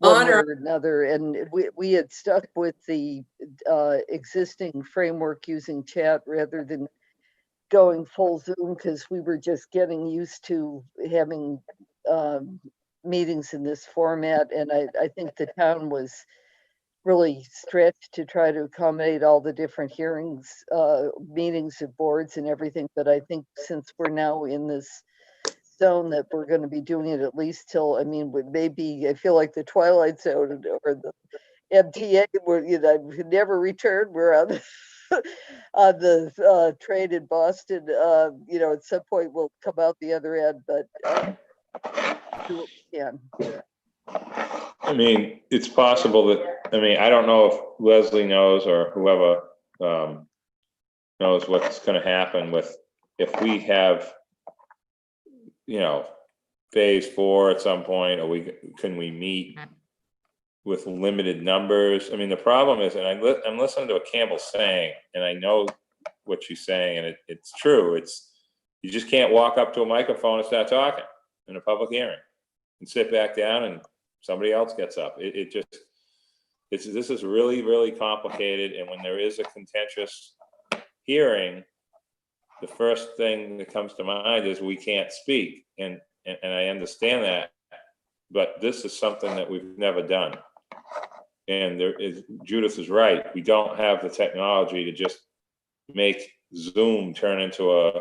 one way or another. And we had stuck with the existing framework using chat rather than going full Zoom, because we were just getting used to having meetings in this format. And I think the town was really stretched to try to accommodate all the different hearings, meetings of boards and everything. But I think since we're now in this zone that we're going to be doing it at least till, I mean, maybe I feel like the Twilight Zone or the MTA, where, you know, we never return. We're on on the train in Boston. You know, at some point we'll come out the other end, but do what we can. I mean, it's possible that, I mean, I don't know if Leslie knows or whoever knows what's going to happen with, if we have, you know, phase 4 at some point, or can we meet with limited numbers? I mean, the problem is, and I'm listening to what Campbell's saying, and I know what she's saying, and it's true. You just can't walk up to a microphone and start talking in a public hearing and sit back down and somebody else gets up. This is really, really complicated. And when there is a contentious hearing, the first thing that comes to mind is we can't speak. And I understand that, but this is something that we've never done. And Judith is right. We don't have the technology to just make Zoom turn into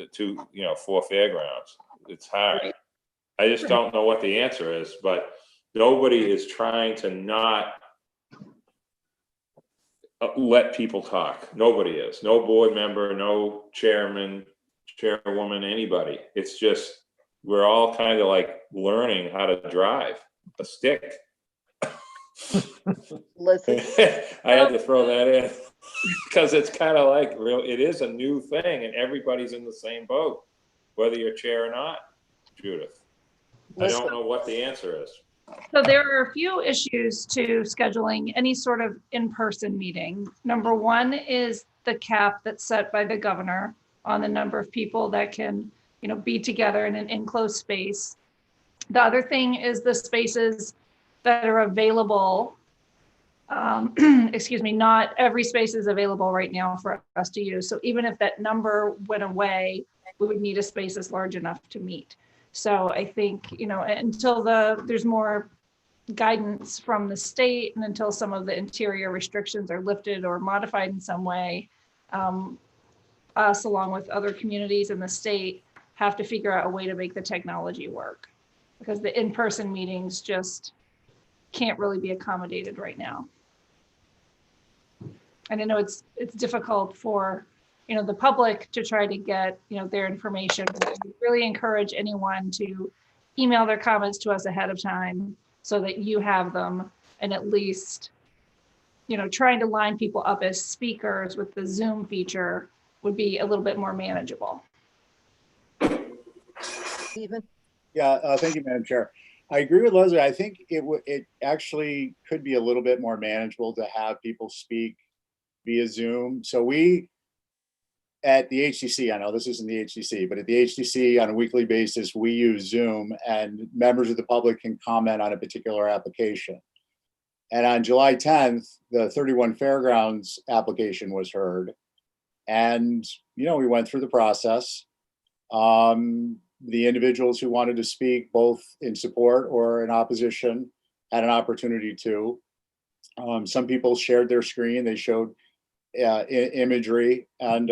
4 fairgrounds. It's hard. I just don't know what the answer is, but nobody is trying to not let people talk. Nobody is. No board member, no chairman, chairwoman, anybody. It's just, we're all kind of like learning how to drive a stick. I had to throw that in because it's kind of like it is a new thing and everybody's in the same boat, whether you're chair or not, Judith. I don't know what the answer is. So there are a few issues to scheduling any sort of in-person meeting. Number one is the cap that's set by the governor on the number of people that can, be together in an enclosed space. The other thing is the spaces that are available. Excuse me, not every space is available right now for us to use. So even if that number went away, we would need a space that's large enough to meet. So I think, until there's more guidance from the state and until some of the interior restrictions are lifted or modified in some way, us along with other communities in the state have to figure out a way to make the technology work, because the in-person meetings just can't really be accommodated right now. And I know it's difficult for the public to try to get their information. But I really encourage anyone to email their comments to us ahead of time so that you have them, and at least trying to line people up as speakers with the Zoom feature would be a little bit more manageable. Stephen? Yeah, thank you, Madam Chair. I agree with Leslie. I think it actually could be a little bit more manageable to have people speak via Zoom. So we, at the HCC, I know this isn't the HCC, but at the HCC on a weekly basis, we use Zoom, and members of the public can comment on a particular application. And on July 10th, the 31 Fairgrounds application was heard. And, we went through the process. The individuals who wanted to speak both in support or in opposition had an opportunity to. Some people shared their screen, they showed imagery, and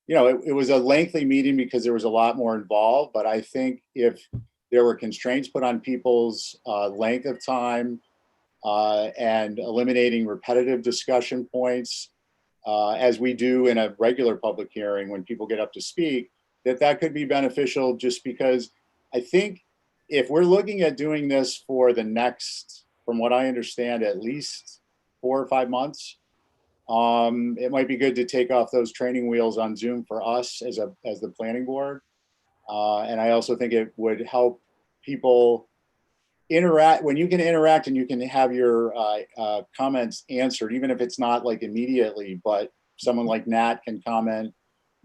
it was a lengthy meeting because there was a lot more involved. But I think if there were constraints put on people's length of time and eliminating repetitive discussion points, as we do in a regular public hearing when people get up to speak, that could be beneficial, just because I think if we're looking at doing this for the next, from what I understand, at least 4 or 5 months, it might be good to take off those training wheels on Zoom for us as the planning board, And I also think it would help people interact. When you can interact and you can have your comments answered, even if it's not like immediately, but someone like Nat can comment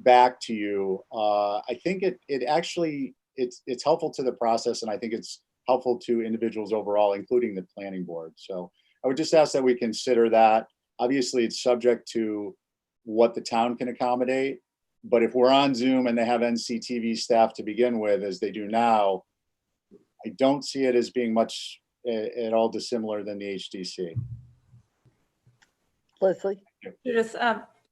back to you. I think it actually, it's helpful to the process, and I think it's helpful to individuals overall, including the planning board. So I would just ask that we consider that. Obviously, it's subject to what the town can accommodate, but if we're on Zoom and they have NCTV staff to begin with, as they do now, I don't see it as being much at all dissimilar than the HDC. Leslie? Judith,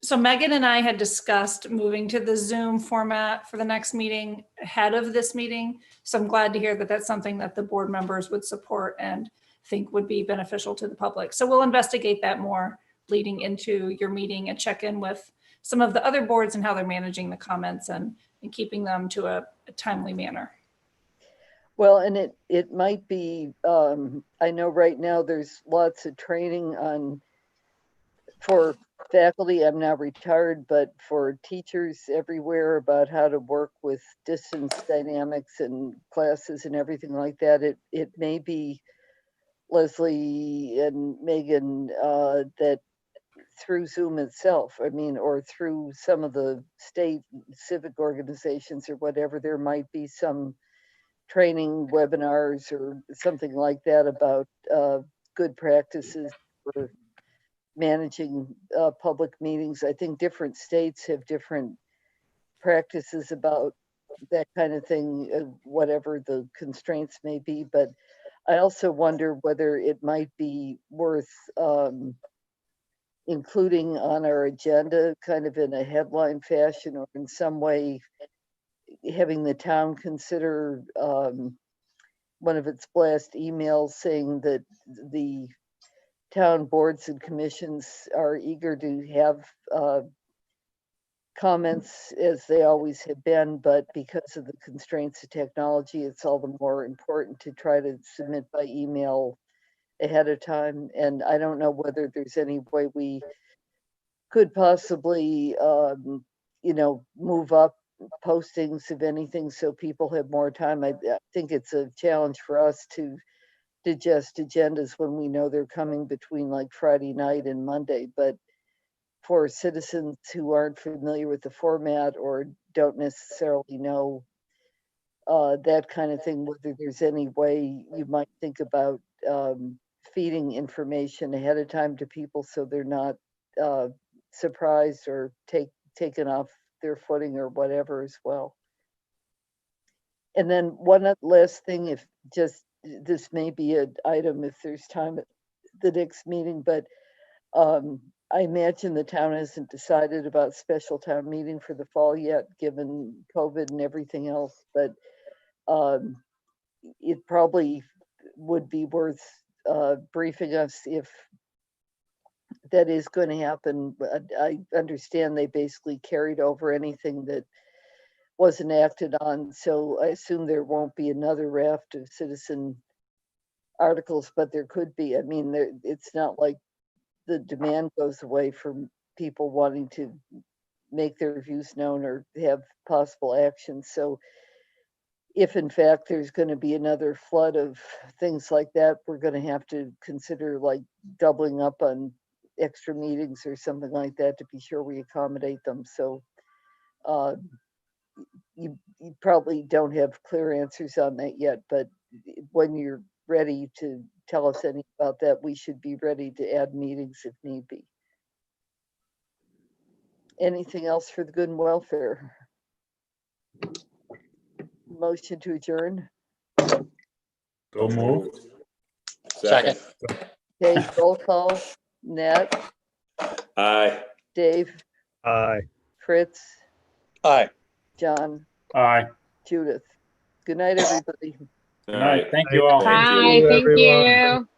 so Megan and I had discussed moving to the Zoom format for the next meeting ahead of this meeting. So I'm glad to hear that that's something that the board members would support and think would be beneficial to the public. So we'll investigate that more leading into your meeting and check in with some of the other boards and how they're managing the comments and keeping them to a timely manner. Well, and it might be, I know right now there's lots of training for faculty. I'm now retired, but for teachers everywhere about how to work with distance dynamics and classes and everything like that. It may be, Leslie and Megan, that through Zoom itself, I mean, or through some of the state civic organizations or whatever, there might be some training webinars or something like that about good practices for managing public meetings. I think different states have different practices about that kind of thing, whatever the constraints may be. But I also wonder whether it might be worth including on our agenda, kind of in a headline fashion or in some way, having the town consider one of its blast emails saying that the town boards and commissions are eager to have comments as they always have been, but because of the constraints of technology, it's all the more important to try to submit by email ahead of time. And I don't know whether there's any way we could possibly, move up postings of anything so people have more time. I think it's a challenge for us to digest agendas when we know they're coming between like Friday night and Monday. But for citizens who aren't familiar with the format or don't necessarily know that kind of thing, whether there's any way you might think about feeding information ahead of time to people so they're not surprised or taken off their footing or whatever as well. And then one last thing, if just this may be an item if there's time at the next meeting, but I imagine the town hasn't decided about special town meeting for the fall yet, given COVID and everything else, but it probably would be worth briefing us if that is going to happen. I understand they basically carried over anything that wasn't acted on, so I assume there won't be another raft of citizen articles, but there could be. I mean, it's not like the demand goes away from people wanting to make their views known or have possible actions. So if in fact there's going to be another flood of things like that, we're going to have to consider like doubling up on extra meetings or something like that to be sure we accommodate them. So you probably don't have clear answers on that yet, but when you're ready to tell us any about that, we should be ready to add meetings if need be. Anything else for the good and welfare? Motion to adjourn. So moved. Second. Okay, roll call. Nat, Aye. Dave, Aye. Fritz, Aye. John, Aye. Judith. Good night, everybody. Good night. Thank you all. Bye, thank everyone. you.